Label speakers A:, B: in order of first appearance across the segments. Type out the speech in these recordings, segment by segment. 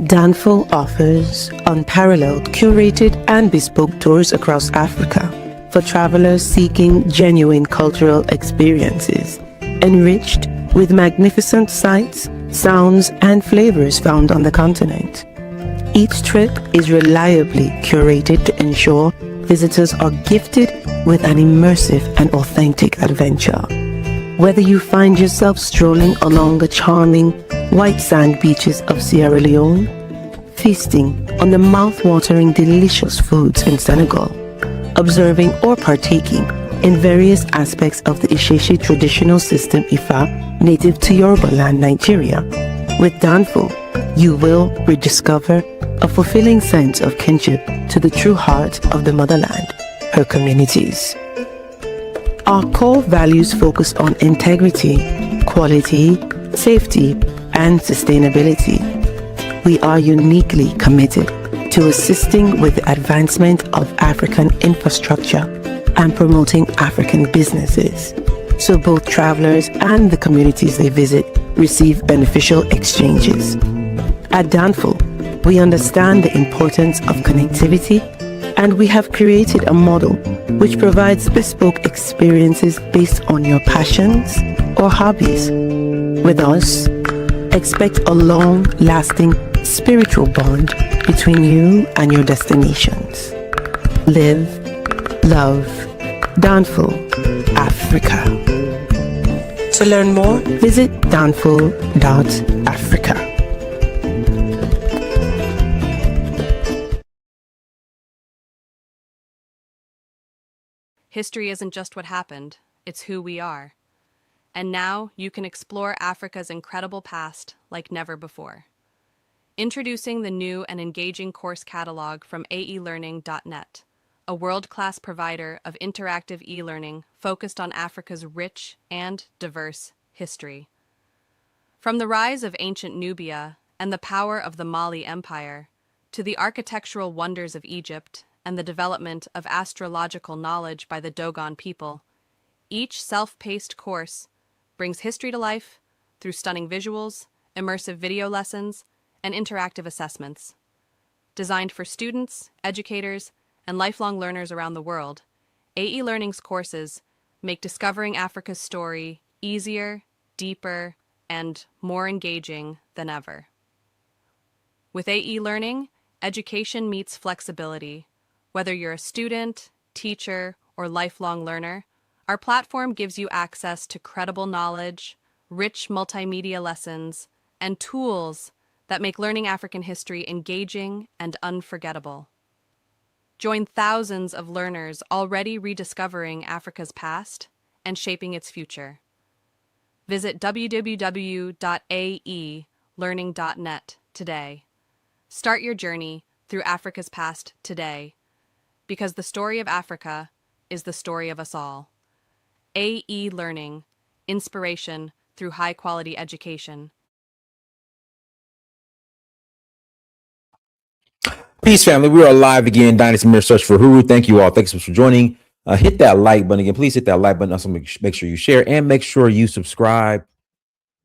A: Danful offers unparalleled, curated and bespoke tours across Africa for travelers seeking genuine cultural experiences, enriched with magnificent sights, sounds and flavors found on the continent. Each trip is reliably curated to ensure visitors are gifted with an immersive and authentic adventure. Whether you find yourself strolling along the charming white sand beaches of Sierra Leone, feasting on the mouth-watering delicious foods in Senegal, observing or partaking in various aspects of the Isheshi traditional system Ifa native to Yoruba land, Nigeria, with Danful, you will rediscover a fulfilling sense of kinship to the true heart of the motherland, her communities. Our core values focus on integrity, quality, safety, and sustainability. We are uniquely committed to assisting with the advancement of African infrastructure and promoting African businesses, so both travelers and the communities they visit receive beneficial exchanges. At Danful, we understand the importance of connectivity, and we have created a model which provides bespoke experiences based on your passions or hobbies. With us, expect a long-lasting spiritual bond between you and your destinations. Live, love, Danful, Africa. To learn more, visit danful.africa.
B: History isn't just what happened, it's who we are. And now you can explore Africa's incredible past like never before. Introducing the new and engaging course catalog from aelearning.net, a world-class provider of interactive e-learning focused on Africa's rich and diverse history. From the rise of ancient Nubia and the power of the Mali Empire, to the architectural wonders of Egypt and the development of astrological knowledge by the Dogon people, each self-paced course brings history to life through stunning visuals, immersive video lessons, and interactive assessments. Designed for students, educators, and lifelong learners around the world, AE Learning's courses make discovering Africa's story easier, deeper, and more engaging than ever. With AE Learning, education meets flexibility. Whether you're a student, teacher, or lifelong learner, our platform gives you access to credible knowledge, rich multimedia lessons, and tools that make learning African history engaging and unforgettable. Join thousands of learners already rediscovering Africa's past and shaping its future. Visit www.aelearning.net today. Start your journey through Africa's past today, because the story of Africa is the story of us all. AE Learning, inspiration through high-quality education.
C: Peace, family. We are live again. Dynasty Mirror Search for Huru. Thank you all. Thanks for joining. Hit that like button again. Please hit that like button. Also, make sure you share and make sure you subscribe.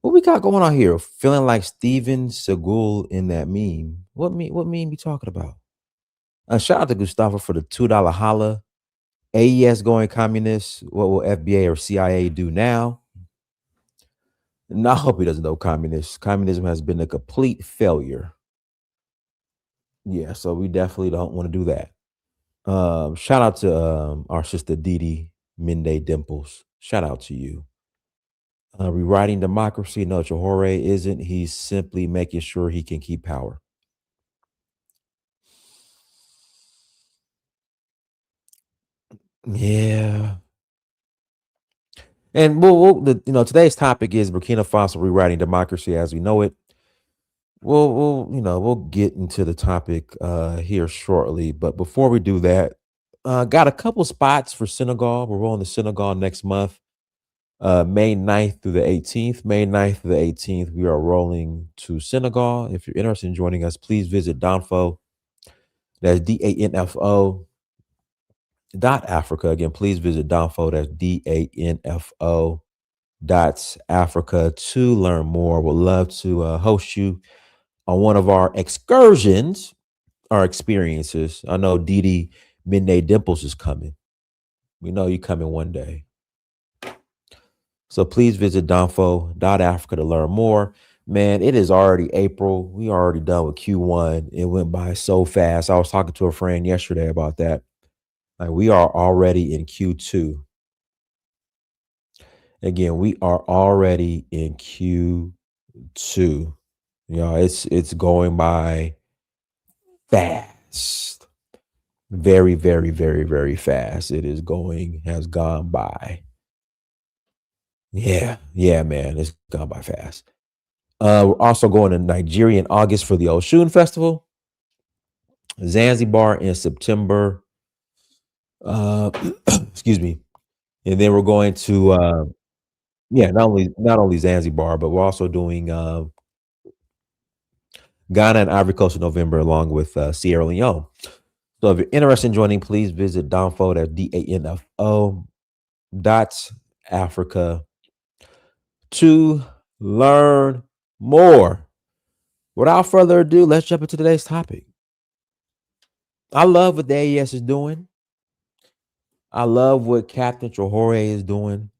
C: What we got going on here? Feeling like Steven Seagal in that meme. What meme we talking about? Shout out to Gustavo for the $2 holla. AES going communist. What will FBA or CIA do now? And I hope he doesn't know communist. Communism has been a complete failure. Yeah, so we definitely don't want to do that. Shout out to our sister Didi Minde Dimples. Shout out to you. Rewriting democracy. No, Chahore isn't. He's simply making sure he can keep power. Yeah. And today's topic is Burkina Faso rewriting democracy as we know it. We'll get into the topic here shortly, but before we do that, got a couple spots for Senegal. We're rolling to Senegal next month, May 9th through the 18th. May 9th through the 18th, we are rolling to Senegal. If you're interested in joining us, please visit Danfo. That's DANFO .Africa. Again, please visit Danfo. That's DANFO .Africa to learn more. Would love to host you. on one of our excursions, our experiences. I know Didi Midnight Dimples is coming. We know you're coming one day. So please visit Danful.Africa to learn more. Man, it is already April. We already done with Q1. It went by so fast. I was talking to a friend yesterday about that. Like, we are already in Q2. Again, we are already in Q2. It's going by fast. Very, very, very, very fast. Has gone by. Yeah, man. It's gone by fast. We're also going to Nigeria in August for the Oshun Festival. Zanzibar in September. Excuse me. And then we're going to not only Zanzibar, but we're also doing Ghana and Ivory Coast in November, along with Sierra Leone. So if you're interested in joining, please visit Danfo, that's DANFO.Africa to learn more. Without further ado, let's jump into today's topic. I love what the AES is doing. I love what Captain Traore is doing.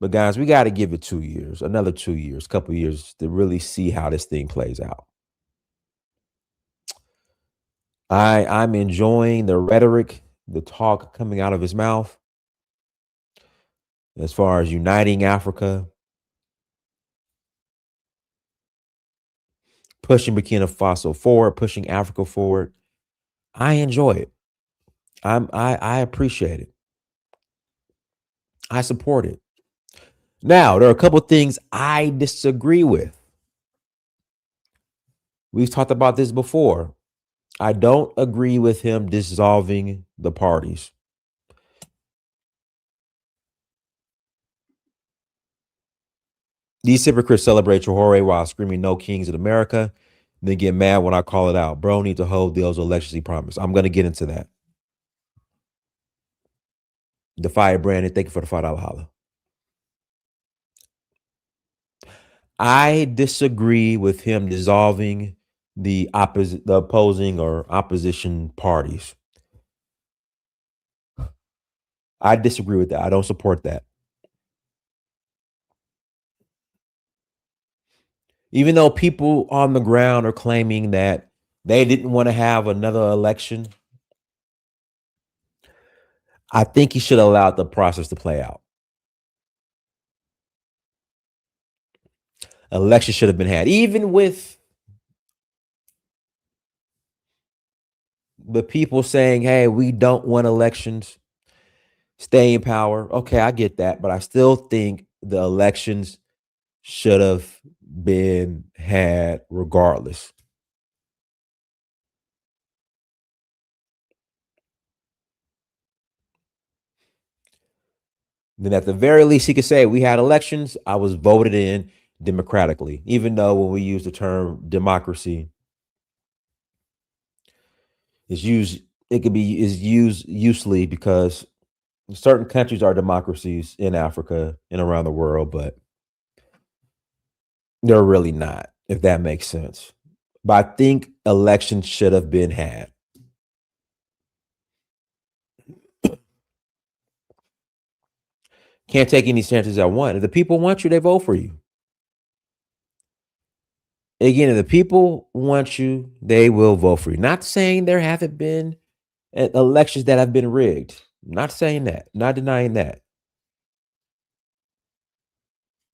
C: But guys, we got to give it 2 years, another 2 years, couple years to really see how this thing plays out. I'm enjoying the rhetoric, the talk coming out of his mouth as far as uniting Africa, pushing Burkina Faso forward, pushing Africa forward. I enjoy it. I appreciate it. I support it. Now, there are a couple of things I disagree with. We've talked about this before. I don't agree with him dissolving the parties. These hypocrites celebrate Traore while screaming "No kings in America," then get mad when I call it out. Bro, need to hold those elections he promised. I'm going to get into that. Defy Brandon, thank you for the $5 holla. I disagree with him dissolving the opposing or opposition parties. I disagree with that. I don't support that. Even though people on the ground are claiming that they didn't want to have another election, I think he should have allowed the process to play out. Election should have been had, even with the people saying, hey, we don't want elections, stay in power. Okay, I get that, but I still think the elections should have been had regardless. Then at the very least, he could say, we had elections, I was voted in democratically, even though when we use the term democracy, is used loosely because certain countries are democracies in Africa and around the world, but they're really not, if that makes sense. But I think elections should have been had. Can't take any chances I want. If the people want you, they vote for you. Again, if the people want you, they will vote for you. Not saying there haven't been elections that have been rigged. Not saying that. Not denying that.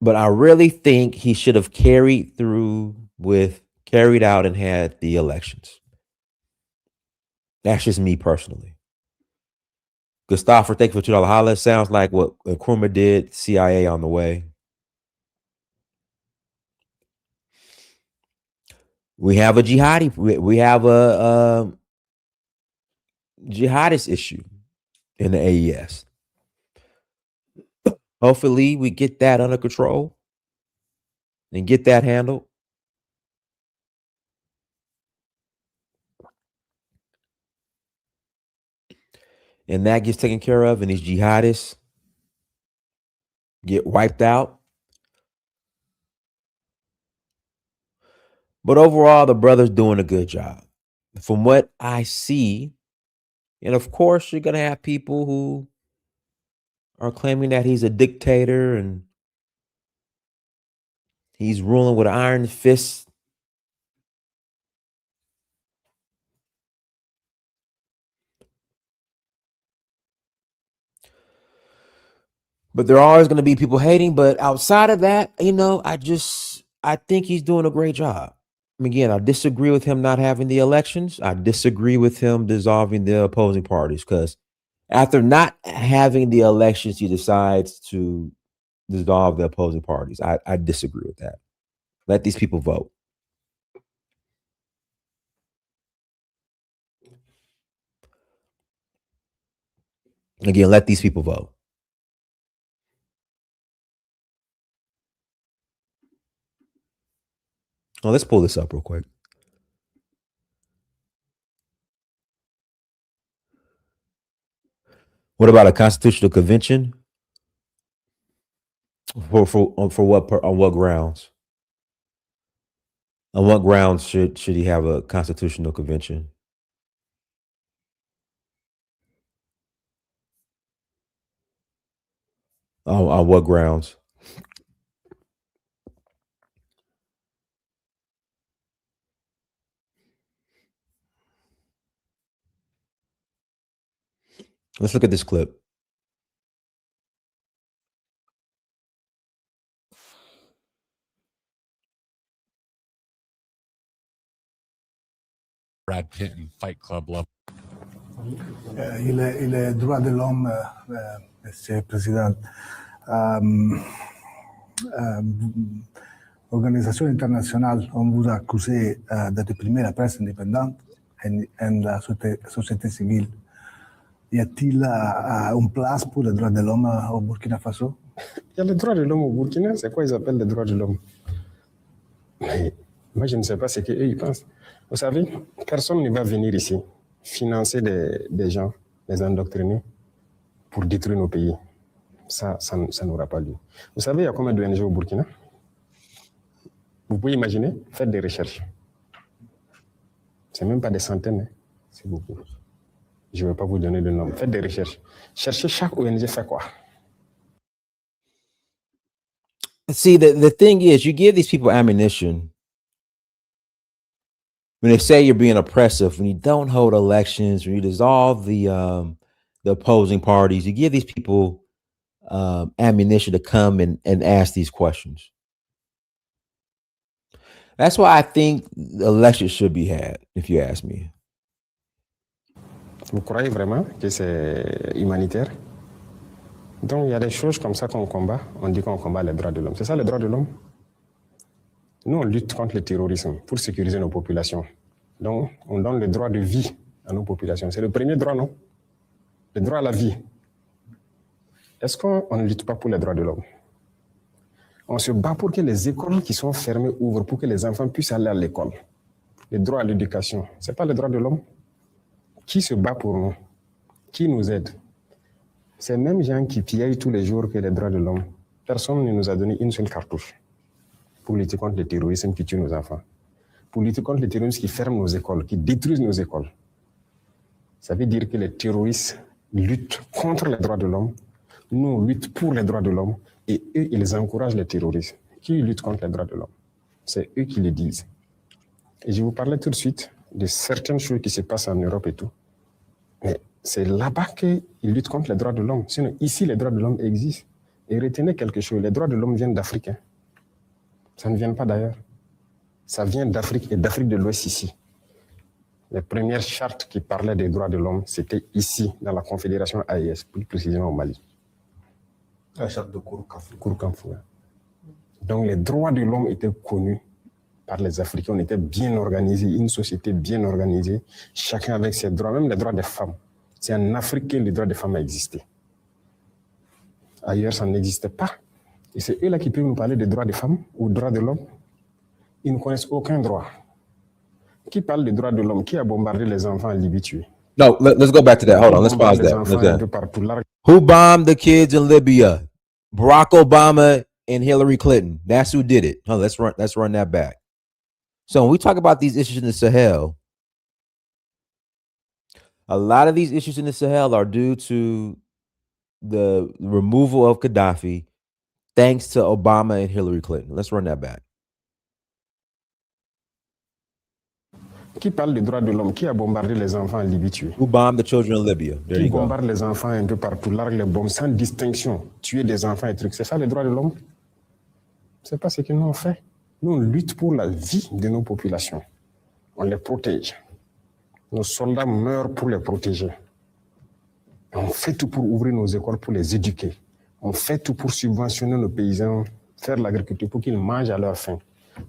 C: But I really think he should have carried out and had the elections. That's just me personally. Gustavo, thank you for $2 holla. Sounds like what Nkrumah did. CIA on the way. We have a jihadi. We have a jihadist issue in the AES. Hopefully, we get that under control and get that handled. And that gets taken care of, and these jihadists get wiped out. But overall, the brother's doing a good job. From what I see, and of course, you're going to have people who are claiming that he's a dictator and he's ruling with an iron fist. But there are always going to be people hating. But outside of that, I think he's doing a great job. Again, I disagree with him not having the elections. I disagree with him dissolving the opposing parties, because after not having the elections, he decides to dissolve the opposing parties. I disagree with that. Let these people vote. Again, let these people vote. Oh, let's pull this up real quick. What about a constitutional convention? For what on what grounds? On what grounds should he have a constitutional convention? On what grounds? Let's look at this clip.
D: Brad Pitt and Fight Club level.
E: Il droit de l'homme, Monsieur le Président, organisations internationales, on vous a accusé de réprimer la presse indépendante et la société civile. Y a-t-il une place pour les droits de l'homme au Burkina Faso?
F: Il y a les droits de l'homme au Burkina, c'est quoi ils appellent les droits de l'homme? Mais moi, je ne sais pas ce qu'eux ils pensent. Vous savez, personne ne va venir ici financer des gens, les endoctriner pour détruire nos pays. Ça n'aura pas lieu. Vous savez, il y a combien d'ONG au Burkina? Vous pouvez imaginer, faites des recherches. C'est même pas des centaines, hein. C'est beaucoup. Je ne vais pas vous donner le nom. Faites des recherches. Cherchez chaque ONG fait quoi.
C: See, the thing is, you give these people ammunition when they say you're being oppressive, when you don't hold elections, when you dissolve the opposing parties, you give these people ammunition to come and ask these questions. That's why I think elections should be had, if you ask me.
F: Vous croyez vraiment que c'est humanitaire? Donc, il y a des choses comme ça qu'on combat. On dit qu'on combat les droits de l'homme. C'est ça, les droits de l'homme? Nous, on lutte contre le terrorisme pour sécuriser nos populations. Donc, on donne le droit de vie à nos populations. C'est le premier droit, non? Le droit à la vie. Est-ce qu'on ne lutte pas pour les droits de l'homme? On se bat pour que les écoles qui sont fermées ouvrent, pour que les enfants puissent aller à l'école. Le droit à l'éducation, ce n'est pas le droit de l'homme? Qui se bat pour nous? Qui nous aide? Ces mêmes gens qui pillent tous les jours que les droits de l'homme. Personne ne nous a donné une seule cartouche pour lutter contre le terrorisme qui tue nos enfants, pour lutter contre le terrorisme qui ferme nos écoles, qui détruisent nos écoles. Ça veut dire que les terroristes luttent contre les droits de l'homme, nous on lutte pour les droits de l'homme, et eux, ils encouragent les terroristes. Qui lutte contre les droits de l'homme? C'est eux qui le disent. Et je vous parlais tout de suite de certaines choses qui se passent en Europe et tout. Mais c'est là-bas qu'ils luttent contre les droits de l'homme. Sinon, ici, les droits de l'homme existent. Et retenez quelque chose, les droits de l'homme viennent d'Afrique. Hein. Ça ne vient pas d'ailleurs. Ça vient d'Afrique et d'Afrique de l'Ouest ici. Les premières chartes qui parlaient des droits de l'homme, c'était ici, dans la Confédération AES, plus précisément au Mali. La charte de Kourou-Kamfou. Donc les droits de l'homme étaient connus par les Africains. On était bien organisés, une société bien organisée, chacun avec ses droits, même les droits des femmes. C'est en Afrique que les droits des femmes a existé. Ailleurs, ça n'existait pas. Et c'est eux là qui peuvent nous parler des droits des femmes ou des droits de l'homme. Ils ne connaissent aucun droit. Qui parle des droits de l'homme? Qui a bombardé les enfants en Libye tués?
C: No, let's go back to that. Hold on, let's pause that. Who bombed the kids in Libya? Barack Obama and Hillary Clinton. That's who did it. Let's run that back. So when we talk about these issues in the Sahel, a lot of these issues in the Sahel are due to the removal of Gaddafi, thanks to Obama and Hillary Clinton. Let's run that back.
F: Qui parle des droits de l'homme? Qui a bombardé les enfants en Libye tués?
C: Who bombed the children in Libya? There
F: Qui
C: you go.
F: bombarde les enfants un peu partout, largue les bombes sans distinction, tuer des enfants et trucs. C'est ça les droits de l'homme? C'est pas ce que nous on fait. Nous on lutte pour la vie de nos populations. On les protège. Nos soldats meurent pour les protéger. On fait tout pour ouvrir nos écoles, pour les éduquer. On fait tout pour subventionner nos paysans, faire l'agriculture pour qu'ils mangent à leur faim.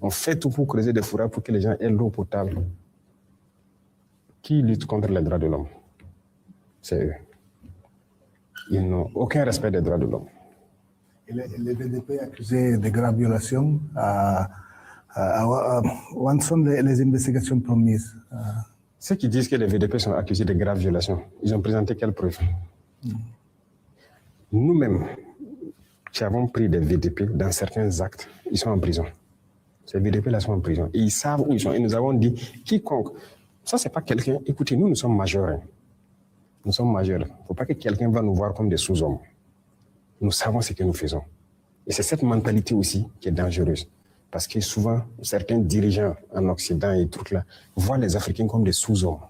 F: On fait tout pour creuser des forêts pour que les gens aient l'eau potable. Qui lutte contre les droits de l'homme? C'est eux. Ils n'ont aucun respect des droits de l'homme.
E: Les VDP accusés de graves violations, où sont les investigations promises?
F: Ceux qui disent que les VDP sont accusés de graves violations, ils ont présenté quelles preuves? Nous-mêmes, qui avons pris des VDP dans certains actes, ils sont en prison. Ces VDP-là sont en prison. Et ils savent où ils sont. Et nous avons dit, quiconque, ça c'est pas quelqu'un, écoutez, nous sommes majeurs. Hein. Nous sommes majeurs. Il ne faut pas que quelqu'un va nous voir comme des sous-hommes. Nous savons ce que nous faisons. Et c'est cette mentalité aussi qui est dangereuse. Parce que souvent, certains dirigeants en Occident et trucs là voient les Africains comme des sous-hommes.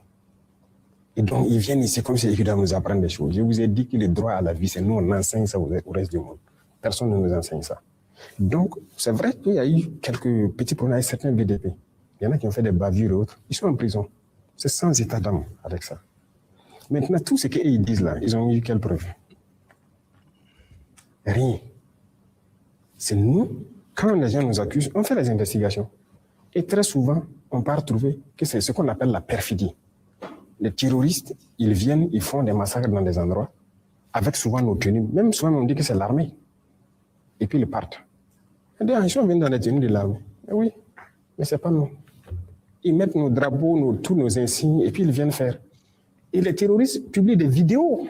F: Et donc, ils viennent ici comme si ils doivent nous apprendre des choses. Je vous ai dit que le droit à la vie, c'est nous, on enseigne ça au reste du monde. Personne ne nous enseigne ça. Donc, c'est vrai qu'il y a eu quelques petits problèmes avec certains VDP. Il y en a qui ont fait des bavures et autres. Ils sont en prison. C'est sans état d'âme avec ça. Maintenant, tout ce qu'ils disent là, ils ont eu quelle preuve? Rien. C'est nous, quand les gens nous accusent, on fait les investigations. Et très souvent, on part trouver que c'est ce qu'on appelle la perfidie. Les terroristes, ils viennent, ils font des massacres dans des endroits, avec souvent nos tenues. Même souvent, on dit que c'est l'armée. Et puis, ils partent. Et des gens viennent dans les tenues de l'armée. Oui, mais ce n'est pas nous. Ils mettent nos drapeaux, tous nos insignes, et puis ils viennent faire. Et les terroristes publient des vidéos.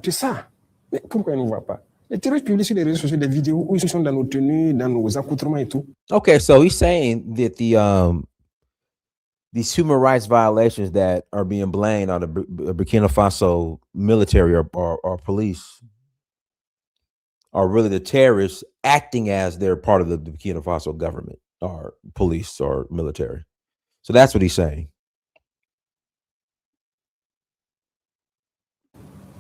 F: C'est ça. Mais pourquoi ils ne nous voient pas? Les terroristes publient sur les réseaux sociaux des vidéos où ils sont dans nos tenues, dans nos accoutrements et tout.
C: Okay, so he's saying that these human rights violations that are being blamed on the Burkina Faso military or police are really the terrorists acting as they're part of the Burkina Faso government or police or military. So that's what he's saying.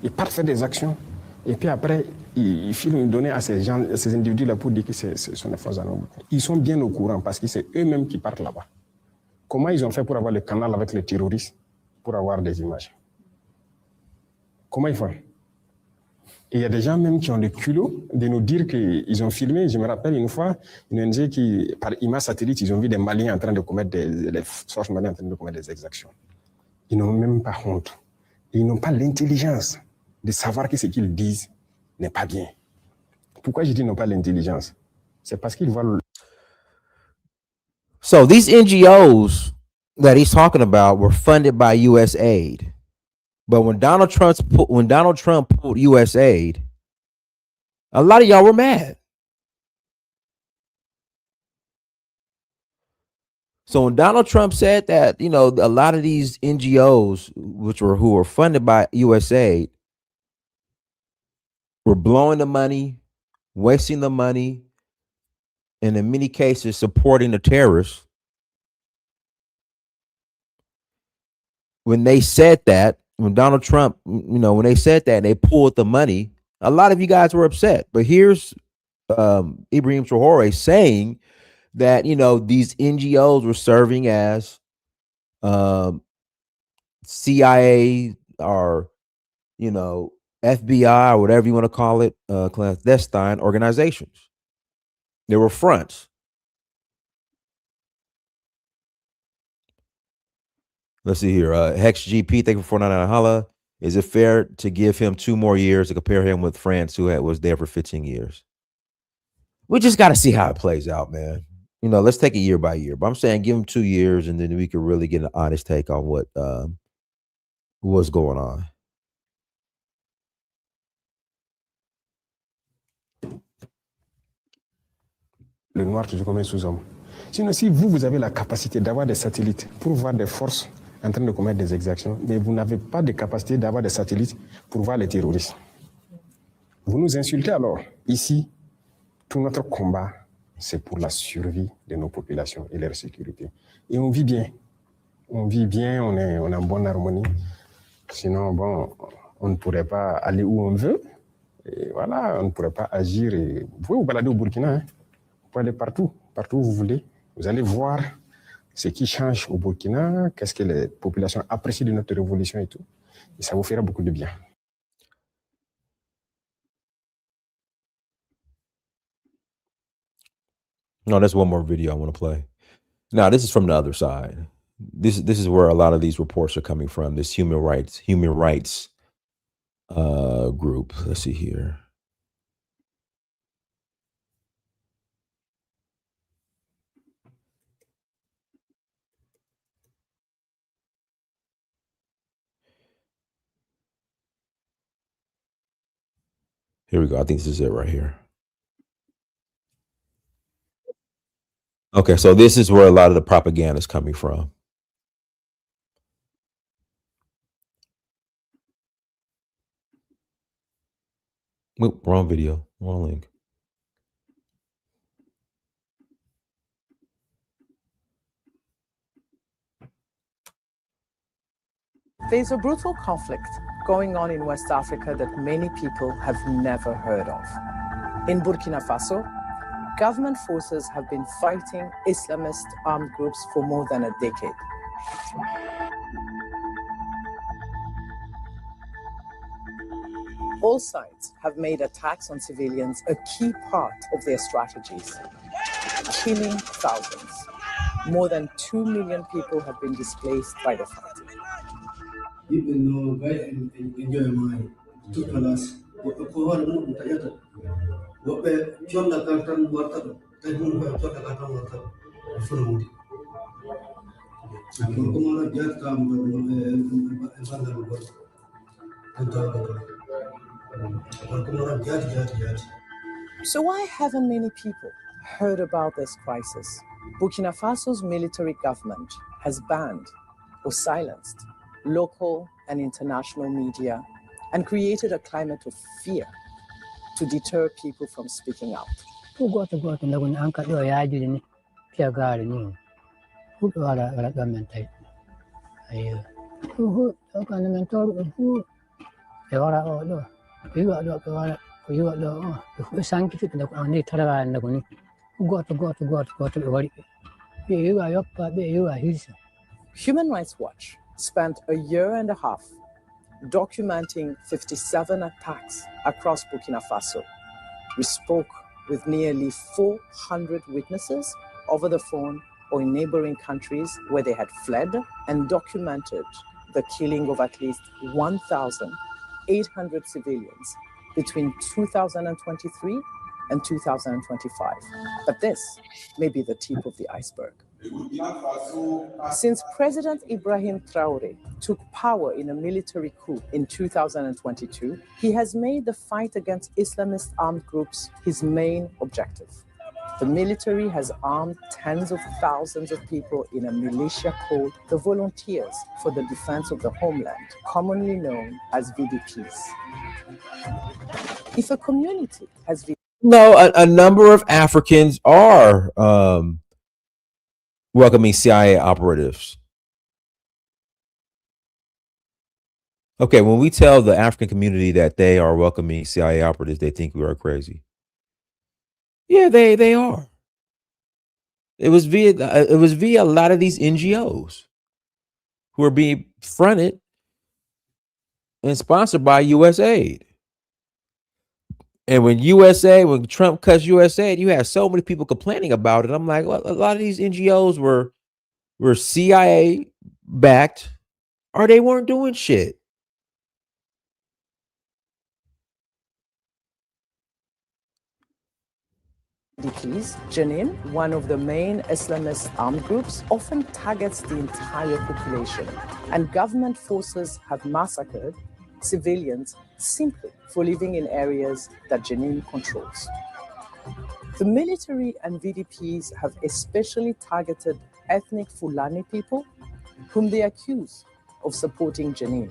F: Ils partent faire des actions et puis après, ils filent une donnée à ces gens, à ces individus-là pour dire que ce sont des forces armées. Ils sont bien au courant parce que c'est eux-mêmes qui partent là-bas. Comment ils ont fait pour avoir le canal avec les terroristes pour avoir des images? Comment ils font? Et il y a des gens même qui ont le culot de nous dire qu'ils ont filmé. Je me rappelle une fois, une ONG qui, par image satellite, ils ont vu des Maliens en train de commettre les forces maliennes en train de commettre des exactions. Ils n'ont même pas honte. Et ils n'ont pas l'intelligence de savoir que ce qu'ils disent n'est pas bien. Pourquoi je dis qu'ils n'ont pas l'intelligence? C'est parce qu'ils voient...
C: So these NGOs that he's talking about were funded by U.S. aid. But when Donald Trump pulled U.S. aid, a lot of y'all were mad. So when Donald Trump said that, you know, a lot of these NGOs, who were funded by U.S. aid, were blowing the money, wasting the money, and in many cases supporting the terrorists. When they said that, when Donald Trump, you know, when they said that and they pulled the money, a lot of you guys were upset. But here's Ibrahim Traore saying that, you know, these NGOs were serving as CIA or, you know, FBI or whatever you want to call it, clandestine organizations. They were fronts. Let's see here. Hex GP, thank you for 499 holla. Is it fair to give him 2 more years to compare him with France, who was there for 15 years? We just got to see how it plays out, man. You know, let's take it year by year. But I'm saying give him 2 years, and then we can really get an honest take on what's going on.
F: Le noir toujours comme un sous-homme. Sinon, si vous avez la capacité d'avoir des satellites pour voir des forces en train de commettre des exactions, mais vous n'avez pas de capacité d'avoir des satellites pour voir les terroristes. Vous nous insultez alors. Ici, tout notre combat, c'est pour la survie de nos populations et leur sécurité. Et on vit bien. On vit bien, on est en bonne harmonie. Sinon, bon, on ne pourrait pas aller où on veut. Et voilà, on ne pourrait pas agir. Et vous pouvez vous balader au Burkina. Hein. Vous pouvez aller partout où vous voulez. Vous allez voir ce qui change au Burkina, qu'est-ce que les populations apprécient de notre révolution et tout. Et ça vous fera beaucoup de bien.
C: No, there's one more video I want to play. Now, this is from the other side. This is where a lot of these reports are coming from. This human rights group. Let's see here. Here we go. I think this is it right here. Okay, so this is where a lot of the propaganda is coming from. Whoop, wrong video, wrong link.
G: There's a brutal conflict going on in West Africa that many people have never heard of. In Burkina Faso, government forces have been fighting Islamist armed groups for more than a decade. All sides have made attacks on civilians a key part of their strategies, killing thousands. More than 2 million people have been displaced by the fighting.
H: Even though guy enjoy my two colors, what the cover moon together. What the Chonda Carton water, Tagun Chonda Carton water, food. And Kumara Jet come
G: So why haven't many people heard about this crisis? Burkina Faso's military government has banned or silenced local and international media and created a climate of fear to deter people from speaking out. Human Rights Watch spent a year and a half documenting 57 attacks across Burkina Faso. We spoke with nearly 400 witnesses over the phone or in neighboring countries where they had fled and documented the killing of at least 1,800 civilians between 2023 and 2025. But this may be the tip of the iceberg. Since President Ibrahim Traoré took power in a military coup in 2022, he has made the fight against Islamist armed groups his main objective. The military has armed tens of thousands of people in a militia called the Volunteers for the Defense of the Homeland, commonly known as VDPs. If a community has
C: a number of Africans are welcoming CIA operatives. Okay, when we tell the African community that they are welcoming CIA operatives, they think we are crazy. Yeah, they are. It was via a lot of these NGOs who are being fronted and sponsored by USAID. And when Trump cuts USAID, you had so many people complaining about it. I'm like, well, a lot of these NGOs were CIA backed, or they weren't doing shit.
G: VDPs, Jenin, one of the main Islamist armed groups, often targets the entire population, and government forces have massacred civilians simply for living in areas that Jenin controls. The military and VDPs have especially targeted ethnic Fulani people, whom they accuse of supporting Jenin.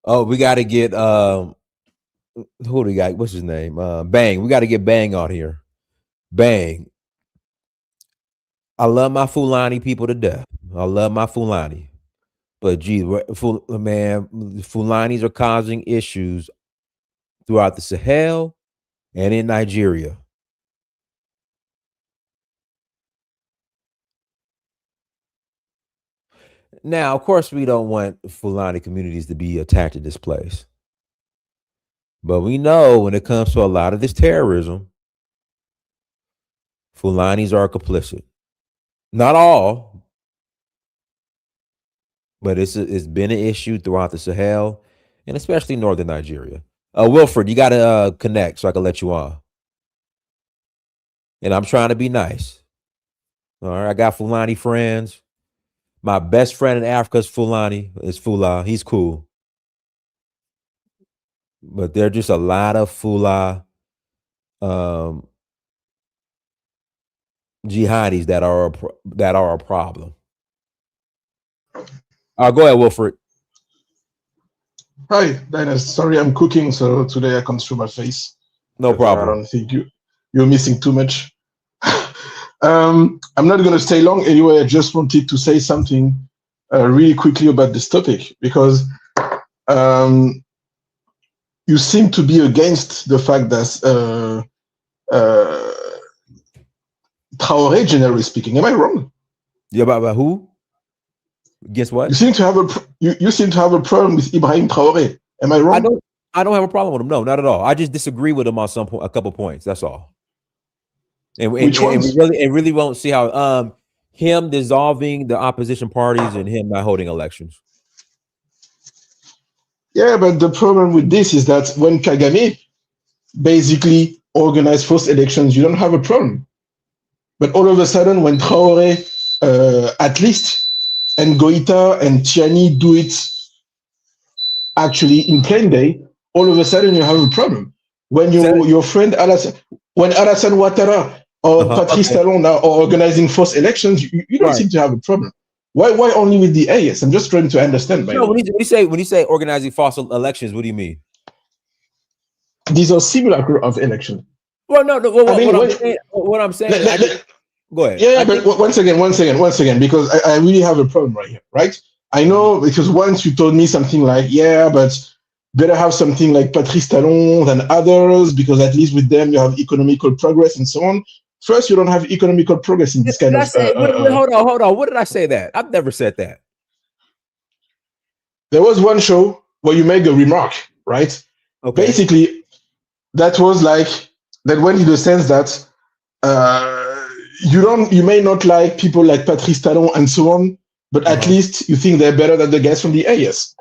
C: Oh, we got to get who do we got? What's his name? Bang. We got to get Bang on here. Bang. I love my Fulani people to death. I love my Fulani. But gee, man, Fulanis are causing issues throughout the Sahel and in Nigeria. Now, of course, we don't want Fulani communities to be attacked at this place. But we know when it comes to a lot of this terrorism, Fulanis are complicit. Not all, but it's been an issue throughout the Sahel and especially northern Nigeria. Wilfred, you got to connect so I can let you on. And I'm trying to be nice. All right, I got Fulani friends. My best friend in Africa is Fulani. Is Fula. He's cool. But there are just a lot of Fula jihadis that are a problem. Go ahead, Wilfred.
I: Hi, Dinus. Sorry, I'm cooking, so today I can't show my face.
C: No problem.
I: I don't think you're missing too much. I'm not going to stay long. Anyway, I just wanted to say something really quickly about this topic, because you seem to be against the fact that Traoré, generally speaking. Am I wrong?
C: Yeah, about who? Guess what?
I: You seem to have a problem with Ibrahim Traoré. Am I wrong?
C: I don't have a problem with him. No, not at all. I just disagree with him on a couple points. That's all. And we really won't see how him dissolving the opposition parties and him not holding elections.
I: Yeah, but the problem with this is that when Kagame basically organized forced elections, you don't have a problem. But all of a sudden, when Traoré, at least, and Goïta and Tiani do it actually in plain day, all of a sudden you have a problem. When your friend Alassane Ouattara or Patrice Talon are organizing forced elections, you don't seem to have a problem. Why only with the AS? I'm just trying to understand.
C: No, when you say organizing false elections, what do you mean?
I: These are simulacra of election.
C: Well, no. What I'm saying. Go ahead.
I: Yeah, but once again, because I really have a problem right here, right? I know, because once you told me something like, yeah, but better have something like Patrice Talon than others, because at least with them you have economical progress and so on. First, you don't have economical progress in this kind of...
C: Hold on. What did I say that? I've never said that.
I: There was one show where you made a remark, right? Okay. Basically, that was like, that went in the sense that you may not like people like Patrice Talon and so on, but at least you think they're better than the guys from the AS.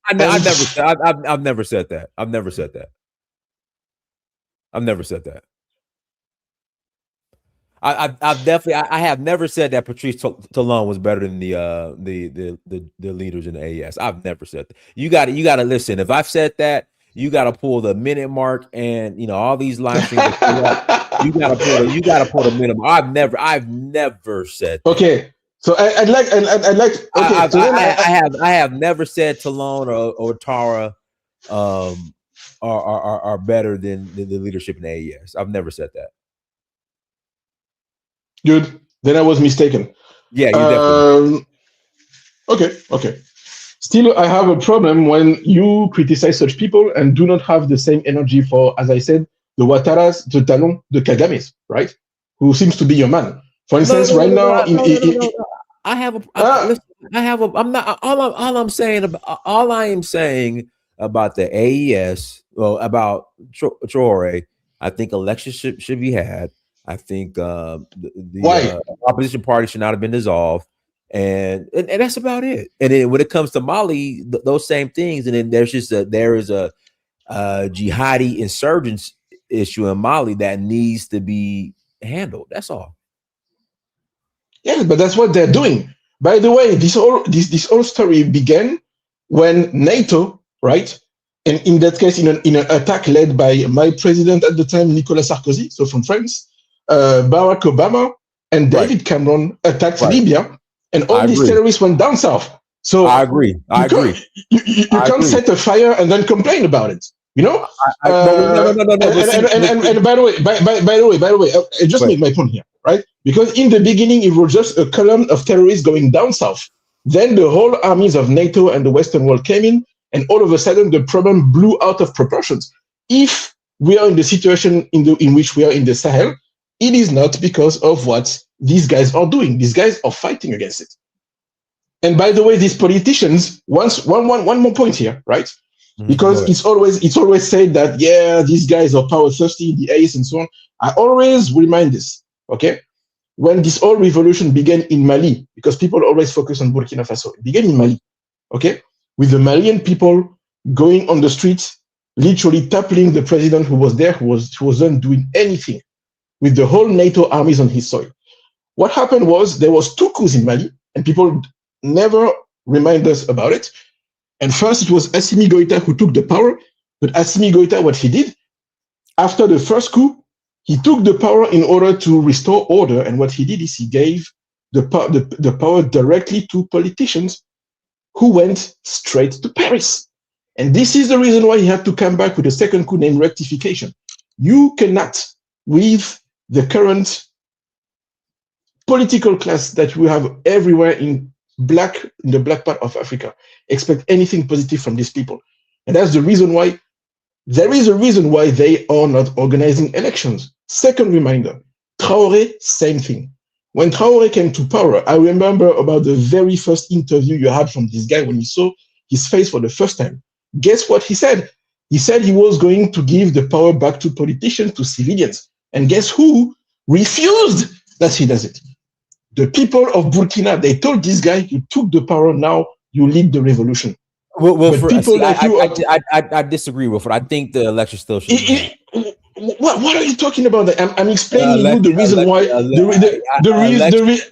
C: I've never said that. I've never said that. I have never said that Patrice Talon was better than the leaders in the AES. I've never said that. You got to listen. If I've said that, you got to pull the minute mark and all these live streams. you got to pull the minute mark. I've never said that.
I: Okay. So I'd like. Okay.
C: I have never said Talon or Tara are better than the leadership in the AES. I've never said that.
I: Good. Then I was mistaken.
C: Yeah, you definitely.
I: Okay. Still, I have a problem when you criticize such people and do not have the same energy for, as I said, the Ouattaras, the Talon, the Kagames, right? Who seems to be your man. For instance, right now,
C: all I am saying about the AES, well, about Traoré, I think elections should be had. I think the opposition party should not have been dissolved, and that's about it. And then when it comes to Mali, those same things. And then there is a jihadi insurgence issue in Mali that needs to be handled. That's all.
I: Yeah, but that's what they're doing. By the way, this whole story began when NATO, right, And in that case, in an attack led by my president at the time, Nicolas Sarkozy, so from France, Barack Obama and David Cameron attacked Libya, and all these terrorists went down south. So
C: I agree.
I: You can't set a fire and then complain about it. You know.
C: No.
I: And by the way, I just make my point here, right? Because in the beginning, it was just a column of terrorists going down south. Then the whole armies of NATO and the Western world came in, and all of a sudden the problem blew out of proportions. If we are in the situation in which we are in the Sahel, it is not because of what these guys are doing. These guys are fighting against it. And by the way, these politicians, one more point here, right? Because it's always said that, yeah, these guys are power thirsty, the ace and so on. I always remind this, okay? When this whole revolution began in Mali, because people always focus on Burkina Faso, it began in Mali, okay? With the Malian people going on the streets, literally toppling the president who was there, who wasn't doing anything, with the whole NATO armies on his soil. What happened was there was 2 coups in Mali, and people never remind us about it. And first, it was Assimi Goïta who took the power. But Assimi Goïta, what he did, after the first coup, he took the power in order to restore order. And what he did is he gave the power directly to politicians who went straight to Paris. And this is the reason why he had to come back with a second coup named rectification. You cannot, with the current political class that we have everywhere in the black part of Africa, expect anything positive from these people. And that's the reason why there is a reason why they are not organizing elections. Second reminder, Traoré, same thing. When Traoré came to power, I remember about the very first interview you had from this guy when you saw his face for the first time. Guess what he said? He said he was going to give the power back to politicians, to civilians. And guess who refused that he does it? The people of Burkina. They told this guy, you took the power, now you lead the revolution.
C: I disagree, Wilfred. I think the election still should be.
I: What are you talking about? I'm explaining you the reason why.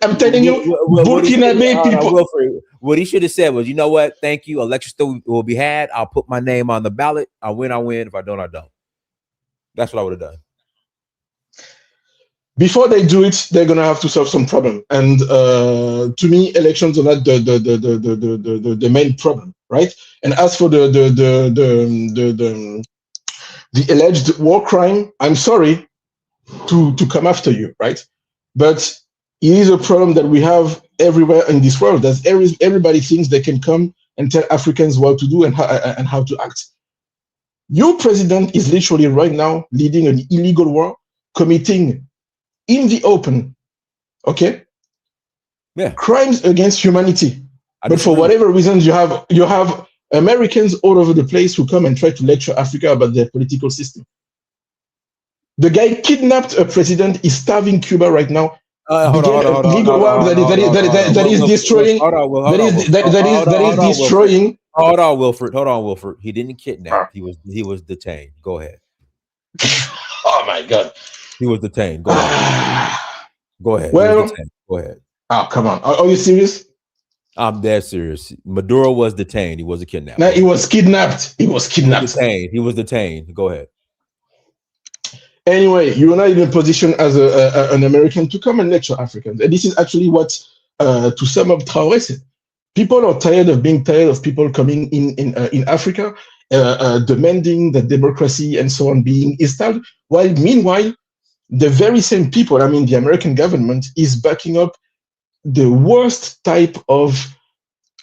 I: I'm telling you, Burkinabe people.
C: Wilfred, what he should have said was, you know what? Thank you. Election still will be had. I'll put my name on the ballot. I win. If I don't, I don't. That's what I would have done.
I: Before they do it, they're gonna have to solve some problem. And to me, elections are not the main problem, right? And as for the alleged war crime, I'm sorry to come after you, right? But it is a problem that we have everywhere in this world. That everybody thinks they can come and tell Africans what to do and how to act. Your president is literally right now leading an illegal war, committing in the open, okay?
C: Yeah.
I: Crimes against humanity. But for whatever reasons, you have Americans all over the place who come and try to lecture Africa about their political system. The guy kidnapped a president, is starving Cuba right now. Illegal war that is destroying.
C: Hold on, Wilfred. He didn't kidnap. He was detained. Go ahead.
I: Oh my God.
C: He was detained. Go ahead. Go ahead.
I: Well,
C: go ahead.
I: Oh, come on. Are you serious?
C: I'm dead serious. Maduro was detained. He wasn't kidnapped.
I: No, he was kidnapped. He was
C: He was detained. Go ahead.
I: Anyway, you're not in a position as an American to come and lecture Africans. And this is actually what, to sum up, Traoré said. People are tired of people coming in Africa, demanding that democracy and so on being installed, while meanwhile, the very same people, I mean, the American government is backing up the worst type of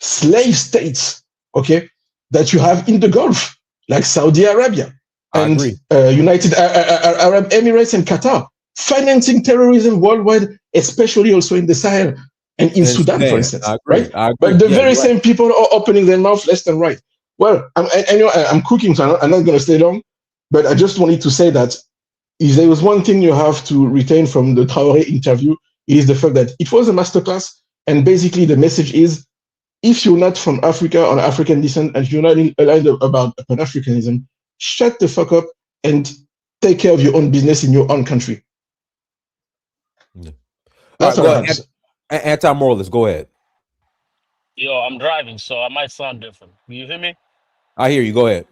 I: slave states, okay, that you have in the Gulf, like Saudi Arabia and United Arab Emirates and Qatar, financing terrorism worldwide, especially also in the Sahel and in Sudan, for instance, right? But the very same people are opening their mouth left and right. Well, I'm cooking, so I'm not going to stay long, but I just wanted to say that if there was one thing you have to retain from the Traoré interview, it is the fact that it was a masterclass, and basically the message is, if you're not from Africa or African descent and you're not aligned about Pan-Africanism, shut the fuck up and take care of your own business in your own country.
C: Yeah. That's all right, anti-moralist, go ahead.
J: Yo, I'm driving, so I might sound different. Can you hear me?
C: I hear you. Go ahead.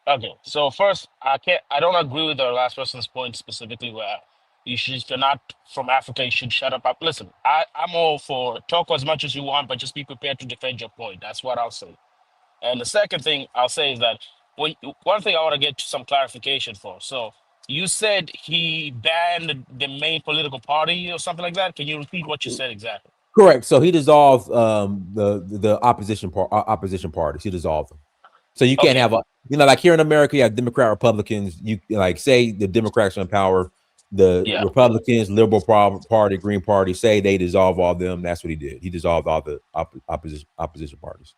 J: Okay, so first, I don't agree with the last person's point specifically where if you're not from Africa, you should shut up. Listen, I'm all for talk as much as you want, but just be prepared to defend your point. That's what I'll say. And the second thing I'll say is that one thing I want to get some clarification for. So you said he banned the main political party or something like that. Can you repeat what you said exactly?
C: Correct. So he dissolved the opposition parties. He dissolved them. So you can't
J: Okay.
C: have like here in America, you have Democrat, Republicans. You like say the Democrats are in power, the
J: Yeah.
C: Republicans, Liberal Party, Green Party say they dissolve all of them. That's what he did. He dissolved all the opposition parties.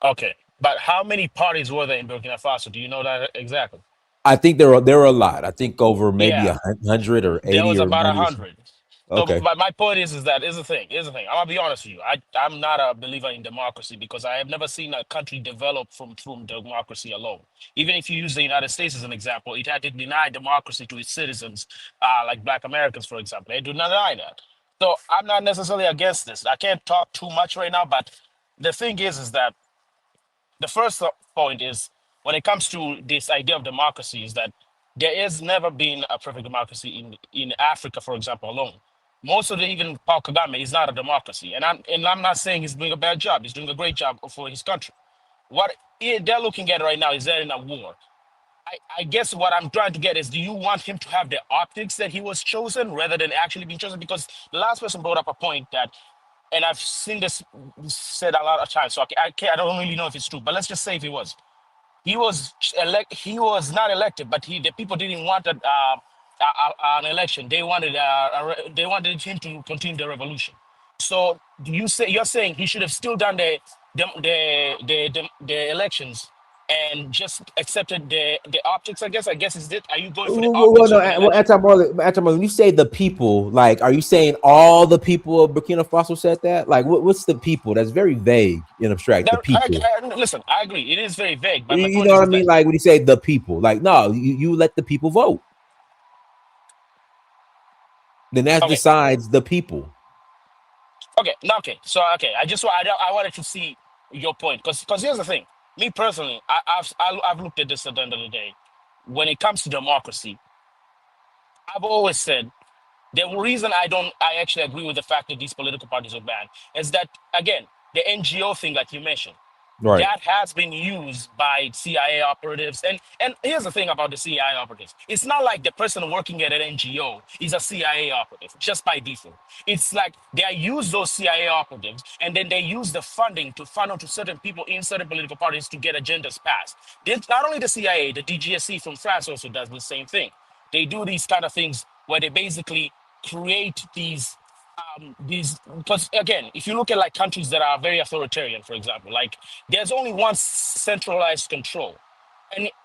J: Okay. But how many parties were there in Burkina Faso? Do you know that exactly?
C: I think there were a lot. I think over maybe
J: Yeah.
C: 100 or 80
J: There was
C: or
J: about
C: 90.
J: 100. So
C: Okay.
J: my point is that here's the thing. Here's the thing. I'm gonna be honest with you. I'm not a believer in democracy because I have never seen a country develop from democracy alone. Even if you use the United States as an example, it had to deny democracy to its citizens, like Black Americans, for example. They do not deny that. So I'm not necessarily against this. I can't talk too much right now, but the thing is that the first point is when it comes to this idea of democracy is that there has never been a perfect democracy in Africa, for example, alone. Most of the even Paul Kagame is not a democracy, and I'm not saying he's doing a bad job. He's doing a great job for his country. What they're looking at right now is they're in a war. I guess what I'm trying to get is, do you want him to have the optics that he was chosen rather than actually being chosen? Because the last person brought up a point that, and I've seen this said a lot of times, so I don't really know if it's true, but let's just say if it was. He was not elected, but the people didn't want an election. They wanted they wanted him to continue the revolution. So you're saying he should have still done the elections and just accepted the optics? I guess is it. Are you going for the
C: Well,
J: optics
C: no,
J: of an election?
C: when you say the people, like, are you saying all the people of Burkina Faso said that? Like, what's the people? That's very vague and abstract. The people.
J: Listen, I agree. It is very vague, but my
C: You
J: point
C: know what I
J: is
C: mean?
J: that
C: Like when you say the people, like, no, you let the people vote. Then that
J: okay.
C: decides the people.
J: Okay, no, okay. So okay, I wanted to see your point because here's the thing. Me personally, I've looked at this at the end of the day. When it comes to democracy, I've always said the reason I actually agree with the fact that these political parties are banned is that again the NGO thing that you mentioned.
C: Right.
J: That has been used by CIA operatives. And here's the thing about the CIA operatives. It's not like the person working at an NGO is a CIA operative just by default. It's like they use those CIA operatives and then they use the funding to funnel to certain people in certain political parties to get agendas passed. Not only the CIA, the DGSC from France also does the same thing. They do these kind of things where they basically create these because again, if you look at like countries that are very authoritarian, for example, like there's only one centralized control,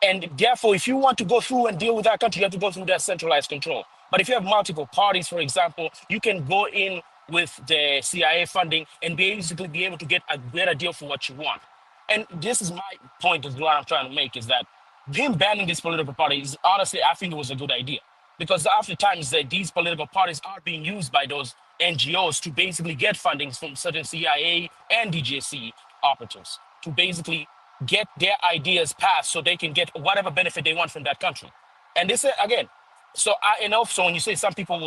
J: and therefore if you want to go through and deal with that country, you have to go through that centralized control. But if you have multiple parties, for example, you can go in with the CIA funding and basically be able to get a better deal for what you want. And this is my point, is what I'm trying to make, is that him banning these political parties, honestly, I think it was a good idea. Because oftentimes these political parties are being used by those NGOs to basically get fundings from certain CIA and DGSC operatives to basically get their ideas passed so they can get whatever benefit they want from that country. And this again, so and also when you say some people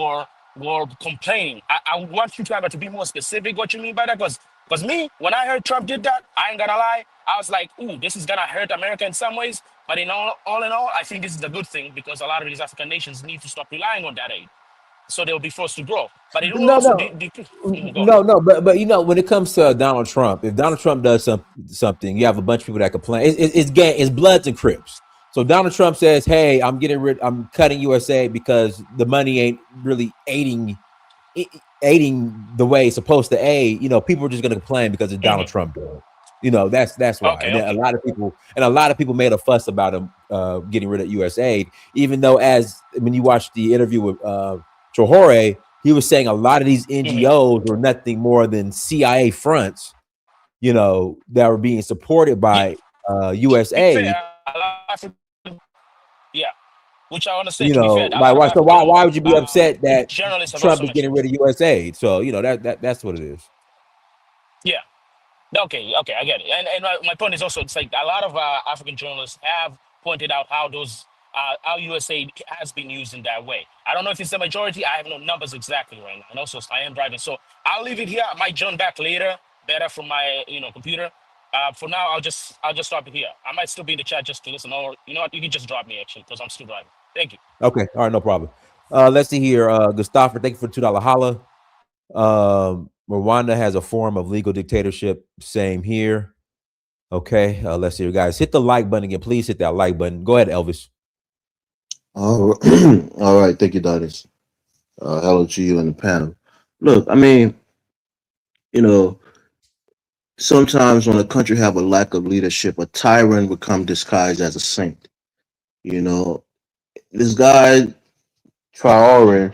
J: were complaining, I want you to be more specific what you mean by that, because me, when I heard Trump did that, I ain't gonna lie, I was like, ooh, this is gonna hurt America in some ways. But all in all, I think this is a good thing because a lot of these African nations need to stop relying on that aid, so they'll be forced to grow. But it will also
C: No, but you know, when it comes to Donald Trump, if Donald Trump does something, you have a bunch of people that complain. It's Bloods and Crips. So Donald Trump says, "Hey, I'm cutting USA because the money ain't really aiding the way it's supposed to aid." You know, people are just going to complain because it's Donald Trump doing it. You know, that's why.
J: Okay,
C: and a lot of people made a fuss about him getting rid of USAID, even though when you watch the interview with Johore, he was saying a lot of these NGOs were nothing more than CIA fronts, you know, that were being supported by USAID.
J: Yeah, which I understand.
C: You
J: to
C: know,
J: be fair,
C: like, so why would you be upset that Trump is
J: mentioned
C: getting rid of USAID? So you know that's what it is.
J: Yeah. Okay, I get it. And my point is also, it's like a lot of African journalists have pointed out how those how USA has been used in that way. I don't know if it's the majority. I have no numbers exactly right now, and also I am driving, so I'll leave it here. I might join back later, better from my computer. For now, I'll just stop it here. I might still be in the chat just to listen, or you know what, you can just drop me actually because I'm still driving. Thank you.
C: Okay, all right, no problem. Let's see here. Gustavo, thank you for $2 holla. Rwanda has a form of legal dictatorship. Same here. Okay, let's see, guys. Hit the like button again. Please hit that like button. Go ahead, Elvis.
K: All right. Thank you, Donis. Hello to you and the panel. Look, I mean, sometimes when a country have a lack of leadership, a tyrant will come disguised as a saint. This guy, Traore,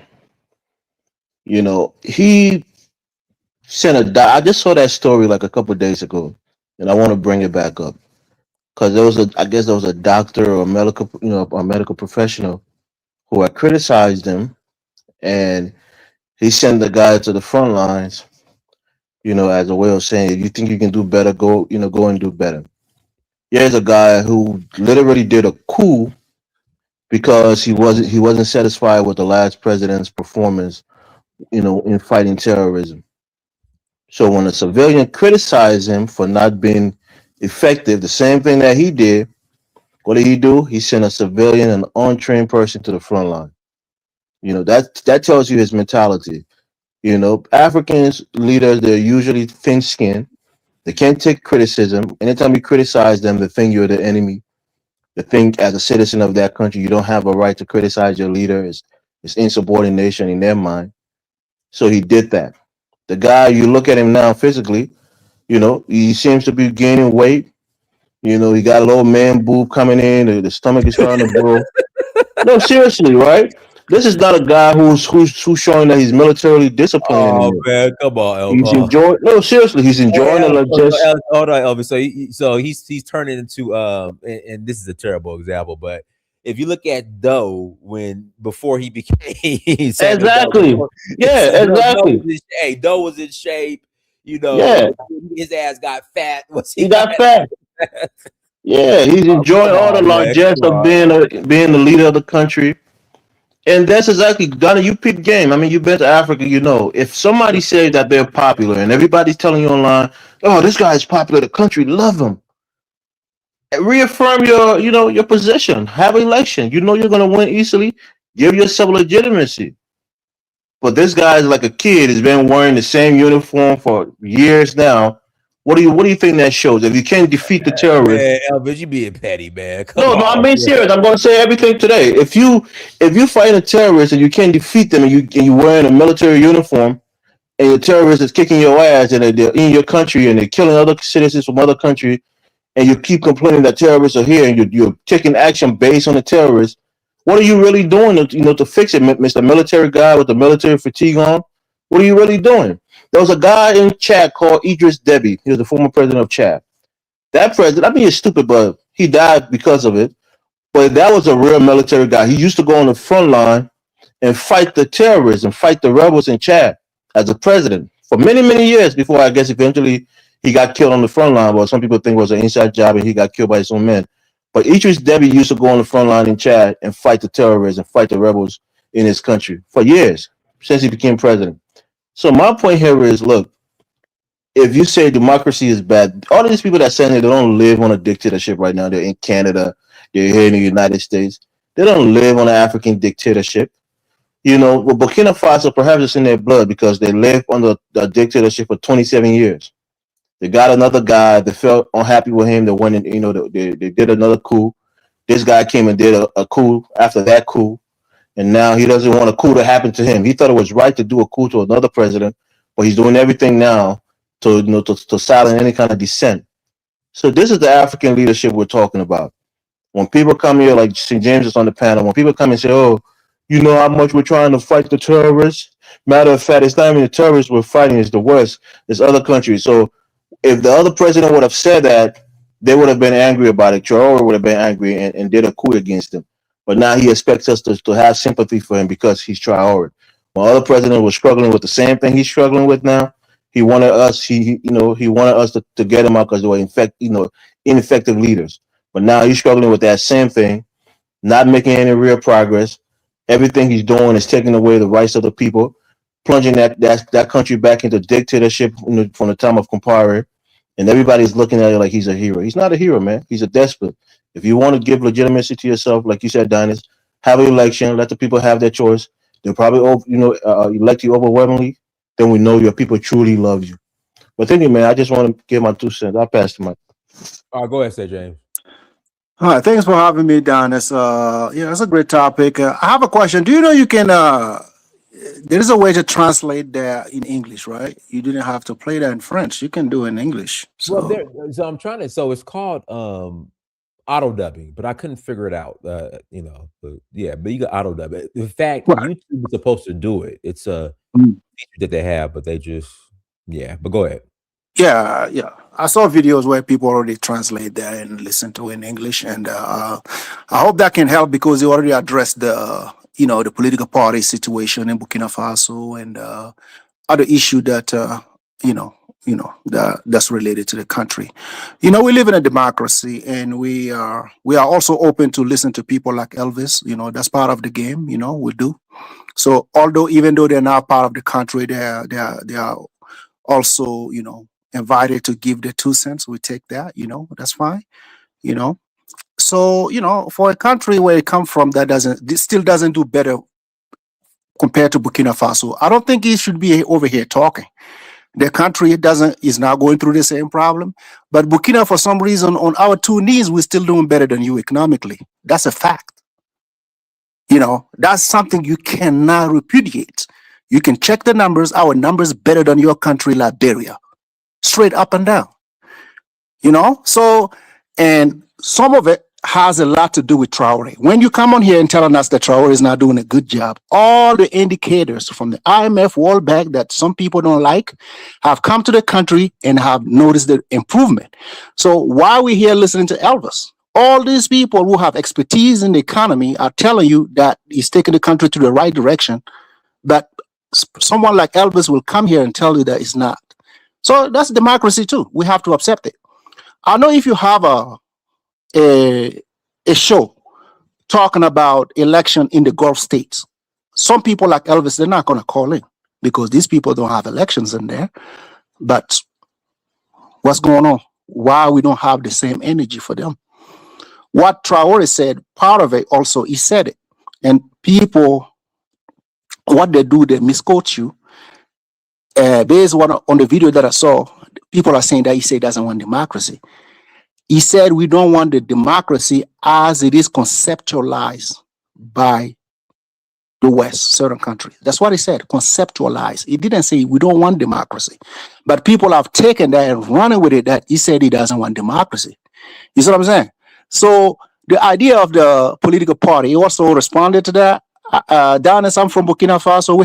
K: he sent I just saw that story like a couple of days ago, and I want to bring it back up. Because I guess there was a doctor or a medical professional who had criticized him, and he sent the guy to the front lines, as a way of saying, if you think you can do better, go and do better. Here's a guy who literally did a coup because he wasn't satisfied with the last president's performance, in fighting terrorism. So when a civilian criticized him for not being effective, the same thing that he did, what did he do? He sent a civilian, an untrained person to the front line. That tells you his mentality. Africans leaders, they're usually thin-skinned. They can't take criticism. Anytime you criticize them, they think you're the enemy. They think as a citizen of that country, you don't have a right to criticize your leader. It's insubordination in their mind. So he did that. The guy, you look at him now physically, he seems to be gaining weight. He got a little man boob coming in. The stomach is starting to grow. No, seriously, right? This is not a guy who's showing that he's militarily disciplined anymore.
C: Man, come on,
K: He's enjoying. No, seriously, he's enjoying the
C: Hold on, Elvis. So he's turning into and this is a terrible example, but if you look at Doe before he became
K: exactly,
C: Doe was in shape. His ass got fat.
K: He got fat. Yeah, he's enjoying all the largesse of being the leader of the country. And that's exactly, Donna, you pick game. I mean, you've been to Africa, if somebody says that they're popular and everybody's telling you online, oh, this guy is popular, the country love him. Reaffirm your position. Have an election. You're going to win easily. Give yourself legitimacy. But this guy is like a kid. He's been wearing the same uniform for years now. What do you think that shows? If you can't defeat the terrorists,
C: man, Elvis, you being petty, man.
K: No, I'm being serious. I'm going to say everything today. If you fight a terrorist and you can't defeat them, and you're wearing a military uniform, and the terrorist is kicking your ass, and they're in your country, and they're killing other citizens from other countries, and you keep complaining that terrorists are here, and you're taking action based on the terrorists, what are you really doing to fix it, Mr. Military guy with the military fatigue on? What are you really doing? There was a guy in Chad called Idris Deby. He was the former president of Chad. That president, I mean, he's stupid, but he died because of it. But that was a real military guy. He used to go on the front line and fight the terrorists and fight the rebels in Chad as a president for many, many years before, I guess, eventually he got killed on the front line. But some people think it was an inside job and he got killed by his own men. But Idris Deby used to go on the front line in Chad and fight the terrorists and fight the rebels in his country for years since he became president. So my point here is, look, if you say democracy is bad, all of these people that say they don't live on a dictatorship right now. They're in Canada, they're here in the United States. They don't live on an African dictatorship. Burkina Faso, perhaps it's in their blood because they lived under the dictatorship for 27 years. They got another guy. They felt unhappy with him. They went and, they did another coup. This guy came and did a coup after that coup. And now he doesn't want a coup to happen to him. He thought it was right to do a coup to another president, but he's doing everything now to silence any kind of dissent. So this is the African leadership we're talking about. When people come here, like St. James is on the panel, when people come and say, oh, you know how much we're trying to fight the terrorists? Matter of fact, it's not even the terrorists we're fighting, it's the West, it's other countries. So if the other president would have said that, they would have been angry about it. Traore would have been angry and did a coup against him. But now he expects us to have sympathy for him because he's Traore. While other president was struggling with the same thing he's struggling with now, he wanted us. He wanted us to get him out because they were ineffective leaders. But now he's struggling with that same thing, not making any real progress. Everything he's doing is taking away the rights of the people, plunging that country back into dictatorship from the time of Compaore. And everybody's looking at it like he's a hero. He's not a hero, man. He's a despot. If you want to give legitimacy to yourself, like you said, Dinas, have an election, let the people have their choice. They'll probably, elect you overwhelmingly. Then we know your people truly love you. But thank you, man. I just want to give my 2 cents. I'll pass the mic.
C: All right, go ahead, say James.
L: All right, thanks for having me, Dinas. It's a great topic. I have a question. Do you know you can? There is a way to translate that in English, right? You didn't have to play that in French. You can do it in English. So,
C: So I'm trying to. So it's called auto dubbing, but I couldn't figure it out. But you got auto dub. In fact,
L: right.
C: YouTube is supposed to do it. It's a feature that they have, but they just But go ahead.
L: Yeah. I saw videos where people already translate that and listen to it in English, and I hope that can help because they already addressed the the political party situation in Burkina Faso and other issue that that's related to the country. We live in a democracy, and we are also open to listen to people like Elvis. That's part of the game. We do. So even though they're not part of the country, they are also invited to give their 2 cents. We take that. That's fine. So for a country where it comes from this still doesn't do better compared to Burkina Faso, I don't think it should be over here talking. The country is now going through the same problem, but Burkina, for some reason, on our 2 knees, we're still doing better than you economically. That's a fact. That's something you cannot repudiate. You can check the numbers. Our numbers better than your country, Liberia, straight up and down. So, and some of it has a lot to do with Traore. When you come on here and telling us that Traore is not doing a good job, all the indicators from the IMF, World Bank that some people don't like have come to the country and have noticed the improvement. So why are we here listening to Elvis? All these people who have expertise in the economy are telling you that he's taking the country to the right direction, but someone like Elvis will come here and tell you that it's not. So that's democracy too. We have to accept it. I know if you have a show talking about election in the Gulf states, some people like Elvis, they're not going to call in because these people don't have elections in there. But what's going on? Why we don't have the same energy for them? What Traore said, part of it also, he said it. And people, what they do, they misquote you. There's one on the video that I saw, people are saying that he said he doesn't want democracy. He said we don't want the democracy as it is conceptualized by the West, certain countries. That's what he said, conceptualized. He didn't say we don't want democracy. But people have taken that and running with it that he said he doesn't want democracy. You see what I'm saying? So the idea of the political party, he also responded to that. Dinas, I'm from Burkina Faso.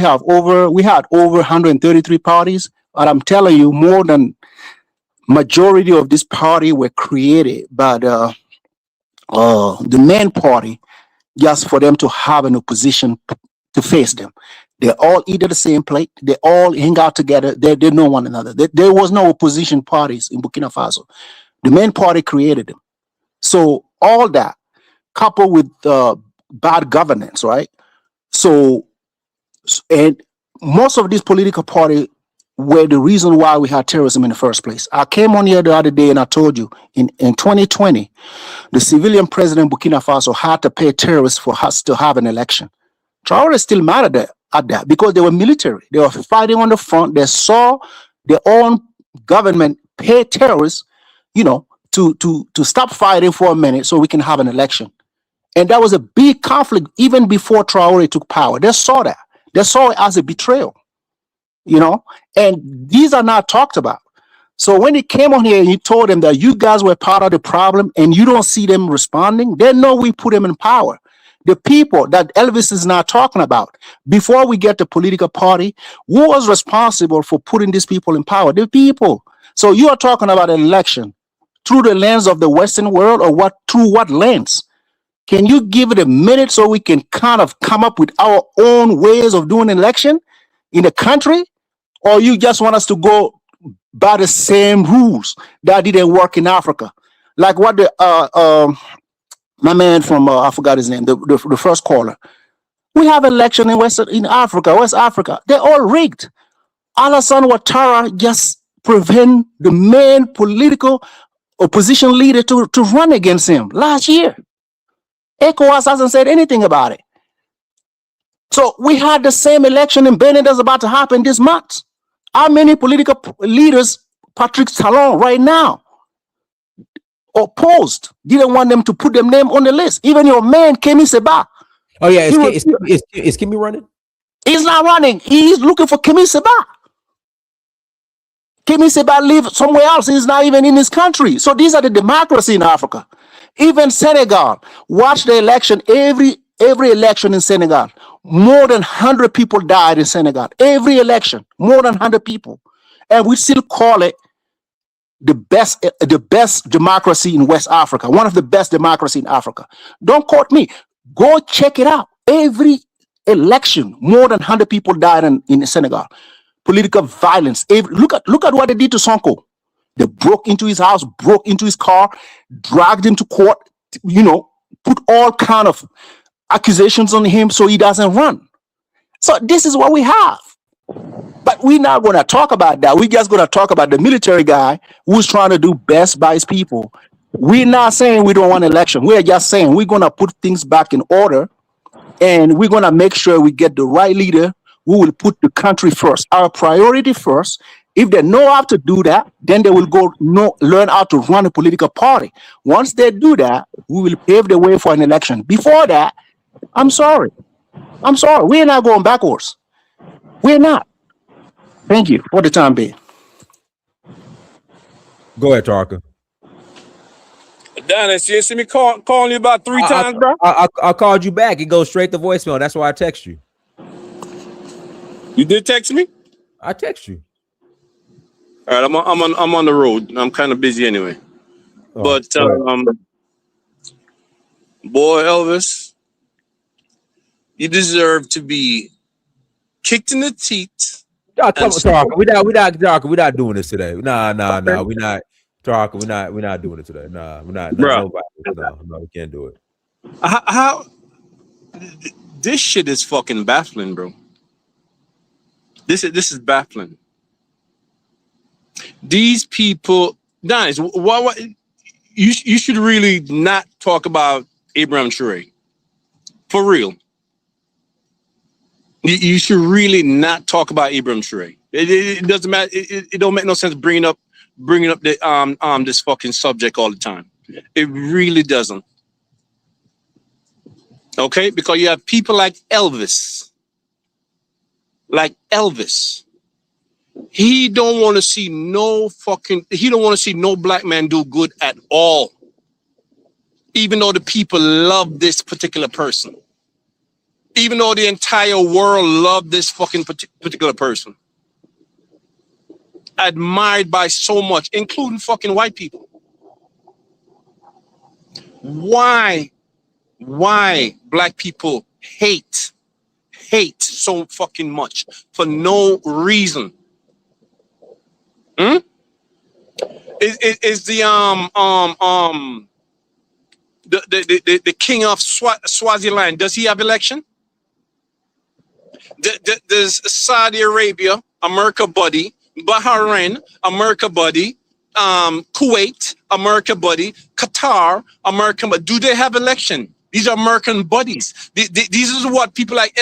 L: We had over 133 parties, but I'm telling you, more than majority of this party were created by the main party just for them to have an opposition to face them. They all eat at the same plate. They all hang out together. They know one another. There was no opposition parties in Burkina Faso. The main party created them. So all that coupled with bad governance, right? So, and most of these political parties were the reason why we had terrorism in the first place. I came on here the other day and I told you in 2020, the civilian president of Burkina Faso had to pay terrorists for us to have an election. Traore is still mad at that because they were military. They were fighting on the front. They saw their own government pay terrorists, to stop fighting for a minute so we can have an election. And that was a big conflict even before Traore took power. They saw that. They saw it as a betrayal, and these are not talked about. So when he came on here and he told them that you guys were part of the problem and you don't see them responding, they know we put them in power. The people that Elvis is not talking about, before we get the political party, who was responsible for putting these people in power? The people. So you are talking about an election through the lens of the Western world, or through what lens? Can you give it a minute so we can kind of come up with our own ways of doing an election in the country? Or you just want us to go by the same rules that didn't work in Africa? Like what my man from I forgot his name, the first caller. We have election in West Africa. They're all rigged. Alassane Ouattara just prevent the main political opposition leader to run against him last year. ECOWAS hasn't said anything about it. So we had the same election in Benin that's about to happen this month. How many political leaders, Patrick Talon right now, opposed, didn't want them to put their name on the list? Even your man, Kemi Seba.
C: Oh yeah, is Kimmy running?
L: He's not running. He's looking for Kemi Seba. Kemi Seba lives somewhere else. He's not even in his country. So these are the democracy in Africa. Even Senegal, watch the election. Every election in Senegal, more than 100 people died in Senegal. Every election, more than 100 people. And we still call it the best democracy in West Africa, one of the best democracy in Africa. Don't quote me. Go check it out. Every election, more than 100 people died in Senegal. Political violence. Look at what they did to Sonko. They broke into his house, broke into his car, dragged him to court, put all kind of accusations on him so he doesn't run. So this is what we have. But we're not going to talk about that. We're just going to talk about the military guy who's trying to do best by his people. We're not saying we don't want election. We're just saying we're going to put things back in order, and we're going to make sure we get the right leader who will put the country first, our priority first. If they know how to do that, then they will learn how to run a political party. Once they do that, we will pave the way for an election. Before that, I'm sorry. We're not going backwards. We're not. Thank you for the time being.
C: Go ahead, Tarka.
M: Dennis, you see me calling you about three times, bro?
C: I called you back. It goes straight to voicemail. That's why I text you.
M: You did text me?
C: I text you.
M: All right, I'm on the road. I'm kind of busy anyway. But boy, Elvis, you deserve to be kicked in the teeth.
C: Tarka, we're not doing this today. Nah, we're not. Tarka, we're not doing it today. Nah, we're not. No, we can't do it.
M: How this shit is fucking baffling, bro. This is baffling. These people, guys, what you should really not talk about Abraham Traoré. For real. You should really not talk about Abraham Traoré. It doesn't matter. It don't make no sense bringing up the this fucking subject all the time. It really doesn't. Okay, because you have people like Elvis. He don't want to see no black man do good at all. Even though the people love this particular person. Even though the entire world love this fucking particular person. Admired by so much, including fucking white people. Why black people hate so fucking much for no reason? Is the king of Swaziland, does he have election? Does Saudi Arabia, America buddy, Bahrain, America buddy, Kuwait, America buddy, Qatar, American buddy, do they have election? These are American buddies. These is what people like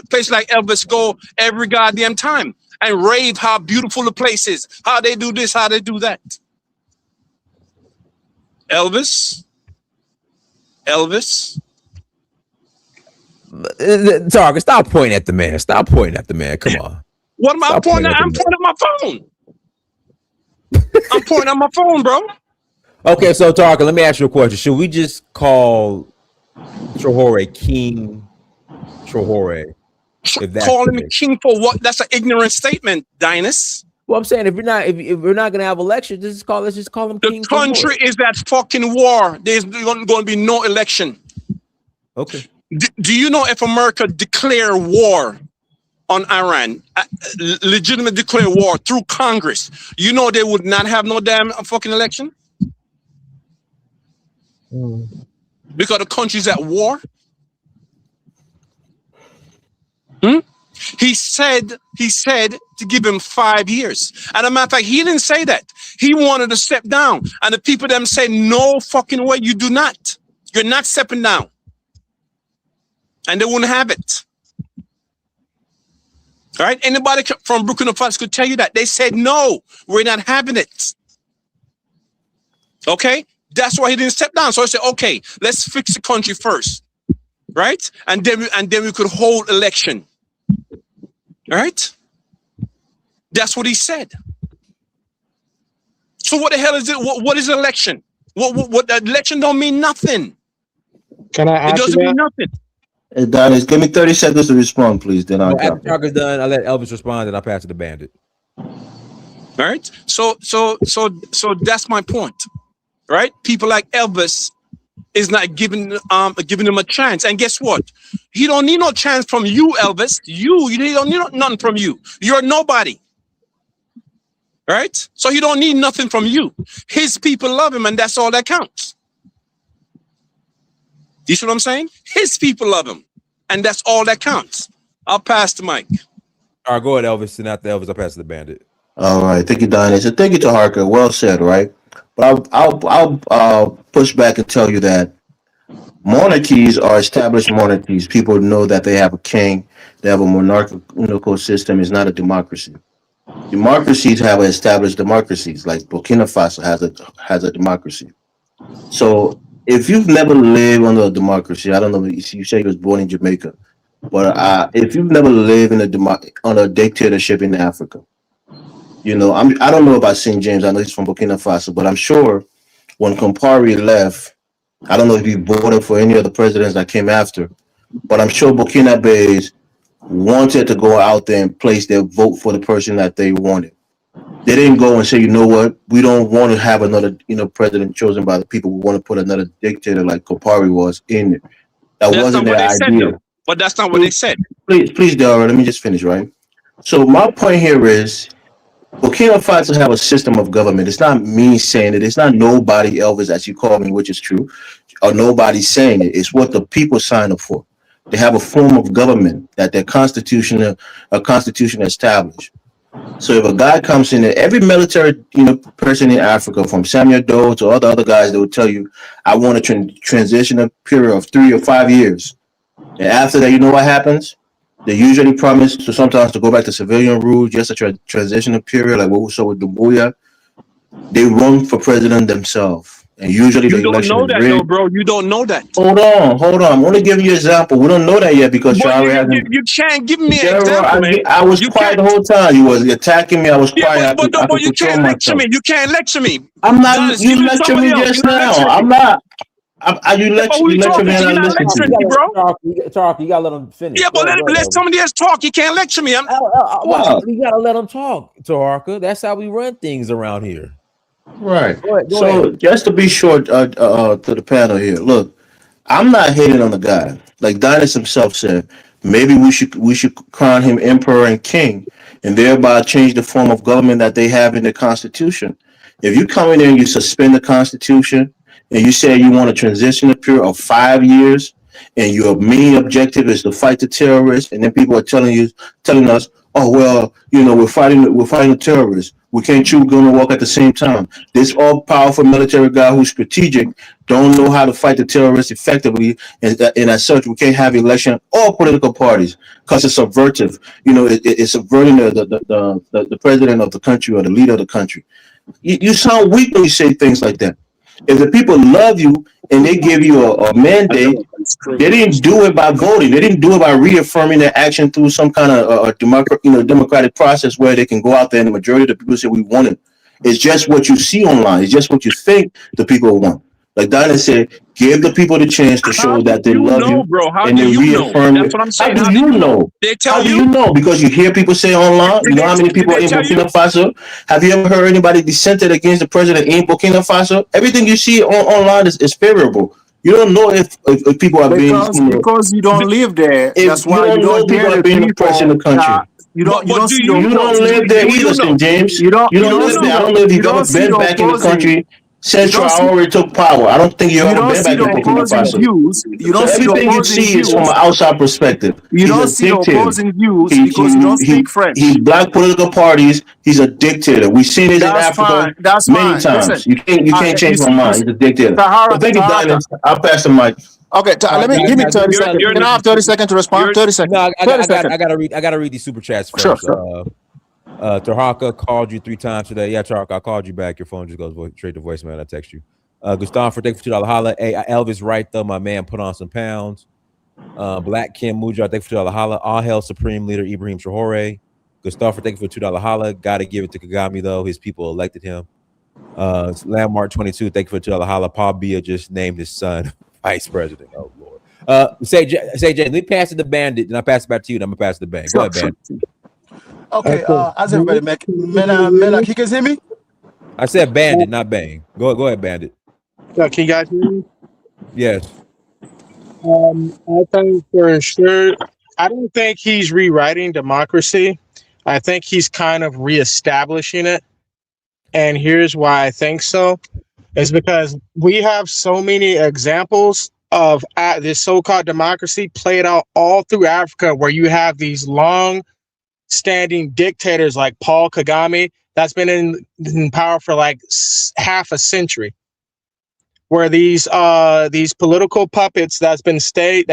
M: places like Elvis go every goddamn time and rave how beautiful the place is, how they do this, how they do that. Elvis.
C: Tarka, stop pointing at the man. Come on.
M: What am I pointing at? I'm pointing at my phone. I'm pointing at my phone, bro.
C: Okay, so Tarka, let me ask you a question. Should we just call Traoré King Traoré?
M: Calling me king for what? That's an ignorant statement, Dinus.
C: Well, I'm saying if we're not gonna have elections, let's just call him King.
M: The country is at fucking war. There's going to be no election.
C: Okay.
M: Do you know if America declare war on Iran, legitimate declare war through Congress, you know they would not have no damn fucking election? Because the country's at war. He said to give him 5 years. And a matter of fact, he didn't say that. He wanted to step down. And the people them say, no fucking way, you do not. You're not stepping down. And they wouldn't have it. All right? Anybody from Burkina Faso could tell you that. They said, no, we're not having it. Okay? That's why he didn't step down. So I said, okay, let's fix the country first. Right? And then we could hold election. All right? That's what he said. So what the hell is it? What is election? What election don't mean nothing.
K: Can I ask
M: it doesn't mean nothing.
K: Hey, Dennis, give me 30 seconds to respond, please. Then I'll
C: after Parker's done, I'll let Elvis respond, and I'll pass it to Bandit.
M: All right. So that's my point. Right? People like Elvis is not giving him a chance. And guess what? He don't need no chance from you, Elvis. You don't need nothing from you. You're nobody. Right? So he don't need nothing from you. His people love him, and that's all that counts. You see what I'm saying? His people love him, and that's all that counts. I'll pass the mic.
C: All right, go ahead, Elvis. And after Elvis, I'll pass it to Bandit.
K: All right, thank you, Donnie. So thank you to Harker. Well said, right? But I'll push back and tell you that monarchies are established monarchies. People know that they have a king. They have a monarchical system. It's not a democracy. Democracies have established democracies, like Burkina Faso has a democracy. So if you've never lived under a democracy, I don't know. You say you was born in Jamaica, but if you've never lived in under a dictatorship in Africa, you know, I don't know about St. James. I know he's from Burkina Faso, but I'm sure when Compaoré left, I don't know if he voted for any of the presidents that came after, but I'm sure Burkinabés wanted to go out there and place their vote for the person that they wanted. They didn't go and say, you know what, we don't want to have another, president chosen by the people. We want to put another dictator like Compaoré was in there. That wasn't their idea.
M: But that's not what they said.
K: Please, Delra, let me just finish, right? So my point here is Burkina Faso have a system of government. It's not me saying it. It's not nobody, Elvis, as you call me, which is true, or nobody saying it. It's what the people sign up for. They have a form of government that their constitution established. So if a guy comes in there, every military, person in Africa, from Samuel Doe to all the other guys, they will tell you, I want a transitional period of 3 or 5 years. And after that, you know what happens? They usually promise to sometimes to go back to civilian rule, just a transitional period, like what we saw with Dumbuya. They run for president themselves. And usually
M: you don't know that, though, bro. You don't know that.
K: Hold on. I'm only giving you an example. We don't know that yet because
M: you can't give me an example, man.
K: I was quiet the whole time. You was attacking me. I was quiet.
M: But you can't lecture me. You can't lecture me.
K: I'm not. You lecture me just now. I'm not. You lecture me.
M: You're not lecturing me, bro.
C: Talk. You gotta let him finish.
M: Yeah, but let somebody else talk. You can't lecture me.
C: You gotta let him talk, Tarka. That's how we run things around here.
K: Right. Go ahead. Just to be short to the panel here, look, I'm not hating on the guy. Like Dinas himself said, maybe we should crown him emperor and king, and thereby change the form of government that they have in the Constitution. If you come in there and you suspend the Constitution, and you say you want a transitional period of 5 years, and your main objective is to fight the terrorists, and then people are telling us, oh well, we're fighting the terrorists. We can't chew gum and walk at the same time. This all-powerful military guy who's strategic don't know how to fight the terrorists effectively, and as such, we can't have election or political parties because it's subversive. It's subverting the president of the country or the leader of the country. You sound weak when you say things like that. If the people love you and they give you a mandate, they didn't do it by voting. They didn't do it by reaffirming their action through some kind of democratic process where they can go out there and the majority of the people say we want it. It's just what you see online. It's just what you think the people want. Like Dinah said, give the people the chance to show that they love you,
M: bro.
K: And then reaffirm it.
M: That's what I'm saying.
K: How do you know?
M: They tell
K: How do you know? Because you hear people say online. You know how many people in Burkina Faso? Have you ever heard anybody dissented against the president in Burkina Faso? Everything you see online is favorable. You don't know if people are
L: because you don't live there. That's why you don't
K: people are being oppressed in the country.
L: You don't
K: live there either, St. James. You don't live there. I don't know if you've ever been back in the country Central already took power. I don't think you've
L: you
K: ever
L: don't
K: been
L: see
K: back
L: the
K: to Burkina
L: opposing
K: Faso.
L: views. You
K: So
L: don't see the
K: everything you
L: opposing
K: see is from
L: views.
K: an outside perspective.
L: You
K: He's
L: don't
K: a
L: see the
K: dictator.
L: opposing views
K: He
L: because you don't speak
K: he
L: French.
K: black political parties. He's a dictator. We've seen this in
L: That's
K: Africa
L: fine. That's
K: many
L: fine. Listen,
K: times. You can't change my mind. He's a dictator.
L: Tahara,
K: But thank you,
L: Tahara.
K: Diamonds. I'll pass the mic.
L: Okay,
C: All right,
L: let me give me
C: guys,
L: 30
C: we gotta-
L: seconds. Can I have 30 seconds to respond? 30 seconds.
C: No,
L: 30 seconds.
C: I gotta read these super chats first.
L: Sure.
C: Tarhaka called you 3 times today. Yeah, Tarhaka, I called you back. Your phone just goes straight to voicemail. I text you. Gustavo, thank you for $2 holla. Hey, Elvis right though. My man put on some pounds. Black Kim Mujar, thank you for $2 holla. All hail Supreme Leader Ibrahim Traore. Gustavo, thank you for $2 holla. Gotta give it to Kagame though. His people elected him. Landmark 22, thank you for $2 holla. Paul Biya just named his son vice president. Oh Lord. Say Jay, let me pass it to Bandit, and I'll pass it back to you, and I'm gonna pass it to Bang. Go ahead, Bandit.
N: Okay, how's everybody, man? Man, you guys hear me?
C: I said Bandit, not Bang. Go ahead, Bandit.
O: Can you guys hear me?
C: Yes.
O: I think for sure, I don't think he's rewriting democracy. I think he's kind of reestablishing it. And here's why I think so. Is because we have so many examples of this so-called democracy played out all through Africa, where you have these long-standing dictators like Paul Kagame that's been in power for like half a century, where these political puppets that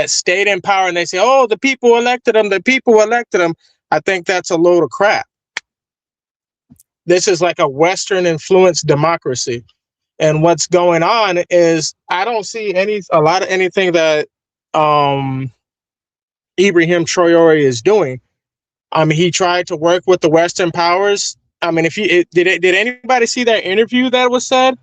O: stayed in power, and they say, "Oh, the people elected them. The people elected them." I think that's a load of crap. This is like a Western influenced democracy. And what's going on is I don't see a lot of anything that Ibrahim Traore is doing. I mean, he tried to work with the Western powers. I mean, did anybody see that interview that was said?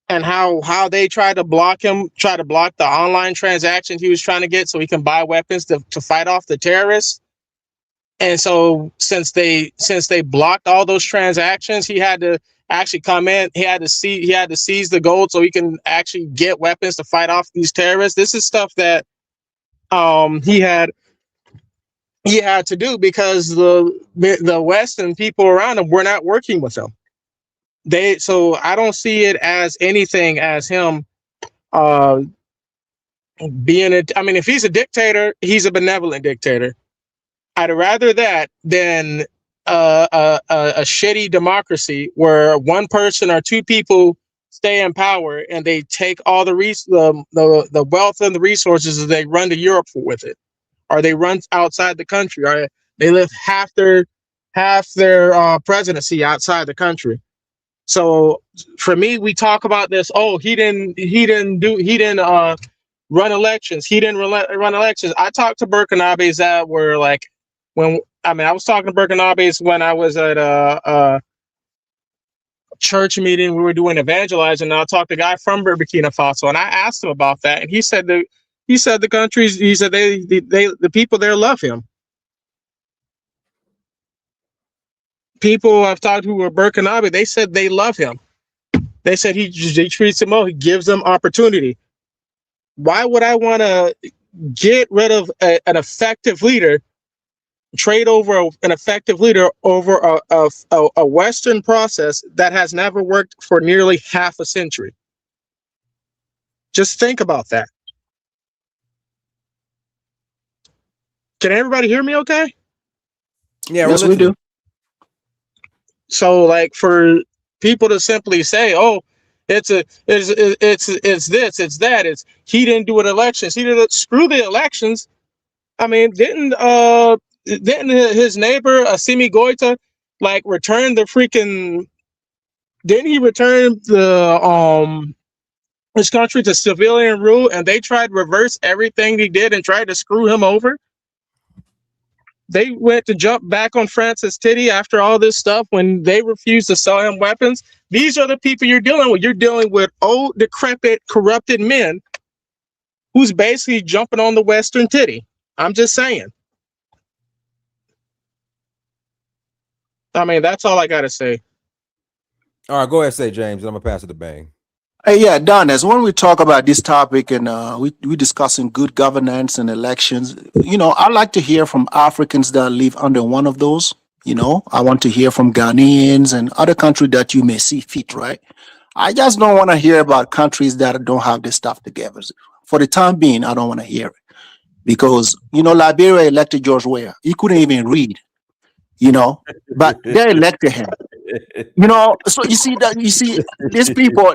O: And how they tried to block him, try to block the online transactions he was trying to get so he can buy weapons to fight off the terrorists. And so since they blocked all those transactions, he had to actually come in. He had to seize the gold so he can actually get weapons to fight off these terrorists. This is stuff that he had to do because the West and people around him were not working with him. So I don't see it as anything as him being I mean, if he's a dictator, he's a benevolent dictator. I'd rather that than a shitty democracy where one person or two people stay in power and they take all the wealth and the resources and they run to Europe with it, or they run outside the country, or they live half their presidency outside the country. So for me, we talk about this. Oh, he didn't run elections. He didn't run elections. I talked to Burkinabes that were like. I was talking to Burkinabes when I was at a church meeting. We were doing evangelizing, and I talked to a guy from Burkina Faso, and I asked him about that, and he said the people there love him. People I've talked to who were Burkinabe, they said they love him. They said he treats them well. He gives them opportunity. Why would I want to get rid of an effective leader? Trade over an effective leader over a Western process that has never worked for nearly half a century. Just think about that. Can everybody hear me okay?
C: Yeah,
L: yes, we do.
O: So like for people to simply say, oh, it's this, it's that, he didn't do an elections. He didn't screw the elections. I mean, didn't his neighbor Assimi Goita like return the freaking? Didn't he return his country to civilian rule, and they tried to reverse everything he did and tried to screw him over? They went to jump back on France's titty after all this stuff when they refused to sell him weapons. These are the people you're dealing with. You're dealing with old, decrepit, corrupted men who's basically jumping on the Western titty. I'm just saying. I mean, that's all I got to say.
C: All right, go ahead, say James. I'm gonna pass it to Bang.
L: Hey, yeah, Don, as when we talk about this topic and we discussing good governance and elections, I like to hear from Africans that live under one of those. I want to hear from Ghanaians and other countries that you may see fit, right? I just don't want to hear about countries that don't have this stuff together. For the time being, I don't want to hear it. Because, Liberia elected George Weah. He couldn't even read, but they elected him. So you see these people,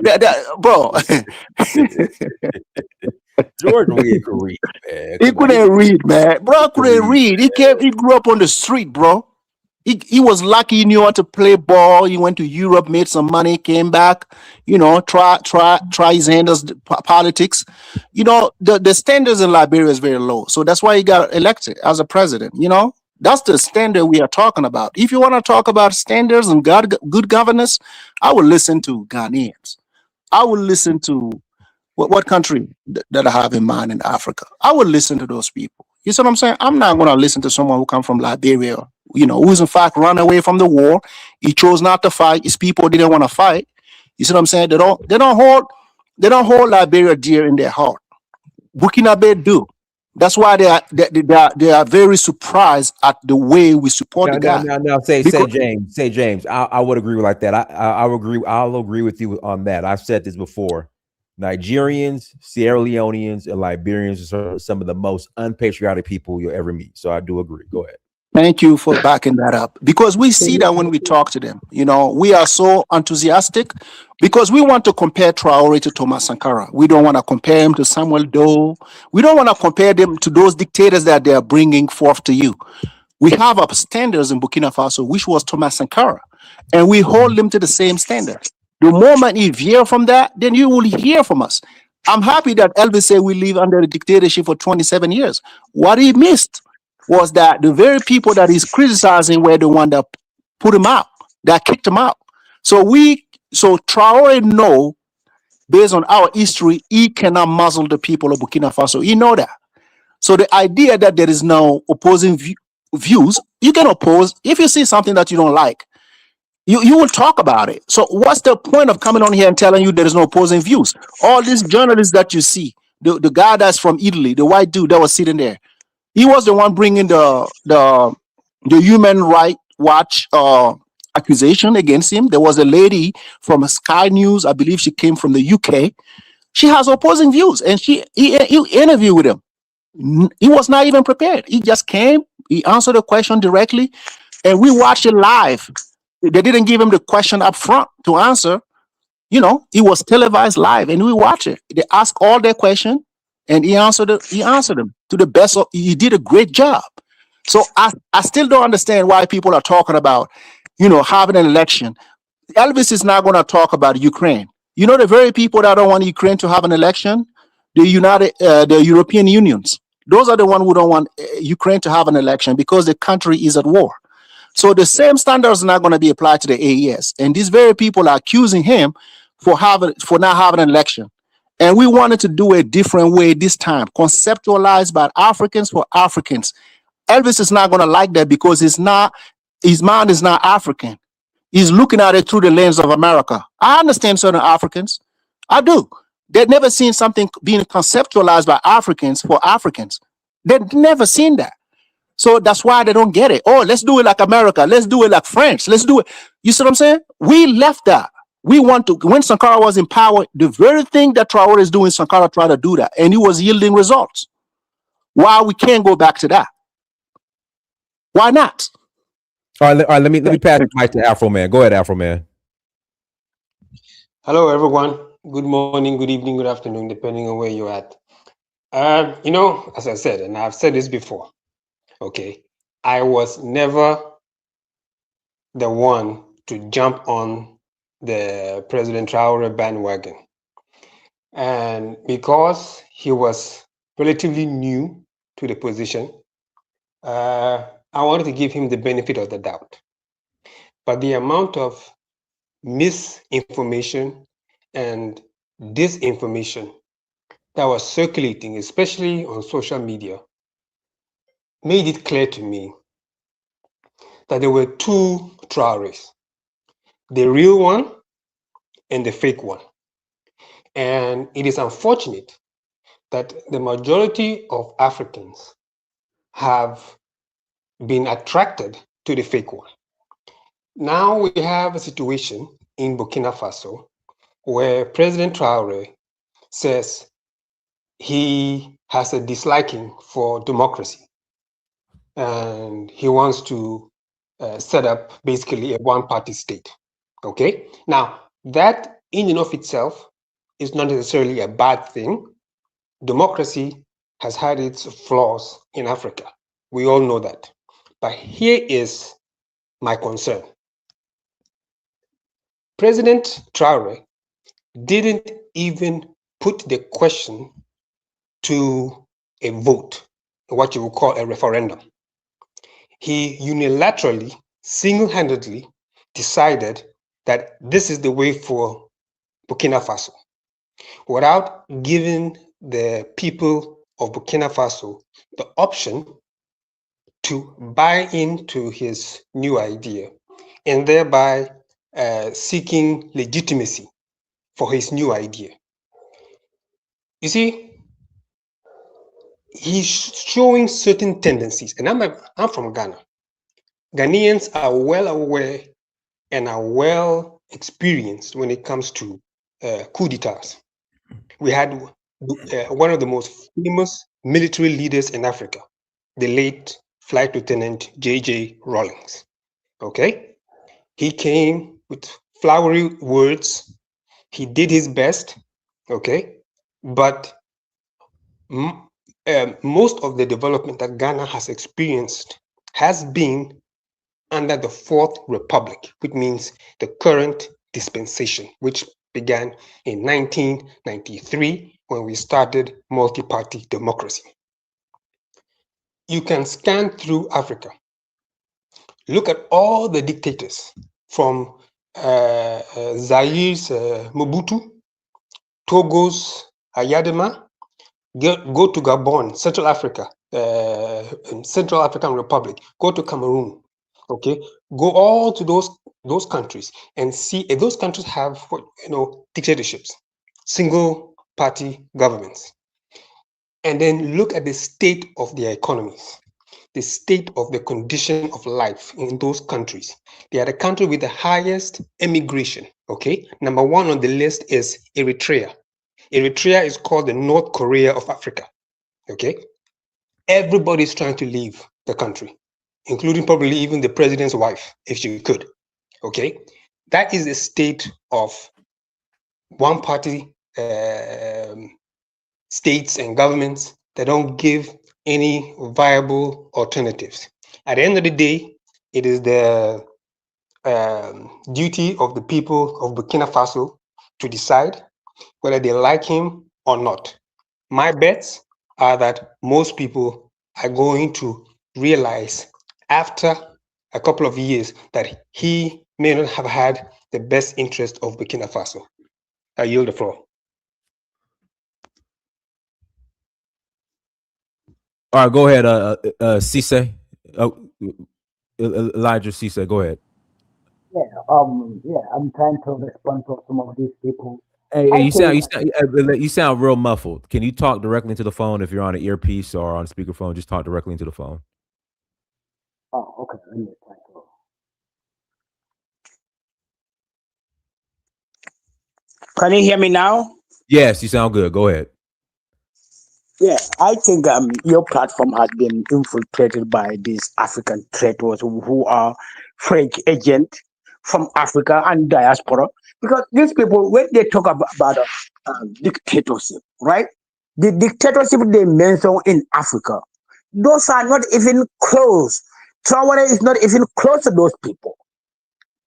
L: bro.
C: George Weah could read, man.
L: He couldn't read, man. Bro couldn't read. He grew up on the street, bro. He was lucky he knew how to play ball. He went to Europe, made some money, came back, try his hand as politics. The standards in Liberia is very low. So that's why he got elected as a president, That's the standard we are talking about. If you want to talk about standards and good governance, I will listen to Ghanaians. I will listen to what country that I have in mind in Africa. I will listen to those people. You see what I'm saying? I'm not going to listen to someone who come from Liberia, who's in fact run away from the war. He chose not to fight. His people didn't want to fight. You see what I'm saying? They don't hold Liberia dear in their heart. Burkina Faso do. That's why they are very surprised at the way we support the guy.
C: Now, say James. I would agree with like that. I'll agree with you on that. I've said this before. Nigerians, Sierra Leoneans, and Liberians are some of the most unpatriotic people you'll ever meet. So I do agree. Go ahead.
L: Thank you for backing that up. Because we see that when we talk to them, we are so enthusiastic because we want to compare Traore to Thomas Sankara. We don't want to compare him to Samuel Doe. We don't want to compare them to those dictators that they are bringing forth to you. We have our standards in Burkina Faso, which was Thomas Sankara, and we hold them to the same standard. The moment you veer from that, then you will hear from us. I'm happy that Elvis said we live under the dictatorship for 27 years. What he missed was that the very people that he's criticizing were the one that put him out, that kicked him out. So Traore know, based on our history, he cannot muzzle the people of Burkina Faso. He know that. So the idea that there is no opposing views, you can oppose. If you see something that you don't like, you will talk about it. So what's the point of coming on here and telling you there is no opposing views? All these journalists that you see, the guy that's from Italy, the white dude that was sitting there, he was the one bringing the Human Rights Watch accusation against him. There was a lady from Sky News, I believe she came from the UK. She has opposing views, and he interviewed with him. He was not even prepared. He just came, he answered the question directly, and we watched it live. They didn't give him the question up front to answer. It was televised live, and we watched it. They asked all their questions, and he answered them to the best. He did a great job. So I still don't understand why people are talking about, having an election. Elvis is not going to talk about Ukraine. The very people that don't want Ukraine to have an election, the European Unions. Those are the ones who don't want Ukraine to have an election because the country is at war. So the same standards are not going to be applied to the AES. And these very people are accusing him for not having an election. And we wanted to do a different way this time, conceptualized by Africans for Africans. Elvis is not going to like that because his mind is not African. He's looking at it through the lens of America. I understand certain Africans. I do. They've never seen something being conceptualized by Africans for Africans. They've never seen that. So that's why they don't get it. Oh, let's do it like America. Let's do it like France. Let's do it. You see what I'm saying? We left that. We want to, when Sankara was in power, the very thing that Traore is doing, Sankara tried to do that. And he was yielding results. Why we can't go back to that? Why not?
C: All right, let me pass the mic to Afro Man. Go ahead, Afro Man.
P: Hello, everyone. Good morning, good evening, good afternoon, depending on where you're at. As I said, and I've said this before, okay, I was never the one to jump on the President Traore bandwagon. And because he was relatively new to the position, I wanted to give him the benefit of the doubt. But the amount of misinformation and disinformation that was circulating, especially on social media, made it clear to me that there were two Traores, the real one and the fake one. And it is unfortunate that the majority of Africans have been attracted to the fake one. Now we have a situation in Burkina Faso where President Traore says he has a disliking for democracy and he wants to set up basically a one-party state. Okay, now that in and of itself is not necessarily a bad thing. Democracy has had its flaws in Africa. We all know that. But here is my concern. President Traore didn't even put the question to a vote, what you would call a referendum. He unilaterally, single-handedly decided that this is the way for Burkina Faso, without giving the people of Burkina Faso the option to buy into his new idea and thereby seeking legitimacy for his new idea. You see, he's showing certain tendencies, and I'm from Ghana. Ghanaians are well aware and are well experienced when it comes to coup d'etats. We had one of the most famous military leaders in Africa, the late Flight Lieutenant J.J. Rawlings. Okay, he came with flowery words. He did his best. Okay, but most of the development that Ghana has experienced has been under the Fourth Republic, which means the current dispensation, which began in 1993 when we started multi-party democracy. You can scan through Africa. Look at all the dictators from Zaire's Mobutu, Togo's Ayadema, go to Gabon, Central Africa, Central African Republic, go to Cameroon, okay? Go all to those countries and see if those countries have, dictatorships, single party governments. And then look at the state of their economies, the state of the condition of life in those countries. They are the country with the highest immigration, okay? Number one on the list is Eritrea. Eritrea is called the North Korea of Africa, okay? Everybody's trying to leave the country, including probably even the president's wife, if she could, okay? That is the state of one-party states and governments that don't give any viable alternatives. At the end of the day, it is the duty of the people of Burkina Faso to decide whether they like him or not. My bets are that most people are going to realize after a couple of years that he may not have had the best interest of Burkina Faso. I yield the floor.
C: All right, go ahead, Cisse. Elijah Cisse, go ahead.
Q: I'm trying to respond to some of these people.
C: Hey, you sound real muffled. Can you talk directly into the phone if you're on an earpiece or on a speakerphone? Just talk directly into the phone.
Q: Oh, okay. Let me try to. Can you hear me now?
C: Yes, you sound good. Go ahead.
Q: Yeah, I think your platform has been infiltrated by these African traitors who are French agents from Africa and diaspora. Because these people, when they talk about dictatorship, right? The dictatorship they mention in Africa, those are not even close. Traore is not even close to those people,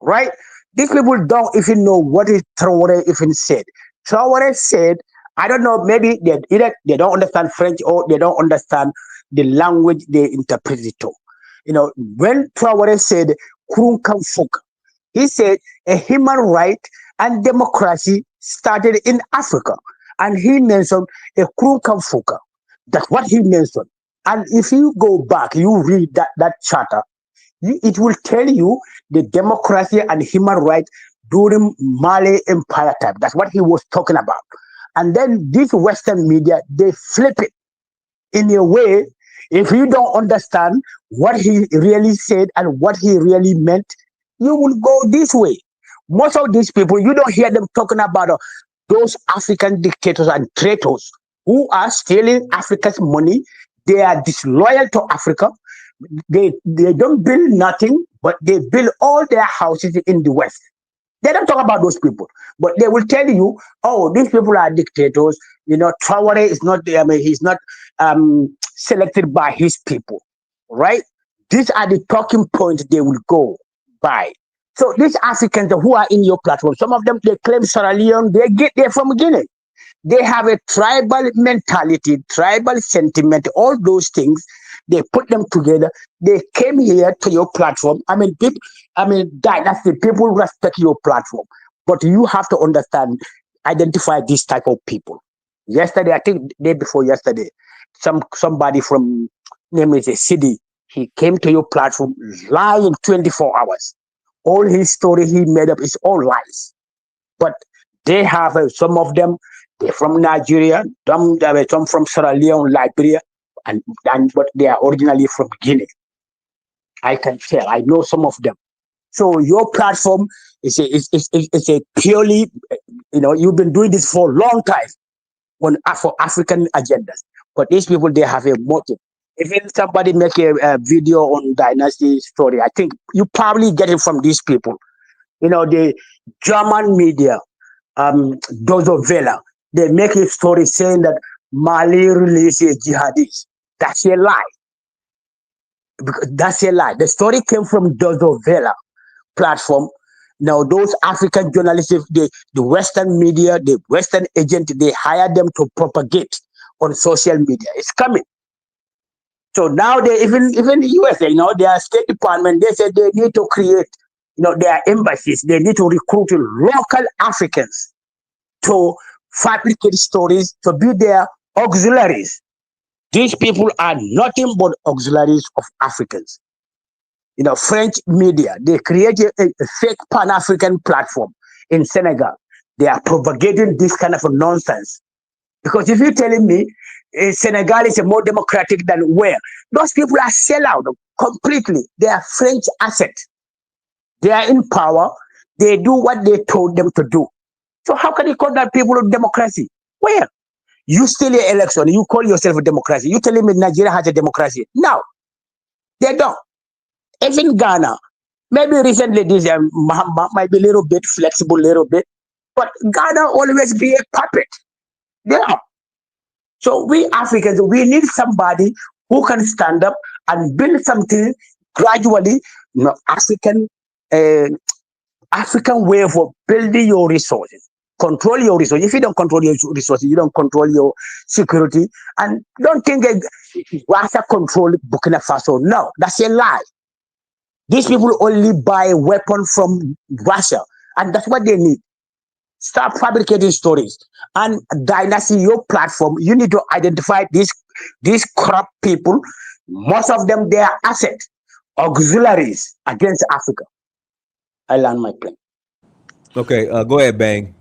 Q: right? These people don't even know what Traore even said. Traore said, I don't know, maybe either they don't understand French or they don't understand the language they interpret it to. When Traore said, Kurun Kamfuka, he said a human right and democracy started in Africa. And he mentioned a Kurun Kamfuka. That's what he mentioned. And if you go back, you read that charter, it will tell you the democracy and human rights during Mali Empire time. That's what he was talking about. And then these Western media, they flip it in a way. If you don't understand what he really said and what he really meant, you will go this way. Most of these people, you don't hear them talking about those African dictators and traitors who are stealing Africa's money. They are disloyal to Africa. They don't build nothing, but they build all their houses in the West. They don't talk about those people, but they will tell you, oh, these people are dictators. You know, Traore is not, he's not selected by his people, right? These are the talking points they will go by. So these Africans who are in your platform, some of them, they claim Sierra Leone, they're from Guinea. They have a tribal mentality, tribal sentiment, all those things. They put them together. They came here to your platform. Dynasty, people respect your platform. But you have to understand, identify this type of people. Yesterday, I think day before yesterday, somebody from, name is a city, he came to your platform lying 24 hours. All his story he made up is all lies. But they have some of them, they're from Nigeria, some from Sierra Leone, Liberia, but they are originally from Guinea. I can tell. I know some of them. So your platform is a purely, you've been doing this for a long time for African agendas. But these people, they have a motive. If somebody make a video on dynasty story, I think you probably get it from these people. The German media, Dozo Vela, they make a story saying that Mali released a jihadist. That's a lie. That's a lie. The story came from Dozo Vela platform. Now, those African journalists, the Western media, the Western agent, they hire them to propagate on social media. It's coming. So now they even the USA, their State Department, they said they need to create, their embassies. They need to recruit local Africans to fabricate stories, to be their auxiliaries. These people are nothing but auxiliaries of Africans. French media, they created a fake Pan-African platform in Senegal. They are propagating this kind of nonsense. Because if you're telling me Senegal is more democratic than where, those people are sell out completely. They are French assets. They are in power. They do what they told them to do. So how can you call that people of democracy? Where? You steal an election, you call yourself a democracy. You telling me Nigeria has a democracy? No, they don't. Even Ghana, maybe recently this might be a little bit flexible, but Ghana always be a puppet. Yeah. So we Africans, we need somebody who can stand up and build something gradually, African way of building your resources. Control your resources. If you don't control your resources, you don't control your security. And don't think Russia control Burkina Faso. No, that's a lie. These people only buy weapons from Russia, and that's what they need. Stop fabricating stories. And Dynasty, your platform, you need to identify these corrupt people. Most of them, they are assets, auxiliaries against Africa. I land my plane.
C: Okay, go ahead, Bang.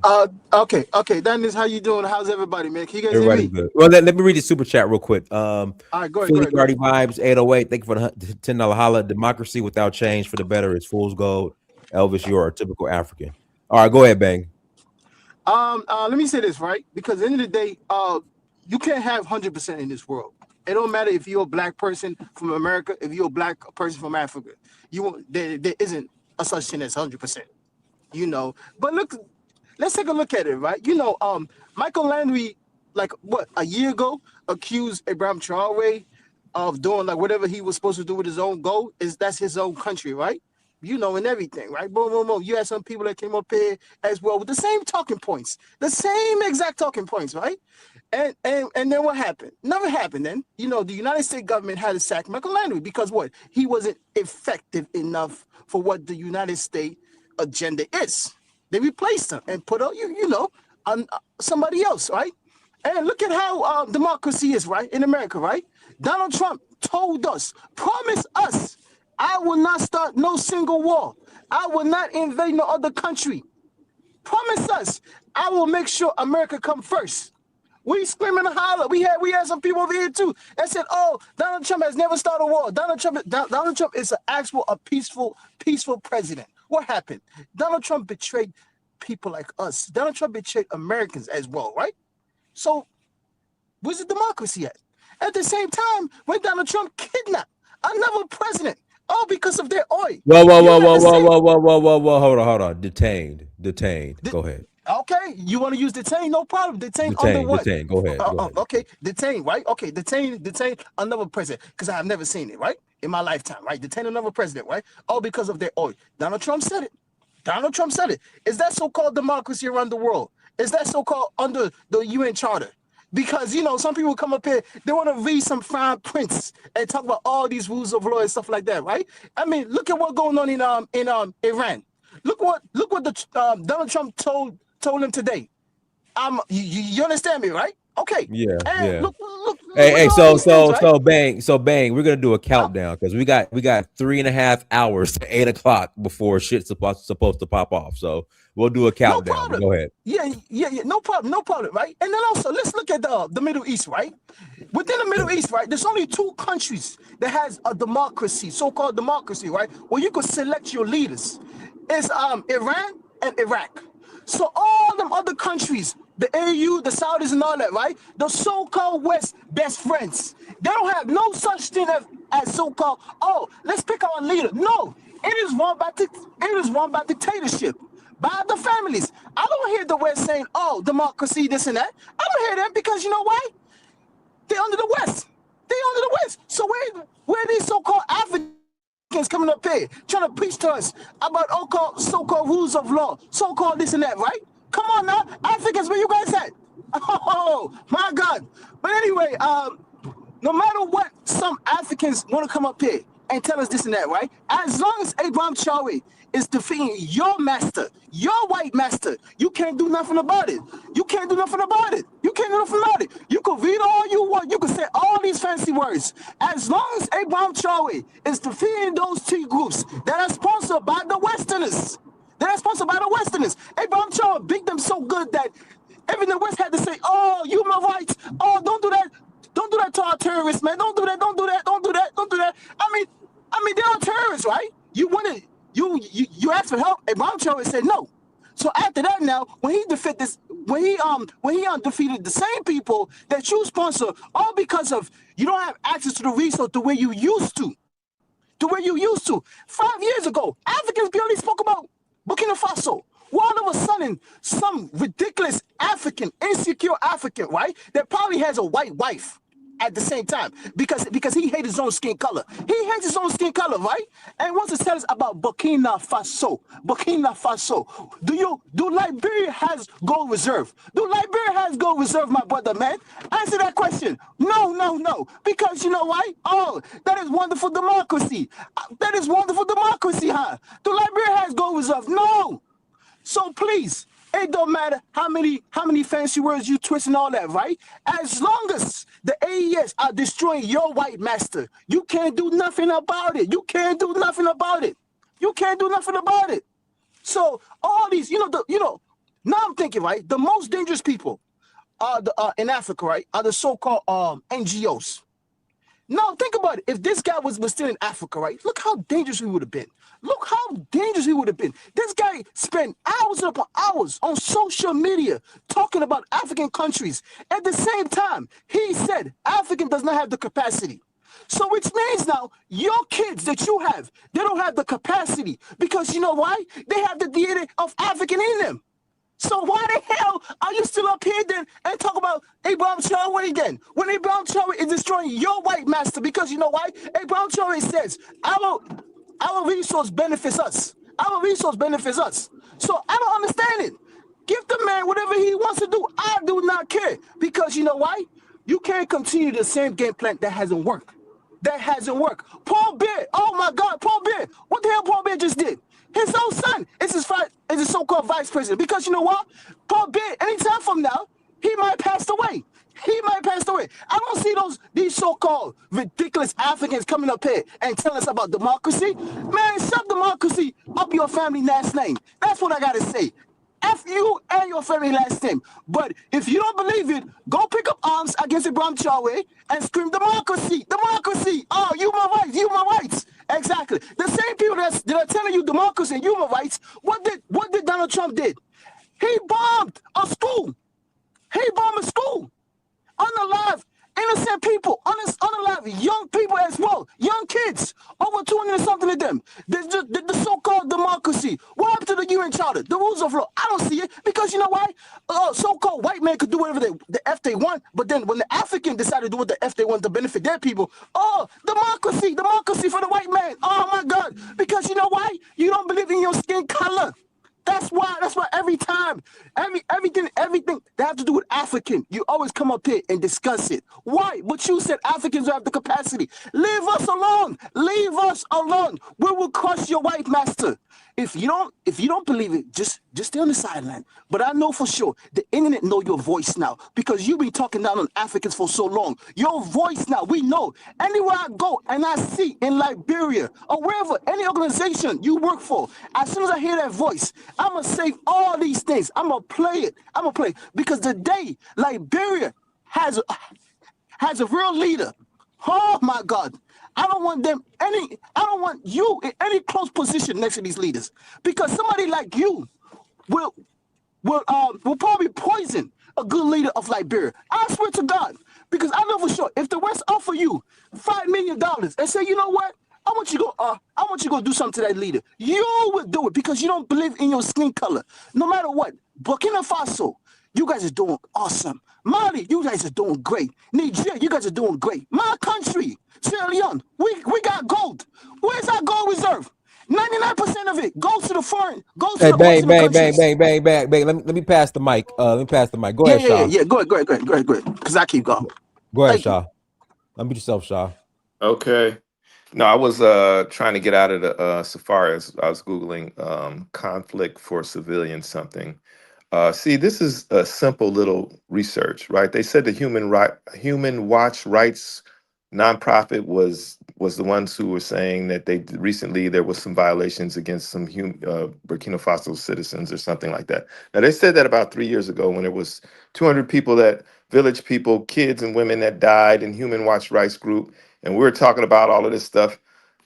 N: Okay. Dennis, how you doing? How's everybody, man? Can you guys
C: Everybody
N: hear me?
C: good. Well, let me read the super chat real quick.
N: All right, go
C: Philly
N: ahead.
C: Guardy Vibes 808. Thank you for the $10 holla. Democracy without change for the better is fool's gold. Elvis, you're a typical African. All right, go ahead, Bang.
N: Let me say this, right? Because at the end of the day, you can't have 100% in this world. It don't matter if you're a black person from America, if you're a black person from Africa. There isn't a such thing as 100%. But look, let's take a look at it, right? Michael Landry, a year ago, accused Ibrahim Traore of doing whatever he was supposed to do with his own gold. That's his own country, right? And everything, right? Boom, boom, boom. You had some people that came up here as well with the same talking points, the same exact talking points, right? And then what happened? Nothing happened then. The United States government had to sack Michael Landry because what? He wasn't effective enough for what the United States agenda is. They replaced him and put on somebody else, right? And look at how democracy is, right, in America, right? Donald Trump told us, promised us, I will not start no single war. I will not invade no other country. Promise us, I will make sure America come first. We screaming and holler. We had some people over here too that said, "Oh, Donald Trump has never started a war. Donald Trump is a peaceful president." What happened? Donald Trump betrayed people like us. Donald Trump betrayed Americans as well, right? So where's the democracy at? At the same time, when Donald Trump kidnapped another president, all because of their oil.
C: Whoa. Hold on. Detained. Go ahead.
N: Okay, you want to use detain? No problem. Detain under what?
C: Detain. Go ahead.
N: Okay, detain, right? Okay, detain another president, because I have never seen it, right? In my lifetime, right? Detain another president, right? All because of their oil. Donald Trump said it. Is that so-called democracy around the world? Is that so-called under the UN Charter? Because, some people come up here, they want to read some fine prints and talk about all these rules of law and stuff like that, right? I mean, look at what's going on in Iran. Look what the Donald Trump told him today. You understand me, right? Okay.
C: Yeah.
N: Look,
C: Hey,
N: things,
C: right? so bang, we're gonna do a countdown because we got 3.5 hours to 8 o'clock before shit's supposed to pop off. So we'll do a countdown.
N: No problem.
C: Go ahead.
N: Yeah, no problem, right? And then also let's look at the Middle East, right? Within the Middle East, right? There's only 2 countries that has a democracy, so-called democracy, right? Where you could select your leaders. It's Iran and Iraq. So all them other countries, the AU, the Saudis, and all that, right? The so-called West best friends. They don't have no such thing as so-called, let's pick our leader. No, it is run by dictatorship, by the families. I don't hear the West saying, democracy, this and that. I don't hear them because you know why? They're under the West. So where these so-called Africans coming up here trying to preach to us about so-called rules of law, so-called this and that, right? Come on now, Africans, where you guys at? Oh my God! But anyway, no matter what, some Africans want to come up here and tell us this and that, right? As long as Abraham Traore is defeating your master, your white master, you can't do nothing about it. You can read all you want. You can say all these fancy words. As long as Abraham Traore is defeating those 2 groups that are sponsored by the Westerners, Abraham Traore beat them so good that even the West had to say, human rights. Oh, don't do that. Don't do that to our terrorists, man. Don't do that. I mean, they're all terrorists, right? You asked for help. Abraham Traore said no. So after that, now when he defeated the same people that you sponsor, all because of you don't have access to the resource the way you used to. 5 years ago, Africans barely spoke about Burkina Faso. Well, all of a sudden, some ridiculous African, insecure African, right, that probably has a white wife at the same time because he hates his own skin color. Right? And wants to tell us about Burkina Faso. Do Liberia has gold reserve? My brother, man? Answer that question. No. Because you know why? That is wonderful democracy. Huh? Do Liberia has gold reserve? No. So please, it don't matter how many fancy words you twist and all that, right? As long as the AES are destroying your white master, you can't do nothing about it. So all these, now I'm thinking, right? The most dangerous people are in Africa, right? Are the so-called NGOs. Now think about it. If this guy was still in Africa, right? Look how dangerous we would have been. This guy spent hours upon hours on social media talking about African countries. At the same time, he said African does not have the capacity. So which means now your kids that you have, they don't have the capacity because you know why? They have the DNA of African in them. So why the hell are you still up here then and talk about Abraham Traore again? When Abraham Traore is destroying your white master, because you know why? Abraham Traore says our resource benefits us. So I don't understand it. Give the man whatever he wants to do. I do not care. Because you know why? You can't continue the same game plan that hasn't worked. Paul Bear, oh my God, Paul Bear. What the hell Paul Bear just did? His own son is his so-called vice president. Because you know what? Paul Bear, anytime from now, he might pass away. I don't see these so-called ridiculous Africans coming up here and telling us about democracy. Man, shove democracy up your family last name. That's what I got to say. F you and your family last name. But if you don't believe it, go pick up arms against Abraham Traore and scream democracy. Oh, you my rights. Exactly. The same people that are telling you democracy and human rights, what did Donald Trump did? He bombed a school. He bombed a school. Unalive, innocent people, unalive, young people as well, young kids, over 200 and something of them. The so-called democracy. What happened to the UN Charter, the rules of law? I don't see it because you know why? So-called white men could do whatever the F they want, but then when the African decided to do what the F they want to benefit their people, democracy for the white man. Oh my God! Because you know why? You don't believe in your skin color. That's why every time, everything that have to do with African, you always come up here and discuss it. Why? But you said Africans don't have the capacity. Leave us alone. Leave us alone. We will crush your white master. If you don't believe it, just stay on the sideline. But I know for sure the internet know your voice now because you've been talking down on Africans for so long. Your voice now, we know. Anywhere I go and I see in Liberia or wherever, any organization you work for, as soon as I hear that voice, I'm going to save all these things. I'm going to play it. Because the day Liberia has a real leader, oh my God, I don't want you in any close position next to these leaders because somebody like you will probably poison a good leader of Liberia. I swear to God, because I know for sure if the West offer you $5 million and say, you know what, I want you to go do something to that leader, you will do it because you don't believe in your skin color. No matter what, Burkina Faso, you guys are doing awesome. Mali, you guys are doing great. Nigeria, you guys are doing great. My country, Sierra Leone, we got gold. Where's our gold reserve? 99% of it goes to the foreign, goes to the
C: bang,
N: countries.
C: bang. Let me pass the mic. Let me pass the mic. Go ahead, Shaw.
N: Yeah. Go ahead. Because I keep going.
C: Go ahead, Shaw. Unmute yourself, Shaw.
R: Okay. No, I was trying to get out of the Safari. I was Googling conflict for civilians something. See, this is a simple little research, right? They said the Human Watch Rights nonprofit was the ones who were saying that recently there was some violations against some Burkina Faso citizens or something like that. Now they said that about 3 years ago when there was 200 people village people, kids and women that died in Human Watch Rights group, and we were talking about all of this stuff.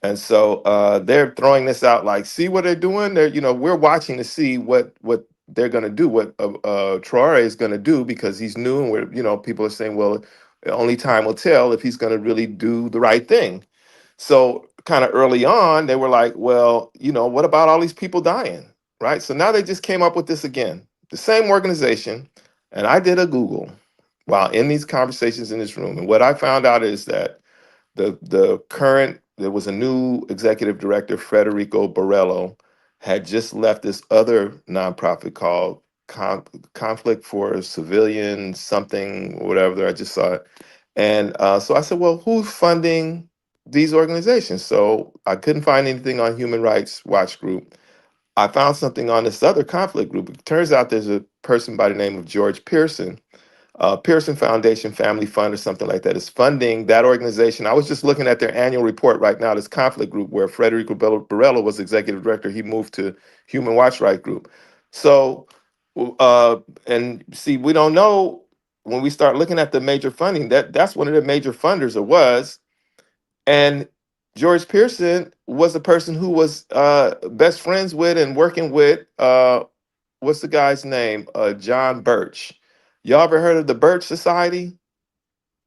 R: And so they're throwing this out like, see what they're doing? We're watching to see what they're going to do, what Traore is going to do, because he's new, and people are saying, well, only time will tell if he's going to really do the right thing. So kind of early on, they were like, well, what about all these people dying, right? So now they just came up with this again, the same organization. And I did a Google while in these conversations in this room. And what I found out is that there was a new executive director, Federico Borrello, had just left this other nonprofit called Conflict for Civilian something, whatever. I just saw it. And so I said, well, who's funding these organizations? So I couldn't find anything on Human Rights Watch Group. I found something on this other conflict group. It turns out there's a person by the name of George Pearson. Pearson Foundation Family Fund or something like that is funding that organization. I was just looking at their annual report right now, this conflict group where Federico Borrello was executive director. He moved to Human Rights Watch Group. So, and see, we don't know when we start looking at the major funding, that's one of the major funders or was. And George Pearson was a person who was best friends with and working with, what's the guy's name? John Birch. Y'all ever heard of the Birch Society?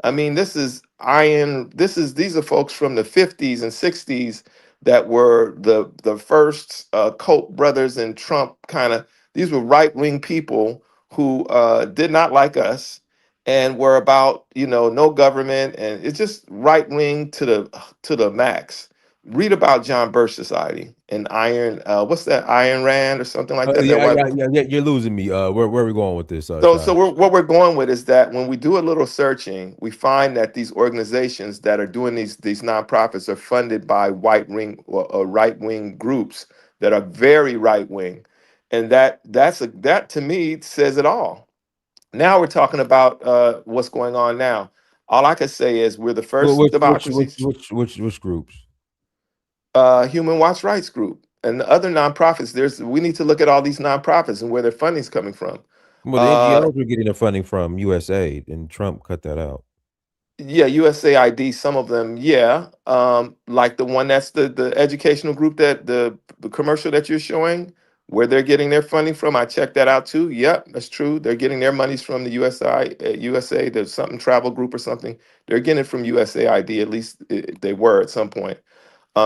R: I mean, these are folks from the 50s and 60s that were the first Koch brothers and Trump these were right-wing people who did not like us and were about, no government, and it's just right-wing to the max. Read about John Birch Society and what's that, Iron Rand or something like that?
C: Yeah, you're losing me. Where are we going with this?
R: What we're going with is that when we do a little searching, we find that these organizations that are doing these nonprofits are funded by right-wing groups that are very right-wing, and that to me says it all. Now we're talking about what's going on now. All I can say is we're the first democracy.
C: Which groups?
R: Human Watch Rights Group and the other nonprofits. We need to look at all these nonprofits and where their funding's coming from.
C: Well, the NGOs were getting their funding from USAID, and Trump cut that out.
R: Yeah, USAID, some of them, yeah. Like the one that's the educational group that the commercial that you're showing, where they're getting their funding from. I checked that out too. Yep, that's true. They're getting their monies from the USA. There's something travel group or something. They're getting it from USAID. At least they were at some point.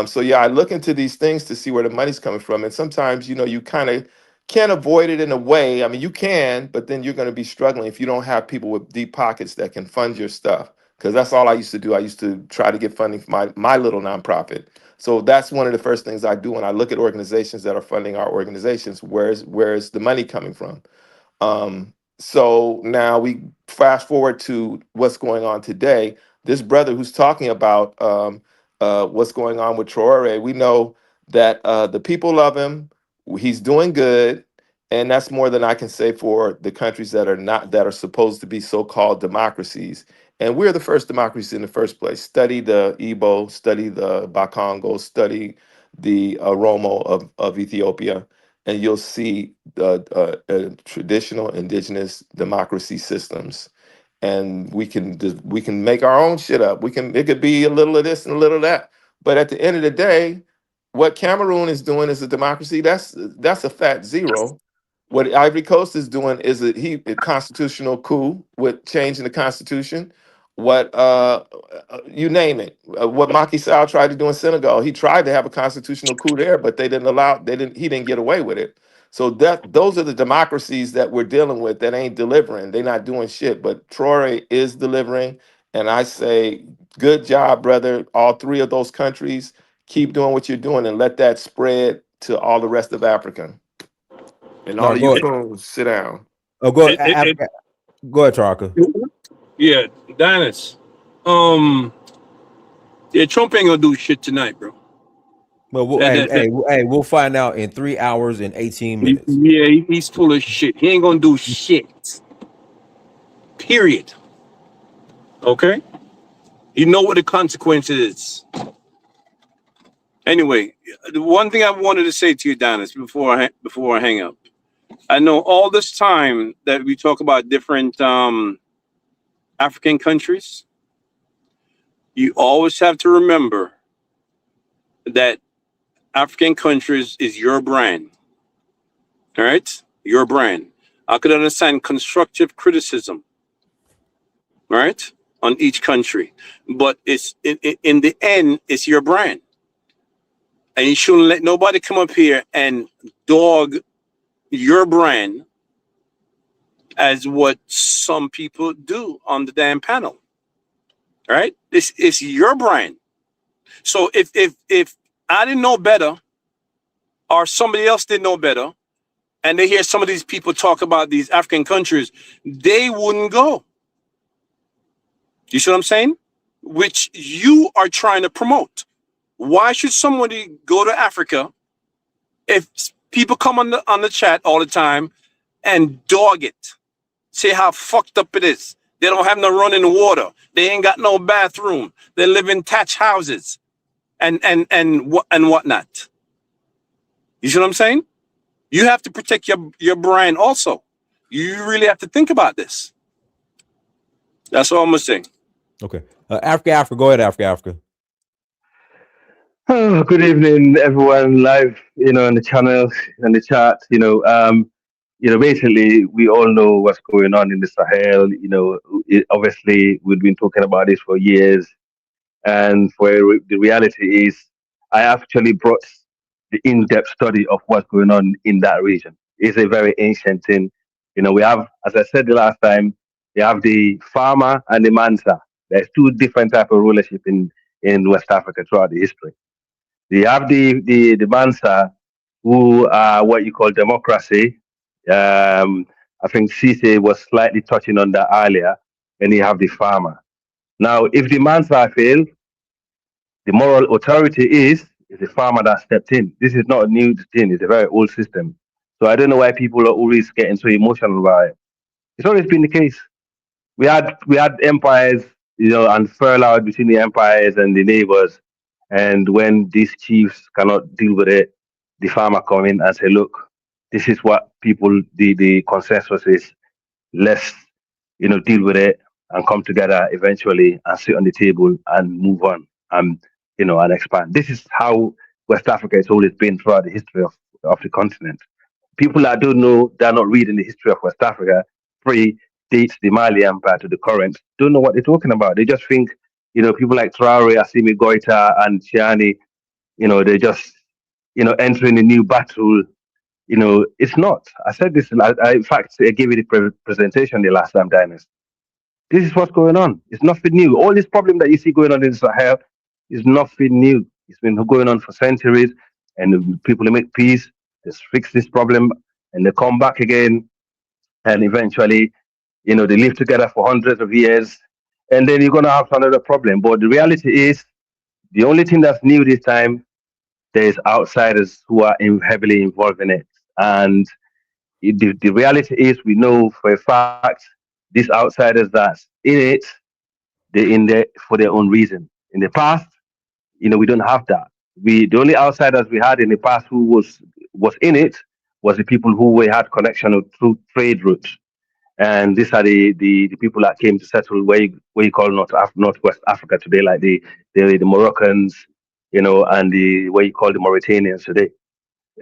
R: So yeah, I look into these things to see where the money's coming from, and sometimes you kind of can't avoid it in a way. I mean, you can, but then you're going to be struggling if you don't have people with deep pockets that can fund your stuff. Because that's all I used to do. I used to try to get funding for my little nonprofit. So that's one of the first things I do when I look at organizations that are funding our organizations. Where's the money coming from? So now we fast forward to what's going on today. This brother who's talking about what's going on with Traore, we know that the people love him. He's doing good, and that's more than I can say for the countries that are supposed to be so-called democracies. And we're the first democracy in the first place. Study the Igbo, study the Bakongo, study the Oromo of Ethiopia, and you'll see traditional indigenous democracy systems. And we can make our own shit up. It could be a little of this and a little of that. But at the end of the day, what Cameroon is doing is a democracy. That's a fat zero. What Ivory Coast is doing is a constitutional coup with changing the constitution. What you name it. What Macky Sall tried to do in Senegal, he tried to have a constitutional coup there, but they didn't allow. He didn't get away with it. So those are the democracies that we're dealing with that ain't delivering. They're not doing shit. But Traore is delivering, and I say, good job, brother. All three of those countries, keep doing what you're doing, and let that spread to all the rest of Africa. And all
C: No,
R: of
C: go
R: you
C: ahead.
R: coons, sit down.
C: Oh, go ahead, Tarka.
S: Yeah, Dennis. Yeah, Trump ain't gonna do shit tonight, bro.
C: Well, we'll find out in 3 hours and 18 minutes.
S: Yeah, he's full of shit. He ain't gonna do shit. Period. Okay? You know what the consequence is. Anyway, the one thing I wanted to say to you, Dennis, before I hang up. I know all this time that we talk about different African countries, you always have to remember that African countries is your brand. All right? Your brand. I could understand constructive criticism, right, on each country, but it's in the end, it's your brand, and you shouldn't let nobody come up here and dog your brand as what some people do on the damn panel. All right, this is your brand. So if I didn't know better, or somebody else didn't know better, and they hear some of these people talk about these African countries, they wouldn't go. You see what I'm saying? Which you are trying to promote. Why should somebody go to Africa if people come on the chat all the time and dog it, say how fucked up it is? They don't have no running water. They ain't got no bathroom. They live in thatched houses and whatnot. You see what I'm saying? You have to protect your brand also. You really have to think about this. That's all I'm gonna say.
C: Okay. Africa, go ahead, Africa.
K: Oh, good evening, everyone live, on the channels and the chat. Basically, we all know what's going on in the Sahel. Obviously, we've been talking about this for years. And the reality is, I actually brought the in-depth study of what's going on in that region. It's a very ancient thing. We have, as I said the last time, we have the farmer and the mansa. There's two different types of rulership in West Africa throughout the history. You have the mansa, who are what you call democracy. I think Cisse was slightly touching on that earlier. And you have the farmer. Now, if the mansa fail, the moral authority is the farmer that stepped in. This is not a new thing. It's a very old system. So I don't know why people are always getting so emotional about it. It's always been the case. We had empires, unfurled between the empires and the neighbors. And when these chiefs cannot deal with it, the farmer come in and say, look, this is what people, the consensus is. Let's, deal with it
T: and come together eventually and sit on the table and move on and and expand. This is how West Africa has always been throughout the history of the continent. People that don't know, they're not reading the history of West Africa, pre-dates the Mali Empire to the current, don't know what they're talking about. They just think, people like Traore, Assimi Goïta, and Chiani, they're just, entering a new battle. It's not. I said this, in fact, I gave you the presentation the last time, Diners. This is what's going on. It's nothing new. All this problem that you see going on in Sahel is nothing new. It's been going on for centuries, and people make peace, just fix this problem, and they come back again, and eventually, they live together for hundreds of years, and then you're going to have another problem. But the reality is, the only thing that's new this time, there's outsiders who are heavily involved in it. And the reality is, we know for a fact, these outsiders that's in it, they're in there for their own reason. In the past, we don't have that. The only outsiders we had in the past who was in it was the people who we had connection through trade routes. And these are the people that came to settle where you call Northwest Africa today, like the Moroccans, and where you call the Mauritanians today.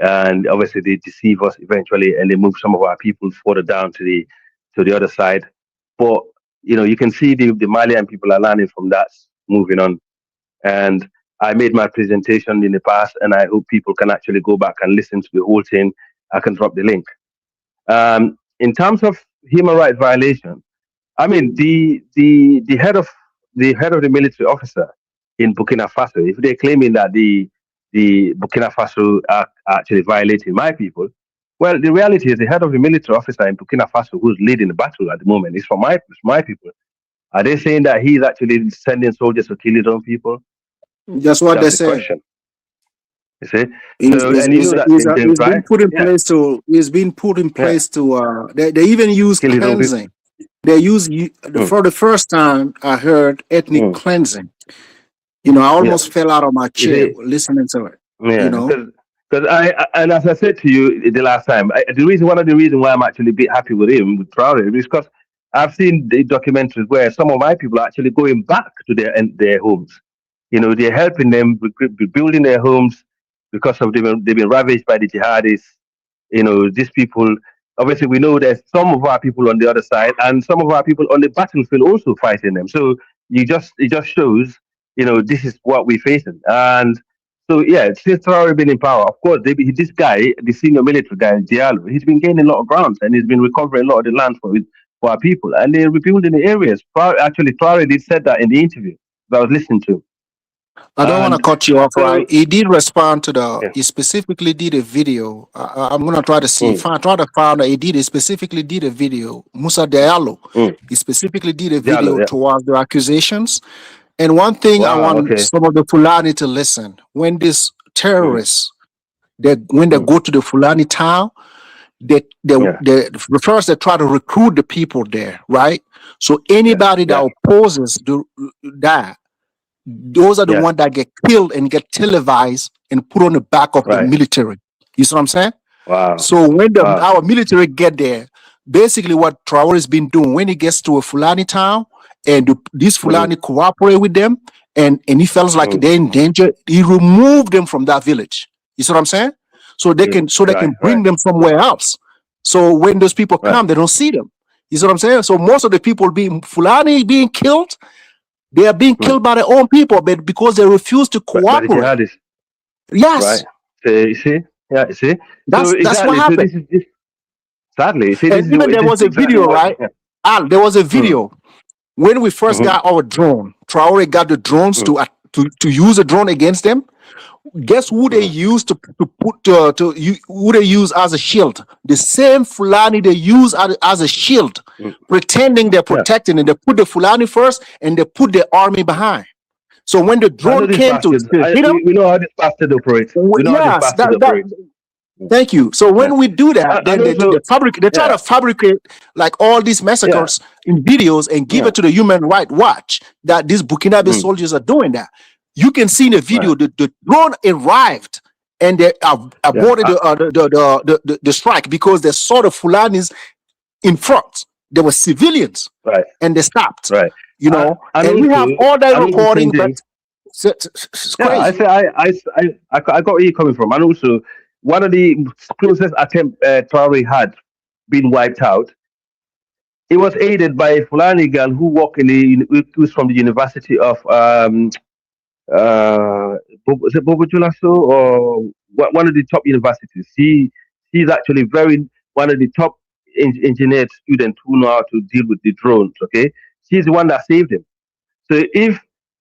T: And obviously they deceive us eventually, and they move some of our people further down to the other side. But you can see the Malian people are learning from that, moving on. And I made my presentation in the past, and I hope people can actually go back and listen to the whole thing. I can drop the link. In terms of human rights violation, I mean the head of the military officer in Burkina Faso, if they're claiming that the Burkina Faso are actually violating my people, well, the reality is the head of the military officer in Burkina Faso who's leading the battle at the moment is from my people. Are they saying that he's actually sending soldiers to kill his own people?
L: That's what they say.
T: Question. You see,
L: He's been put in place to. He's been put in place to. They even use cleansing. They use for the first time I heard ethnic cleansing. I almost fell out of my chair listening to it.
T: Yeah, because and as I said to you the last time, one of the reasons why I'm actually a bit happy with him, with Traore, is because I've seen the documentaries where some of my people are actually going back to their homes. They're helping them building their homes because of they've been ravaged by the jihadis. These people, obviously we know there's some of our people on the other side and some of our people on the battlefield also fighting them. So it just shows, this is what we're facing. And so since Traore been in power, of course, this guy, the senior military guy, Diallo, he's been gaining a lot of ground and he's been recovering a lot of the land for our people, and they're rebuilding the areas. Actually, Traore did said that in the interview that I was listening to.
L: I don't want to cut you off, right? He did respond to he specifically did a video. I'm going to try to see, if I try to find that he specifically did a video. Musa Diallo, he specifically did a video towards the accusations. And one thing I want some of the Fulani to listen, when these terrorists, when they go to the Fulani town, first they try to recruit the people there, right? So anybody that opposes that, those are the ones that get killed and get televised and put on the back of the military. You see what I'm saying?
T: Wow.
L: So when our military get there, basically what Traore has been doing, when he gets to a Fulani town and these Fulani cooperate with them and he feels like they're in danger, he removed them from that village. You see what I'm saying? So they can bring them somewhere else. So when those people come, they don't see them. You see what I'm saying? So most of the people Fulani being killed, they are being killed by their own people, but because they refuse to cooperate. Yes.
T: Right. You see? Yeah, you see?
L: That's what happened.
T: So sadly,
L: even there was a video, right? Al, there was a video. When we first got our drone, Traore got the drones to use a drone against them. Guess who they used who they use as a shield? The same Fulani they use as a shield, pretending they're protecting, and they put the Fulani first and they put the army behind. So when the drone came to hit them,
T: we know how this bastard operates.
L: Thank you. So when we do that, then they try to fabricate like all these massacres in videos and give it to the Human Rights Watch that these Burkinabe soldiers are doing that. You can see in the video the drone arrived and they aborted the strike because they saw the Fulanis in front. There were civilians,
T: right,
L: and they stopped.
T: right.
L: You know,
T: And
L: and we have
T: also,
L: all that
T: and also
L: recording,
T: St.
L: but
T: James,
L: it's
T: yeah, I
L: crazy.
T: say I got where you're coming from, and also one of the closest attempt Traore had been wiped out. It was aided by a Fulani girl who worked who was from the University of uh, is it Bobo Julaso or one of the top universities. She's actually very one of the top engineered students who know how to deal with the drones. Okay, she's the one that saved him. So if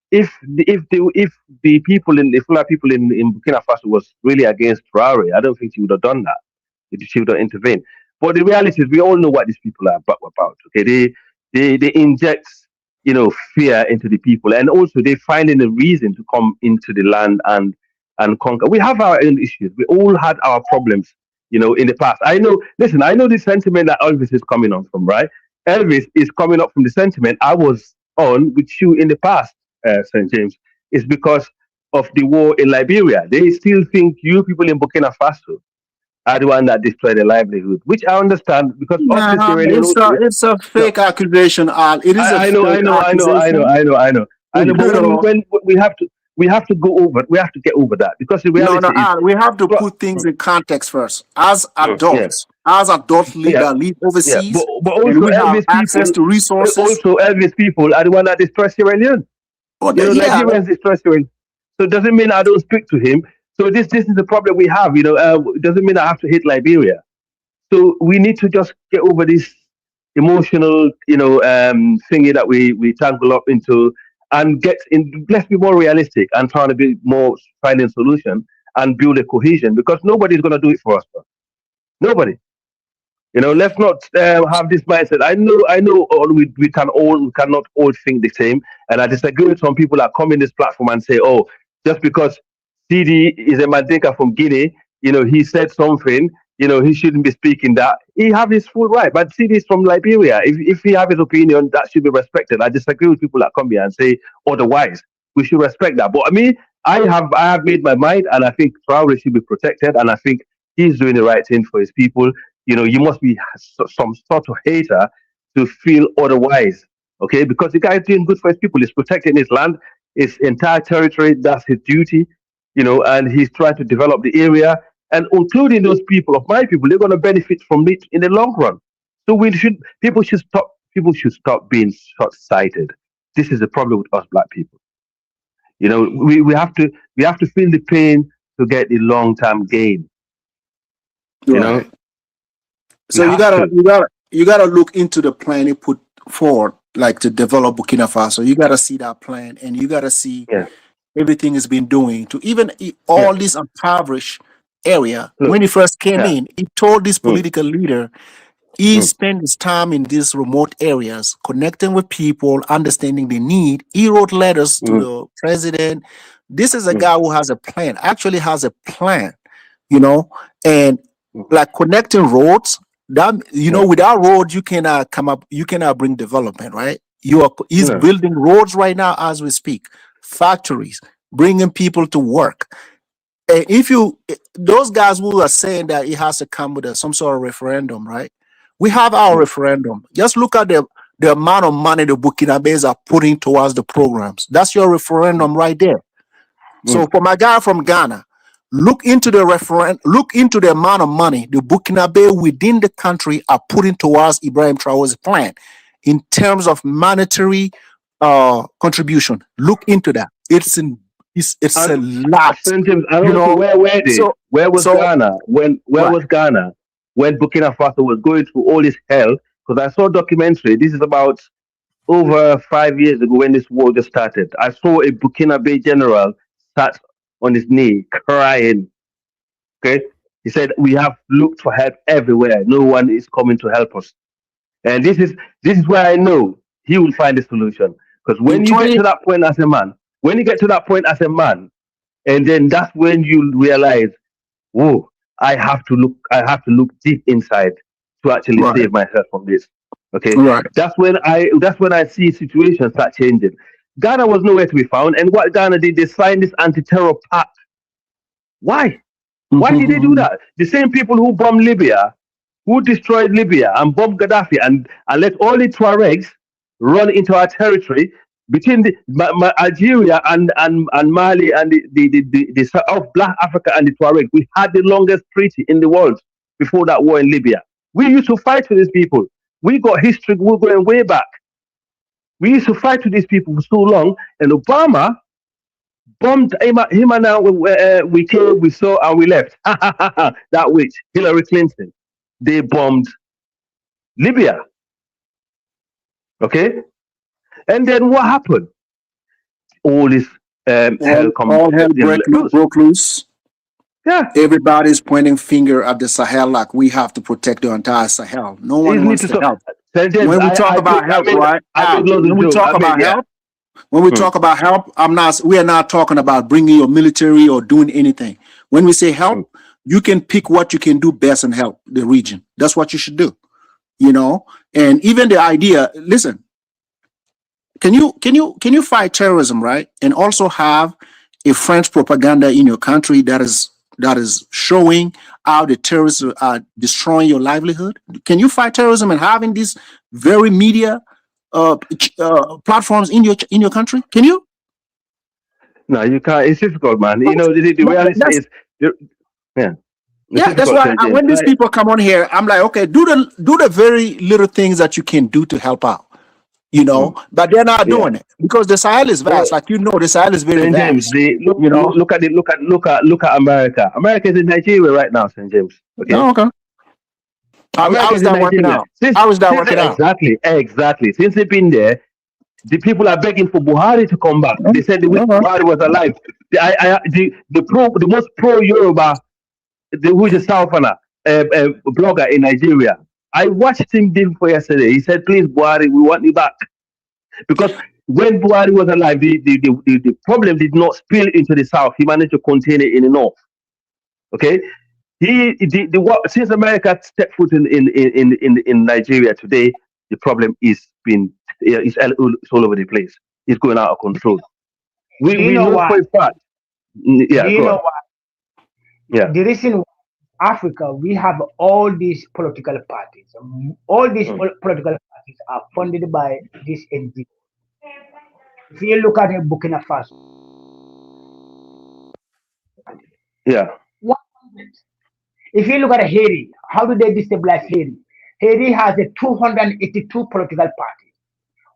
T: the people in the Fulani people in Burkina Faso was really against Traore, I don't think she would have done that. She would have intervened. But the reality is, we all know what these people are about. Okay, they inject fear into the people, and also they finding a reason to come into the land and conquer. We have our own issues. We all had our problems, in the past. I know. Listen, I know the sentiment that Elvis is coming on from. Right, Elvis is coming up from the sentiment I was on with you in the past, St. James. Is because of the war in Liberia. They still think you people in Burkina Faso are the one that destroyed their livelihood, which I understand because us the Sierra Leone.
L: It's a fake accusation, Al. It is a
T: I know,
L: fake accusation.
T: But when we have to go over, we have to get over that because the reality is,
L: Al, we have to put things in context first. As adults,
T: yeah,
L: that live overseas,
T: but
L: and
T: also
L: we have
T: Elvis
L: access
T: people,
L: to resources.
T: also Elvis people are the one that destroy Sierra Leone. Nigerians destroy Sierra Leone. So it doesn't mean I don't speak to him. So this is the problem we have. It doesn't mean I have to hate Liberia. So we need to just get over this emotional, thingy that we tangle up into, and get in. Let's be more realistic and trying to be more finding solution and build a cohesion because nobody's going to do it for us. Bro. Nobody. Let's not have this mindset. I know. We cannot all think the same, and I disagree with some people that come in this platform and say, "Oh, just because CD is a Mandinka from Guinea, he said something, he shouldn't be speaking that. He have his full right, but CD is from Liberia. If he have his opinion, that should be respected. I disagree with people that come here and say otherwise. We should respect that. But I have made my mind, and I think Traore should be protected, and I think he's doing the right thing for his people. You must be some sort of hater to feel otherwise, okay? Because the guy is doing good for his people. He's protecting his land, his entire territory. That's his duty, and he's trying to develop the area. And including those people of my people, they're going to benefit from it in the long run. So people should stop being short-sighted. This is the problem with us black people. We have to feel the pain to get the long-term gain.
L: Right. So you gotta look into the plan you put forward, like to develop Burkina Faso. You gotta see that plan, and you gotta see everything has been doing to even all this impoverished area. When he first came in, he told this political leader he spent his time in these remote areas, connecting with people, understanding the need. He wrote letters to the president. This is a guy who has a plan, actually has a plan, and like connecting roads. That without roads, you cannot bring development, right? He's building roads right now as we speak, factories, bringing people to work. And those guys who are saying that it has to come with some sort of referendum, right? We have our referendum. Just look at the amount of money the Burkinabés are putting towards the programs. That's your referendum right there. So for my guy from Ghana, look into the amount of money the Burkinabe within the country are putting towards Ibrahim Traore's plan in terms of monetary contribution. Look into that. It's a lot.
T: Where was Ghana was Ghana when Burkina Faso was going through all this hell? Because I saw a documentary. This is about over 5 years ago when this war just started. I saw a Burkinabe general sat on his knee crying. Okay, he said, "We have looked for help everywhere. No one is coming to help us." And this is where I know he will find a solution. Because when you get to that point as a man, and then that's when you realize, whoa, I have to look deep inside to actually save myself from this. Okay, that's when I see situations start changing. Ghana was nowhere to be found, and what Ghana did, they signed this anti-terror pact. Why? Why did they do that? The same people who bombed Libya who destroyed Libya and bombed Gaddafi and let all the Tuaregs run into our territory between Algeria and Mali and the South Black Africa and the Tuareg. We had the longest treaty in the world before that war in Libya. We used to fight for these people. We got history. We're going way back. We used to fight with these people for so long, and Obama bombed him and I, we came, we saw, and we left. That witch, Hillary Clinton, they bombed Libya. Okay? And then what happened? All this hell
L: broke loose.
T: Yeah.
L: Everybody's pointing finger at the Sahel like we have to protect the entire Sahel. No one wants to help. When we talk about help, right? When we talk about help, we are not talking about bringing your military or doing anything. When we say help, you can pick what you can do best and help the region. That's what you should do. You know, and even the idea, listen, can you fight terrorism, right? And also have a French propaganda in your country that is showing how the terrorists are destroying your livelihood? Can you fight terrorism and having these very media platforms in your country? Can you?
T: No, you can't. It's difficult, man. You know, the reality is, yeah.
L: Yeah, that's why when these people come on here, I'm like, okay, do the very little things that you can do to help out, you know. But they're not doing it because the Sahel is vast, like the Sahel is very vast.
T: James, look at America. America is in Nigeria right now, St. James. Okay.
L: Oh, okay. How is that working out? How is that working out?
T: Exactly. Since they've been there, the people are begging for Buhari to come back. They said Buhari was alive. The most pro Yoruba, who is a Southerner blogger in Nigeria. I watched him for yesterday. He said, "Please, Buhari, we want you back," because when Buhari was alive, the problem did not spill into the south. He managed to contain it in the north. Okay, since America stepped foot in Nigeria today, the problem is all over the place. It's going out of control. We know for a fact. Yeah,
Q: do you know why?
T: Yeah.
Q: The reason why Africa, we have all these political parties. All these political parties are funded by this NGO. If you look at Burkina Faso,
T: yeah.
Q: If you look at Haiti, how do they destabilize Haiti? Haiti has 282 political parties.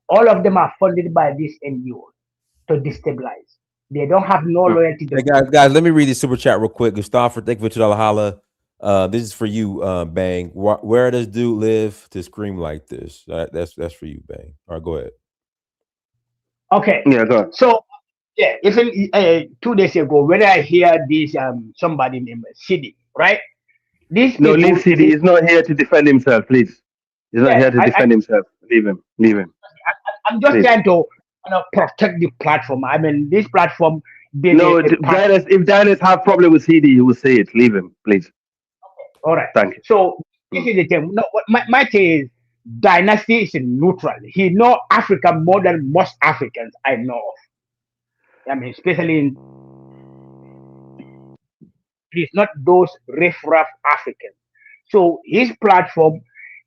Q: All of them are funded by this NGO to destabilize. They don't have no loyalty to.
C: Hey guys, let me read the super chat real quick. Gustavo, thank you for $2 holla. This is for you, Bang. Where does dude live to scream like this? That's for you, Bang. All right, go ahead.
Q: Okay.
T: Yeah, go ahead.
Q: So, yeah, even 2 days ago, when I hear this somebody named Sidi, right?
T: Leave Sidi. He's not here to defend himself, please. He's not here to defend himself. Leave him.
Q: I'm just trying to protect the platform. I mean, this platform.
T: If Diners have problem with CD, he will say it. Leave him, please.
Q: Okay. All right.
T: Thank you.
Q: So this is the thing. No, my thing is, Dynasty is neutral. He know Africa more than most Africans I know of. I mean, especially he's not those riff-raff Africans. So his platform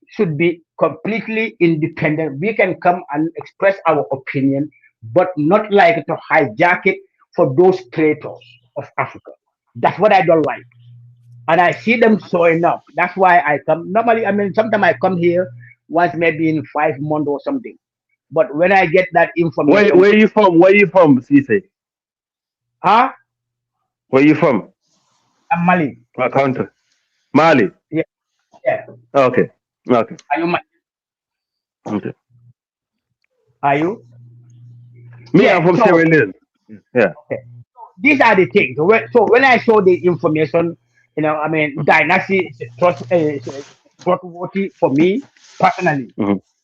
Q: should be completely independent. We can come and express our opinion, but not like to hijack it for those traitors of Africa. That's what I don't like. And I see them showing up. That's why I come. Normally, I mean, sometimes I come here once maybe in 5 months or something. But when I get that information.
T: Where are you from? Where are you from, Cisse?
Q: Huh?
T: Where are you from?
Q: I'm Mali.
T: What country? Mali?
Q: Yeah.
T: Okay.
Q: Are you Mali?
T: Okay.
Q: Are you?
T: Me, I'm from Sierra Leone. Yeah.
Q: Okay. These are the things. So when I saw the information, I mean, Dynasty is trustworthy for me personally.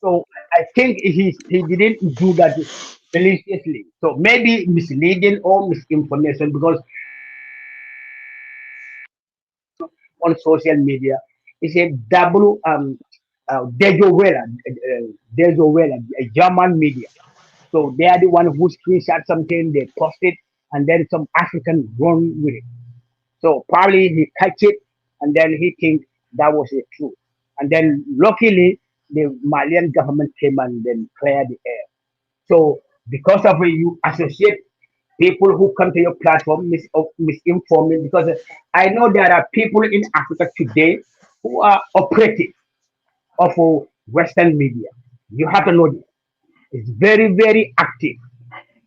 Q: So I think he didn't do that maliciously. So maybe misleading or misinformation, because on social media it's a double Dejo a German media. So they are the one who screenshot something, they post it, and then some African run with it. So probably he catch it, and then he thinks that was the truth. And then luckily, the Malian government came and then cleared the air. So because of it, you associate people who come to your platform misinforming, because I know there are people in Africa today who are operative of Western media. You have to know this. It's very, very active.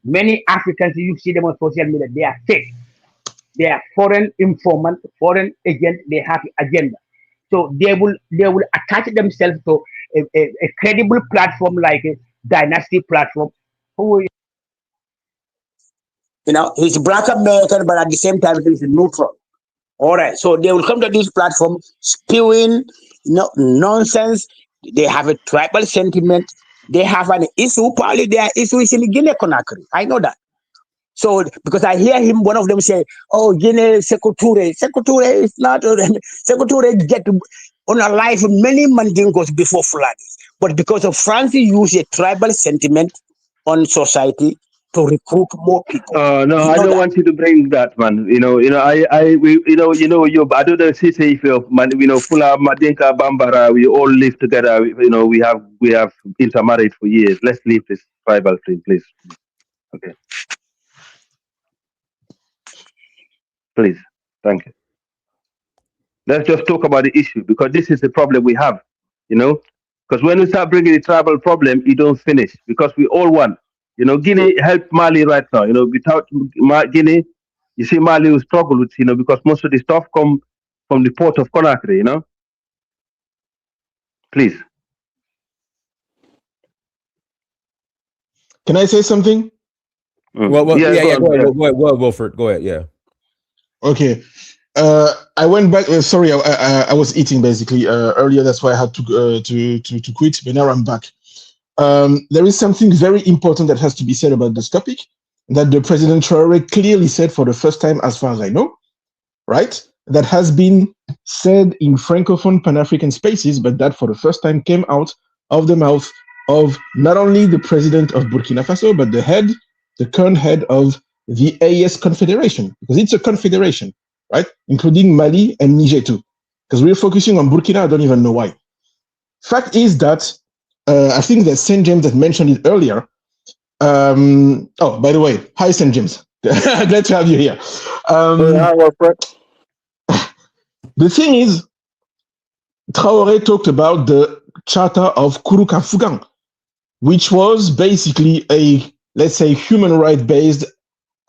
Q: Many Africans, you see them on social media, they are fake. They are foreign informant, foreign agent. They have agenda. So they will attach themselves to a credible platform like a dynasty platform. Who he's black American, but at the same time he's neutral. All right, so they will come to this platform spewing nonsense. They have a tribal sentiment. They have an issue. Probably their issue is in Guinea Conakry. I know that. So because I hear him, one of them say, "Oh, Guinea Sekou Touré is not. Sekou Touré get on a life many mandingos before Fulani, but because of France, use a tribal sentiment on society to recruit more people."
T: No,
Q: You
T: I
Q: know
T: don't
Q: that.
T: want you to bring that, man. You about the city of man, Fula, Madinka, Bambara, we all live together. We have intermarried for years. Let's leave this tribal thing, please. Okay, please. Thank you. Let's just talk about the issue, because this is the problem we have, because when we start bringing the tribal problem, you don't finish, because we all want, Guinea helped Mali right now, without Guinea, you see Mali will struggle with, because most of the stuff come from the port of Conakry, please.
I: Can I say something?
C: Well,
T: Yeah,
C: yeah,
T: go
C: yeah.
T: on,
C: Go ahead,
T: yeah.
C: go ahead, Wilford. Go ahead. Yeah.
I: Okay. I went back. Sorry, I was eating basically earlier. That's why I had to quit. But now I'm back. There is something very important that has to be said about this topic, that the President Traore clearly said for the first time, as far as I know, right? That has been said in Francophone Pan-African spaces, but that for the first time came out of the mouth of not only the president of Burkina Faso, but the current head of the AES Confederation, because it's a confederation, right? Including Mali and Niger too. Because we're focusing on Burkina, I don't even know why. Fact is that I think that St. James that mentioned it earlier. Oh, by the way, hi St. James. Glad to have you here. The thing is, Traoré talked about the Charter of Kouroukan-Fougan, which was basically a, let's say, human right-based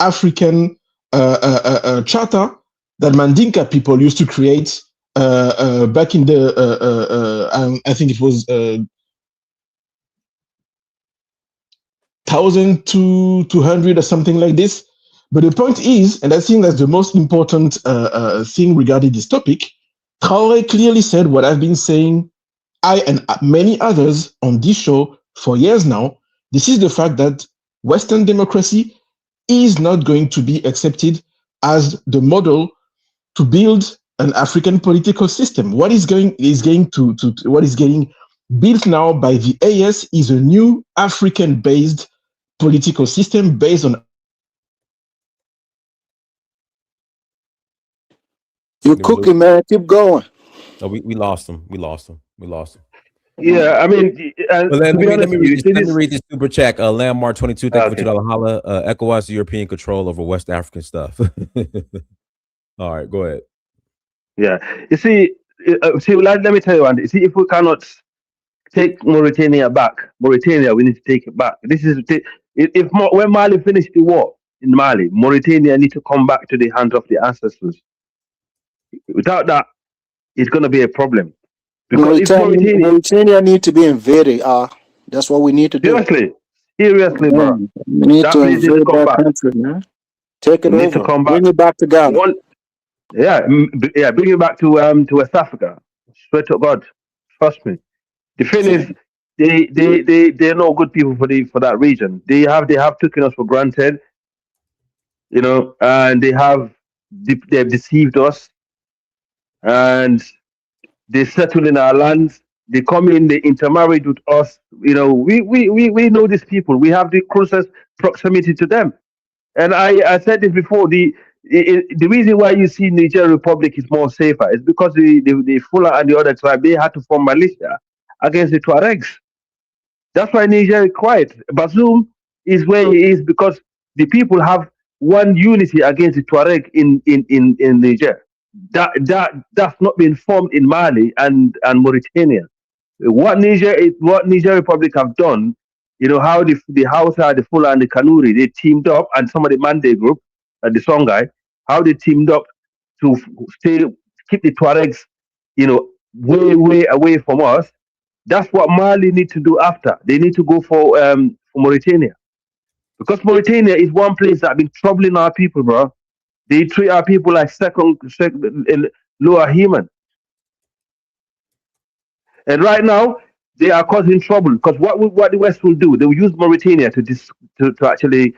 I: African charter that Mandinka people used to create back in the, I think it was 1,200 or something like this. But the point is, and I think that's the most important thing regarding this topic, Traoré clearly said what I've been saying, I and many others on this show for years now. This is the fact that Western democracy is not going to be accepted as the model to build an African political system. What is getting built now by the AS is a new African-based political system based on.
L: You cooking, man. Keep going.
C: No, we lost him. We lost him.
T: Yeah, I mean,
C: But let
T: to be
C: me
T: honest with
C: read
T: you,
C: this.
T: see
C: Let me
T: this.
C: read this super chat. Landmark 22. Thank you for
T: Okay.
C: $2 holla. ECOWAS European control over West African stuff. All right, go ahead.
T: Yeah, you see, let me tell you one thing. See, if we cannot take Mauritania back, we need to take it back. This is when Mali finished the war in Mali, Mauritania need to come back to the hands of the ancestors. Without that, it's going to be a problem. Because if
L: Mauritania need to be invaded. That's what we need to do.
T: Seriously, bro.
L: We need
T: That
L: to
T: place needs to
L: invade
T: come
L: that
T: back.
L: country, man. Take it
T: We need to
L: over.
T: come back.
L: Bring it back to Ghana.
T: Bring it back to West Africa. Swear to God, trust me. The thing is, they're no good people for that region. They have taken us for granted, and they've deceived us, and they settle in our lands. They come in, they intermarried with us. We know these people. We have the closest proximity to them. And I said this before. the reason why you see Niger Republic is more safer is because the Fula and the other tribe, they had to form militia against the Tuaregs. That's why Niger is quiet. Bazoum is where he is because the people have one unity against the Tuareg in Niger. That's not been formed in Mali and Mauritania. What Niger Republic have done, how the Hausa, the Fula, and the Kanuri, they teamed up, and some of the Mande group, the Songhai, how they teamed up to keep the Tuaregs, way away from us. That's what Mali need to do after. They need to go for Mauritania, because Mauritania is one place that been troubling our people, bro. They treat our people like second lower human. And right now, they are causing trouble because what the West will do, they will use Mauritania to actually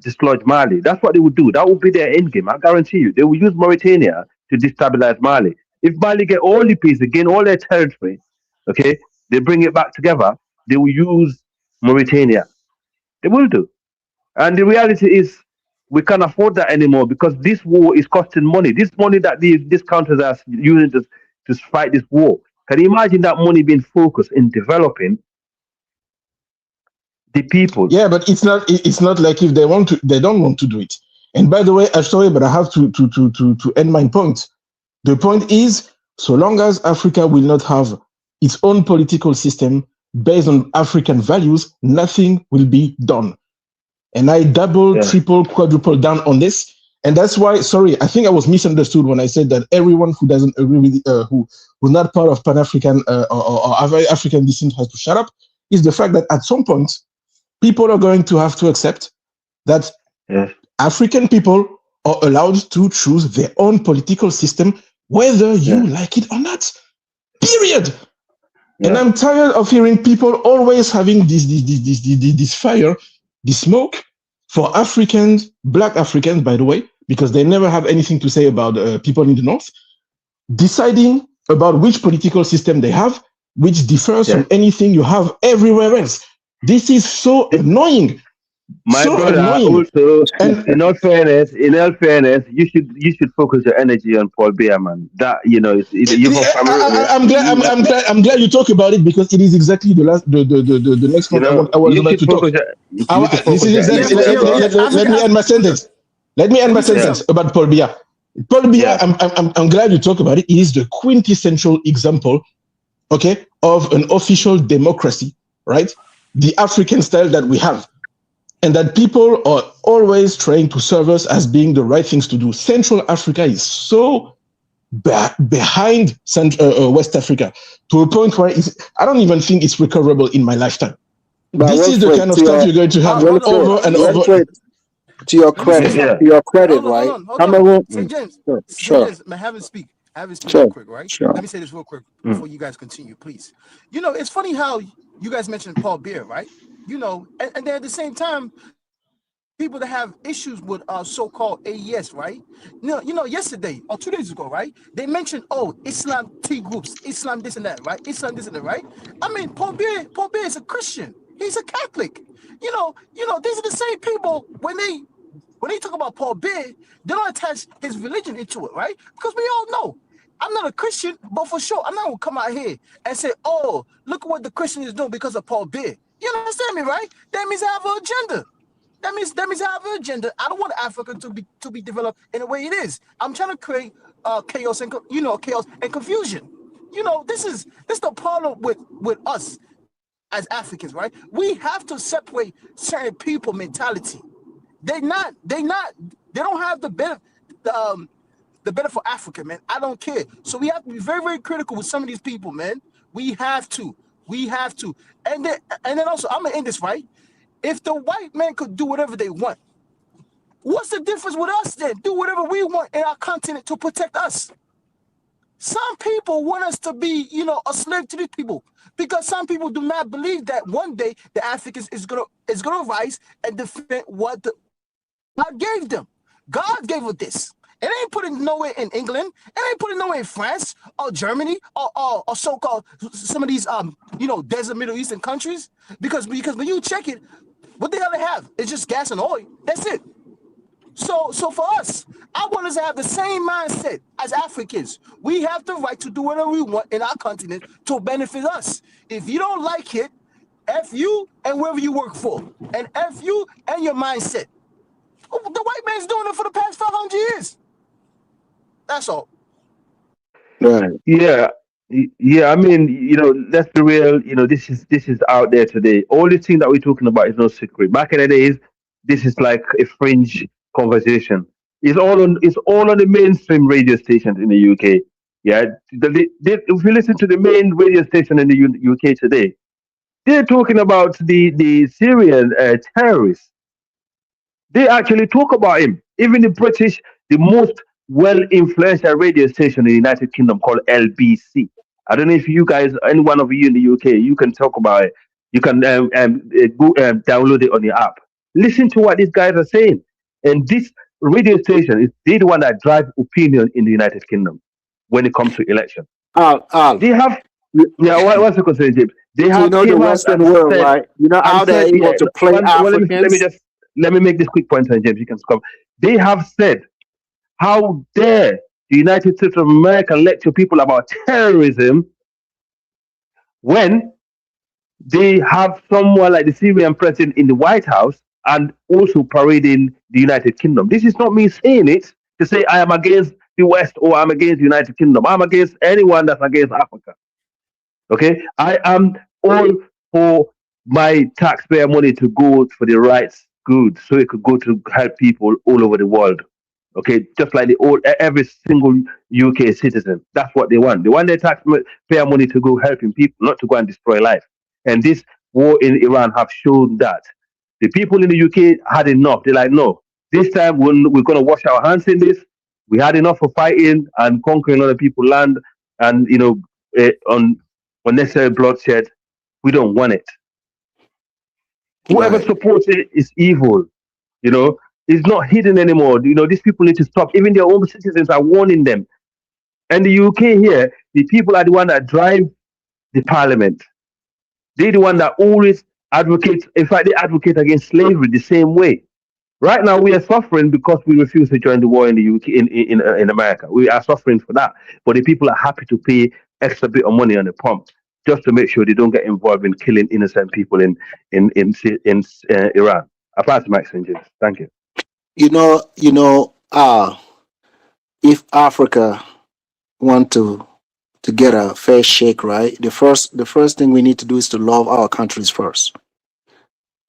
T: dislodge Mali. That's what they would do. That will be their end game. I guarantee you. They will use Mauritania to destabilize Mali. If Mali get all the peace, again, all their territory, okay, they bring it back together, they will use Mauritania. They will do. And the reality is, we can't afford that anymore because this war is costing money. This money that these countries are using to fight this war. Can you imagine that money being focused in developing the people?
I: Yeah, but it's not like if they don't want to do it. And by the way, I'm sorry, but I have to end my point. The point is, so long as Africa will not have its own political system based on African values, nothing will be done. And I double, triple, quadruple down on this. And that's why, sorry, I think I was misunderstood when I said that everyone who doesn't agree with, who's not part of Pan-African or African descent has to shut up, is the fact that at some point, people are going to have to accept that African people are allowed to choose their own political system, whether you like it or not. Period. And I'm tired of hearing people always having this fire, this smoke for Africans, Black Africans, by the way, because they never have anything to say about people in the North, deciding about which political system they have, which differs from anything you have everywhere else. This is so annoying.
T: My
I: so
T: brother,
I: annoying.
T: also, in all fairness, you should focus your energy on Paul Biya, man. That you're from Cameroon.
I: I'm glad you talk about it because it is exactly the next one I was about to talk. Let me end my sentence. Let me end my sentence about Paul Biya. Paul Biya, I'm glad you talk about it. It is the quintessential example, okay, of an official democracy, right? The African style that we have. And that people are always trying to serve us as being the right things to do. Central Africa is so behind West Africa to a point where I don't even think it's recoverable in my lifetime. But this is the kind of stuff you're going to have over and over.
L: To your credit, right?
N: Hold on. James, James, have him speak. Have him speak real quick, right?
L: Sure.
N: Let me say this real quick before you guys continue, please. It's funny how you guys mentioned Paul Biya, right? And then at the same time, people that have issues with so-called AES, right? Yesterday or 2 days ago, right? They mentioned, Islam T groups, Islam this and that, right? Islam this and that, right? I mean, Paul Biya is a Christian. He's a Catholic. These are the same people when they talk about Paul Biya, they don't attach his religion into it, right? Because we all know. I'm not a Christian, but for sure, I'm not going to come out here and say, look at what the Christian is doing because of Paul Biya. You understand me, right? That means I have an agenda. That means I have an agenda. I don't want Africa to be developed in the way it is. I'm trying to create chaos and confusion. This is the problem with us as Africans, right? We have to separate certain people mentality. They don't have the benefit. The better for Africa, man. I don't care. So we have to be very, very critical with some of these people, man. We have to. And then also, I'm gonna end this, right? If the white man could do whatever they want, what's the difference with us then? Do whatever we want in our continent to protect us. Some people want us to be, a slave to these people because some people do not believe that one day the Africans is gonna rise and defend what God gave them. God gave us this. It ain't put it nowhere in England. It ain't put it nowhere in France or Germany or so-called some of these desert Middle Eastern countries. Because when you check it, what the hell they have? It's just gas and oil. That's it. So for us, I want us to have the same mindset as Africans. We have the right to do whatever we want in our continent to benefit us. If you don't like it, F you and whoever you work for, and F you and your mindset. The white man's doing it for the past 500 years. That's all.
K: Right. Yeah. I mean, let's be real. This is out there today. All the thing that we're talking about is no secret. Back in the days, this is like a fringe conversation. It's all on the mainstream radio stations in the UK. Yeah. If you listen to the main radio station in the UK today, they're talking about the Syrian terrorists. They actually talk about him. Even the British, the most well influential radio station in the United Kingdom called LBC. I don't know if you guys, any one of you in the UK, you can talk about it. You can download it on your app. Listen to what these guys are saying. And this radio station is the one that drives opinion in the United Kingdom when it comes to election. They have, what's the concern, James? They have
L: the Western world, right? How they're able to play Africans.
K: Let me make this quick point, and James, you can come. They have said, how dare the United States of America lecture people about terrorism when they have someone like the Syrian president in the White House and also parading the United Kingdom. This is not me saying it to say I am against the West or I'm against the United Kingdom. I'm against anyone that's against Africa. Okay? I am all for my taxpayer money to go for the rights good so it could go to help people all over the world. Okay, just like every single UK citizen. That's what they want. They want their taxpayer money to go helping people, not to go and destroy life. And this war in Iran have shown that the people in the UK had enough. They're like, no, this time we're going to wash our hands in this. We had enough of fighting and conquering other people's land and on unnecessary bloodshed. We don't want it. Whoever supports it is evil. It's not hidden anymore. These people need to stop. Even their own citizens are warning them. And the UK here, the people are the one that drive the parliament. They're the one that always advocate. In fact, they advocate against slavery the same way. Right now, we are suffering because we refuse to join the war in the UK, in America. We are suffering for that. But the people are happy to pay extra bit of money on the pump just to make sure they don't get involved in killing innocent people in Iran. I pass the mic, James. Thank you.
L: If Africa want to get a fair shake, right? The first thing we need to do is to love our countries first.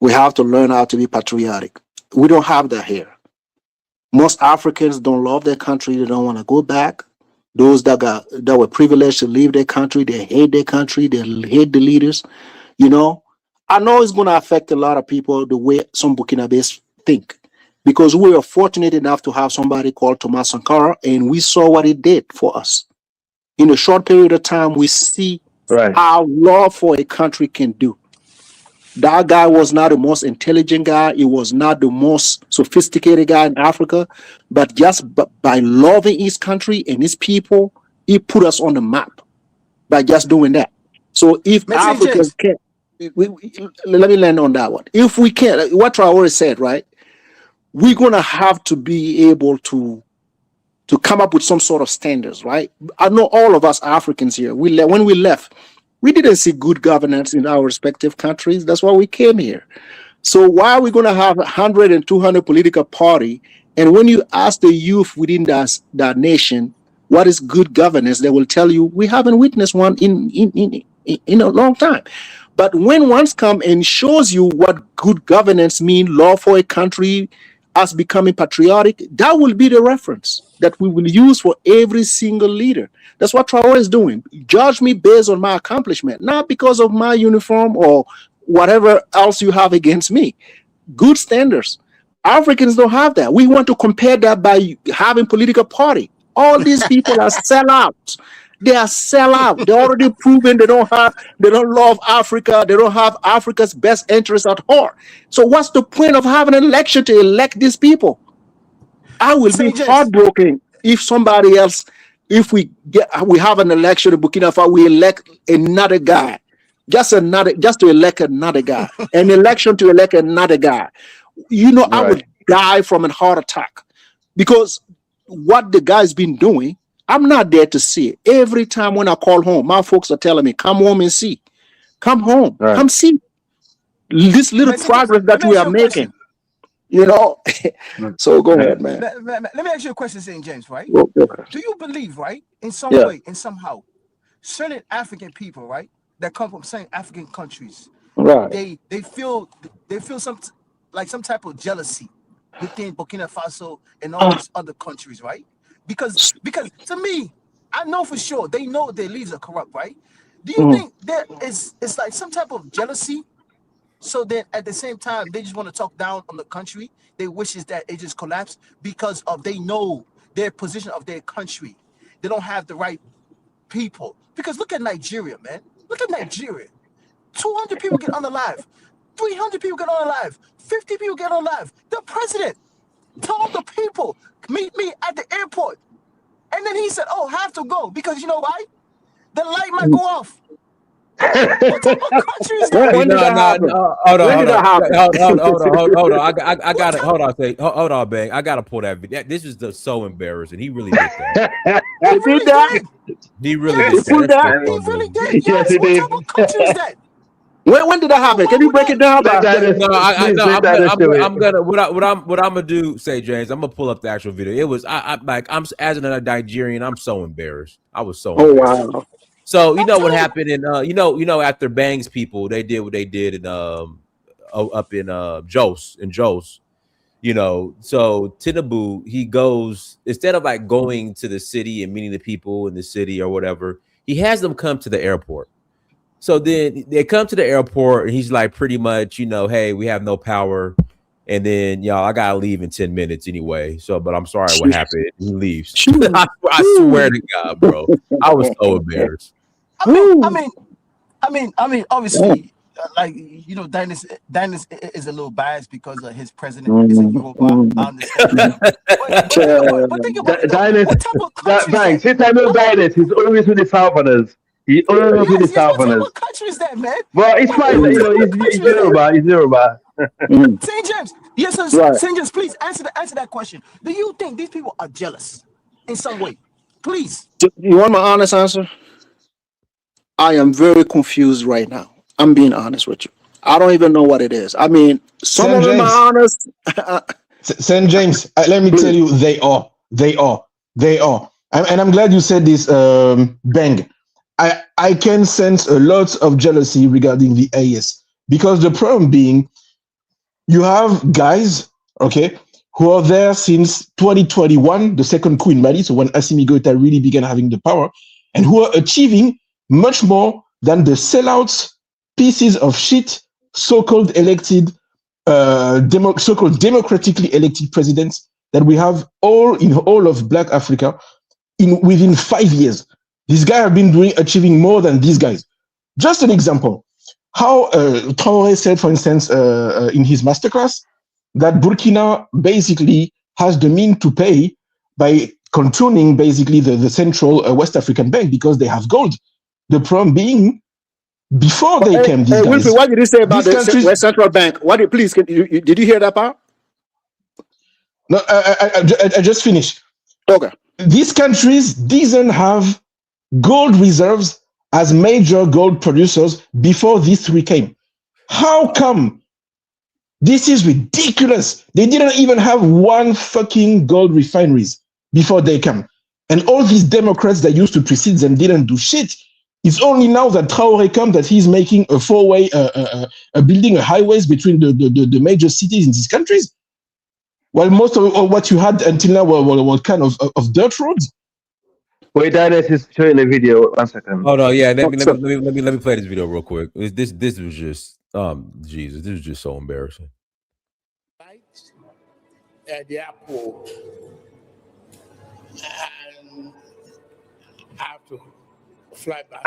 L: We have to learn how to be patriotic. We don't have that here. Most Africans don't love their country. They don't want to go back. Those that were privileged to leave their country, they hate their country. They hate the leaders. I know it's going to affect a lot of people the way some Burkinabés think. Because we were fortunate enough to have somebody called Thomas Sankara, and we saw what he did for us. In a short period of time, we see how love for a country can do. That guy was not the most intelligent guy. He was not the most sophisticated guy in Africa. But just by loving his country and his people, he put us on the map by just doing that. So if Africans can, let me land on that one. If we can, what Traore said, right? We're going to have to be able to come up with some sort of standards, right? I know all of us Africans here, when we left, we didn't see good governance in our respective countries. That's why we came here. So why are we going to have 100 and 200 political party? And when you ask the youth within that nation, what is good governance, they will tell you, we haven't witnessed one in a long time. But when one comes and shows you what good governance means, law for a country, us becoming patriotic, that will be the reference that we will use for every single leader. That's what Traore is doing. Judge me based on my accomplishment, not because of my uniform or whatever else you have against me. Good standards. Africans don't have that. We want to compare that by having political party. All these people are sellouts. They are sellout. They're already proven they don't love Africa. They don't have Africa's best interests at heart. So what's the point of having an election to elect these people? I will be heartbroken if somebody else, if we have an election in Burkina Faso, we elect another guy. Just to elect another guy. An election to elect another guy. I would die from a heart attack. Because what the guy's been doing, I'm not there to see it. Every time when I call home, my folks are telling me, come home and see. Come home.
K: Right.
L: Come see this little progress that we are making. You know? So go ahead, man.
N: Let me ask you a question, St. James, right?
L: Okay.
N: Do you believe, right, in some
L: Yeah.
N: way, in somehow, certain African people, right, that come from certain African countries,
L: Right.
N: they feel some type of jealousy within Burkina Faso and all these other countries, right? Because to me, I know for sure they know their leaders are corrupt, right? Do you think that it's like some type of jealousy? So then at the same time, they just want to talk down on the country. They wishes that it just collapse because of they know their position of their country. They don't have the right people. Because look at Nigeria, man. Look at Nigeria. 200 people get unalive. 300 people get unalive. 50 people get unalive. The president told the people, meet me at the airport. And then he said, oh, have to go. Because you know why? The light might go off. What type of country is that?
L: When did that happen?
C: Hold
L: When did that happen?
C: on. I got it. Hold on, Bang. I gotta pull that video. This is so embarrassing. He really did that.
L: He did that.
C: He really
N: Yes,
C: did that.
N: he really did. Yes, what type of country is that?
L: When did that happen? Can you break it down?
C: I'm gonna what I'm gonna do. Say, James, I'm gonna pull up the actual video. It was I'm as a Nigerian, I'm so embarrassed. I was so embarrassed.
L: Wow.
C: So you know what happened in you know after Bang's people, they did what they did in up in Jos. You know, so Tinubu, he goes, instead of like going to the city and meeting the people in the city or whatever, he has them come to the airport. So then they come to the airport and he's like, pretty much, you know, hey, we have no power. And then, y'all, I gotta leave in 10 minutes anyway. So, but I'm sorry what happened. He leaves. I swear to God, bro. I was so embarrassed.
N: I mean, obviously, like, you know, Dynasty is a little biased because his president is a Yoruba. I understand. But think about it. What type of country is that?
T: He's always with the Southerners. He always with the Southerners.
N: What country is that, man?
T: Well, it's fine. You know, he's Yoruba. He's Yoruba.
N: St. James, yes, sir.
T: Right.
N: St. James, please answer that question. Do you think these people are jealous in some way? Please.
L: You want my honest answer? I am very confused right now. I'm being honest with you. I don't even know what it is. I mean, some of them are honest.
I: St. James, let me tell you, they are. And I'm glad you said this, Bang. I can sense a lot of jealousy regarding the AS, because the problem being, you have guys, okay, who are there since 2021, the second coup in Mali, so when Assimi Goïta really began having the power, and who are achieving much more than the sellouts, pieces of shit, so-called elected, so-called democratically elected presidents that we have in all of Black Africa within 5 years. These guys have been achieving more than these guys. Just an example. How Traoré said, for instance, in his masterclass, that Burkina basically has the means to pay by controlling basically the central West African bank because they have gold. The problem being, before they came, these guys.
L: Wilfred, what did you say about the West Central Bank? Did you hear that part?
I: No, I just finished.
L: Okay.
I: These countries didn't have gold reserves as major gold producers before these three came. How come? This is ridiculous. They didn't even have one fucking gold refineries before they came. And all these Democrats that used to precede them didn't do shit. It's only now that Traoré comes that he's making a four-way, building a highways between the major cities in these countries. While most of what you had until now were kind of dirt roads.
T: Wait, Dennis is showing the video. 1 second.
C: Hold on, yeah. Let me play this video real quick. This was just Jesus, this was just so embarrassing.
U: At the airport, and I have to fly back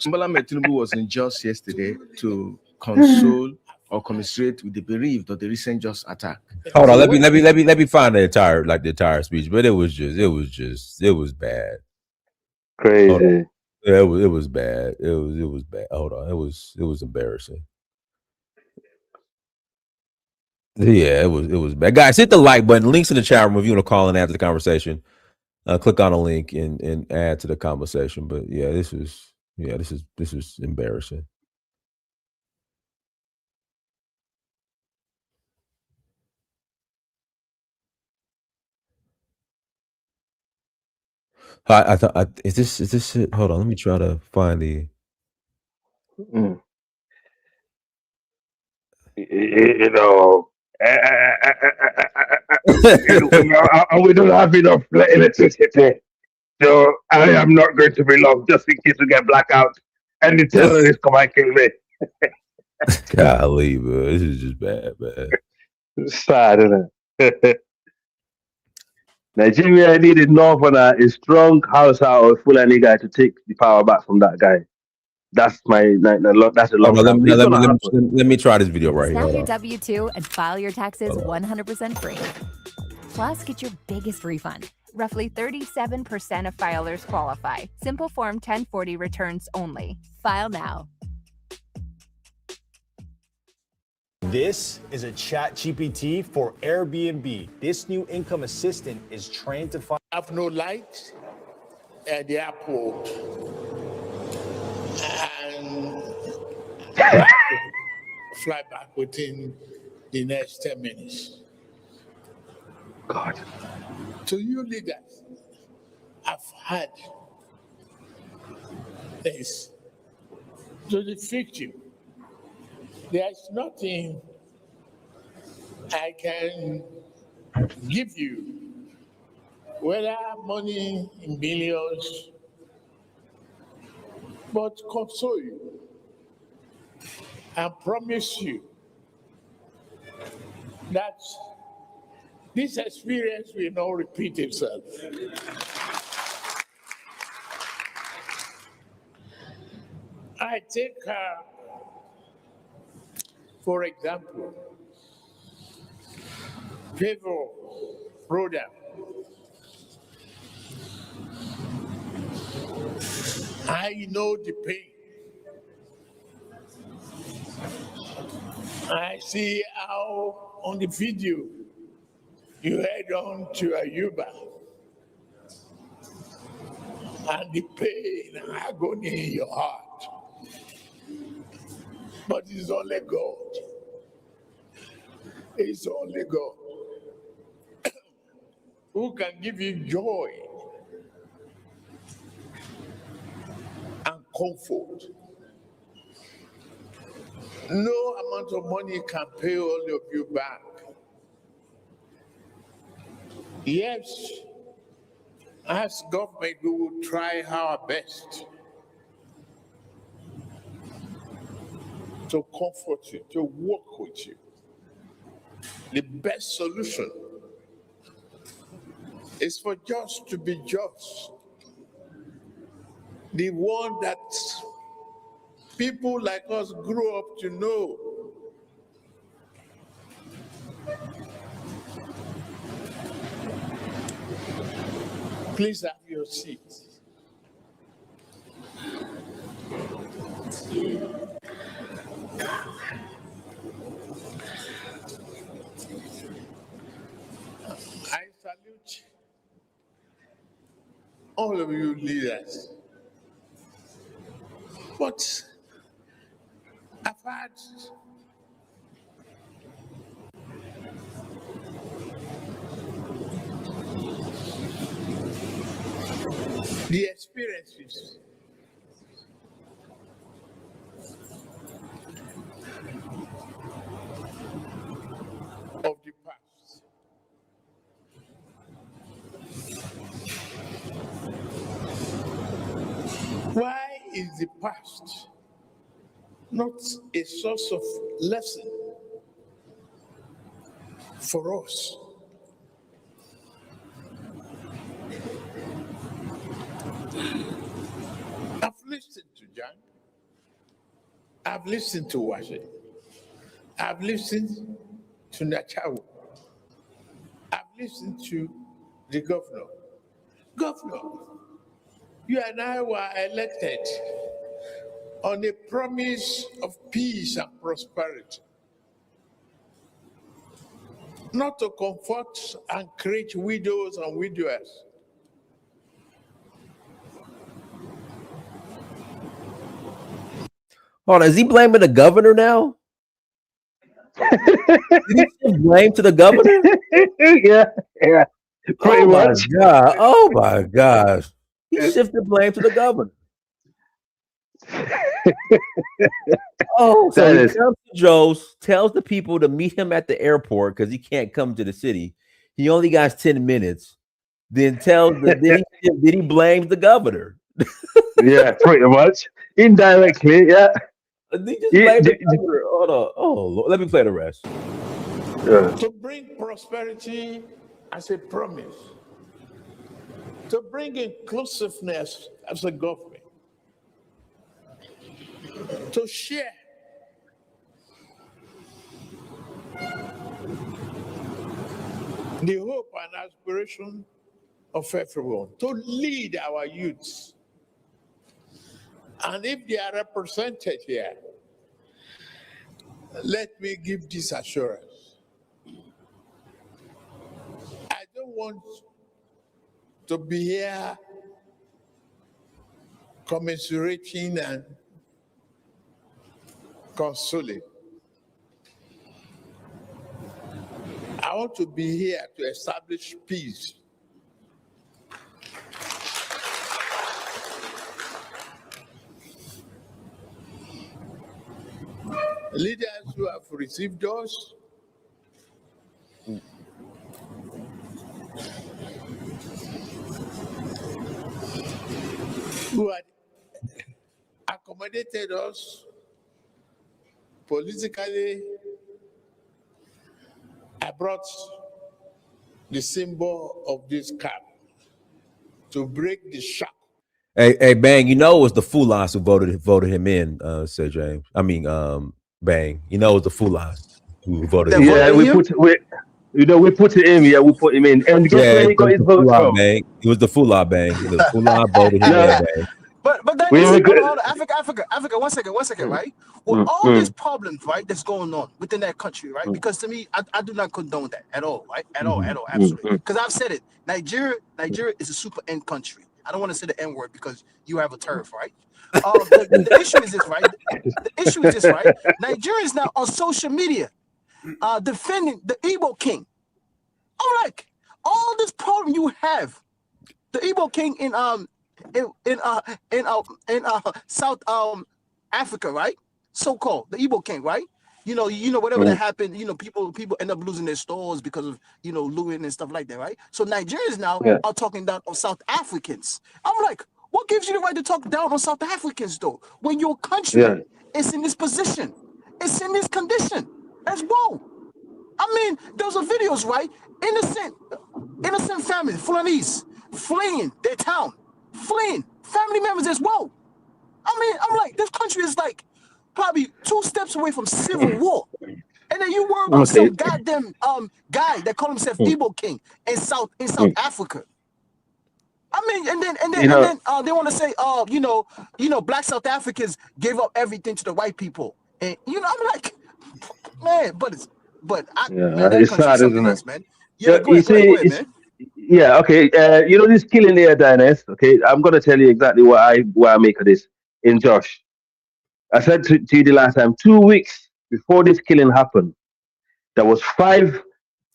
U: to
V: Bola Tinubu was in Jos yesterday to console or commiserate with the bereaved of the recent Jos attack.
C: Hold on, let me find the entire speech, but it was bad.
T: Crazy.
C: Yeah, it was bad. It was bad. Hold on, it was embarrassing. Yeah, it was bad. Guys, hit the like button. Links in the chat room if you want to call and add to the conversation. Click on a link and add to the conversation. But yeah, this is embarrassing. I thought is this it? Hold on, let me try to find the.
T: Mm. You know, we don't have enough electricity, so I am not going to be long, just in case we get blackout and the terrorists come and kill me.
C: Golly, bro, this is just bad, man.
T: It's sad, isn't it? Nigeria needed Northerner, a strong Hausa or Fulani guy to take the power back from that guy. That's that's a long time. It's gonna happen.
C: Let me try this video right
A: Snap
C: here.
A: your W-2 and file your taxes 100% free. Plus, get your biggest refund. Roughly 37% of filers qualify. Simple Form 1040 returns only. File now.
B: This is a chat GPT for Airbnb. This new income assistant is trained to find.
U: Have no light at the airport. And I have to fly back within the next 10 minutes.
T: God.
U: To you leaders, I've had this to defeat you. There's nothing I can give you, whether money in billions, but console you and promise you that this experience will not repeat itself. I take, for example, favor program. I know the pain. I see how on the video you head on to Ayuba and the pain and agony in your heart. But it's only God. It's only God who can give you joy and comfort. No amount of money can pay all of you back. Yes, as government, we will try our best to comfort you, to work with you. The best solution is for just to be just. The one that people like us grew up to know. Please have your seats. I salute all of you leaders. But I've had the experiences of the past. Why is the past not a source of lesson for us? I've listened to John. I've listened to Washington. I've listened to Nachawu. I've listened to the governor. Governor, you and I were elected on a promise of peace and prosperity. not to comfort and create widows and widowers.
C: Hold on, is he blaming the governor now? Did he shift blame to the governor?
T: yeah, pretty much.
C: God. Oh my gosh. He shifted blame to the governor. So he comes to Joe's, tells the people to meet him at the airport because he can't come to the city. He only got 10 minutes. Then then he blames the governor.
T: Yeah, pretty much. Indirectly, yeah.
C: He just blamed the governor. Hold on. Oh, Lord. Let me play the rest.
U: To bring prosperity as a promise. To bring inclusiveness as a government. To share. The hope and aspiration of everyone. To lead our youths. And if they are represented here, let me give this assurance. I don't want to be here commiserating and consoling. I want to be here to establish peace. Leaders who have received us who had accommodated us politically. I brought the symbol of this cap to break the shock.
C: Hey, Bang, you know it was the Fulans who voted him in, said James. I mean, Bang, you know it was the Fulans who voted him in.
T: Yeah, we put it in. Yeah, we put him in. And guess where he got his vote from?
C: Bang. It was the Fulan Bang. The Fulan voted him in, Bang.
N: But then hold on, Africa, one second, right? With all these problems, right, that's going on within that country, right? Because to me, I do not condone that at all, right? At all, absolutely. Because I've said it. Nigeria is a super N country. I don't want to say the N word because you have a turf, right? The issue is this, right? The issue is this, right? Nigeria is now on social media defending the Igbo king. I'm like, all this problem you have, the Igbo king in South Africa, right? So-called the Igbo king, right? You know, whatever that happened, people end up losing their stores because of looting and stuff like that, right? So Nigerians now are talking down on South Africans. I'm like, what gives you the right to talk down on South Africans though? When your country is in this position, it's in this condition as well. I mean, those are videos, right? Innocent families, Fulanese, fleeing their town, fleeing family members as well. I mean, I'm like, this country is like probably 2 steps away from civil war. And then you worry about some goddamn guy that called himself Igbo King in South Africa. I mean, and then they want to say, black South Africans gave up everything to the white people. And I'm like, man,
T: it's sad, isn't it?
N: Man.
T: Yeah, okay. This killing there, Dynast. Okay, I'm gonna tell you exactly what I make of this in Josh. I said to you the last time, 2 weeks before this killing happened, there was 5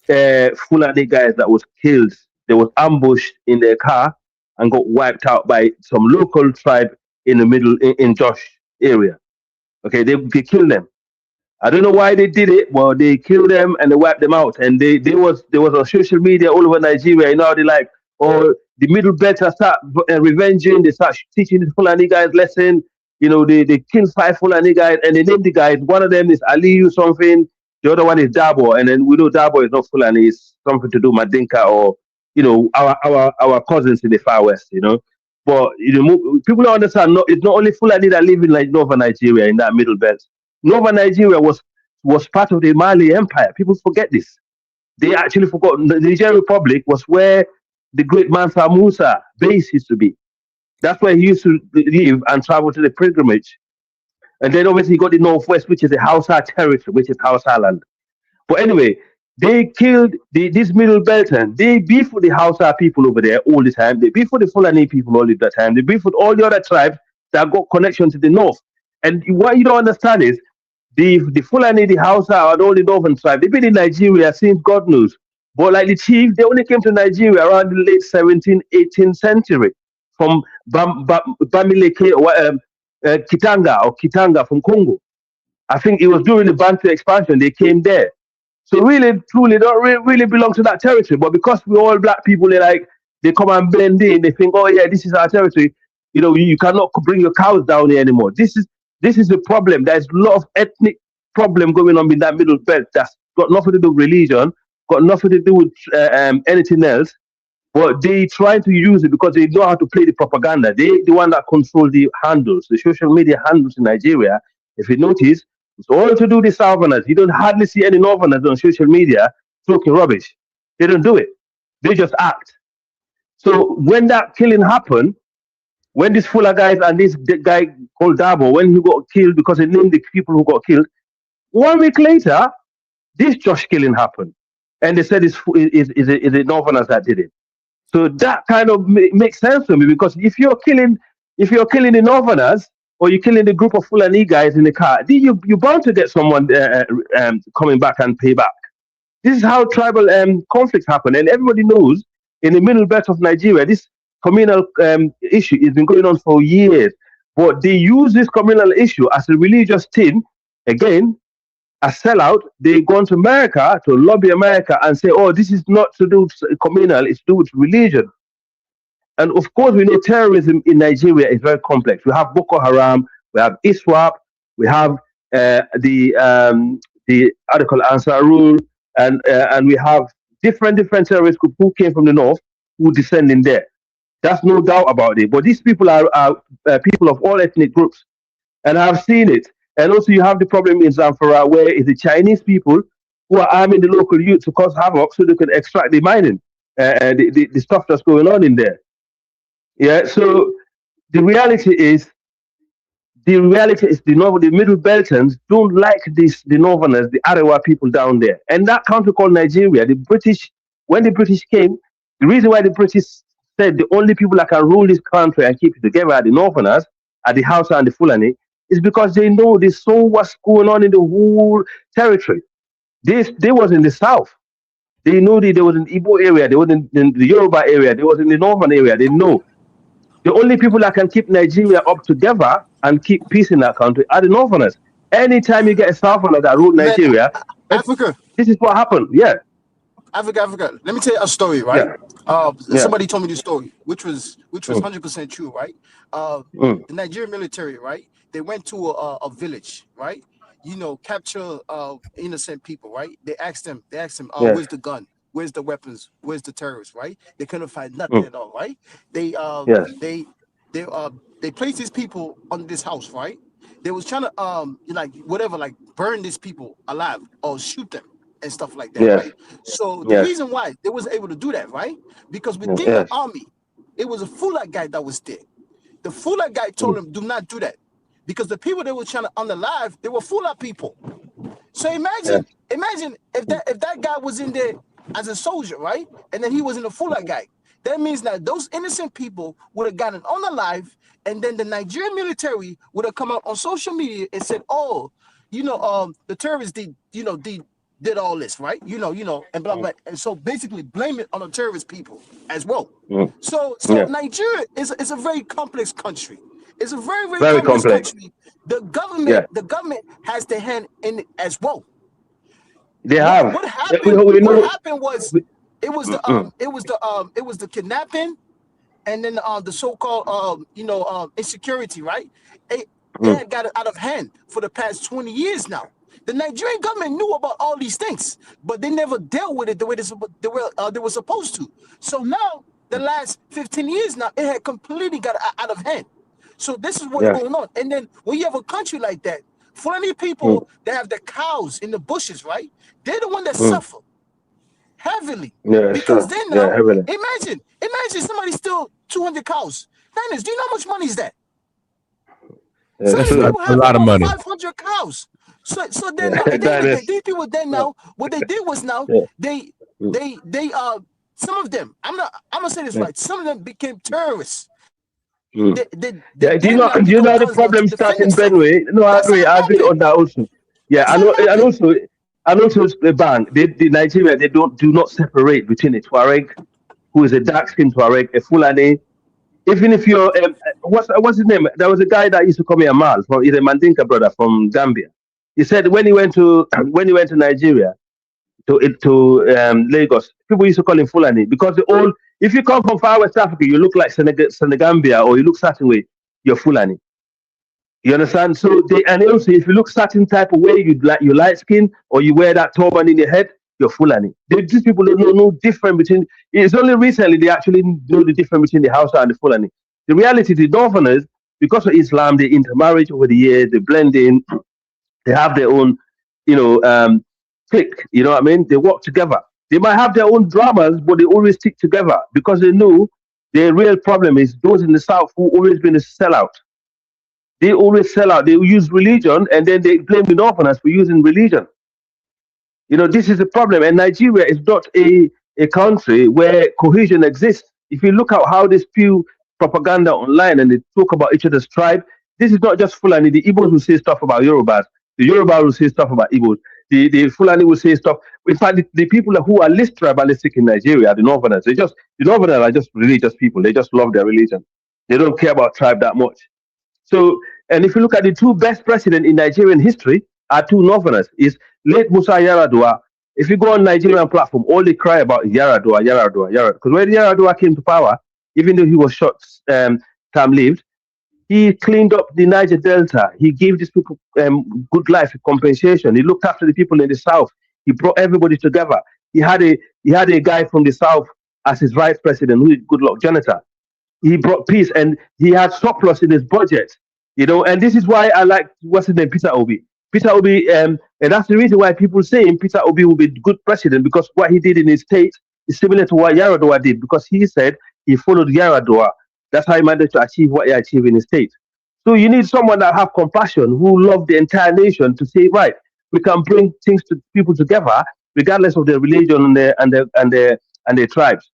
T: Fulani guys that was killed. They was ambushed in their car and got wiped out by some local tribe in the middle in Josh area. Okay, they killed them. I don't know why they did it. Well, they killed them and they wiped them out. And they was on social media all over Nigeria. They like, the middle belts start revenging. They start teaching the Fulani guys lesson. They kill 5 Fulani guys and they name the guys. One of them is Aliyu something. The other one is Dabo. And then we know Dabo is not Fulani. It's something to do with Madinka or our cousins in the far west. But people don't understand. It's not only Fulani that live in like northern Nigeria in that middle belt. Northern Nigeria was part of the Mali Empire. People forget this. They actually forgot the Nigerian Republic was where the great Mansa Musa base used to be. That's where he used to live and travel to the pilgrimage. And then obviously he got the Northwest, which is the Hausa territory, which is Hausa land. But anyway, They killed this Middle Belton. They beef with the Hausa people over there all the time. They beef with the Fulani people all the time. They beef with all the other tribes that got connection to the north. And what you don't understand is the Fulani, the Hausa, and all the northern tribes, they've been in Nigeria since God knows. But like the chief, they only came to Nigeria around the late 17th, 18th century from Bamileke or Kitanga from Congo. I think it was during the Bantu expansion they came there. So really, truly, don't really belong to that territory. But because we're all black people, they come and blend in. They think, oh yeah, this is our territory. You know, you cannot bring your cows down here anymore. This is the problem. There's a lot of ethnic problem going on in that middle belt. That's got nothing to do with religion, got nothing to do with anything else. But they try to use it because they know how to play the propaganda. They the one that control the handles, the social media handles in Nigeria. If you notice, it's all to do with the Southerners. You don't hardly see any Northerners on social media talking rubbish. They don't do it. They just act. So when that killing happened, when this Fuller guys and this guy called Dabo, when he got killed because he named the people who got killed, 1 week later, this Josh killing happened. And they said it's the Northerners that did it. So that kind of makes sense to me, because if you're killing the Northerners, or you're killing the group of Fulani guys in the car, you're bound to get someone coming back and pay back. This is how tribal conflicts happen. And everybody knows in the middle belt of Nigeria, this communal issue has been going on for years. But they use this communal issue as a religious thing, again, a sellout. They go to America to lobby America and say, oh, this is not to do with communal, it's to do with religion. And of course, we know terrorism in Nigeria is very complex. We have Boko Haram, we have ISWAP, we have the Ansarul, and we have different terrorist groups who came from the north who descend in there. That's no doubt about it. But these people are people of all ethnic groups, and I've seen it. And also, you have the problem in Zamfara, where it's the Chinese people who are arming the local youth to cause havoc so they can extract the mining, the stuff that's going on in there. Yeah, so the reality is the Middle Beltons don't like the Northerners, the Arewa people down there. And that country called Nigeria, when the British came, the reason why the British said the only people that can rule this country and keep it together are the Northerners, are the Hausa and the Fulani, is because they know they saw what's going on in the whole territory. They was in the south. They know there was in the Igbo area, they was in the Yoruba area, they was in the northern area. They know. The only people that can keep Nigeria up together and keep peace in that country are the Northerners. Anytime you get a Southerner that rule Nigeria,
N: Africa,
T: this is what happened. Yeah.
N: Africa. Let me tell you a story, right? Somebody told me this story, which was 100% true, right? The Nigerian military, right? They went to a village, right? You know, capture innocent people, right? They asked them, where's the gun? Where's the weapons? Where's the terrorists? Right? They couldn't find nothing at all. Right? They placed these people on this house. Right? They was trying to burn these people alive or shoot them and stuff like that. Right? So the reason why they was able to do that, right? Because within the army, it was a Fuller guy that was there. The Fuller guy told them, do not do that, because the people they were trying to unalive, they were Fuller people. So imagine if that guy was in there as a soldier, right? And then he wasn't a Fuller guy. That means that those innocent people would have gotten unalive, and then the Nigerian military would have come out on social media and said, oh, the terrorists did all this, right? And blah, blah. And so basically blame it on the terrorist people as well. So Nigeria is a very complex country. It's a very, very complex country. The government has their hand in it as well.
T: They have.
N: What happened was it was the kidnapping, and then the so-called insecurity, right? They had got it out of hand for the past 20 years now. The Nigerian government knew about all these things, but they never dealt with it the way they were supposed to. So now, the last 15 years now, it had completely got out of hand. So this is what's going on. And then when you have a country like that, Fulani people that have the cows in the bushes, right? They're the one that suffer heavily. Because then now, imagine somebody steal 200 cows. Dennis, do you know how much money is that?
C: That's a lot of money.
N: 500 cows. So then now, at the end of the day, these people then now, what they did was now they some of them, I'm gonna say this right, some of them became terrorists. They
K: do you know the problem starts in Benway? No, I agree on that also. Yeah, and also the ban, the Nigeria, they do not separate between a Tuareg, who is a dark-skinned Tuareg, a Fulani. Even if you're what's his name? There was a guy that used to call me Amal, he's a Mandinka brother from Gambia. He said when he went to Nigeria, to Lagos, people used to call him Fulani because if you come from far West Africa, you look like Senegambia or you look certain way, you're Fulani. You understand? So and also if you look certain type of way, you light skin or you wear that turban in your head, you're Fulani. These people don't know no difference between. It's only recently they actually know the difference between the Hausa and the Fulani. The reality, the Northerners, because of Islam, they intermarriage over the years, they blend in, they have their own, clique. You know what I mean? They work together. They might have their own dramas, but they always stick together because they know their real problem is those in the South who always been a sellout. They always sell out. They use religion and then they blame the Northerners for using religion. This is a problem. And Nigeria is not a country where cohesion exists. If you look at how they spew propaganda online and they talk about each other's tribe, this is not just Fulani. The Igbos will say stuff about Yorubas. The Yoruba will say stuff about Igbos. The Fulani will say stuff. In fact, the people who are least tribalistic in Nigeria are the Northerners. The Northerners are just religious people. They just love their religion. They don't care about tribe that much. So, and if you look at the two best presidents in Nigerian history are two Northerners. Is late Musa Yar'Adua. If you go on Nigerian platform, all they cry about is Yar'Adua. Because when Yar'Adua came to power, even though he was short term-lived, he cleaned up the Niger Delta. He gave these people good life compensation. He looked after the people in the South. He brought everybody together. He had a guy from the South as his vice president, who is Goodluck Jonathan. He brought peace and he had surplus in his budget, and this is why I like what's his name, Peter Obi. Peter Obi, and that's the reason why people say Peter Obi will be a good president, because what he did in his state is similar to what Yar'Adua did, because he said he followed Yar'Adua. That's how he managed to achieve what he achieved in his state. So you need someone that have compassion, who love the entire nation, to say, right, we can bring things to people together, regardless of their religion and their tribes.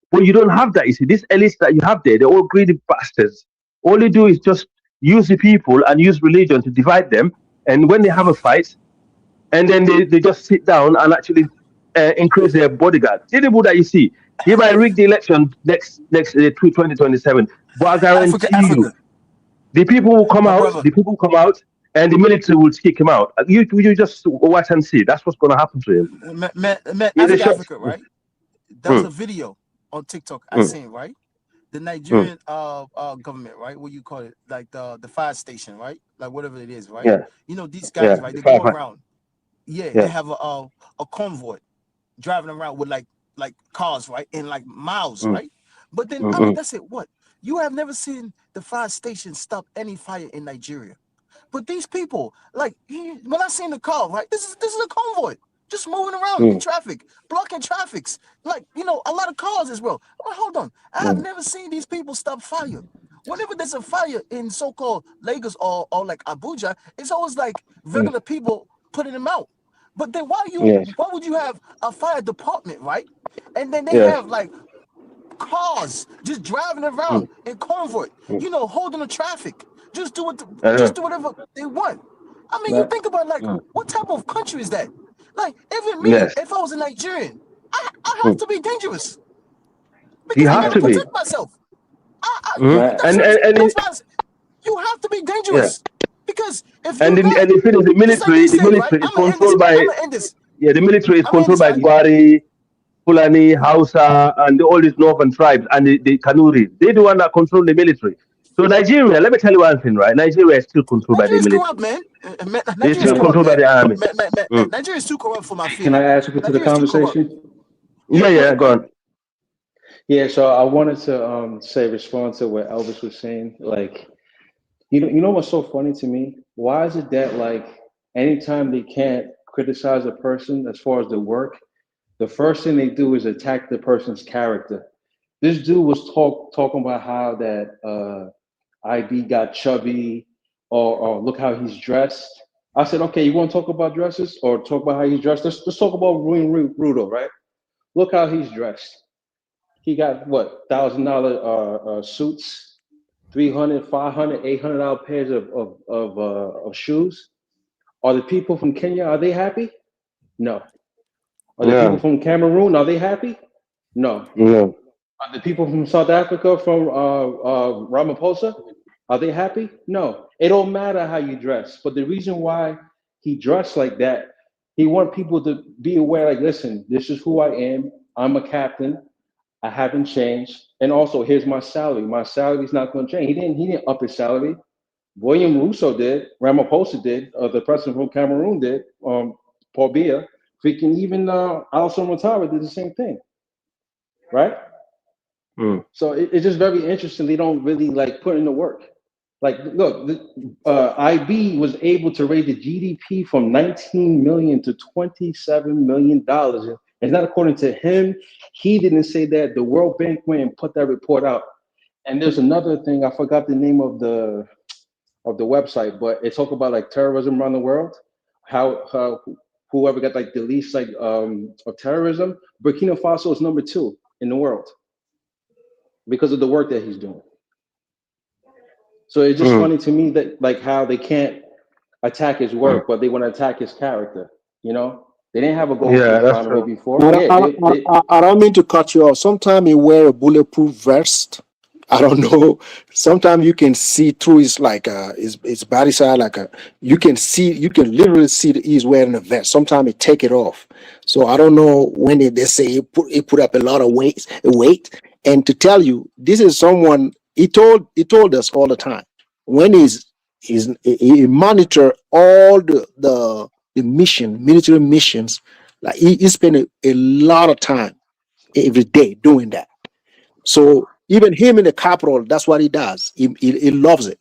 K: But you don't have that. You see, these elites that you have there, they're all greedy bastards. All they do is just use the people and use religion to divide them. And when they have a fight, and then they just sit down and actually increase their bodyguard. See the people that you see. He might rig the election next 2027. But I guarantee you, the people will come out. The people will come out, and the military will kick him out. You just watch and see. That's what's going to happen to him.
N: Africa, right? There was a video on TikTok I seen, right? The Nigerian government, right? What you call it? Like the fire station, right? Like whatever it is, right?
K: Yeah.
N: These guys, right? They go around. They have a convoy driving around with like cars, right? And like miles, right? But then I mean, that's it. What? You have never seen the fire station stop any fire in Nigeria. But these people, like when I seen the car, right? This is a convoy. Just moving around in traffic, blocking traffics, like a lot of cars as well. Well, hold on, I have never seen these people stop fire. Whenever there's a fire in so-called Lagos or like Abuja, it's always like regular people putting them out. But then why would you have a fire department, right? And then they have like cars just driving around in convoy, holding the traffic. Just do whatever they want. I mean, you think about like what type of country is that? Like, even me, if I was a Nigerian, I have to be dangerous. Because
K: you
N: I
K: have
N: gotta
K: to
N: protect myself.
K: be.
N: You have to be dangerous. Because if
K: the military is controlled by the military is controlled by Gwari, Fulani, Hausa, and all these northern tribes, and the Kanuri. They're the one that control the military. So Nigeria, let me tell you one thing, right? Nigeria is still controlled by the military.
N: Corrupt, man.
K: It's still controlled by the army.
N: Nigeria is too corrupt for my feelings.
D: Can I add something to the conversation?
K: Yeah, go on.
D: Yeah, so I wanted to respond to what Elvis was saying. Like, you know what's so funny to me? Why is it that like anytime they can't criticize a person as far as the work, the first thing they do is attack the person's character? This dude was talking about how that IB got chubby, or look how he's dressed. I said, okay, you want to talk about dresses or talk about how he's dressed? Let's talk about Rudo, right? Look how he's dressed. He got what, $1,000 suits, $300, $500, $800 pairs of shoes. Are the people from Kenya, are they happy? No. Are the people from Cameroon, are they happy? No.
K: No.
D: Are the people from South Africa, from Ramaphosa, are they happy? No. It don't matter how you dress. But the reason why he dressed like that, he want people to be aware, like, listen, this is who I am. I'm a captain. I haven't changed. And also, here's my salary. My salary is not going to change. He didn't up his salary. William Russo did. Ramaphosa did. The president from Cameroon did. Paul Biya. Freaking even Alassane Ouattara did the same thing. Right? So it's just very interesting. They don't really like put in the work. Like, look, IB was able to raise the GDP from 19 million to $27 million. It's not according to him. He didn't say that. The World Bank went and put that report out. And there's another thing. I forgot the name of the website, but it talked about like terrorism around the world. How whoever got like the least like of terrorism. Burkina Faso is number 2 in the world because of the work that he's doing. So it's just funny to me that like how they can't attack his work, but they want to attack his character. You know, they didn't have a gold refinery before.
L: I don't mean to cut you off. Sometimes he wear a bulletproof vest. I don't know. Sometimes you can see through his like his body side, like you can literally see that he's wearing a vest. Sometimes he take it off. So I don't know when they say he put up a lot of weight. And to tell you, this is someone he told us all the time when he monitor all the military missions. Like he spent a lot of time every day doing that. So even him in the capital, that's what he does. He loves it.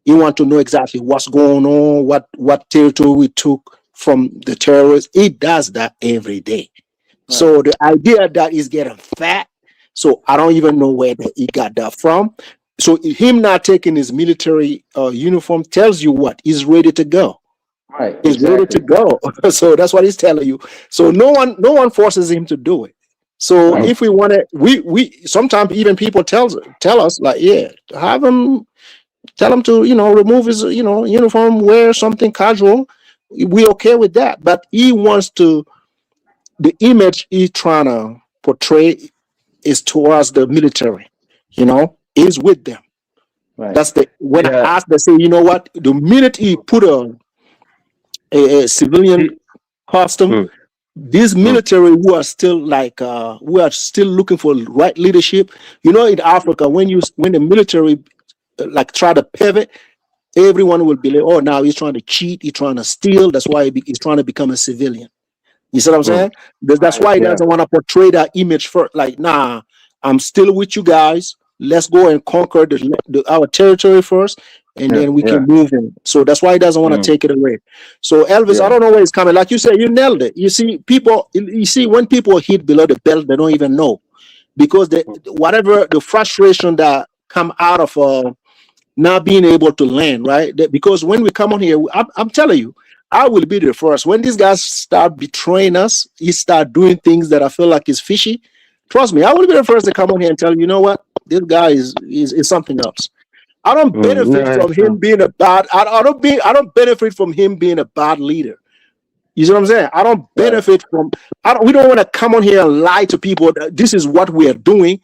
L: He wants to know exactly what's going on, what territory we took from the terrorists. He does that every day. Right. So the idea that he's getting fat, so I don't even know where he got that from. So him not taking his military uniform tells you what? He's ready to go.
D: Right.
L: He's ready to go. So that's what he's telling you. So no one forces him to do it. So if we want to, we sometimes even people tell us like, yeah, have him, tell him to, remove his, uniform, wear something casual. We okay with that. But he wants to, the image he's trying to portray is towards the military, is with them. Right. That's when I ask, they say, you know what? The minute he put a civilian costume, these military who are still like who are still looking for right leadership, in Africa, when the military like try to pivot, everyone will be like, oh, now he's trying to cheat, he's trying to steal. That's why he's trying to become a civilian. You see what I'm saying? That's why he doesn't want to portray that image first. Like, nah, I'm still with you guys. Let's go and conquer our territory first, and then we can move in. So that's why he doesn't want to take it away. So Elvis, I don't know where it's coming. Like you said, you nailed it. You see, when people hit below the belt, they don't even know, because whatever the frustration that come out of not being able to land, right? Because when we come on here, I'm telling you, I will be the first. When these guys start betraying us, he start doing things that I feel like is fishy. Trust me, I will be the first to come on here and tell you, you know what? This guy is something else. I don't benefit from him being a bad. I don't benefit from him being a bad leader. You see what I'm saying? I don't benefit from. We don't want to come on here and lie to people that this is what we are doing.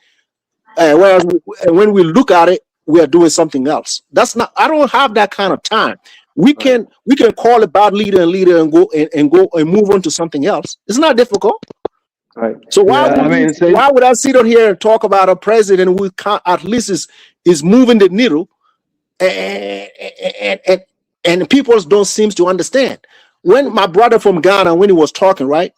L: Whereas when we look at it, we are doing something else. That's not. I don't have that kind of time. We can call a bad leader and go and move on to something else. It's not difficult.
D: Right.
L: So why would I sit on here and talk about a president who at least is moving the needle, and people don't seem to understand? When my brother from Ghana, when he was talking, right?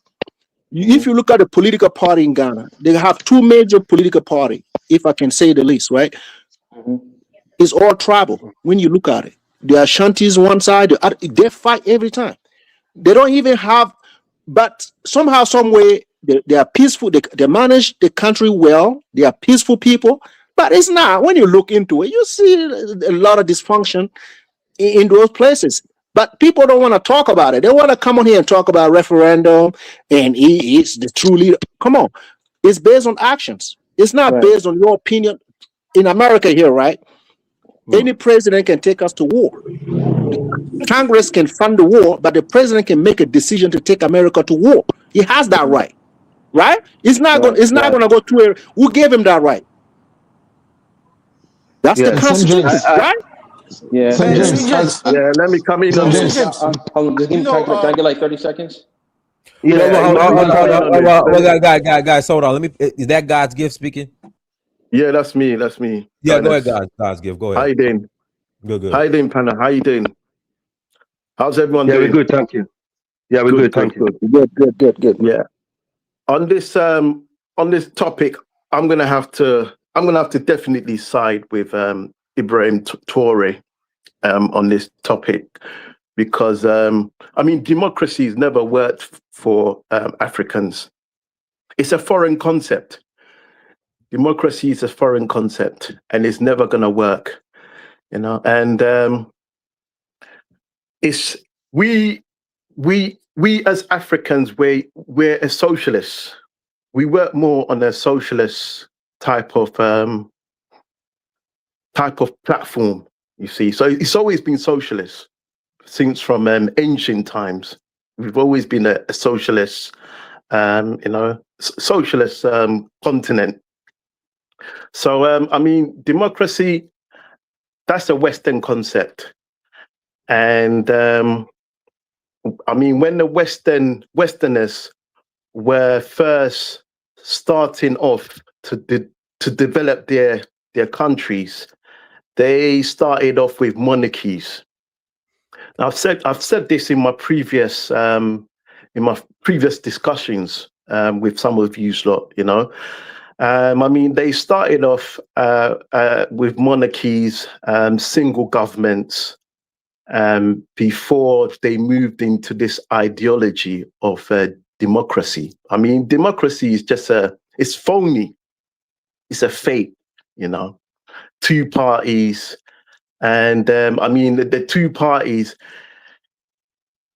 L: If you look at the political party in Ghana, they have two major political parties, if I can say the least, right? It's all tribal. When you look at it, the Ashantis one side, they fight every time. They don't even have, but somehow, some way, they are peaceful. They manage the country well. They are peaceful people, but it's not. When you look into it, you see a lot of dysfunction in those places. But people don't want to talk about it. They want to come on here and talk about referendum and he is the true leader. Come on. It's based on actions. It's not based on your opinion. In America here, right? Any president can take us to war. Congress can fund the war, but the president can make a decision to take America to war. He has that right. Right? It's not going to go to a who gave him that right? That's the Constitution, right?
D: Yeah.
V: Let me come in.
D: Hold on, can I get like 30 seconds?
C: Guys, hold on. Is that God's gift speaking?
V: Yeah, that's me.
C: Yeah, go ahead, God's gift. Go ahead.
V: How you doing?
C: Good.
V: How you doing, Pana? How you doing? How's everyone doing?
T: Yeah, we're good, thank you. Yeah, we're good, thank you.
L: Good.
V: Yeah. On this topic, I'm gonna have to definitely side with Ibrahim Traore on this topic, because democracy has never worked for Africans. It's a foreign concept. Democracy is a foreign concept, and it's never gonna work. And it's we as Africans, we're a socialist. We work more on a socialist type of platform, you see. So it's always been socialist since from ancient times. We've always been a socialist, socialist continent. So democracy, that's a Western concept. And when the Westerners were first starting off to develop their countries, they started off with monarchies. Now, I've said this in my previous discussions with some of you lot. They started off with monarchies, single governments, before they moved into this ideology of democracy. Democracy is it's phony. It's a fake, 2 parties. And the 2 parties,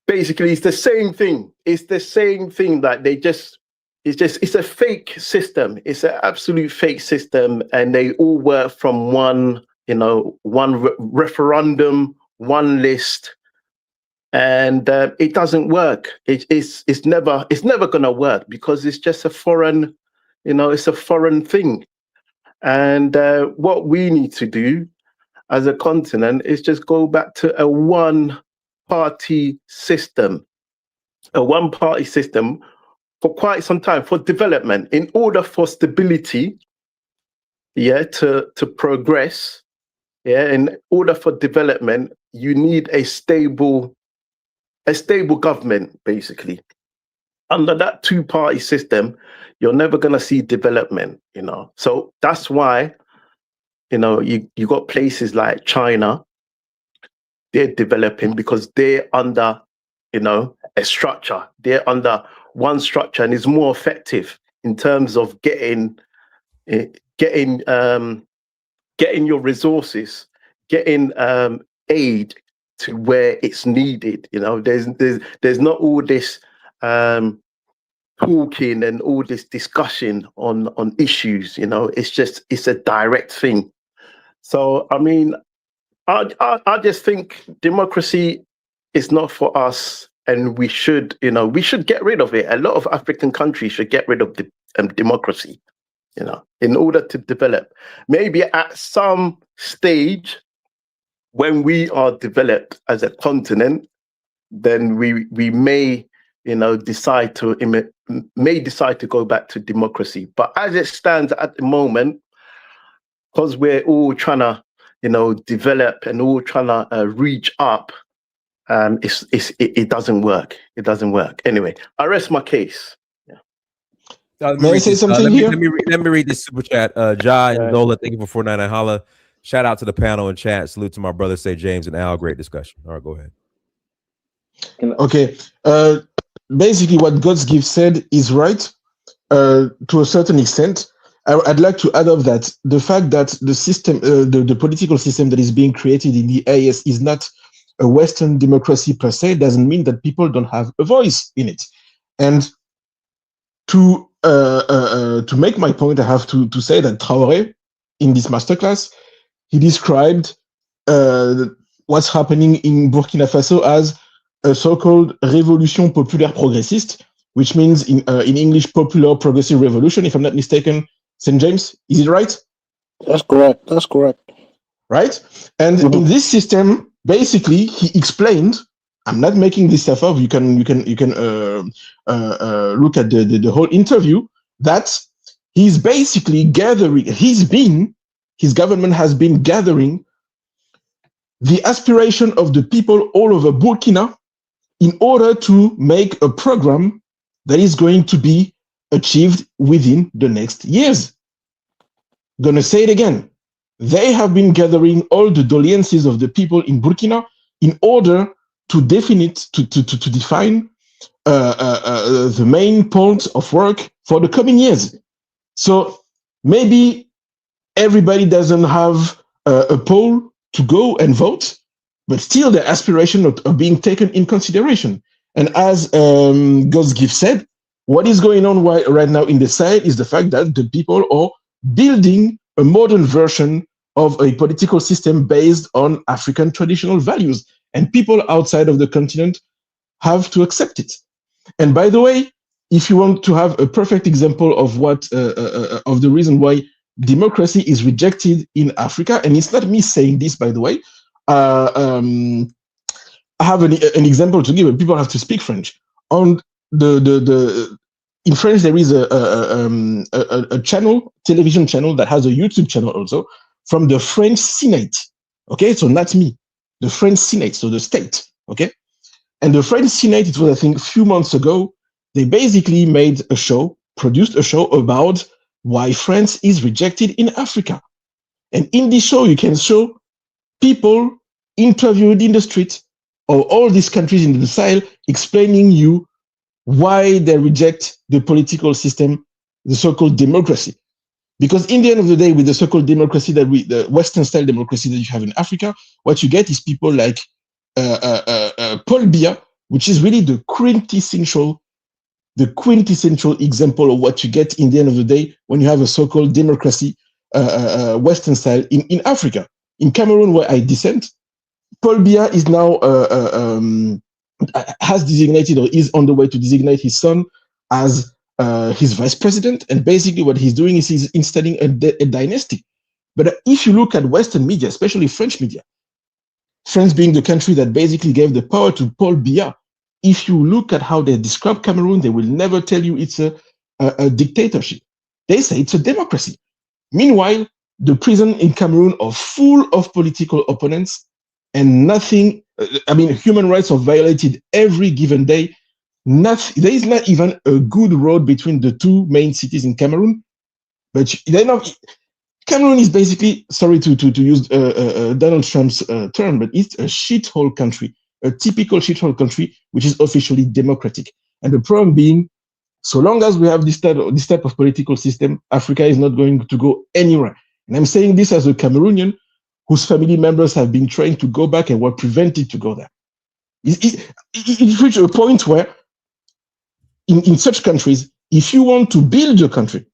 V: basically it's the same thing. It's the same thing that it's a fake system. It's an absolute fake system. And they all work from one referendum, one list, and it doesn't work. It's never gonna work, because it's just a foreign, it's a foreign thing. And what we need to do as a continent is just go back to a one-party system, for quite some time, for development, in order for stability, to progress. In order for development, you need a stable government, basically. Under that 2-party system, you're never going to see development, So that's why, you got places like China, they're developing because they're under, a structure. They're under one structure, and it's more effective in terms of getting your resources, getting aid to where it's needed. There's not all this talking and all this discussion on issues. It's a direct thing. So I just think democracy is not for us, and we should get rid of it. A lot of African countries should get rid of democracy. In order to develop. Maybe at some stage, when we are developed as a continent, then we may, decide to go back to democracy. But as it stands at the moment, because we're all trying to, develop and all trying to reach up, it doesn't work. It doesn't work. Anyway, I rest my case.
I: May I say something here?
C: Let me read this super chat. Jai and Zola, thank you for 499 holla. Shout out to the panel and chat. Salute to my brother, Say James and Al. Great discussion. All right, go ahead.
I: Okay. Basically, what God's gift said is right to a certain extent. I'd like to add up that the fact that the system, the political system that is being created in the AS is not a Western democracy per se doesn't mean that people don't have a voice in it. And to make my point, I have to say that Traoré, in this masterclass, he described what's happening in Burkina Faso as a so-called révolution populaire progressiste, which means in English, popular progressive revolution, if I'm not mistaken. St. James, is it right?
L: That's correct. That's correct.
I: Right? And in this system, basically, he explained, I'm not making this stuff up, you can look at the whole interview, that he's basically gathering, his government has been gathering the aspiration of the people all over Burkina in order to make a program that is going to be achieved within the next years. Gonna say it again. They have been gathering all the doléances of the people in Burkina in order to define the main points of work for the coming years. So maybe everybody doesn't have a poll to go and vote, but still the aspiration are being taken in consideration. And as Gosgift said, what is going on right now in the Sahel is the fact that the people are building a modern version of a political system based on African traditional values. And people outside of the continent have to accept it. And by the way, if you want to have a perfect example of what of the reason why democracy is rejected in Africa, and it's not me saying this, by the way, I have an example to give, but people have to speak French. On in French, there is a channel, television channel that has a YouTube channel also from the French Senate. Okay, so not me, the French Senate, so the state. Okay, and the French Senate, it was I think a few months ago, they basically made a show, produced a show about why France is rejected in Africa. And in this show, you can show people interviewed in the street of all these countries in the Sahel explaining you why they reject the political system, the so-called democracy. Because in the end of the day, with the so-called democracy the Western style democracy that you have in Africa, what you get is people like Paul Biya, which is really the quintessential example of what you get in the end of the day when you have a so-called democracy, Western style in Africa. In Cameroon, where I descend, Paul Biya is now has designated or is on the way to designate his son as his vice president. And basically what he's doing is he's installing a dynasty. But if you look at Western media, especially French media, France being the country that basically gave the power to Paul Biya, if you look at how they describe Cameroon, they will never tell you it's a dictatorship. They say it's a democracy. Meanwhile, the prison in Cameroon are full of political opponents and nothing, human rights are violated every given day. There is not even a good road between the two main cities in Cameroon. But Cameroon is basically, sorry to use Donald Trump's term, but it's a shithole country, a typical shithole country, which is officially democratic. And the problem being, so long as we have this type of political system, Africa is not going to go anywhere. And I'm saying this as a Cameroonian whose family members have been trying to go back and were prevented to go there. It reached a point where in such countries, if you want to build your country,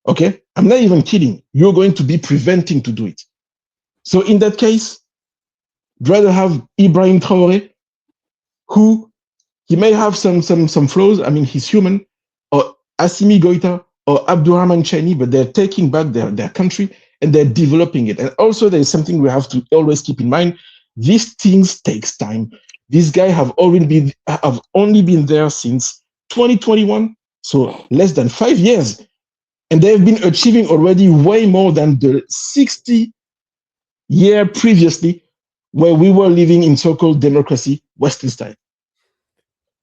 I: okay, I'm not even kidding, you're going to be preventing to do it. So in that case, I'd rather have Ibrahim Traoré, who he may have some flaws, he's human, or Assimi Goïta or Abdourahmane Chani, but they're taking back their country and they're developing it. And also there's something we have to always keep in mind. These things takes time. These guys have only been there since 2021, so less than 5 years. And they've been achieving already way more than the 60 year previously where we were living in so-called democracy, Western style.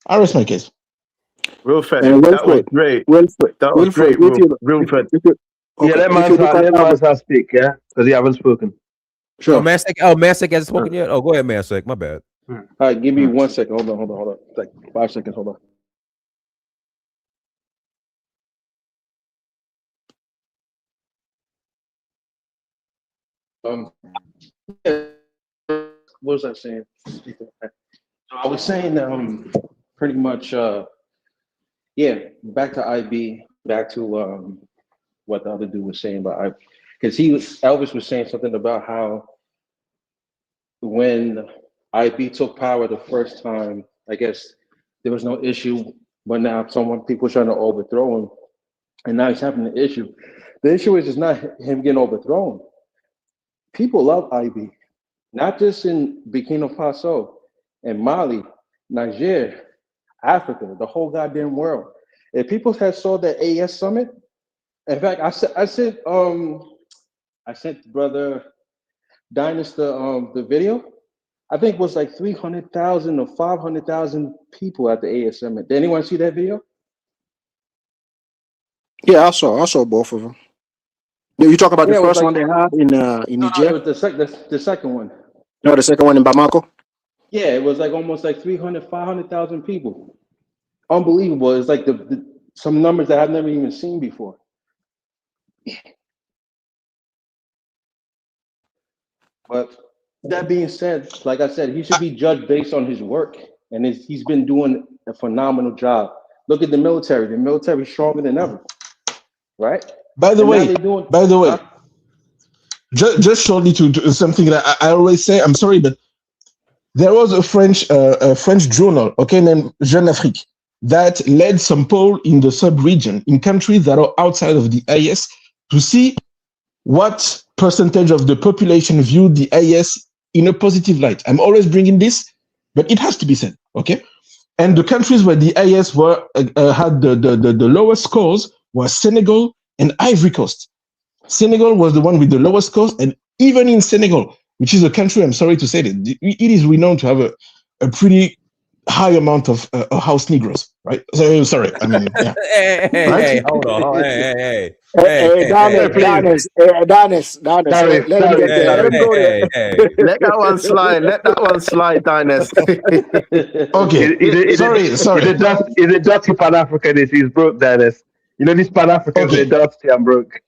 I: I rest my case.
V: Wilfred,
L: Wilfred,
V: that was great.
L: Wilfred,
V: That was great, Wilfred.
T: Yeah, let man speak, yeah? Because he haven't spoken.
L: Sure.
C: Masek hasn't spoken yet? Oh, go ahead, Masek. My bad.
D: All right, give me 1 second. Hold on. Like 5 seconds. Hold on. what was I saying? So I was saying pretty much yeah, back to IB, back to what the other dude was saying about because Elvis was saying something about how when IB took power the first time, I guess there was no issue, but now people trying to overthrow him, and now he's having an issue. The issue is it's not him getting overthrown. People love IB, not just in Burkina Faso and Mali, Niger, Africa, the whole goddamn world. If people had saw that AS summit, in fact, I sent brother Dinus the video. I think it was like 300,000 or 500,000 people at the AS summit. Did anyone see that video?
L: Yeah, I saw both of them. You talk about the first one they had in Niger?
D: No, it was the second one.
L: No, the second one in Bamako?
D: Yeah, it was like almost like 500,000 people. Unbelievable. It's like some numbers that I've never even seen before. But that being said, like I said, he should be judged based on his work, and he's been doing a phenomenal job. Look at the military. The military is stronger than ever, right?
I: By the way, just shortly to something that I always say. I'm sorry, but there was a French journal, okay, named Jeune Afrique, that led some poll in the sub-region in countries that are outside of the IS to see what percentage of the population viewed the IS in a positive light. I'm always bringing this, but it has to be said, okay? And the countries where the IS had the lowest scores were Senegal and Ivory Coast. Senegal was the one with the lowest scores, and even in Senegal, which is a country, I'm sorry to say that, it is renowned to have a pretty high amount of house Negroes, right? So sorry, I mean, yeah.
C: Hey, hold on, hey,
L: Danis, let him get there. Let him go there.
V: Let that one slide. Let that one slide, Dinus.
I: Okay, sorry.
T: Is it dirty Pan-Africanist? He's broke, Dinus. You know, these Pan-Africans, they're dirty and broke.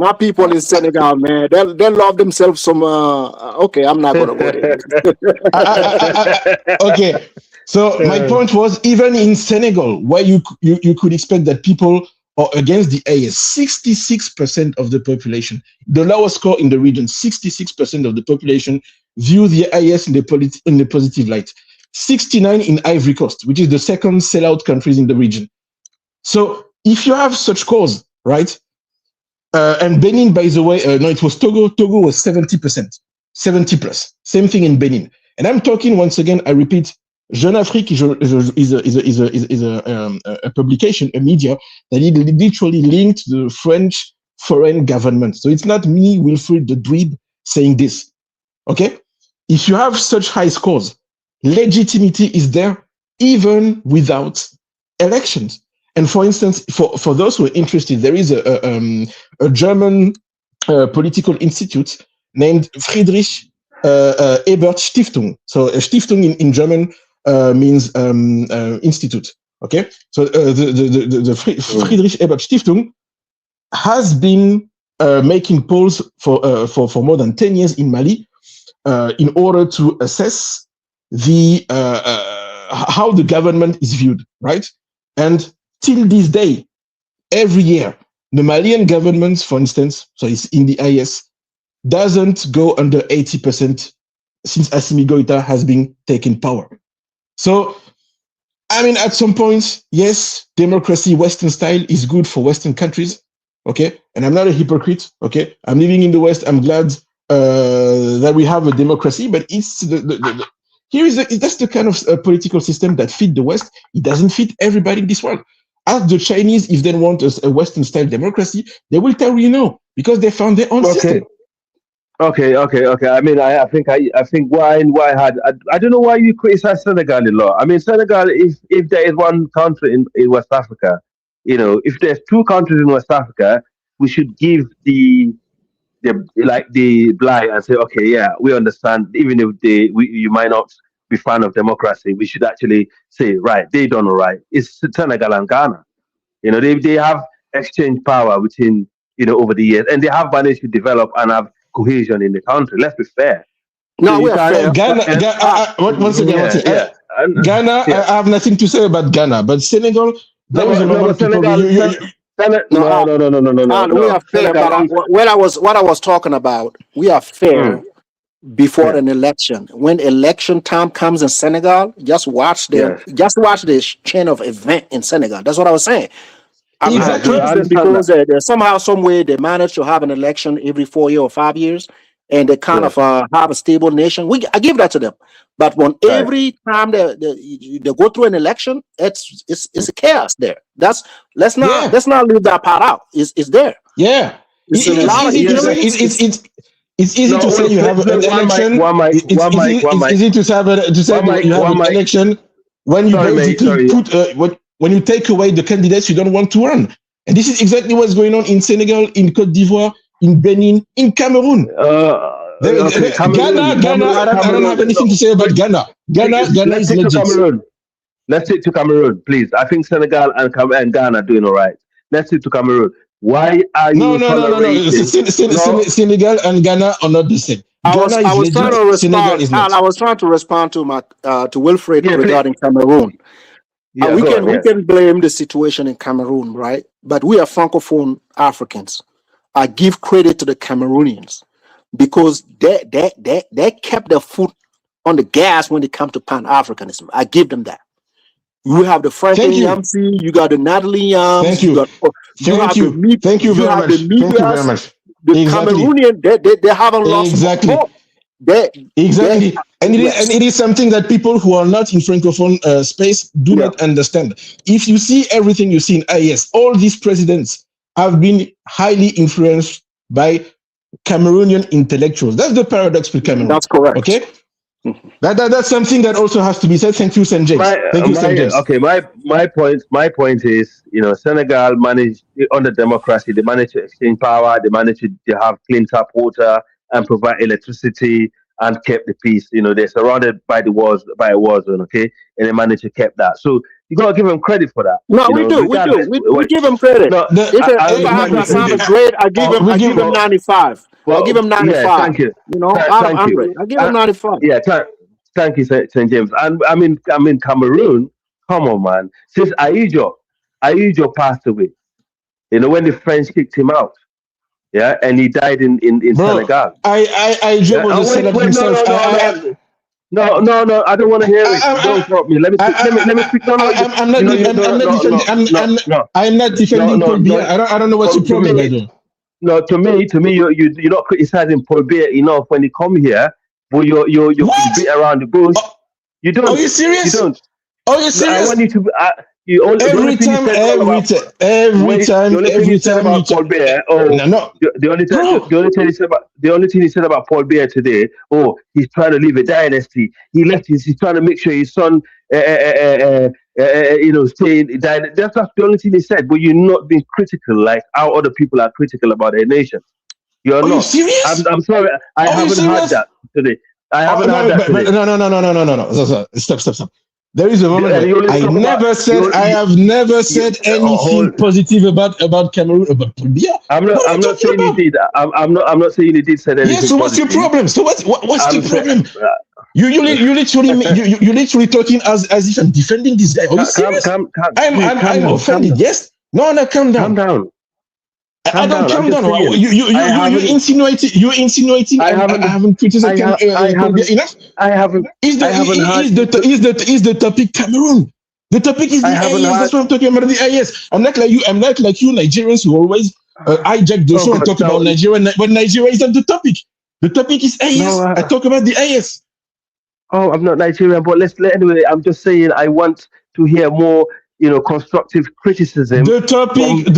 L: My people in Senegal, man, they love themselves some. Okay, I'm not gonna go there.
I: Okay, so my point was, even in Senegal, where you could expect that people are against the AS, 66% of the population, the lowest score in the region, 66% of the population view the IS in the positive light. 69 in Ivory Coast, which is the second sellout countries in the region. So if you have such cause, right? And Benin, by the way, no, it was Togo. Togo was 70%, 70 plus. Same thing in Benin. And I'm talking once again. I repeat, Jeune Afrique is a publication, a media that is literally linked to the French foreign government. So it's not me, Wilfried the Dweeb, saying this. Okay, if you have such high scores, legitimacy is there even without elections. And for instance, for those who are interested, there is a German political institute named Friedrich Ebert Stiftung. So a Stiftung in German means institute. Okay, so the Friedrich Ebert Stiftung has been making polls for more than 10 years in Mali in order to assess the how the government is viewed, right? And till this day, every year, the Malian government, for instance, so it's in the IS, doesn't go under 80% since Assimi Goïta has been taking power. So, I mean, at some point, yes, democracy, Western style is good for Western countries, okay? And I'm not a hypocrite, okay? I'm living in the West. I'm glad that we have a democracy, but it's that's the kind of political system that fit the West. It doesn't fit everybody in this world. Ask the Chinese if they want a Western-style democracy, they will tell you no, because they found their own system.
T: Okay. I mean, I think why I don't know why you criticize Senegal a lot. I mean, Senegal, if there is one country in West Africa, you know, if there's two countries in West Africa, we should give the blight and say, okay, yeah, we understand. Even if you might not be fan of democracy, we should actually say, right, they done all right. It's Senegal and Ghana. You know, they have exchanged power between, you know, over the years, and they have managed to develop and have cohesion in the country. Let's be fair.
L: No,
T: So
L: we are fair.
I: Ghana, once again, Ghana, I have nothing to say about Ghana, but Senegal, there is a lot of people.
L: We are fair. But what I was talking about, we are fair before an election. When election time comes in Senegal, just watch the chain of event in Senegal. That's what I was saying. I'm confident because somehow, some way, they manage to have an election every 4 years or 5 years, and they kind of have a stable nation. I give that to them. But when every time they go through an election, it's a chaos there. Let's not leave that part out. It's there.
I: Yeah, it's easy to say you have an election. It's easy to say you have an election when you basically put when you take away the candidates you don't want to run. And this is exactly what's going on in Senegal, in Côte d'Ivoire, in Benin, in Cameroon. Ghana, I don't have anything to say about Ghana. Ghana is legit.
T: Let's stick to Cameroon, please. I think Senegal and Ghana are doing all right. Let's stick to Cameroon. Why are you
I: No. Senegal and Ghana are not the same.
L: I was trying to respond to Wilfred regarding Cameroon. We can blame the situation in Cameroon, right? But we are Francophone Africans. I give credit to the Cameroonians because they kept their foot on the gas when it comes to Pan-Africanism. I give them that. You have the Franklin Yamsi, you got the Natalie Yams,
I: Thank you very much.
L: The Cameroonian, they haven't lost hope.
I: And it is something that people who are not in Francophone space do not understand. If you see everything you see in IS, all these presidents have been highly influenced by Cameroonian intellectuals. That's the paradox with Cameroon.
L: That's correct.
I: Okay? That's something that also has to be said. Thank you, St. James.
T: Okay, my point is, Senegal managed under democracy. They managed to exchange power. They managed to have clean tap water and provide electricity and kept the peace. They're surrounded by a war zone. Okay, and they managed to keep that. So you gotta give them credit for that.
L: No, we do. We give them credit. No, I give them 95. Well, I give him 95.
T: Yeah, thank you.
L: I give him 95.
T: Yeah, thank you, St. James. And I mean, Cameroon. Come on, man. Since Aïdjo passed away, when the French kicked him out, and he died in Senegal.
I: Aïdjo was the himself.
T: No, I don't want to hear it. Don't stop me. Let me speak.
I: I'm not defending Paul Biya. I don't know what your problem is.
T: No, to me, you're not criticizing Paul Biya enough when you come here, but you beat around the bush. You don't.
I: Are you serious?
T: You don't.
I: Are you serious?
T: I want you to.
I: Every time you talk about
T: Paul Biya, the only thing he said about Paul Biya today, he's trying to leave a dynasty. He's trying to make sure his son, stay. That's the only thing he said. But you're not being critical like how other people are critical about their nation. You're not.
I: You serious?
T: I'm sorry. I haven't heard that today. I haven't heard that today.
I: No. Stop. There is a moment. I have never said anything positive about Cameroon, about Paul Biya.
T: I'm not saying you did. I'm not saying you did say anything.
I: Yes. So what's your problem? So what's the problem? You literally talking as if I'm defending this guy. Are you serious? I'm offended. Yes. No. Calm down.
T: Calm down.
I: I don't calm down. You insinuating. I haven't criticized Paul Biya enough.
T: I haven't.
I: Is the topic Cameroon? The topic is the AES. That's what I'm talking about. The AES. I'm not like you Nigerians who always hijack the show and talk about Nigeria when Nigeria is not the topic. The topic is AES. I talk about the AES.
T: Oh, I'm not Nigerian, but anyway. I'm just saying I want to hear more. Constructive criticism.
I: The topic is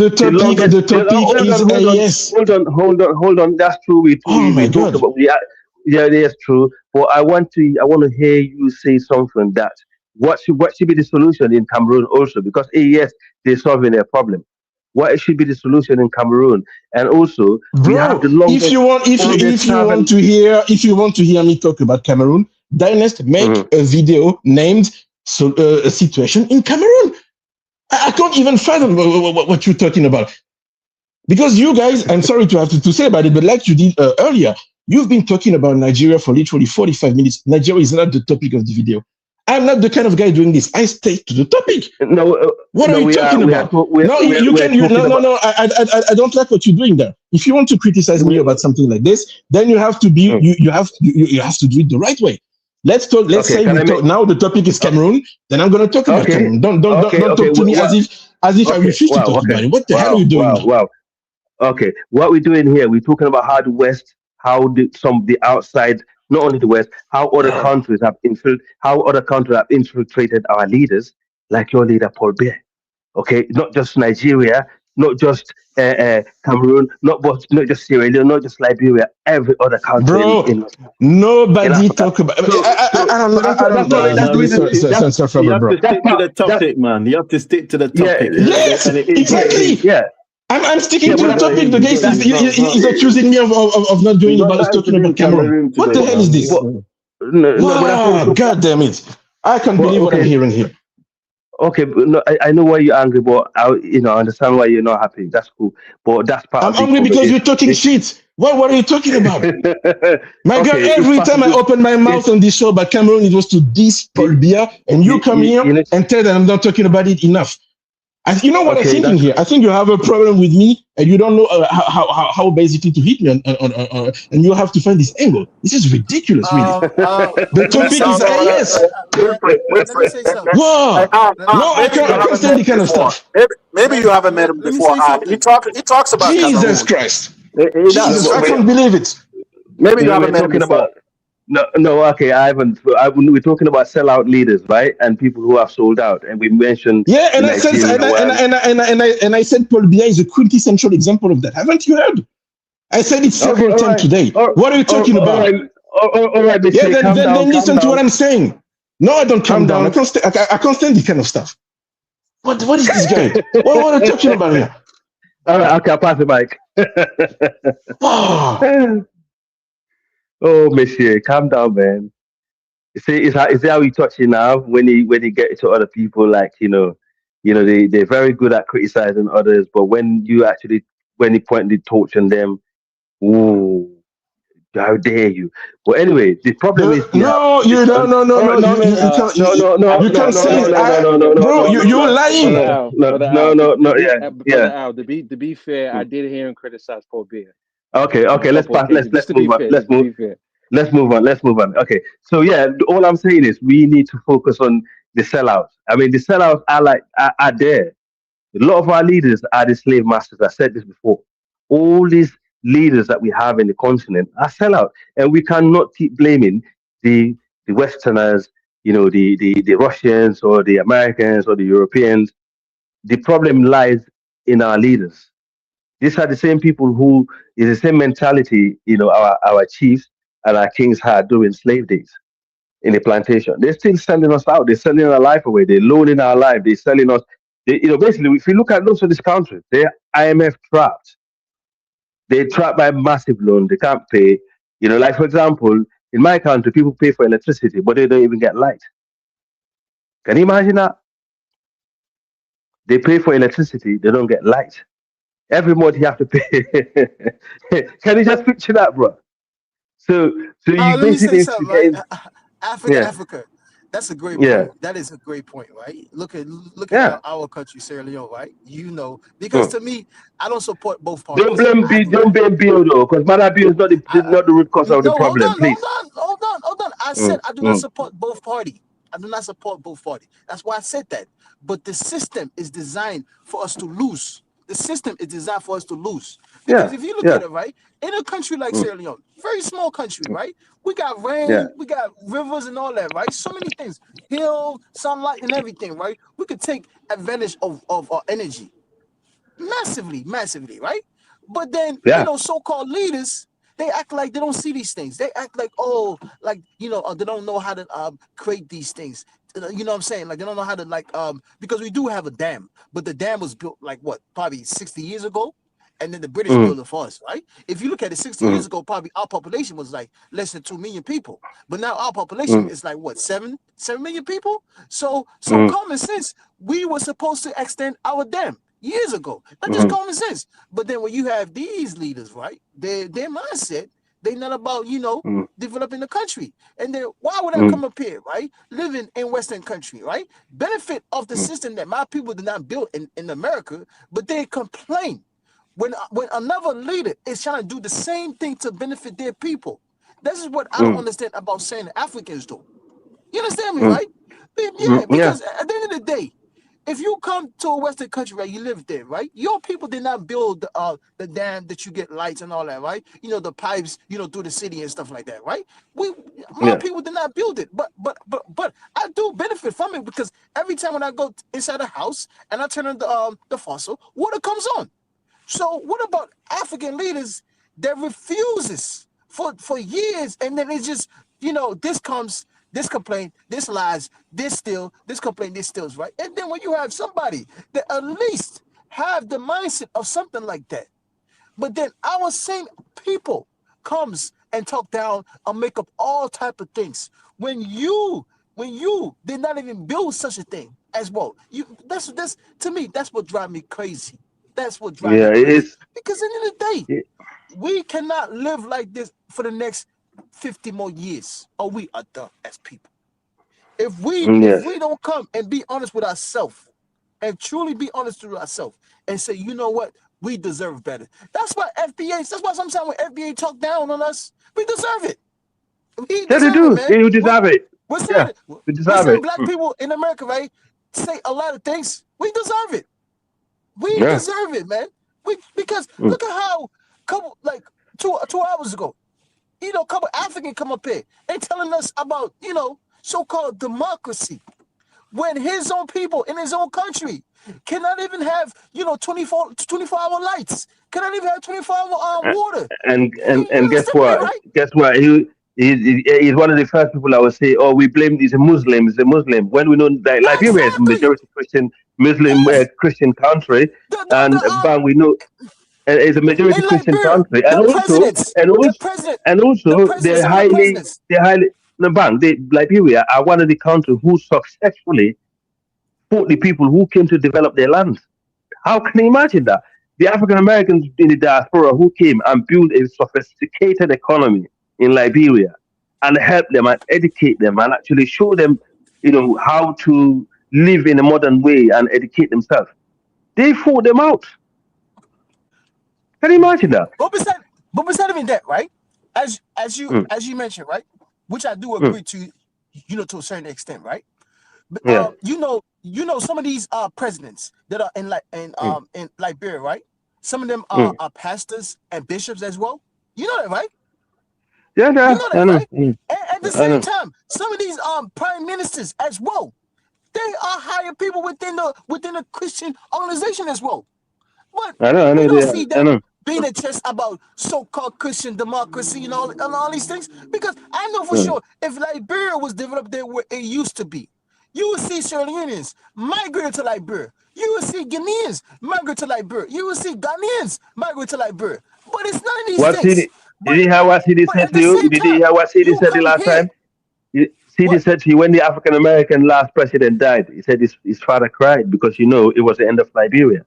I: AES.
T: Hold on. That's true. We talked about. That's true. But I want to hear you say something that what should be the solution in Cameroon also, because AES, they're solving their problem. What should be the solution in Cameroon? And also, we have the longest.
I: If you want to hear me talk about Cameroon, Dynast make a video named a situation in Cameroon. I can't even fathom what you're talking about. Because you guys, I'm sorry to have to say about it, but like you did earlier, You've been talking about Nigeria for literally 45 minutes. Nigeria is not the topic of the video. I'm not the kind of guy doing this. I stay to the topic.
T: No,
I: What are you talking about? No. I don't like what you're doing there. If you want to criticize me about something like this, then you have to be you have to do it the right way. Let's talk. Let's say now the topic is Cameroon. Then I'm going to talk about Cameroon. Don't talk to me as if I refuse to talk about it. What the hell are you doing?
T: Wow. Okay, what we're doing here, we're talking about how the West, the outside, not only the West, how other countries have infiltrated our leaders, like your leader Paul Biya. Okay, not just Nigeria, not just Cameroon, not just Sierra Leone, not just Liberia, every other country.
I: Bro, nobody talk about. I don't know.
V: You have to stick to the topic, man. You have to stick to the topic.
I: Yes, exactly.
T: Yeah.
I: I'm sticking to the topic. The guy is accusing me of not doing about talking about Cameroon. What the hell is this? Wow, God damn it! I can't believe what I'm hearing here.
T: Okay, but no, I know why you're angry, but I understand why you're not happy. That's cool, but that's part.
I: I'm angry because you're talking shit. What are you talking about? My God, every time I open my mouth on this show about Cameroon, it was to diss Paul Biya, and you come here and tell that I'm not talking about it enough. You know what I'm thinking here? I think you have a problem with me, and you don't know how basically to hit me, and you have to find this angle. This is ridiculous, really. The topic is yes.
N: Let me say something.
I: Whoa! No, I can't stand the kind of stuff.
L: Maybe you haven't met him before. He talks about
I: Jesus
L: Cameroon.
I: Christ. Jesus, I can't believe it.
L: Maybe you haven't met him before.
T: No, okay, I haven't. We're talking about sellout leaders, right? And people who have sold out, and we mentioned.
I: Yeah, and I said Paul Biya is a quintessential example of that. Haven't you heard? I said it several times today. What are you talking about?
T: All right,
I: then listen to what I'm saying. No, I don't calm down. I can't stand this kind of stuff. What is this guy? What are you talking about here?
T: All right, okay, I'll pass the mic. Oh, monsieur, calm down, man. You see, is that how you touch you now? When you get to other people, like they're very good at criticizing others, but when you point the torch on them, ooh, how dare you? But anyway, the problem is
I: no. You can't say bro. You're lying.
D: To be fair, I did hear him criticize Paul Biya.
T: Okay. Let's move on. Okay. So yeah, all I'm saying is we need to focus on the sellouts. I mean, the sellouts are there. A lot of our leaders are the slave masters. I said this before. All these leaders that we have in the continent are sellout, and we cannot keep blaming the Westerners, the Russians or the Americans or the Europeans. The problem lies in our leaders. These are the same people who is the same mentality, our chiefs and our kings had during slave days in the plantation. They're still selling us out. They're selling our life away. They're loaning our life. They're selling us. Basically, if you look at most of these countries, they're IMF trapped. They're trapped by massive loan. They can't pay. Like for example, in my country, people pay for electricity, but they don't even get light. Can you imagine that? They pay for electricity, they don't get light. Every month you have to pay. Can you just picture that, bro? So you basically
N: Africa. That's a great point. That is a great point, right? Look at our country, Sierra Leone, right? Because to me, I don't support both parties.
T: Don't blame Bill though, because Bill is not the root cause of the problem. Please.
N: Hold on. I said I do not support both parties. That's why I said that. But the system is designed for us to lose. Because if you look at it, right, in a country like Sierra Leone, very small country, right? We got rain, we got rivers and all that, right? So many things, hill, sunlight, and everything, right? We could take advantage of our energy massively, right? But then, so-called leaders, they act like they don't see these things. They act like, they don't know how to create these things. You know what I'm saying? Like, they don't know how to, because we do have a dam, but the dam was built, probably 60 years ago, and then the British built it for us, right? If you look at it 60 years ago, probably our population was, less than 2 million people. But now our population is, 7 million people? So common sense, we were supposed to extend our dam years ago. That's just common sense. But then when you have these leaders, right, their mindset, They're not about, developing the country. And then why would I
V: Mm.
N: come up here, right? Living in Western country, right? Benefit of the system that my people did not build in America, but they complain when another leader is trying to do the same thing to benefit their people. This is what I don't understand about saying Africans do. You understand me, right? Yeah, because at the end of the day, if you come to a Western country, right, you live there, right? Your people did not build the dam that you get lights and all that, right? The pipes, through the city and stuff like that, right? My people did not build it, but I do benefit from it because every time when I go inside the house and I turn on the faucet, water comes on. So what about African leaders that refuses for years, and then it's just this comes. This complaint, this lies, this still, this complaint, this stills, right? And then when you have somebody that at least have the mindset of something like that, but then our same people comes and talk down and make up all type of things. When you did not even build such a thing as well. That's to me, that's what drives me crazy. That's what drives me crazy.
V: It is.
N: Because at the end of the day, we cannot live like this for the next 50 more years, or we are done as people. If we don't come and be honest with ourselves, and truly be honest with ourselves, and say, you know what, we deserve better. That's why that's why sometimes when FBA talk down on us, we deserve it. We deserve it, man.
V: You deserve it.
N: We're
V: deserve
N: seeing
V: it.
N: black people in America, right, say a lot of things. We deserve it. We deserve it, man. Because look at how like two hours ago, a couple Africans come up here and telling us about, so-called democracy, when his own people in his own country cannot even have, 24-hour lights, cannot even have 24-hour water.
V: And guess what?
N: Right?
V: Guess what? He's one of the first people I would say, oh, we blame he's a Muslim. When we know that Liberia is a majority Christian, Muslim Christian country, we know. It's a majority Christian country, and also they're highly Liberia are one of the countries who successfully fought the people who came to develop their land. How can you imagine that? The African Americans in the diaspora who came and built a sophisticated economy in Liberia and help them and educate them and actually show them, how to live in a modern way and educate themselves. They fought them out. Can you imagine that?
N: But besides even that, right? As you mentioned, right? Which I do agree to, to a certain extent, right? But some of these presidents that are in Liberia, right? Some of them are pastors and bishops as well. You know that, right?
V: Yeah,
N: you know that, right?
V: And
N: at the same time, some of these prime ministers as well, they are hiring people within the Christian organization as well. But we don't see them being just about so-called Christian democracy and all these things. Because I know for sure, if Liberia was developed there where it used to be, you would see Sierra Leoneans migrate to Liberia. You would see Guineans migrate to Liberia. You would see Ghanaians migrate to Liberia. But it's none of these things.
V: Did you hear what CD said to you? Did you hear what CD said the last time? CD said to you when the African American last president died, he said his father cried because it was the end of Liberia.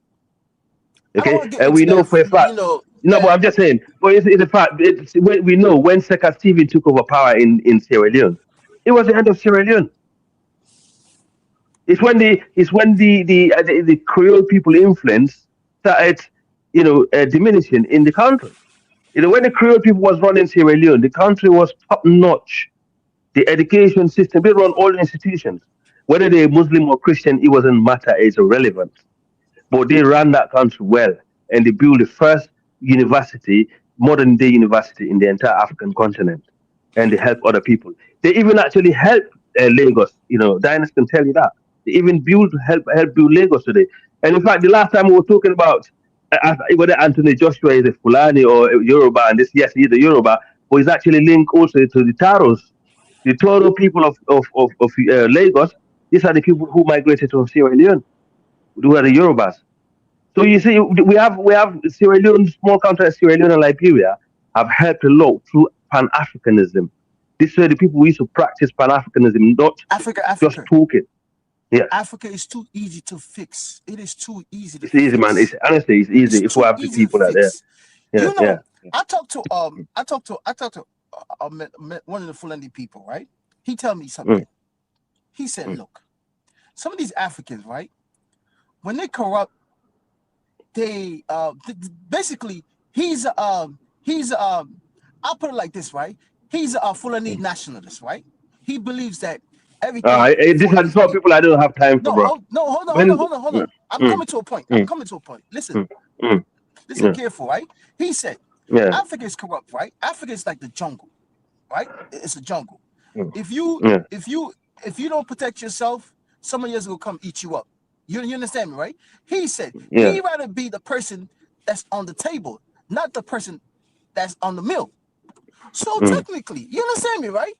V: Okay, and we know for a fact. But I'm just saying. But it's a fact. We know when Second Stephen took over power in Sierra Leone, it was the end of Sierra Leone. It's when the Creole people influence started, diminishing in the country. When the Creole people was running Sierra Leone, the country was top notch. The education system, they run all the institutions. Whether they're Muslim or Christian, it doesn't matter. It's irrelevant. But they ran that country well, and they built the first university, modern day university in the entire African continent, and they help other people. They even actually help Lagos. Diana can tell you that. They even help build Lagos today. And in fact, the last time we were talking about whether Anthony Joshua is a Fulani or a Yoruba, and yes, he's a Yoruba, but he's actually linked also to the Taros. The Toro people of Lagos, these are the people who migrated to Sierra Leone, who are the Yorubas. So you see, we have Sierra Leone, small country Sierra Leone and Liberia have helped a lot through Pan-Africanism. These are the people who used to practice Pan-Africanism, not just talking. Yeah.
N: Africa is too easy to fix. It is too easy to
V: fix. It's easy, man. Honestly, it's easy if we have the people out there.
N: I talked to one of the Fulani people, right? He tell me something. He said, look, some of these Africans, right, when they corrupt, they basically I'll put it like this, right? He's a Fulani nationalist, right? He believes that everything
T: This
N: Fulani.
T: is what people I don't have time for, bro.
N: Hold
T: When,
N: on. I'm coming to a point. Listen, listen careful, right? He said,
T: yeah,
N: Africa is corrupt, right? Africa is like the jungle, right? It's a jungle. If you
T: yeah,
N: if you don't protect yourself, someone else will come eat you up. You understand me, right? He said
T: yeah,
N: he rather be the person that's on the table, not the person that's on the mill. So technically, you understand me, right?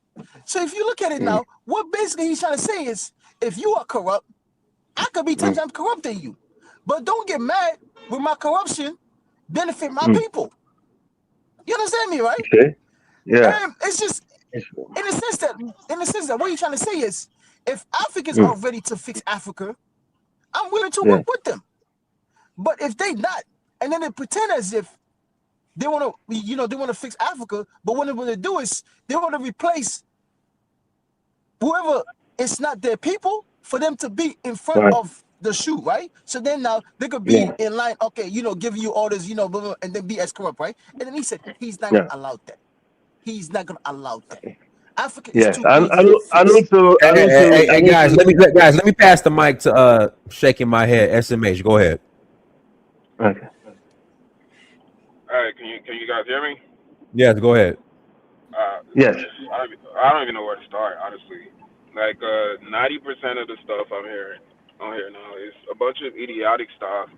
N: So if you look at it now, what basically he's trying to say is, if you are corrupt, I could be 10 times corrupt than you. But don't get mad with my corruption benefit my people. You understand me, right?
T: okay, yeah,
N: And it's just in the sense that what you're trying to say is, if Africans are ready to fix Africa, I'm willing to
T: yeah,
N: work with them. But if they not, and then they pretend as if they want to, they want to fix Africa, but what they want to do is they want to replace whoever it's not their people for them to be in front
T: right,
N: of the shoe, right? So then now they could be
T: yeah,
N: in line, okay, giving you orders, blah, blah, blah, and then be as corrupt, right? And then he said he's not
T: yeah,
N: gonna allow that. He's not gonna allow that. Africa is
T: yes,
N: too big to
T: and
N: fix.
T: also,
C: Hey, guys, let me pass the mic to shaking my head. SMH, go ahead.
T: okay.
E: All right, can you guys hear me?
C: Yes, go ahead.
T: Yes,
E: I don't even know where to start, honestly. Like 90% of the stuff I'm hearing on here now is a bunch of idiotic stuff,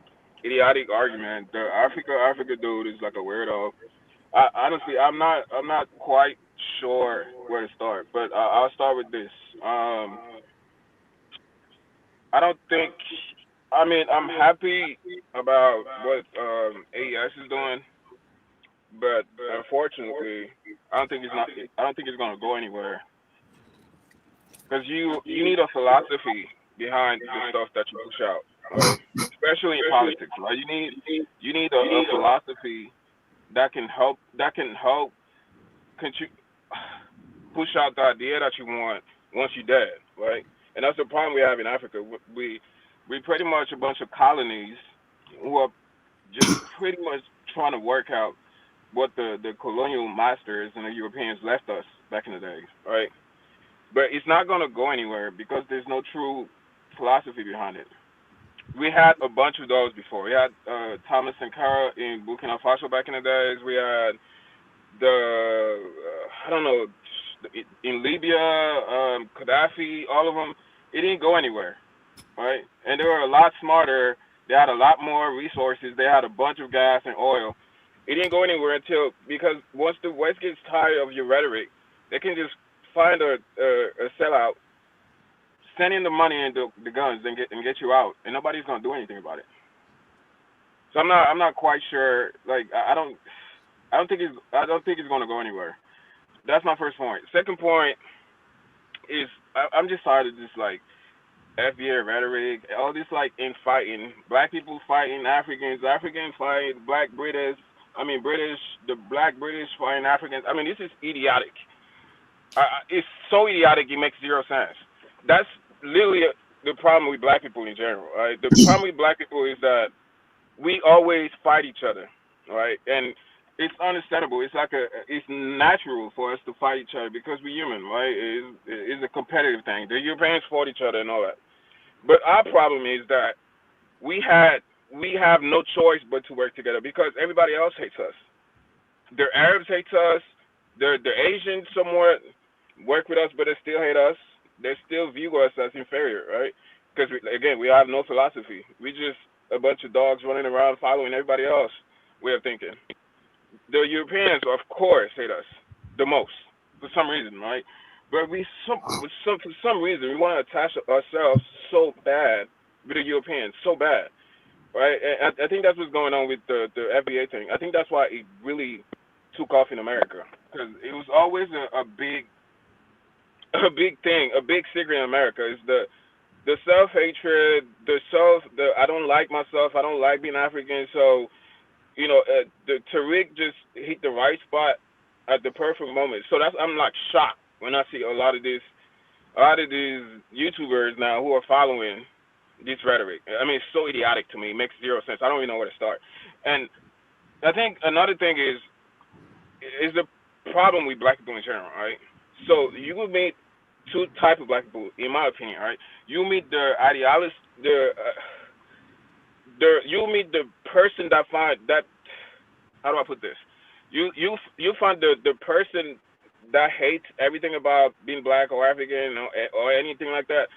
E: idiotic argument. The Africa dude is like a weirdo. Honestly, I'm not quite sure where to start, but I'll start with this. I don't think. I mean, I'm happy about what AES is doing, but unfortunately, I don't think it's gonna go anywhere. Because you need a philosophy behind the stuff that you push out, right? Especially in politics, right? You need a philosophy that can help push out the idea that you want once you're dead, right? And that's the problem we have in Africa. We pretty much a bunch of colonies who are just pretty much trying to work out what the colonial masters and the Europeans left us back in the day, right? But it's not going to go anywhere because there's no true philosophy behind it. We had a bunch of those before. We had Thomas Sankara in Burkina Faso back in the days. We had I don't know, in Libya, Gaddafi, all of them. It didn't go anywhere, right? And they were a lot smarter. They had a lot more resources. They had a bunch of gas and oil. It didn't go anywhere because once the West gets tired of your rhetoric, they can just find a sellout, send in the money and the guns and get you out, and nobody's gonna do anything about it. So I'm not quite sure. Like I don't think it's gonna go anywhere. That's my first point. Second point is I'm just tired of this like FBA rhetoric, all this like infighting, black people fighting Africans, Africans fighting black British. I mean British, the black British fighting Africans. I mean this is idiotic. It's so idiotic it makes zero sense. That's literally the problem with black people in general, right? The problem with black people is that we always fight each other, right? And it's understandable. It's natural for us to fight each other because we're human, right? It's a competitive thing. The Europeans fought each other and all that. But our problem is that we have no choice but to work together because everybody else hates us. The Arabs hate us. The Asians somewhat work with us, but they still hate us. They still view us as inferior, right? Because again, we have no philosophy. We just a bunch of dogs running around following everybody else way of thinking. The Europeans, of course, hate us the most for some reason, right? But for some reason we want to attach ourselves so bad with the Europeans, so bad, right? And I think that's what's going on with the FBA thing. I think that's why it really took off in America because it was always a big thing, a big secret in America is the self hatred, the I don't like myself, I don't like being African, so the Tariq just hit the right spot at the perfect moment. So I'm like shocked when I see a lot of these YouTubers now who are following this rhetoric. I mean, it's so idiotic to me. It makes zero sense. I don't even know where to start. And I think another thing is the problem with black people in general, right? So you will meet two types of black people, in my opinion, right? You meet the idealist, you meet the person that find that. How do I put this? You find the person that hates everything about being black or African or anything like that,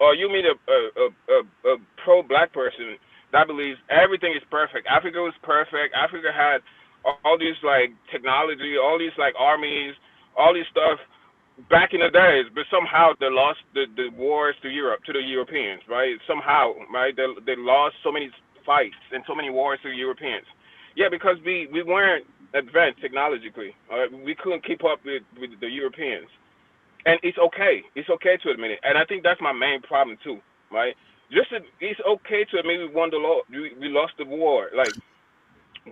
E: or you meet a pro-black person that believes everything is perfect. Africa was perfect. Africa had all these like technology, all these like armies, all this stuff back in the days, but somehow they lost the wars to Europe, to the Europeans, right? Somehow, right? They lost so many fights and so many wars to the Europeans. Yeah, because we weren't advanced technologically. We couldn't keep up with the Europeans. And it's okay. It's okay to admit it. And I think that's my main problem too, right? It's okay to admit we won we lost the war. Like,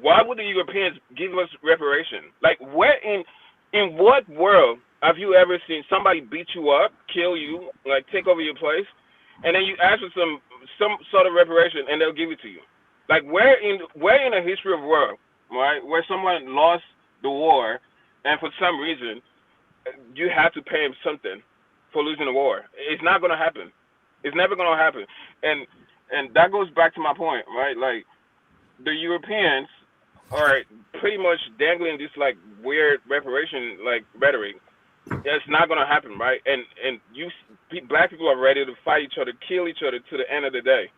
E: why would the Europeans give us reparation? Like, where in what world have you ever seen somebody beat you up, kill you, like take over your place, and then you ask for some sort of reparation and they'll give it to you? Like, where in the history of the world, right, where someone lost the war and for some reason you have to pay him something for losing the war? It's not going to happen. It's never going to happen. And that goes back to my point, right? Like, the Europeans are pretty much dangling this like weird reparation like rhetoric. It's not going to happen, right? And black people are ready to fight each other, kill each other to the end of the day.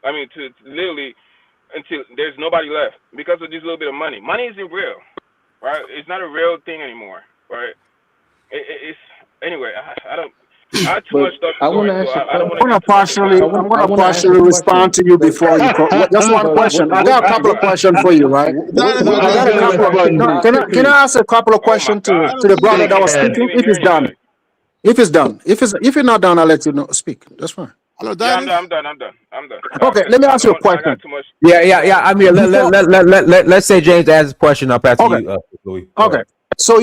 E: I mean, to literally until there's nobody left because of this little bit of money. Money isn't real, right? It's not a real thing anymore, right? It's anyway. I don't. I have too much stuff.
L: I'm going to partially respond to you before you go. Just one question. I got a couple of questions for you, right? Can I ask a couple of questions to the brother that was speaking? If it's done. If you're not done, I'll let you know. Speak. That's fine.
E: Hello, I'm done.
L: Okay, let me ask you a question.
C: Yeah. I mean, let's say James asks a question. I'll pass to you, Louis.
L: Okay. So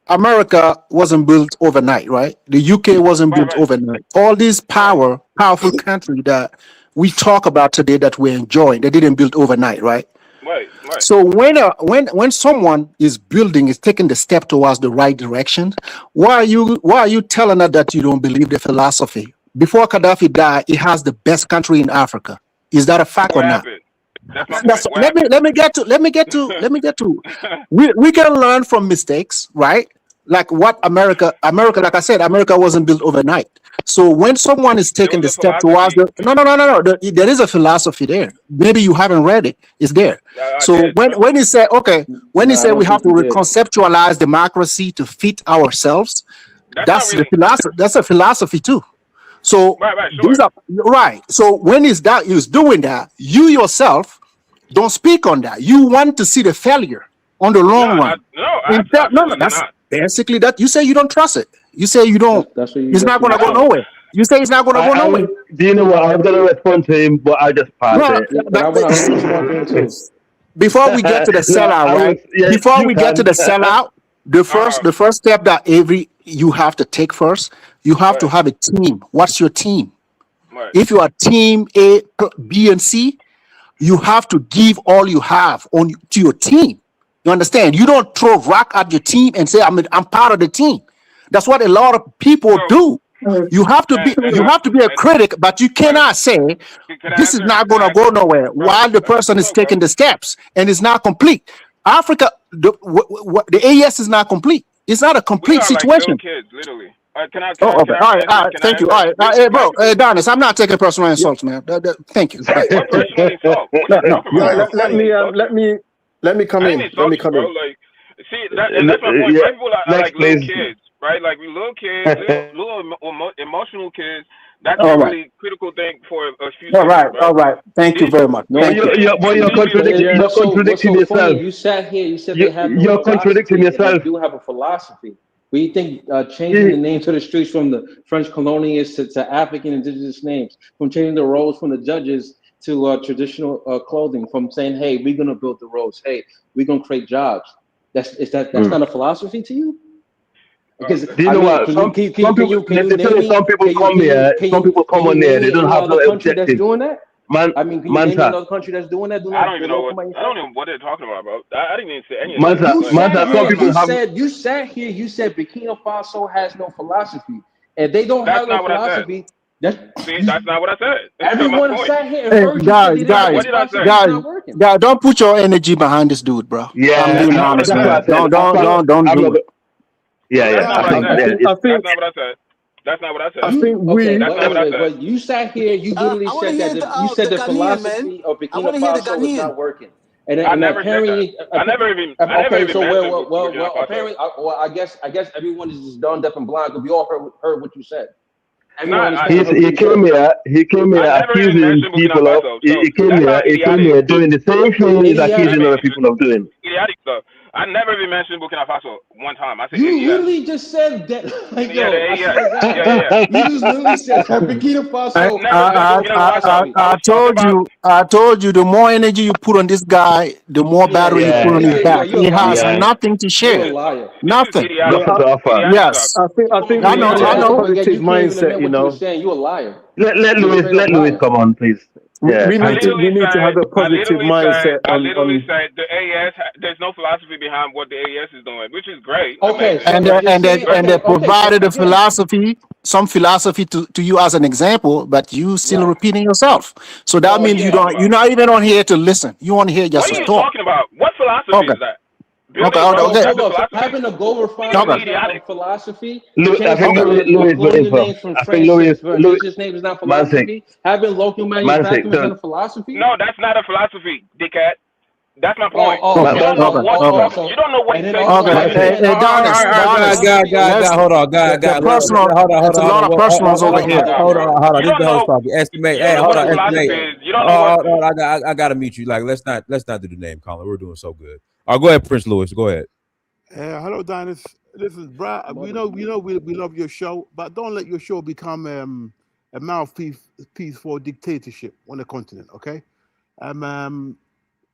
L: America wasn't built overnight, right? The UK wasn't built overnight. All these powerful countries that we talk about today that we're enjoying, they didn't build overnight, right?
E: Right.
L: So when someone is taking the step towards the right direction, why are you telling us that you don't believe the philosophy? Before Gaddafi died, he has the best country in Africa. Is that a fact or not? Let me get to. We can learn from mistakes, right? Like what America, like I said, America wasn't built overnight. So when someone is taking the step towards no, there is a philosophy there. Maybe you haven't read it. It's there. So when he said, we have to reconceptualize democracy to fit ourselves, that's a philosophy too. So So when he's doing that, you yourself don't speak on that. You want to see the failure on the long run. That's basically that. You say you don't trust it. You say you don't. It's not going to go nowhere. You say it's not going to go nowhere.
T: Do you know what? I'm going to respond to him, but I just pass it.
L: Before we get to the sellout, right? Before we get to the sellout, the first step that you have to take first, you have to have a team. What's your team? If you are team A, B, and C, you have to give all you have to your team. You understand? You don't throw rock at your team and say, I'm part of the team. That's what a lot of people do. You have to be a critic, but you cannot say this is not going to go nowhere while the person is taking the steps and it's not complete. Africa, the AES is not complete. It's not a complete situation.
E: Like kids, literally. Can I,
L: All right. Thank you. All right. Hey, bro. Hey, Donis, I'm not taking personal insults, man. Thank you.
U: Let me come in.
E: Like, see, that's my point. People are like little kids, right? Like we little kids, little emotional kids. That's a really critical thing for a few.
L: All right. Thank you very much.
T: You're contradicting yourself.
D: You sat here. You said
T: you're contradicting yourself.
D: You do have a philosophy. But you think changing the names of the streets from the French colonialists to African indigenous names, from changing the roles from the judges to traditional clothing, from saying, "Hey, we're gonna build the roads. Hey, we're gonna create jobs." That's not a philosophy to you? Because
T: Do you know what? Some people. The thing is, some people come here. Some people come on there. They don't have no
D: country that's
T: objective.
D: doing that?
T: Man,
D: I mean, can you name me
T: Manta,
D: another country that's doing that?
E: I don't even know what they're talking about, bro. I didn't even say any of
T: Manta,
E: that.
D: You
T: Manta. Some people have.
D: you sat here. You said Burkina Faso has no philosophy. If they don't
E: That's
D: have no
E: not what I said.
D: philosophy,
E: See, that's not what I said. That's my
D: everyone
E: point.
D: sat here and
L: Hey,
D: heard you say they didn't have
E: What did I say?
D: philosophy. It's not working.
L: guys, don't put your energy behind this dude, bro. I'm
T: Yeah,
L: being
E: That's not what I
L: honest,
T: that's
E: said.
T: what I
L: man.
T: said.
L: Don't
T: I'm
L: do
T: not.
L: it.
T: Yeah,
E: That's
T: yeah.
E: not what I said.
T: It's,
E: That's not what I said. That's not what I said.
D: Okay,
E: That's not what I said.
D: but you sat here. You literally
N: I want to
D: said
N: hear
D: that. You said
N: the
D: the
N: Ghanaian, man.
D: philosophy of
N: I want
D: Burkina
N: to hear the
D: Faso is
N: Ghanaian.
D: not working. And
E: I
D: and
E: never said that.
D: apparently,
E: I never even
D: okay. So
E: mentioned
D: well,
E: Burkina Faso.
D: apparently, I guess everyone is just dumb, deaf, and blind because we all heard what you said. Everyone
E: Nah,
D: understands what
T: he
D: you
T: came
D: said.
T: here. He came here
E: I never even
T: accusing
E: mentioned Burkina
T: people of.
E: Faso. So
T: He came
E: that's
T: here.
E: how
T: He came
E: idiotic.
T: here doing the same thing he's accusing other people of doing.
E: Idiotic stuff. I never even mentioned Burkina Faso one time. I said
D: You
E: AES.
D: literally just said that. Like,
E: Yeah,
D: yo,
E: the
D: I
E: AES.
D: swear to God,
E: Yeah.
D: you just literally said that Burkina Faso
E: Never said
D: has no
E: Burkina Faso.
D: philosophy.
L: I told you, the more energy you put on this guy, the more battery you put on his back.
D: You're
L: He
D: a
L: has
D: liar.
L: nothing to
D: You're a
L: share.
D: liar.
L: Nothing.
T: Nothing to offer.
L: Yes.
V: I think
L: I
V: we need
L: know.
V: to
L: I
V: have a
L: know.
D: But yet
V: positive
D: you can't even
V: mindset.
D: admit what you were saying. You're a liar.
T: Let
D: You're a straight up
T: Louis
D: liar.
T: come on, please. Yeah,
V: We need to have a positive mindset
E: I
V: on
E: literally said the AES. There's no philosophy behind what the AES is doing, which is great.
D: Okay,
E: Amazing.
D: so
L: And
D: if you're
L: and
D: saying
L: they provided
D: so
L: a
D: again,
L: philosophy, some philosophy to you as an example, but you still
D: right.
L: repeating yourself. So that
D: So
L: means you
D: again,
L: don't. You're not even on here to listen. You want to hear
E: What
L: just
E: are
L: to
E: you
L: talk.
E: talking about? What philosophy
L: Okay.
E: is that?
L: Okay.
E: Building roads,
L: Okay.
E: that's a
D: hold on. So
E: philosophy?
D: having a gold refinery
L: Okay.
D: is not a philosophy.
T: I think
D: Changing
T: Louis is
D: clothing
T: waiting for.
D: names from
T: I think
D: French to
T: Louis
D: indigenous names is not
T: Mansik.
D: philosophy. Having local manufacturing is not a philosophy.
E: No, that's not a philosophy, dickhead. That's my
D: Oh,
E: point.
D: oh,
E: You don't know
L: Okay.
E: what you're
L: Okay.
E: talking. You don't know what
D: And
E: he's
D: then
E: saying.
D: also
L: Okay.
D: having
L: Hey, Donis,
C: Hold on,
L: the
C: God.
L: personal.
C: Hold on.
L: It's a lot of personals over
E: Oh my
L: here.
E: God, bro.
C: This is the host talking. Estimate.
E: You don't
C: Hey,
E: know
C: hold
E: what a
C: on,
E: philosophy
C: estimate.
E: is. You don't know what.
C: I gotta mute you. Like, let's not do the name calling. We're doing so good. Go ahead, Prince Louis. Go ahead.
U: Hello, Dinas. Listen, Brad. We love your show, but don't let your show become a mouthpiece for dictatorship on the continent. Okay.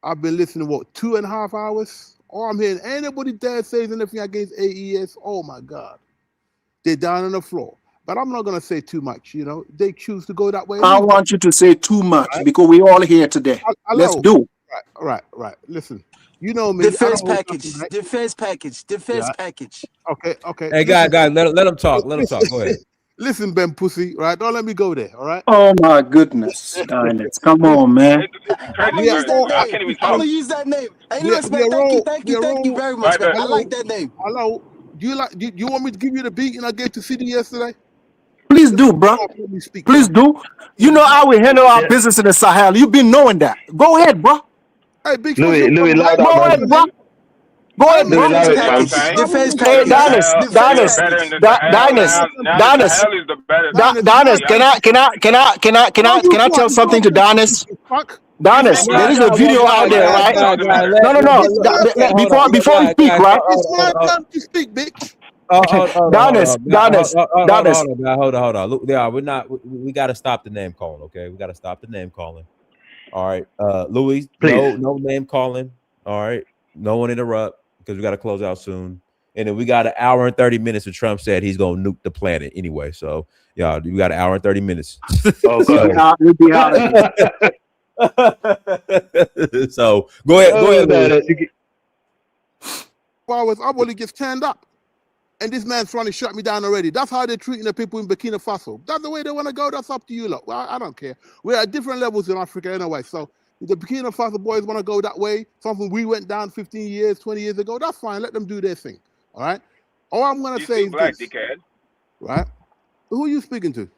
U: I've been listening 2.5 hours. All I'm hearing anybody dare says anything against AES. Oh my God, they're down on the floor. But I'm not gonna say too much. You know, they choose to go that way.
L: I want you to say too much because we all here today. Let's
U: Hello.
L: do.
U: Right. Listen, you know me.
N: Defense
U: I don't
N: package. Defense package.
U: Okay.
C: Hey,
U: Listen,
C: guys, let him talk. Let him talk. Go ahead.
U: Listen, Ben Pussy. Right, don't let me go there. All right.
L: Oh my goodness, Donis, come on, man.
N: I'm gonna use that
E: I can't
N: name.
E: even
N: I'm
E: talk.
N: gonna use that name. Hey,
U: We
N: respect. Thank you very much,
E: Right
N: man.
E: there.
N: I like that name.
U: Hello. Do you want me to give you the beating I gave to CD yesterday?
L: Please do, bro.
U: Let me speak,
L: Please
U: bro.
L: do. You know how we handle our business in the Sahel. You've been knowing that. Go ahead, bro.
U: Hey, big
T: Louis, loud
L: Go
T: out,
L: ahead,
T: man.
L: bro. Go ahead,
T: Louis,
L: bro.
T: loud it, man.
N: Defense
L: Hey,
N: package.
L: Donis,
N: Defense
E: You're better in
N: package.
E: the Sahel now. Now the
L: Donis,
E: Sahel is the better.
L: Donis. Can I tell something to Donis? Donis, there is a video out there, right? No. Before we speak, right?
U: It's my time to speak, bitch.
L: Donis.
C: Hold on. Look, we got to stop the name calling. Okay, we got to stop the name calling. All right, Louis,
T: Please.
C: no name calling. All right, no one interrupt because we got to close out soon. And then we got 1 hour and 30 minutes. And Trump said he's gonna nuke the planet anyway. So yeah, we got 1 hour and 30 minutes.
T: Oh God.
L: We'll be out of here.
C: So go ahead, Louis.
U: I only just turned up, and this man's trying to shut me down already. That's how they're treating the people in Burkina Faso. That's the way they want to go. That's up to you, lot. Well, I don't care. We're at different levels in Africa anyway. So if the Burkina Faso boys want to go that way, something we went down 15 years, 20 years ago, that's fine. Let them do their thing. All right. All I'm gonna say is
E: black,
U: this,
E: dickhead.
U: right? Who are you speaking to?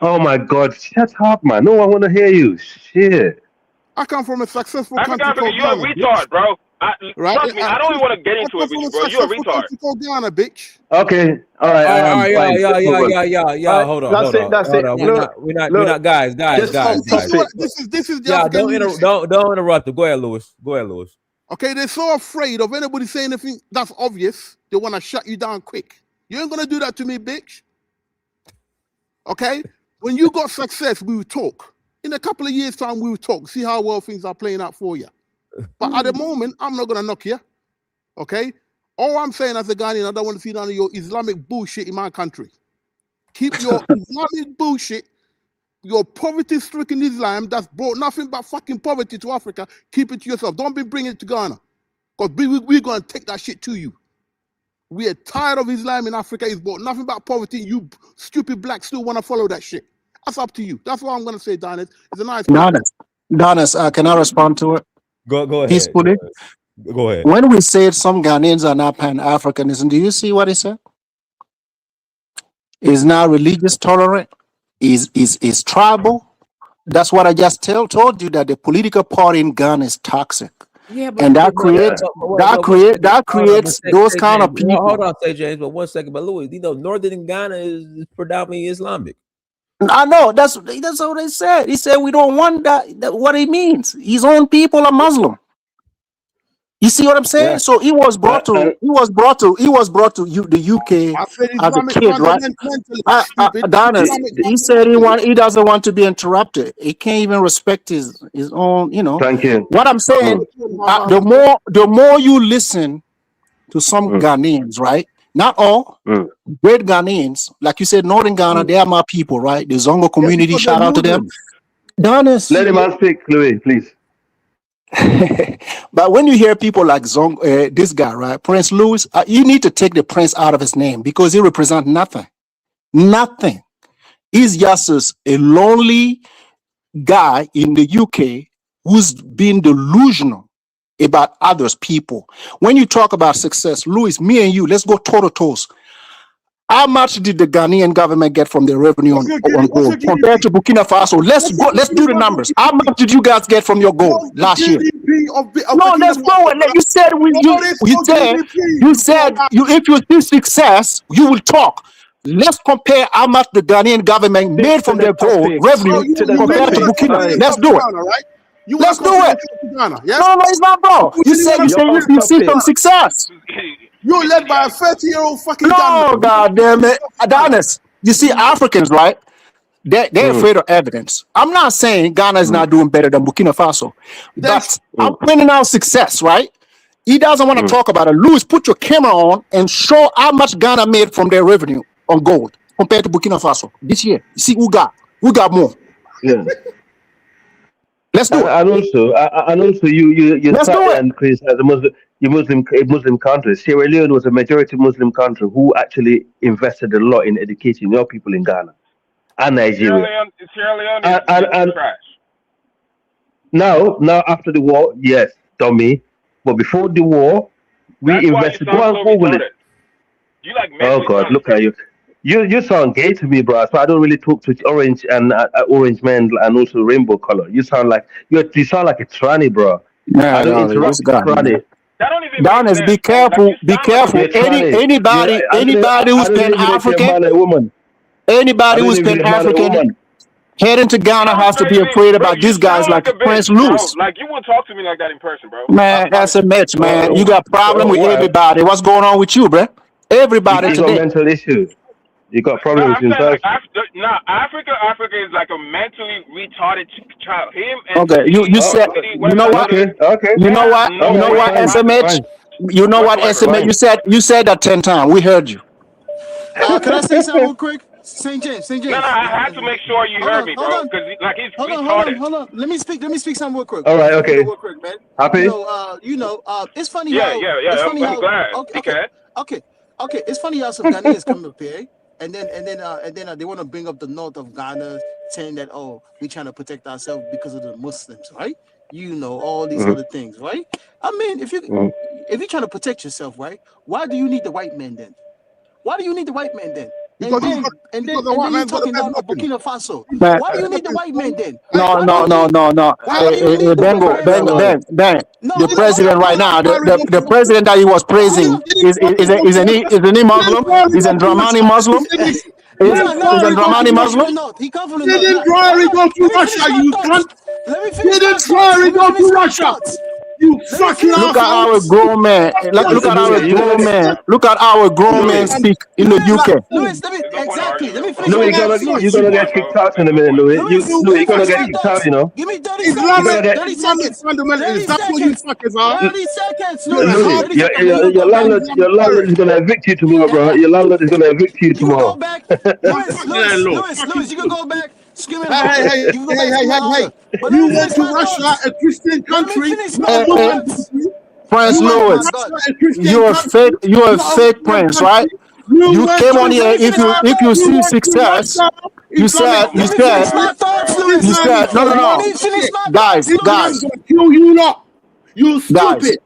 T: Oh my God! Shut up, man. No, I want to hear you. Shit.
U: I come from a successful country called
E: You're a
U: Ghana.
E: retard, bro.
U: Right?
E: Trust me, I don't even want to get into it with you, bro. You're a retard.
U: Country called Ghana, bitch.
T: Okay. All right.
C: Yeah. Hold on. We're not guys.
U: This is the African leadership.
C: Don't interrupt him. Go ahead, Louis.
U: Okay, they're so afraid of anybody saying anything that's obvious, they want to shut you down quick. You ain't gonna do that to me, bitch. Okay? When you got success, we will talk. In a couple of years' time, we'll talk, see how well things are playing out for you. But at the moment, I'm not gonna knock you. Okay? All I'm saying as a Ghanaian, I don't want to see none of your Islamic bullshit in my country. Keep your Islamic bullshit, your poverty-stricken Islam that's brought nothing but fucking poverty to Africa. Keep it to yourself. Don't be bringing it to Ghana, because we're gonna take that shit to you. We are tired of Islam in Africa. It's brought nothing but poverty. You stupid blacks still want to follow that shit. That's up to you. That's what I'm gonna say, Donis. It's a nice question.
L: Donis, can I respond to it?
C: Go ahead.
L: Peacefully.
C: Go ahead.
L: When we say some Ghanaians are not Pan-Africanism, do you see what he said? Is not religious tolerant, is tribal. That's what I just told you, that the political party in Ghana is toxic.
C: Yeah,
L: and that creates those kind of people.
C: Hold on, say James, but 1 second. But Louis, northern Ghana is predominantly Islamic.
L: I know that's what they said. He said we don't want that. What he means, his own people are Muslim. You see what I'm saying? Yeah. So he was brought to the UK as a kid, right? Donis, he said he doesn't want to be interrupted. He can't even respect his own,
T: Thank you.
L: What I'm saying, the more you listen to some Ghanaians, right? Not all, great Ghanaians, like you said, Northern Ghana, they are my people, right? The Zongo community, shout out to them. Donis,
T: let him speak, Louis, please.
L: But when you hear people like this guy, right, Prince Louis, you need to take the prince out of his name because he represents nothing. Nothing. He's just a lonely guy in the UK who's been delusional about others people. When you talk about success, Louis, me and you, let's go toe to toes. How much did the Ghanaian government get from the revenue on gold compared to Burkina Faso? Let's do the numbers. How much did you guys get from your gold last year? No, let's go. You said if you see success, you will talk. Let's compare how much the Ghanaian government made from their gold revenue compared to Burkina. Let's do it. Let's do it. No, it's not, bro. You said you see some success.
U: You're led by a 30-year-old fucking
L: No, God damn it. Adonis, you see, Africans, right? They're afraid of evidence. I'm not saying Ghana is not doing better than Burkina Faso, but I'm pointing out success, right? He doesn't want to talk about it. Louis, put your camera on and show how much Ghana made from their revenue on gold compared to Burkina Faso this year. You see who got more.
T: Yeah.
L: Let's do it.
T: And also, you start and criticize the Muslim countries. Sierra Leone was a majority Muslim country who actually invested a lot in educating your people in Ghana and Nigeria.
E: Sierra Leone is trash.
T: Now after the war, yes, dummy. But before the war, we invested. Go and Google it.
E: You like
T: oh God, look at you. You sound gay to me, bro. So I don't really talk to orange and orange men and also rainbow color. You sound like you sound like a tranny, bro.
L: I don't interrupt tranny. Donis, be careful. Be careful. Anybody who's Pan-African, anybody who's Pan-African heading to Ghana has to be afraid about these guys like Prince Louis.
E: Like you won't talk to me like that in person, bro.
L: Man, that's a match, man. You got problem with everybody. What's going on with you, bro? Everybody today.
T: You got mental issues. You got problems with yourself.
E: Africa is like a mentally retarded child.
L: You said. You know what?
T: Okay.
L: You know what? You know what? SMH. You know what? SMH. You said that 10 times. We heard you.
N: Can I say something real quick? St. James.
E: No, I have to make sure you heard me, bro. Because like he's retarded.
N: Hold on. Let me speak something real quick.
T: All right. Okay.
N: Real quick, man.
T: Happy?
N: It's funny.
E: Yeah.
N: It's funny
E: I'm glad.
N: Okay. It's funny how some Ghanaians come up here. And then they want to bring up the north of Ghana, saying that we're trying to protect ourselves because of the Muslims, right? All these other things, right? I mean, if you're trying to protect yourself, right? Why do you need the white man then? And then you're talking about Burkina Faso. Why do you need the white man then?
L: No. Ben. The president right now, the president that he was praising is any Muslim? Is a Dramani Muslim? Is a Dramani Muslim?
N: He come from
U: Didn't Dramani go to Russia, you cunt?
N: Let me finish.
U: Didn't Dramani go to Russia? You fucking
L: Look at our
U: assholes.
L: grown man. Look at our grown man. Look at our grown man speak in the UK.
N: Louis, let me exactly. Let me finish
K: Louis,
N: my thoughts.
K: you're gonna get kicked out in a minute, Louis. Louis, you're gonna get kicked out, you know.
N: Give me 30
U: Islamic,
N: seconds. 30
U: Islamic
N: seconds.
U: fundamentalists.
N: 30
U: That's what you
N: seconds.
U: fuckers are.
N: 30 seconds.
U: You're
N: Louis,
U: a
K: Louis,
N: 30 seconds.
K: your landlord is gonna evict you tomorrow, bro. Your landlord is gonna evict you
N: You can go
K: tomorrow.
N: back. Louis, you can go back. Screaming
U: Hey,
N: you can go back screaming louder. But
U: you
N: let me
U: went
N: finish
U: to
N: my
U: Russia,
N: thoughts.
U: a Christian
N: Let me
U: country,
N: finish
U: not
N: my
U: a Muslim
N: thoughts.
U: country.
L: Prince
U: You went to
L: Louis,
U: Russia, a Christian
L: you're a
U: country,
L: fake, you're a
U: not a
L: fake
U: Muslim
L: prince,
U: country.
L: right?
U: You
L: You
U: went
L: came
U: to
L: on here. If you
U: you
L: see
U: went to
L: success,
U: Russia,
L: you
U: Islamic
L: said
N: Let me finish my thoughts, Louis.
L: you said no.
N: Let me finish my
L: Guys,
N: thoughts,
U: Islam's
N: Louis.
U: gonna kill you lot. You
L: guys,
U: stupid.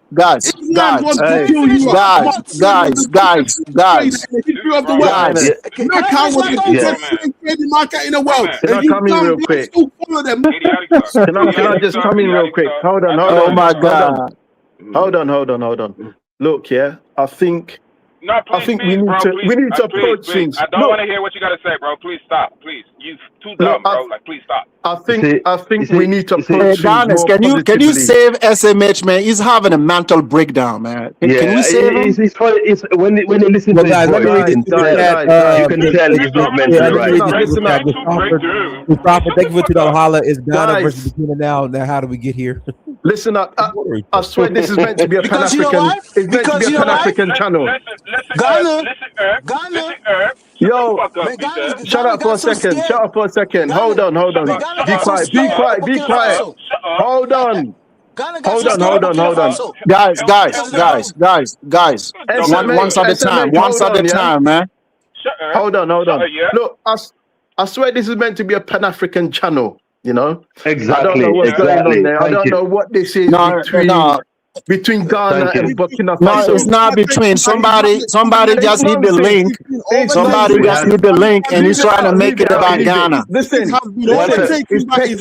U: Islam wants to
N: Let me
U: kill
N: finish
U: you
N: my
U: lot.
L: guys,
N: thoughts.
L: guys, guys, guys.
U: In the history of the world.
L: Guys,
N: Can I
U: Mecca
N: finish
U: was
N: my
U: the
N: thoughts?
U: biggest slave trading market in the world.
V: Can I
U: And you
V: come in
U: dumb
V: real
U: blokes
V: quick?
U: still follow them.
V: Can I just come in real quick? Hold on.
L: oh my God.
V: Hold on. Look, yeah, I think
E: No, please,
U: we need
E: bro,
U: to
E: please,
U: approach
E: please.
U: things.
E: I don't
U: Look,
E: want to hear what you got to say, bro. Please stop, please. You too
U: look,
E: dumb, bro. Like, please stop.
U: I think we need to
L: Hey,
U: approach things
L: Darnus,
U: more
L: can you
U: positively.
L: save SMH, man? He's having a mental breakdown, man. Can we save him?
K: It's funny. It's when you listen
C: Well,
K: to his
C: guys, let me
K: voice,
C: read
K: you
C: this super
K: can
C: chat.
K: tell. You can tell he's not mentally
C: Let me
K: right.
C: read this super chat. Gustavo, thank you for $2 holla. It's Ghana
U: Guys.
C: versus Burkina now. Now, how do we get here?
U: Listen up. I swear this is meant to be a
N: Because you know
U: Pan-African.
N: why?
U: It's meant to
N: Because
U: be a
N: you know why?
U: Pan-African channel.
N: Ghana.
U: Yo,
N: Man, Ghana's
U: shut up for a
N: so
U: second.
N: scared.
U: Shut up for a second.
N: Ghana-
U: Hold on.
N: Man, Ghana
U: Be
N: got so
U: quiet. Be
N: scared
U: quiet.
N: of
U: Be
N: Burkina
U: quiet.
N: Faso.
U: Hold on.
N: Ghana got
U: Hold
N: so
U: on.
N: scared
U: Hold
N: of
U: on.
N: Burkina
U: Hold on.
N: Faso.
L: Guys. Once at a time. Once at a time, man.
U: Hold on. Look, I swear this is meant to be a Pan-African channel. You know,
K: Exactly.
U: I don't know what's going on there. I don't know what this is between Ghana and Burkina Faso.
L: No, it's not between. Somebody just hit the link. Somebody just hit the link and he's trying to make it about Ghana.
U: Listen, it's petty.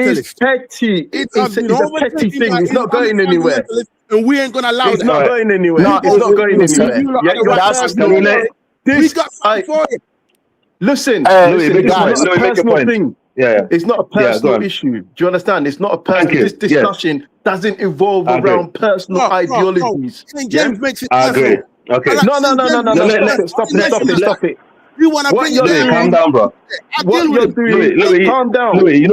U: It's petty. It's a petty thing. It's not going anywhere. And we ain't gonna allow
V: It's not going anywhere.
U: No,
V: It's not going anywhere.
U: We got for it. Listen,
K: Louis,
U: it's not a personal thing.
K: Yeah.
U: It's not a personal issue. Do you understand? It's not a personal. This discussion doesn't evolve around personal ideologies. St. James makes it
K: I agree. Okay.
U: No. Stop it. You want to bring it down?
K: Calm down, bro.
U: What you're doing? Calm down.
K: Louis,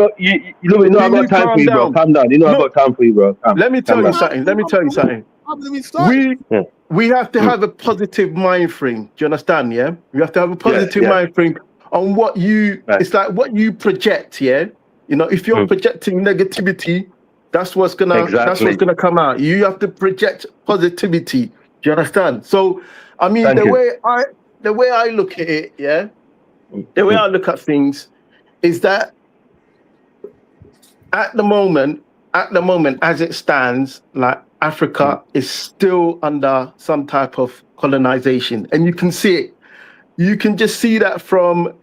K: Louis, I got time for you, bro. Calm down. I got time for you, bro.
U: Let me tell you something. We have to have a positive mind frame. Do you understand? Yeah, we have to have a positive mind frame on what you. It's like what you project. Yeah, you know, if you're projecting negativity, that's what's gonna come out. You have to project positivity. Do you understand? So, I mean, the way I look at it, yeah, the way I look at things is that at the moment, as it stands, like Africa is still under some type of colonization, and you can see it. You can just see that from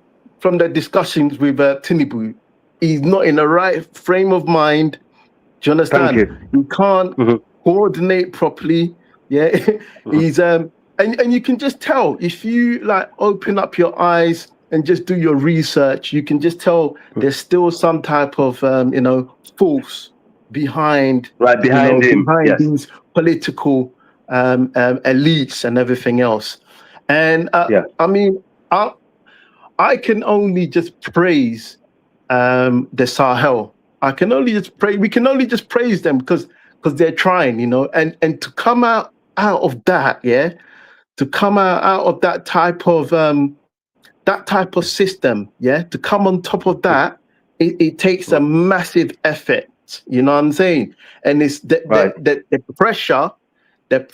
U: the discussions with Tinubu. He's not in the right frame of mind. Do you understand? He can't coordinate properly. Yeah, he's and you can just tell if you like open up your eyes and just do your research. You can just tell there's still some type of force behind these political elites and everything else. And I mean, I can only just praise the Sahel. I can only just praise. We can only just praise them because they're trying, you know, and to come out of that, to come out of that type of system, to come on top of that, it takes a massive effort. You know what I'm saying? And it's the pressure that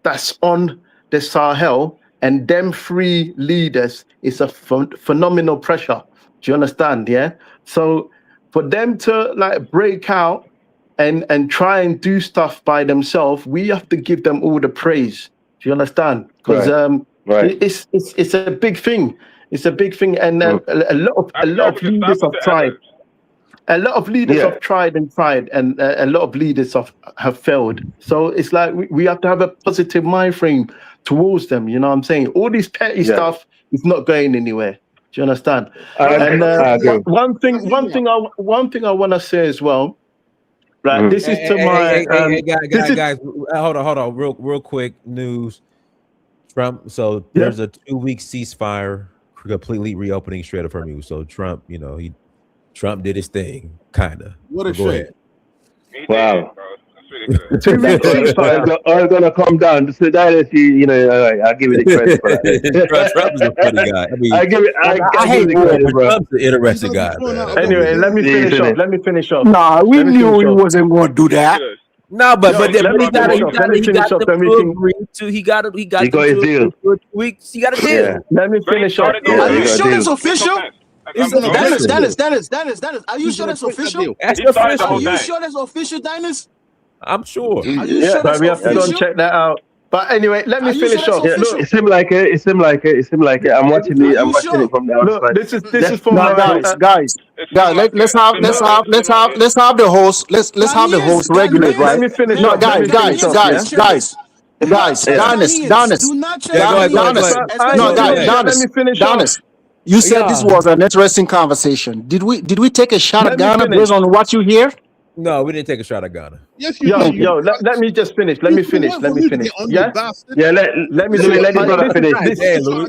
U: that's on the Sahel and them three leaders is a phenomenal pressure. Do you understand? Yeah. So for them to like break out and try and do stuff by themselves, we have to give them all the praise. Do you understand? Because it's a big thing. It's a big thing, and a lot of leaders have tried. A lot of leaders have tried, and a lot of leaders have failed. So it's like we have to have a positive mind frame towards them. You know what I'm saying? All this petty stuff is not going anywhere. Do you understand? And one thing I want to say as well,
V: Like this is to my
C: guys. Hold on, real quick news. Trump. So there's a 2-week ceasefire, completely reopening Strait of Hormuz. So Trump, Trump did his thing, kind of.
U: What a
C: go
U: shame.
C: ahead.
T: Wow. 2 weeks ceasefire are gonna come down. So Dynasty, I'll give you the credit for that.
C: Trump is a funny guy. I mean,
T: I give it. I hate
C: Trump, bro. Trump's an interesting guy, man.
V: Anyway, let me finish off.
L: Nah, we knew he wasn't going to do that.
C: No, but
V: he got his deal.
C: 2 weeks. He got a deal.
V: Yeah. Let me finish off.
N: Are you sure that's official? Dennis, are you sure that's official? Are you sure that's official, Dennis?
C: I'm sure.
V: Yeah, we have to go and check that out. But anyway, let me finish off.
T: Look, it seemed like it. I'm watching it from the outside.
V: Look, this is for
L: guys. Let's have the host. Let's have the host regulate, right?
V: Let me finish.
L: No, guys. Let me finish. Dennis, you said this was an interesting conversation. Did we take a shot at Ghana based on what you hear?
C: No, we didn't take a shot at Ghana.
U: Yes, you did.
V: Let me just finish. Let me finish.
U: Yeah.
V: Let me
T: let his brother finish.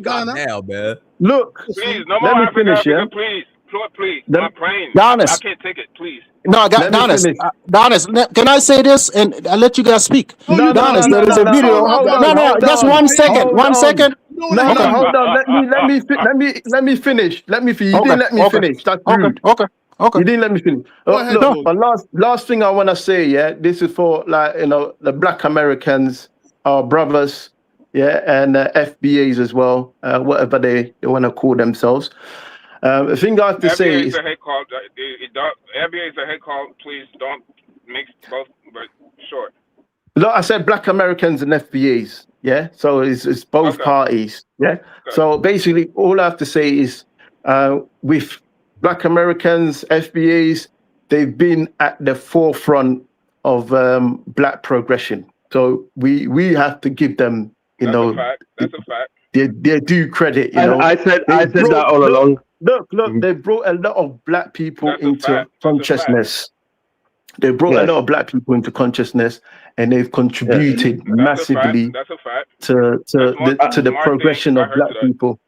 C: Now, man.
V: Look,
E: please, no more African,
V: finish, yeah?
E: Please. I'm praying.
L: Dennis.
E: I can't take it, please.
L: No, Dennis, can I say this and I'll let you guys speak? Dennis, there is a video. No, just 1 second. 1 second.
V: No, hold on. Let me finish. You didn't let me finish. That's rude.
L: Okay.
V: You didn't let me finish. But last thing I want to say, yeah, this is for the Black Americans, our brothers, yeah, and FBAs as well, whatever they want to call themselves. The thing I have to say is,
E: FBA is a hate call. Please don't mix both, but sure.
V: Look, I said Black Americans and FBAs, yeah. So it's both parties, yeah. Okay. So basically, all I have to say is, with Black Americans, FBAs, they've been at the forefront of Black progression. So we have to give them,
E: That's a fact.
V: Their due credit.
T: I said that all along.
V: Look, they brought a lot of Black people into consciousness. They brought a lot of Black people into consciousness, and they've contributed massively to the progression of Black people.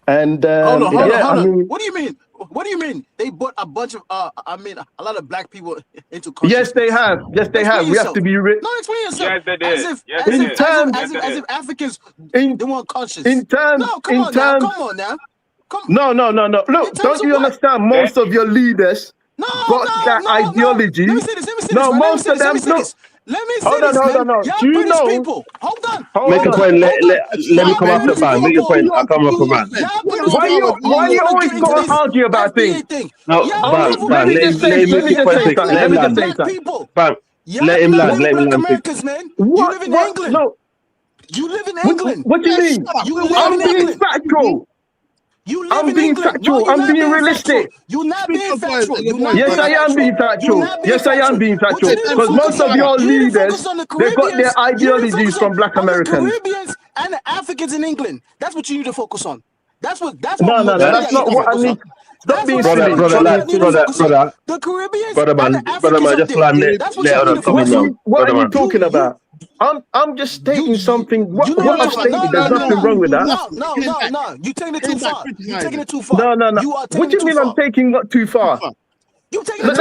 V: And
N: hold on. What do you mean? What do you mean? They brought a bunch of a lot of Black people into consciousness.
V: Yes, they have. We have to be
N: No, explain yourself.
E: Yes, they did.
N: As if Africans they weren't conscious.
V: Come on now. No. Look, don't you understand? Most of your leaders got that ideology.
N: Let me say this.
V: Most of them.
N: Let me say this. Hold on.
V: Do you know?
N: People. Hold on.
T: Make a point. Let me come off the ban. Make a point. I'll come off the ban.
V: Why you always got to argue about things?
T: No, ban. Let him land. Let him land.
N: Americans, man. You live in England.
V: No.
N: You live in England.
V: What do you mean? I'm being factual. I'm being factual. I'm being realistic.
N: You're not being factual.
V: Yes, I am being factual. Because most of your leaders, they got their ideologies from Black Americans.
N: The Caribbeans and the Africans in England. That's what you need to focus on. That's
V: no, that's not what I need. Stop being silly.
T: Brother.
N: The Caribbean,
T: brother man, just land.
V: What are you talking about? I'm just stating something. What I've stated, there's nothing wrong with that.
N: No. You're taking it too far.
V: No. What do you mean I'm taking it too far?
N: You taking it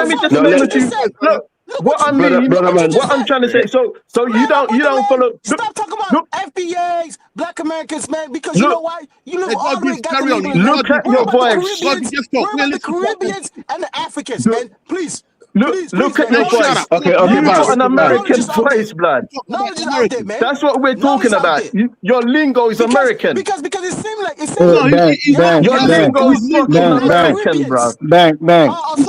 N: too far.
V: Look. What I mean, what I'm trying to say. So you don't follow.
N: Stop talking about FBAs, Black Americans, man. Because you know why? You live all the way down in England.
V: Look at your voice.
N: The Caribbeans and the Africans, man. Please.
V: Look at your voice.
T: Okay,
V: you got an American voice, blood. That's what we're talking about. Your lingo is American.
N: Because it seems like
V: your lingo is fucking American, bro.
L: Bang.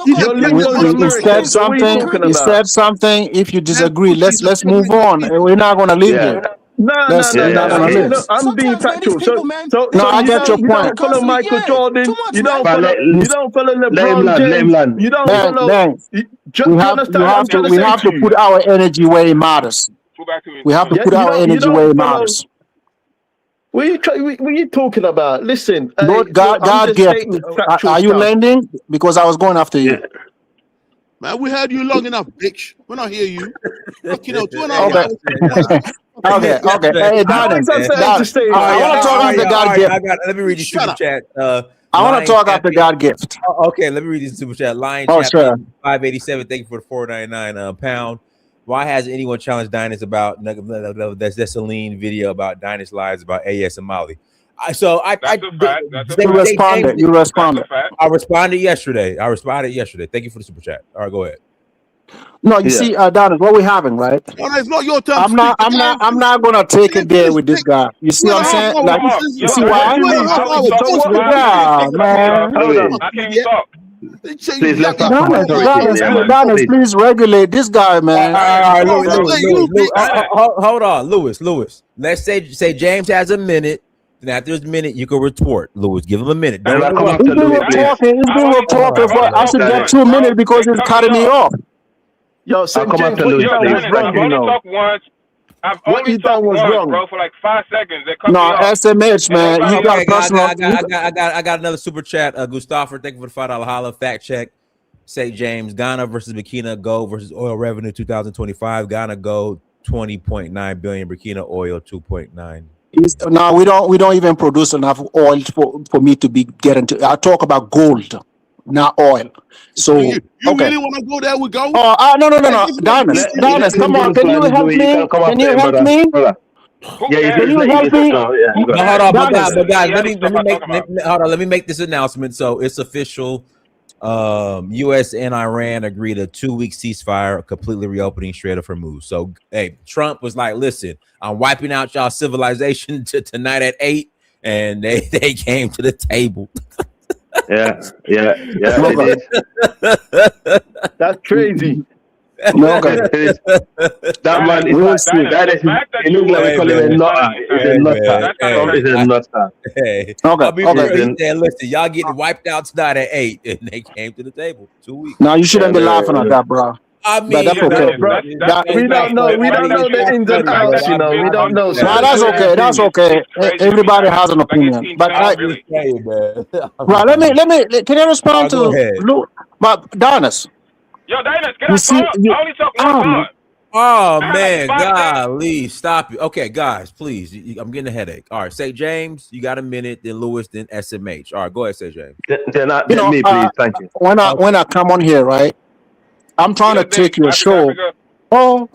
V: Your lingo is American.
L: You said something. If you disagree, let's move on. We're not gonna leave here.
V: No, I'm being factual. So
L: I get your point.
V: You don't follow Michael Jordan. You don't follow LeBron James. You don't follow.
L: We have to put our energy where it matters. We have to put our energy where it matters.
V: What are you talking about? Listen,
L: God, are you landing? Because I was going after you.
U: Man, we heard you long enough, bitch. We're not hear you. Fucking hell, 2.5
L: Okay.
U: hours.
L: Okay. Hey, Donis. Donis. I want to talk after God gift.
C: Let me read you super chat.
L: I want to talk after God gift.
C: Okay, let me read this super chat. Lion
L: Oh,
C: Champion
L: sure.
C: 587. Thank you for the 4.99 pound. Why has anyone challenged Dinus about that Celine video about Dinus lives about AS and Molly?
E: That's a fact.
L: You responded. You responded.
C: I responded yesterday. Thank you for the super chat. All right, go ahead.
L: No, you see, Donis, what we're having, right?
U: No, it's not your turn.
L: I'm not gonna take it there with this guy. You see what I'm saying? Like, you see why? Yeah, man.
E: I can't even talk.
U: Please
L: let Donis, please regulate this guy, man.
C: All right, hold on, Lewis. Let's say James has a minute. Then after his minute, you can retort. Lewis, give him a minute. Don't
L: He's been talking for I should get 2 minutes because he's cutting me off.
V: Yo, St. James, what you done was wrong, you know.
E: I've only talked once, bro, for like 5 seconds. They cut me
L: No,
E: off.
L: SMH, man. You got personal.
C: I got another super chat. Gustavo, thank you for the $5 holla. Fact check. St. James, Ghana versus Burkina, gold versus oil revenue 2025. Ghana gold 20.9 billion. Burkina oil 2.9.
L: No, we don't even produce enough oil for me to be getting to. I talk about gold, not oil. So
U: you really want to go there? We go.
L: No. Donis, come on. Can you help me? Can you help me? Can you help me?
C: Hold on, but guys, let me make this announcement. So it's official. U.S. and Iran agreed a 2-week ceasefire, completely reopening Strait of Hormuz. So, hey, Trump was like, "Listen, I'm wiping out y'all civilization tonight at 8," and they came to the table.
V: Yeah. That's crazy.
L: No, okay.
V: That man is it looks like we call him a nutter. It's a nutter.
C: Hey, listen, y'all getting wiped out tonight at 8, and they came to the table 2 weeks.
L: No, you shouldn't be laughing at that, bro.
U: I mean,
L: that's okay.
V: We don't know the ins and outs, you know. We don't know.
L: No, that's okay. That's okay. Everybody has an opinion, but let me. Can I respond to but Donis?
E: Yo, Dinus, get up. I only talk one time.
C: Oh man, golly, stop it. Okay, guys, please. I'm getting a headache. All right, St. James, you got a minute. Then Lewis, then SMH. All right, go ahead, St. James.
V: Then me, please. Thank you.
L: When I come on here, right? I'm trying to take your show. I'm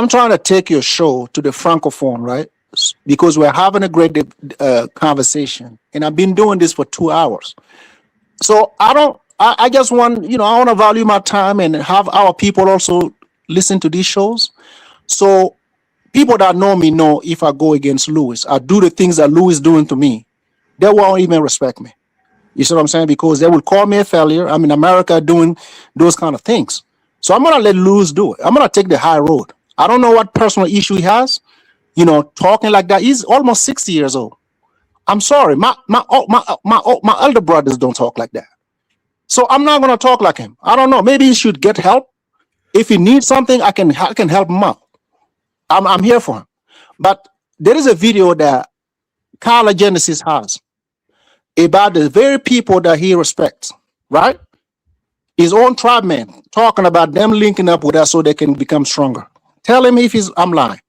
L: trying to take your show to the Francophone, right? Because we're having a great conversation, and I've been doing this for 2 hours. So I just want, I want to value my time and have our people also listen to these shows. So people that know me know if I go against Lewis, I do the things that Lewis is doing to me, they won't even respect me. You see what I'm saying? Because they will call me a failure. I'm in America doing those kind of things. So I'm going to let Lewis do it. I'm going to take the high road. I don't know what personal issue he has, talking like that. He's almost 60 years old. I'm sorry. My elder brothers don't talk like that. So I'm not going to talk like him. I don't know. Maybe he should get help. If he needs something, I can help him out. I'm here for him. But there is a video that Carla Genesis has about the very people that he respects, right? His own tribe men talking about them linking up with us so they can become stronger. Tell him if I'm lying.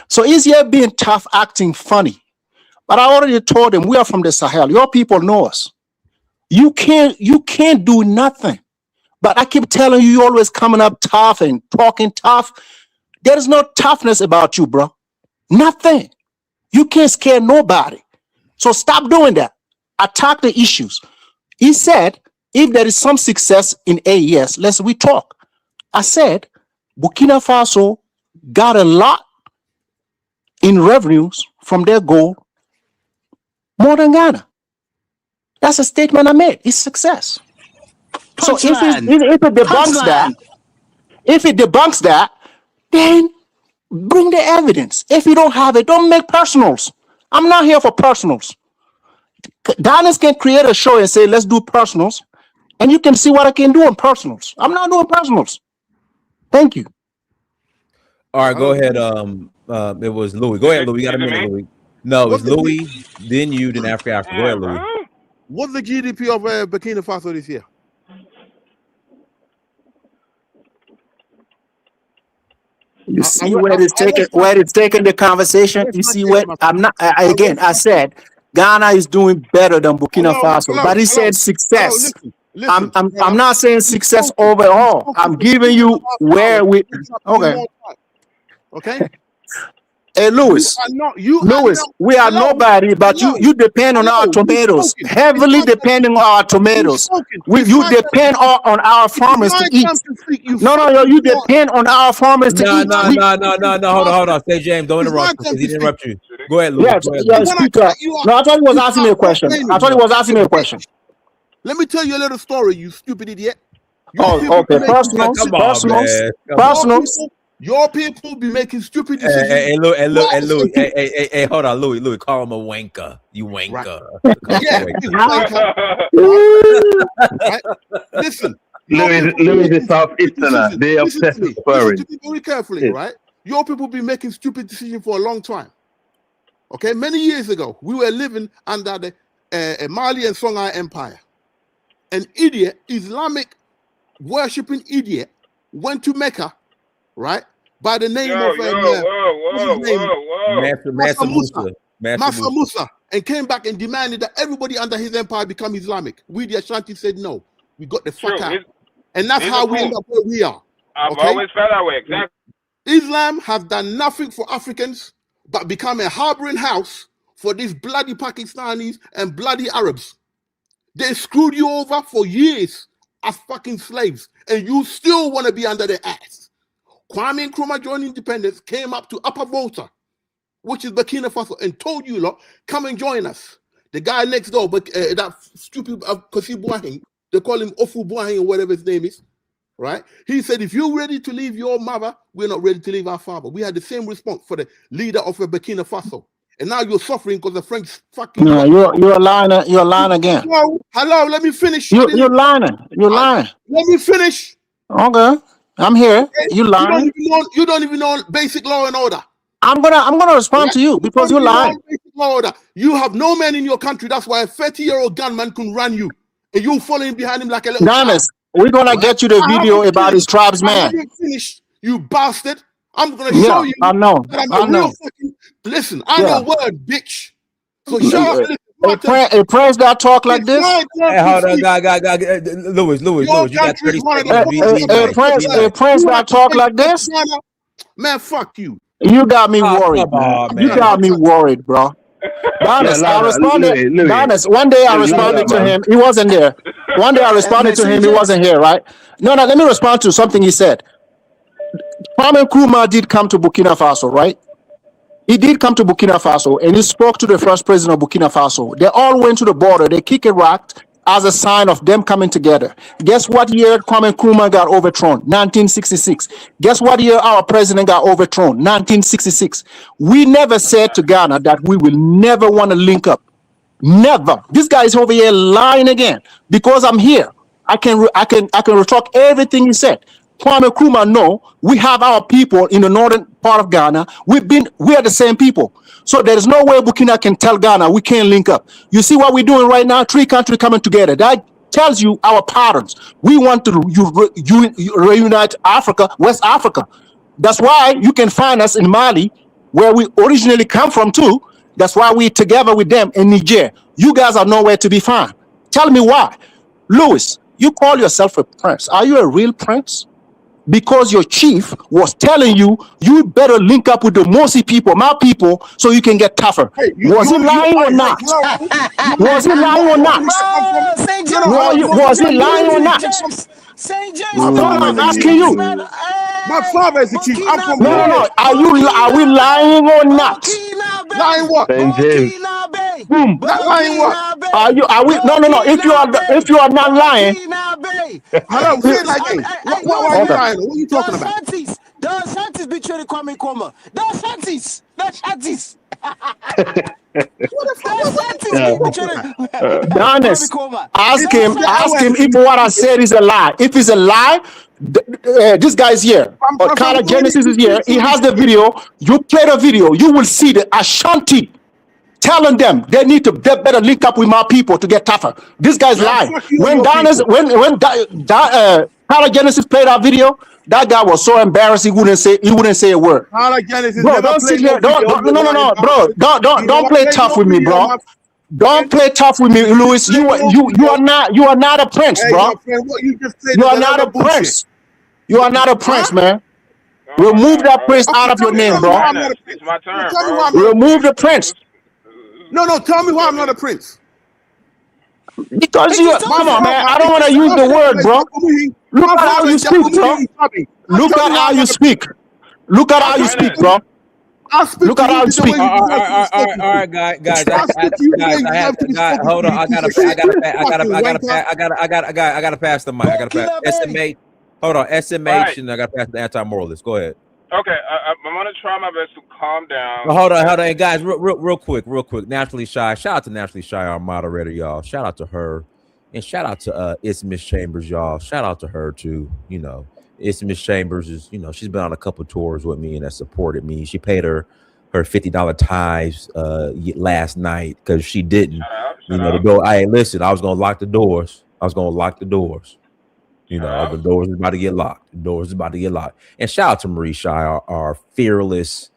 L: So he's here being tough, acting funny. But I already told him we are from the Sahel. Your people know us. You can't do nothing. But I keep telling you, you're always coming up tough and talking tough. There is no toughness about you, bro. Nothing. You can't scare nobody. So stop doing that. Attack the issues. He said, if there is some success in AES, we talk. I said, Burkina Faso got a lot in revenues from their gold more than Ghana. That's a statement I made. It's success. So if it debunks that, then bring the evidence. If you don't have it, don't make personals. I'm not here for personals. Donis can create a show and say, let's do personals, and you can see what I can do in personals. I'm not doing personals. Thank you.
C: All right, go ahead. It was Louis. Go ahead, Louis. You got a minute, Louis. No, it's Louis, then you, then Africa. Go ahead, Louis.
U: What's the GDP of Burkina Faso this year?
L: You see where it's taking the conversation. You see what I'm not. I said Ghana is doing better than Burkina Faso, but he said success. I'm not saying success overall. I'm giving you where we. Okay.
U: Okay.
L: Hey, Louis. We are nobody, but you depend on our tomatoes. Heavily depending on our tomatoes. You depend on our farmers to eat. No, you depend on our farmers to eat.
C: No. Hold on. Say, James, don't interrupt because he didn't interrupt you. Go ahead, Louis.
L: Yeah, speak up. No, I thought he was asking me a question.
U: Let me tell you a little story, you stupid idiot.
L: Okay. Personals.
U: Your people be making stupid decisions.
C: Hey, Louis. Hey, hold on, Louis. Call him a wanker. You wanker. Right.
U: Yeah. Right? Listen.
T: Louis is Southeasterner. They obsessed with foreign.
U: Very carefully, right? Your people be making stupid decisions for a long time. Okay, many years ago, we were living under the Mali and Songhai Empire. An idiot, Islamic worshipping idiot, went to Mecca, right? By the name of Master Musa, and came back and demanded that everybody under his empire become Islamic. We, the Ashanti, said no. We got the fuck out. And that's how we end up where we are.
E: I've always felt that way, exactly.
U: Islam has done nothing for Africans but become a harboring house for these bloody Pakistanis and bloody Arabs. They screwed you over for years as fucking slaves, and you still want to be under their ass. Kwame Nkrumah joined independence, came up to Upper Volta, which is Burkina Faso, and told you lot, come and join us. The guy next door, but that stupid Kosi Boahen, they call him Ofu Boahen or whatever his name is, right? He said, if you're ready to leave your mother, we're not ready to leave our father. We had the same response for the leader of Burkina Faso. And now you're suffering because the French fucking...
L: No, you're lying. You're lying again.
U: Hello, let me finish.
L: You're lying. You're lying.
U: Let me finish.
L: Okay, I'm here. You lying.
U: You don't even know basic law and order.
L: I'm gonna respond to you because you're lying.
U: Basic law order. You have no man in your country. That's why a 30-year-old gunman can run you, and you following behind him like a little child.
L: We're gonna get you the video about his tribesman.
U: Finish, you bastard. I'm gonna show you.
L: I know.
U: Listen, I know word, bitch. So shut up.
L: A prince that talk like this.
C: Hey, hold on, Louis, you got 30 seconds.
L: A prince that talk like this.
U: Man, fuck you.
L: You got me worried, man. You got me worried, bro. Honest, I responded. Honest, one day I responded to him. He wasn't there. One day I responded to him. He wasn't here, right? No. Let me respond to something he said. Kwame Nkrumah did come to Burkina Faso, right? He did come to Burkina Faso, and he spoke to the first president of Burkina Faso. They all went to the border. They kicked a rock as a sign of them coming together. Guess what year Kwame Nkrumah got overthrown? 1966. Guess what year our president got overthrown? 1966. We never said to Ghana that we will never want to link up. Never. This guy is over here lying again because I'm here. I can retract everything he said. Kwame Nkrumah, no, we have our people in the northern part of Ghana. We are the same people. So there is no way Burkina can tell Ghana we can't link up. You see what we're doing right now? 3 countries coming together. That tells you our patterns. We want to reunite Africa, West Africa. That's why you can find us in Mali, where we originally come from too. That's why we're together with them in Niger. You guys are nowhere to be found. Tell me why. Louis, you call yourself a prince. Are you a real prince? Because your chief was telling you, you better link up with the Mosi people, my people, so you can get tougher. Was he lying or not? Was he lying or not? Was he lying or not? I'm asking you.
U: My father is the chief. I'm from
L: No. Are we lying or not?
U: Lying what? Lying what?
L: Are we? No. If you are not lying.
U: Hello, say it like this. What are you lying? What are you talking about?
N: The Ashantis betrayed Kwame Nkrumah. The Ashantis.
L: Honest. Ask him if what I said is a lie. If it's a lie, this guy's here. Carla Genesis is here. He has the video. You play the video. You will see the Ashanti telling them they better link up with my people to get tougher. This guy's lying. When Carla Genesis played our video, That guy was so embarrassed he wouldn't say a word.
U: Genesis
L: Bro,
U: never
L: don't sit
U: played no
L: here. Don't
U: video with Ryan
L: no, bro.
U: Howard. He
L: Don't
U: never
L: play
U: played
L: tough
U: no
L: with me,
U: video,
L: bro.
U: my
L: Don't
U: friend.
L: play tough with me,
U: You didn't
L: Louis.
U: play no
L: You are
U: video.
L: not a prince,
U: Hey, my
L: bro.
U: friend, what you just said
L: You
U: is
L: are
U: a lot
L: not a
U: of bullshit.
L: prince. You are not a
U: Huh?
L: prince, man.
E: Oh my
L: Remove
E: God,
L: that
E: bro.
L: prince out
U: Okay,
L: of your name,
U: tell me
L: bro.
U: why I'm not a
E: It's
U: prince.
E: my
U: No,
E: turn,
U: tell me
E: bro.
U: why I'm not a
L: Remove
U: prince.
L: the prince.
U: No, tell me why I'm not a
E: Let
U: prince.
L: Because
N: Hey,
L: you
N: just tell
L: come
N: me.
L: on, man. I don't
U: My
L: want to use the word,
U: father is
L: bro.
U: Jacob.
L: Look
U: My
L: at how
U: father
L: you
U: is Jacob.
L: speak, bro.
U: Now
L: Look
U: tell
L: at
U: me why
L: how
U: I'm
L: you
U: not a
L: speak.
U: prince.
L: Look at
U: I'll
L: how you
U: speak to
L: speak,
U: you.
L: bro.
U: I'll speak
L: Look
U: to
L: at how
U: you
L: you
U: the way
L: speak.
U: you deserve to be
C: All
U: spoken to.
C: right, guys.
U: I'll speak to you the way you
C: I have
U: deserve to be
C: guys.
U: spoken
C: Hold
U: to,
C: on,
U: you piece of shit. Fucking wanker.
C: I gotta pass the mic. I gotta pass
N: Burkina
C: SMH. Hold on, SMH,
E: Right.
C: and I gotta pass the anti-moralist. Go ahead.
E: Okay, I'm gonna try my best to calm down.
C: Well, hold on, hey, guys, real quick. Naturally Shy. Shout out to Naturally Shy, our moderator, y'all. Shout out to her, and shout out to It's Miss Chambers, y'all. Shout out to her too. You know, It's Miss Chambers is, she's been on a couple tours with me and has supported me. She paid her $50 tithes last night because she didn't. The door. Hey, listen, I was gonna lock the doors. The doors is about to get locked. And shout out to Marie Shy, our fearless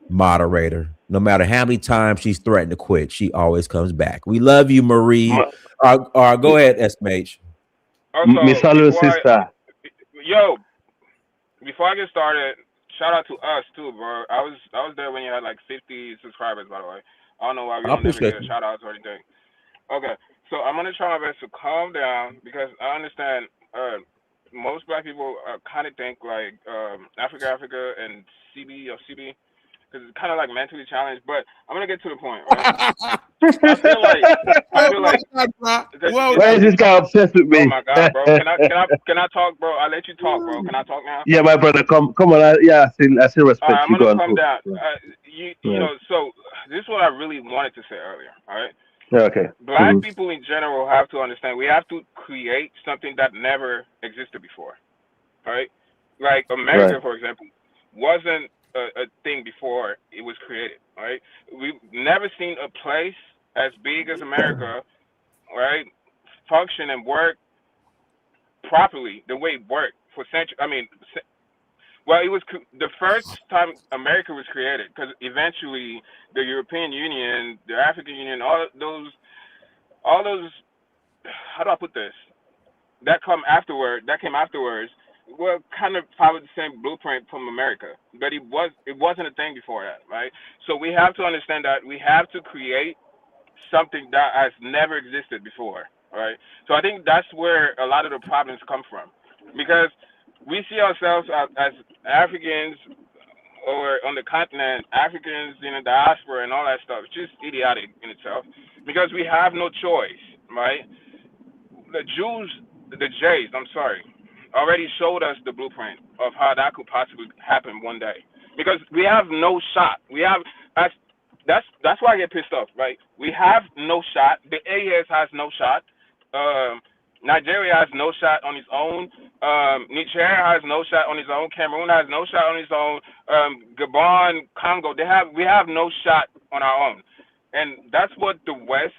C: moderator. No matter how many times she's threatened to quit, she always comes back. We love you, Marie. Go ahead, SMH.
T: Miss
E: Also,
T: Hallo sister.
E: before I get started, shout out to us too, bro. I was there when you had like 50 subscribers, by the way. I don't know why we
C: I
E: don't never
C: appreciate
E: get a
C: you.
E: shout out or anything. Okay, so I'm gonna try my best to calm down because I understand most black people kind of think like Africa and CB because it's kind of like mentally challenged. But I'm gonna get to the point, right? I feel like
T: Why is this guy obsessed with
E: oh
T: me?
E: my God, bro. Can I talk, bro? I let you talk, bro. Can I talk now?
T: Yeah, my brother, come on. I still
E: All right,
T: respect
E: I'm
T: you.
E: gonna
T: Go on.
E: come
T: Cool.
E: down.
T: Yeah.
E: So this is what I really wanted to say earlier. All right.
T: Yeah, okay.
E: Black people in general have to understand we have to create something that never existed before. All right. Like America,
T: Right.
E: for example, wasn't a thing before it was created. All right. We've never seen a place as big as America, right, function and work properly the way it worked for centuries. Well, it was the first time America was created because eventually the European Union, the African Union, all those, how do I put this? That came afterwards, well, kind of followed the same blueprint from America, but it wasn't a thing before that, right? So we have to understand that we have to create something that has never existed before, right? So I think that's where a lot of the problems come from, because we see ourselves as Africans or on the continent, Africans in the diaspora and all that stuff. It's just idiotic in itself because we have no choice, right? The Jays, already showed us the blueprint of how that could possibly happen one day because we have no shot. That's why I get pissed off, right? We have no shot. The AES has no shot. Nigeria has no shot on its own. Niger has no shot on its own. Cameroon has no shot on its own. Gabon, Congo, we have no shot on our own, and that's what the West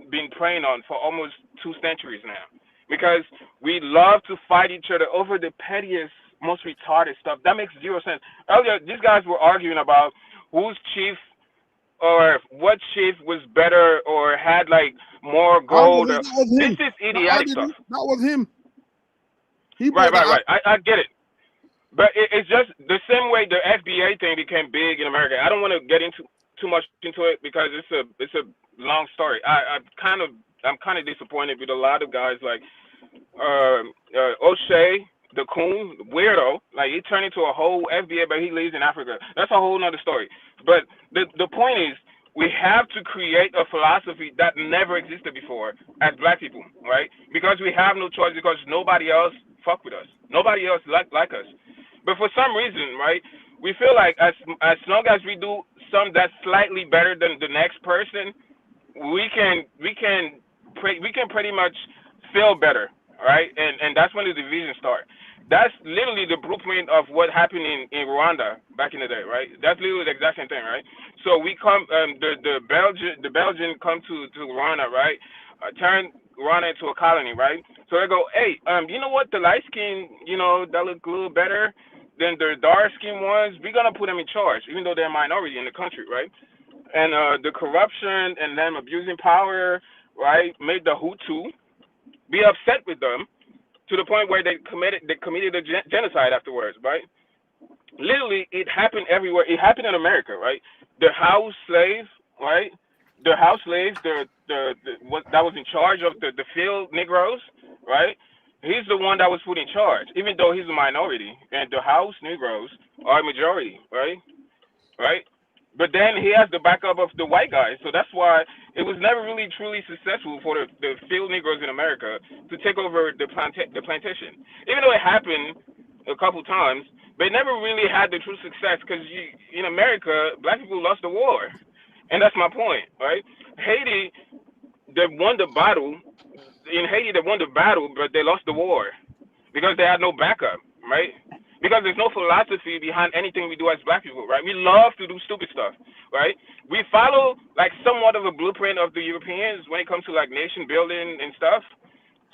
E: been preying on for almost 2 centuries now, because we love to fight each other over the pettiest, most retarded stuff. That makes zero sense. Earlier, these guys were arguing about whose chief or what chief was better or had like more gold.
U: That was him.
E: This is idiotic stuff.
U: That was him. He
E: Right.
U: brought that up.
E: I get it. But it's just the same way the FBA thing became big in America. I don't want to get into too much into it because it's a long story. I'm kind of disappointed with a lot of guys like O'Shea, the coon, weirdo. Like he turned into a whole FBA, but he lives in Africa. That's a whole nother story. But the point is, we have to create a philosophy that never existed before as black people, right? Because we have no choice, because nobody else fuck with us. Nobody else like us. But for some reason, right, we feel like as long as we do something that's slightly better than the next person, we can pretty much feel better, right? And that's when the division starts. That's literally the blueprint of what happened in Rwanda back in the day, right? That's literally the exact same thing, right? So we come, the Belgian come to Rwanda, right? run into a colony, right? So they go, hey, you know what? The light skin, that look a little better than the dark skin ones. We're gonna put them in charge, even though they're a minority in the country, right? And the corruption and them abusing power, right, made the Hutu be upset with them to the point where they committed a genocide afterwards, right? Literally, it happened everywhere. It happened in America, right? The house slaves, right? The house slaves, what that was in charge of the field Negroes, right? He's the one that was put in charge, even though he's a minority, and the house Negroes are a majority, right? Right? But then he has the backup of the white guys, so that's why it was never really truly successful for the field Negroes in America to take over the plantation. Even though it happened a couple times, but it never really had the true success because in America, black people lost the war, and that's my point, right? Haiti, they won the battle. In Haiti, they won the battle, but they lost the war because they had no backup, right? Because there's no philosophy behind anything we do as black people, right? We love to do stupid stuff, right? We follow like somewhat of a blueprint of the Europeans when it comes to like nation building and stuff.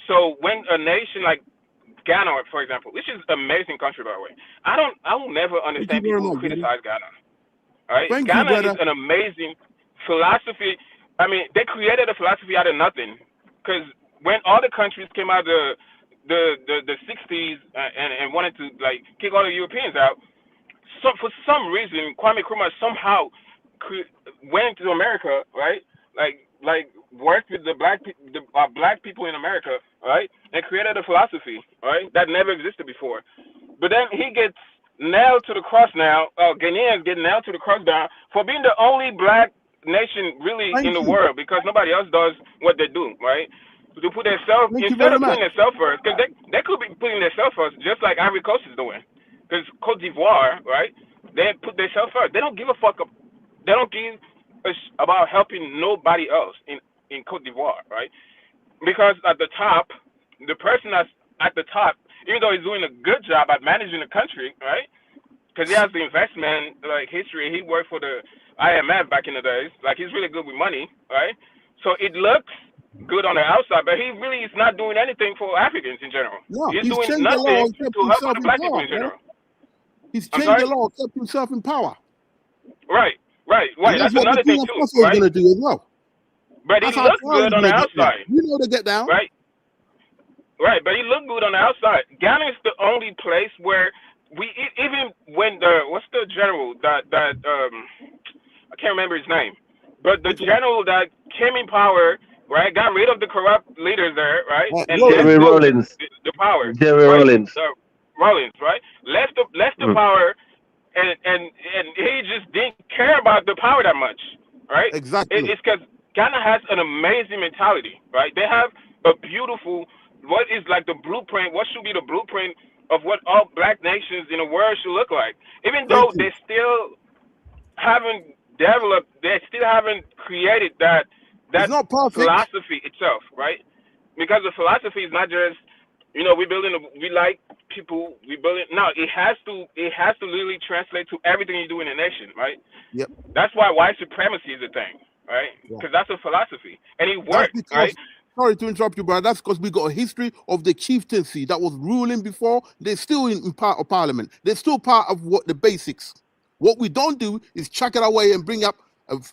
E: So when a nation like Ghana, for example, which is an amazing country by the way, I will never understand people who criticize Ghana. All right, Ghana is an amazing philosophy. I mean, they created a philosophy out of nothing because when all the countries came out of the 60s and wanted to like kick all the Europeans out. So for some reason, Kwame Nkrumah somehow went to America, right? Like worked with the black people in America, right? And created a philosophy, right? That never existed before. But then he gets nailed to the cross now. Ghanaians get nailed to the cross now for being the only black nation really in the world because nobody else does what they do, right? To put themselves instead of putting themselves first, because they could be putting themselves first, just like Ivory Coast is doing. Because Cote d'Ivoire, right? They put themselves first. They don't give a fuck. They don't give a about helping nobody else in Cote d'Ivoire, right? Because at the top, the person that's at the top, even though he's doing a good job at managing the country, right? Because he has the investment like history. He worked for the IMF back in the days. Like he's really good with money, right? So it looks good on the outside, but he really is not doing anything for Africans in general.
U: No,
E: he's
U: changed
E: doing
U: the law
E: nothing
U: and kept
E: to help
U: himself
E: the
U: in
E: black people
U: power.
E: in general.
U: He's changed the law, kept himself in power.
E: Right.
U: And
E: That's
U: what
E: another thing
U: Burkina
E: too,
U: Faso is
E: right?
U: going to do as well.
E: But he
U: That's how
E: looks
U: Traore
E: good on the
U: gonna get down.
E: outside.
U: You know they get down.
E: Right. Right, but he looked good on the outside. Ghana is the only place where even when what's the general that I can't remember his name, but the general that came in power, right, got rid of the corrupt leaders there, right, and
T: Jerry
E: left
T: Rawlins.
E: the power,
T: Jerry
E: right,
T: Rawlins.
E: Rawlins, right, left the power, and he just didn't care about the power that much, right?
U: Exactly.
E: It's because Ghana has an amazing mentality, right? They have a beautiful, what is like the blueprint, what should be the blueprint of what all black nations in the world should look like. Even though they still haven't developed, they still haven't created that philosophy itself, right? Because the philosophy is not just, we like people, no, it has to literally translate to everything you do in a nation, right?
U: Yep.
E: That's why white supremacy is a thing, right? Because that's a philosophy, and it works, right?
U: Sorry to interrupt you, brother. That's because we got a history of the chieftaincy that was ruling before. They're still in part of parliament. They're still part of what the basics. What we don't do is chuck it away and bring up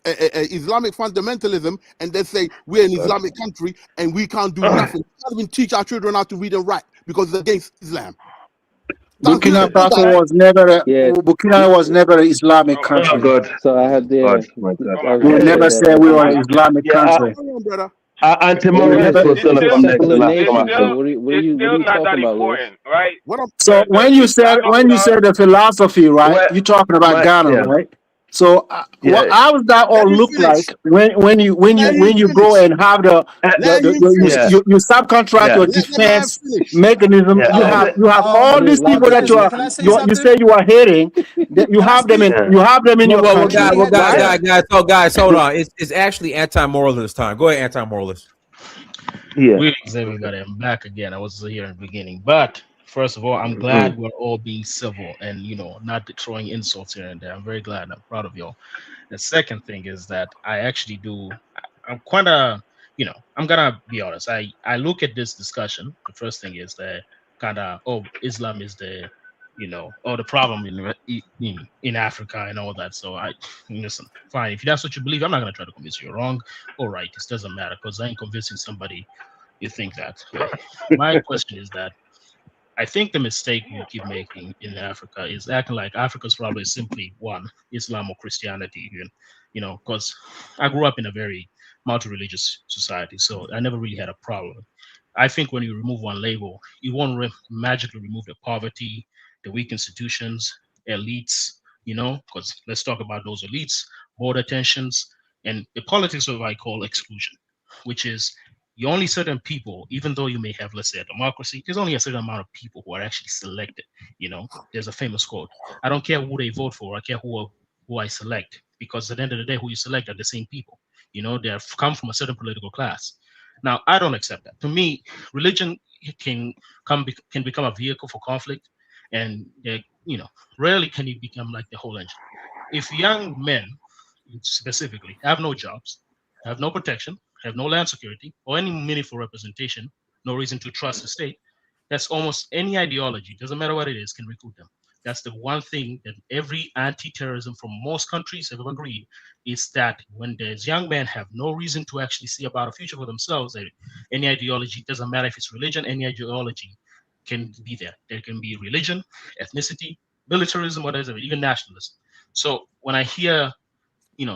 U: Islamic fundamentalism and then say we're an Islamic country and we can't do nothing. We can't even teach our children how to read and write because it's against Islam.
L: Burkina Faso was never Burkina was never an Islamic country.
T: Oh God!
D: So I had the.
L: We never said we were an Islamic country.
T: Anti-Moralist was going to come next to last.
E: It's still not that important, right?
L: So when you said the philosophy, right? You're talking about Ghana, right? So how does that all look like when you go and have you subcontract your defense mechanism? You have all these people that you say you are hating. You have them in your country.
C: Guys, hold on. It's actually anti-moral this time. Go ahead, anti-moralist.
F: Greetings, everybody. I'm back again. I was here in the beginning, but first of all, I'm glad we're all being civil and not throwing insults here and there. I'm very glad. I'm proud of y'all. The second thing is that I'm kind of I'm gonna be honest. I look at this discussion. The first thing is that kind of, Islam is the, the problem in Africa and all that. So listen, fine. If that's what you believe, I'm not gonna try to convince you you're wrong or right. It doesn't matter because I ain't convincing somebody you think that. My question is that I think the mistake you keep making in Africa is acting like Africa's probably simply one, Islam or Christianity, even, because I grew up in a very multi-religious society, so I never really had a problem. I think when you remove one label, you won't magically remove the poverty, the weak institutions, elites, because let's talk about those elites, border tensions, and the politics of what I call exclusion, which is you only certain people, even though you may have, let's say, a democracy, there's only a certain amount of people who are actually selected. There's a famous quote: I don't care who they vote for, I care who I select, because at the end of the day, who you select are the same people. They have come from a certain political class. Now, I don't accept that. To me, religion can become a vehicle for conflict, and rarely can it become like the whole engine. If young men specifically have no jobs, have no protection, have no land security or any meaningful representation, no reason to trust the state, that's almost any ideology, doesn't matter what it is, can recruit them. That's the one thing that every anti-terrorism from most countries have agreed, is that when these young men have no reason to actually see about a future for themselves, any ideology, doesn't matter if it's religion, any ideology can be there. There can be religion, ethnicity, militarism, whatever, even nationalism. So when I hear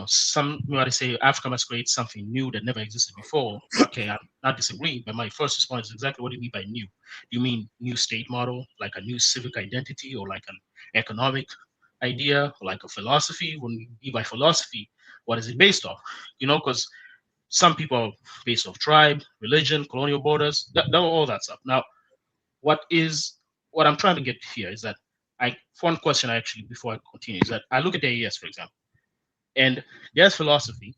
F: somebody say Africa must create something new that never existed before, okay, I'm not disagreeing, but my first response is exactly what do you mean by new? Do you mean new state model, like a new civic identity, or like an economic idea, or like a philosophy? When you mean by philosophy, what is it based off? Because some people are based off tribe, religion, colonial borders, all that stuff. Now, what I'm trying to get here is that one question actually, before I continue, is that I look at the AES, for example, and there's philosophy.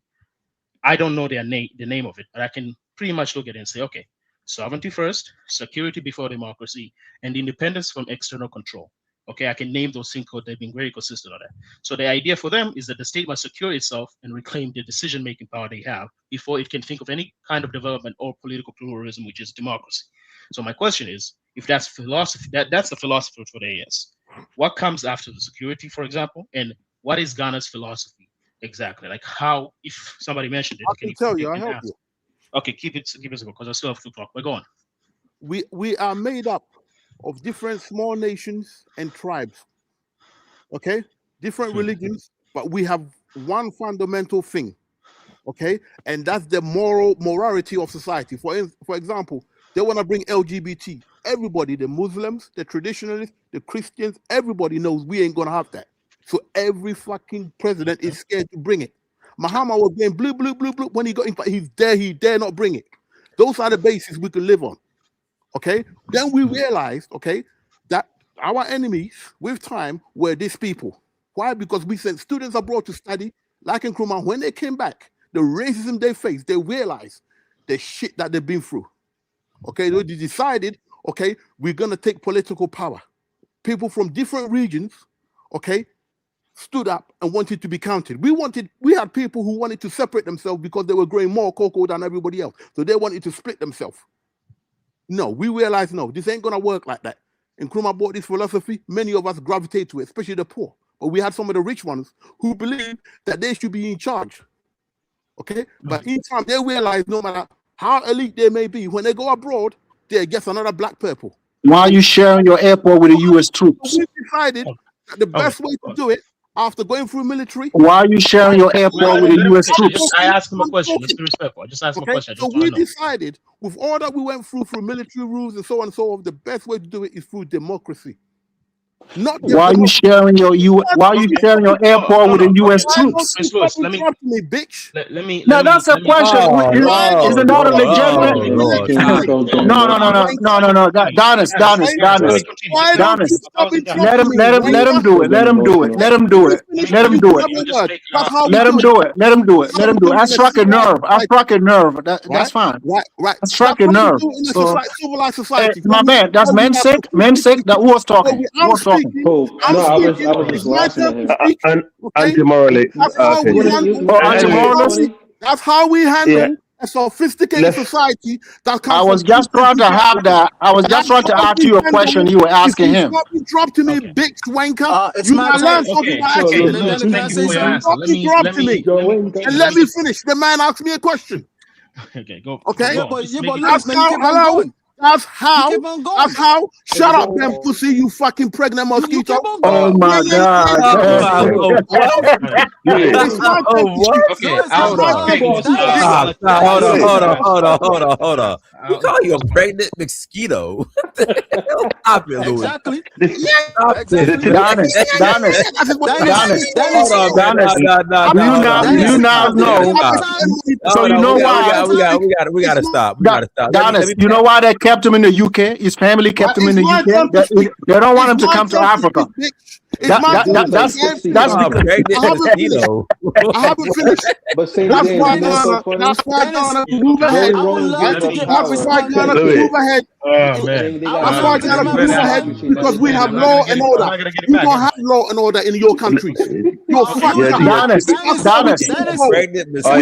F: I don't know the name of it, but I can pretty much look at it and say, okay, sovereignty first, security before democracy, and independence from external control. Okay, I can name those things because they've been very consistent on that. So the idea for them is that the state must secure itself and reclaim the decision-making power they have before it can think of any kind of development or political pluralism, which is democracy. So my question is, if that's philosophy, that's the philosophy for the AS. What comes after the security, for example, and what is Ghana's philosophy? Exactly. Like how, if somebody mentioned it,
U: I can tell you, I'll help you.
F: Okay, keep it simple because I still have 2 o'clock. But go on.
U: We are made up of different small nations and tribes. Okay? Different religions, but we have one fundamental thing. Okay? And that's the morality of society. For example, they want to bring LGBT. Everybody, the Muslims, the traditionalists, the Christians, everybody knows we ain't gonna have that. So every fucking president is scared to bring it. Muhammad was going blue. When he got in, he dare not bring it. Those are the bases we can live on. Okay? Then we realized, okay, that our enemies with time were these people. Why? Because we sent students abroad to study, like in Nkrumah. When they came back, the racism they faced, they realized the shit that they've been through. Okay, they decided, okay, we're gonna take political power. People from different regions, okay, stood up and wanted to be counted. We had people who wanted to separate themselves because they were growing more cocoa than everybody else. So they wanted to split themselves. No, we realized, no, this ain't gonna work like that. And Nkrumah brought this philosophy, many of us gravitate to it, especially the poor. But we had some of the rich ones who believed that they should be in charge. Okay? But in time, they realize no matter how elite they may be, when they go abroad, they get another black purple.
L: Why are you sharing your airport with the U.S. troops?
U: We decided that the best way to do it, after going through military.
L: Why are you sharing your airport with the U.S. troops?
F: I asked him a question. Let's be respectful. I just asked him a question.
U: So we decided, with all that we went through military rules and so on and so on, the best way to do it is through democracy.
L: Why are you sharing your airport with the U.S. troops?
F: Let me.
L: No, that's a question. Is it not a legitimate? No. Donis. Let him do it. I struck a nerve. That's fine.
U: Right.
L: I struck a nerve. So, my man, that's men sick. That who was talking?
U: I was
V: just watching him. Anti-morally.
U: That's how we handle a sophisticated society that can
L: I was just trying to have that. I was just trying to ask you a question you were asking
U: if you
L: him.
U: stop interrupting me, bitch wanker,
N: It's
U: you
N: my
U: might learn
N: turn.
U: something by
F: Okay.
U: accident.
F: Look, thank you for your answer.
U: Stop interrupting me. And let me finish. The man asked me a question.
F: Okay, go.
U: Okay?
F: Go on. Just make it
U: That's
F: quick.
U: how, hello? That's how, that's how, shut up,
F: Oh.
U: damn pussy, you fucking pregnant mosquito.
L: Oh my God.
U: It's my turn to speak.
F: Okay,
U: It's my turn to speak.
C: Stop. Hold on. We call you a pregnant mosquito. Stop it, Louis.
N: Exactly.
C: Stop it.
L: Dennis.
C: Hold on, man.
L: Do you now know? So you know why?
C: We gotta stop.
L: Dennis, you know why they kept him in the UK? His family kept him in the UK. They don't want him to come to Africa. That's
C: pregnant mosquito.
U: I haven't finished.
D: But St.
U: That's
D: James,
U: why
D: you know so funny?
U: That's why Ghana move ahead. That's why Ghana move ahead.
F: Oh man.
U: That's why Ghana move ahead because we have law and order. You don't have law and order in your countries. You're fucked up.
L: Dennis.
U: We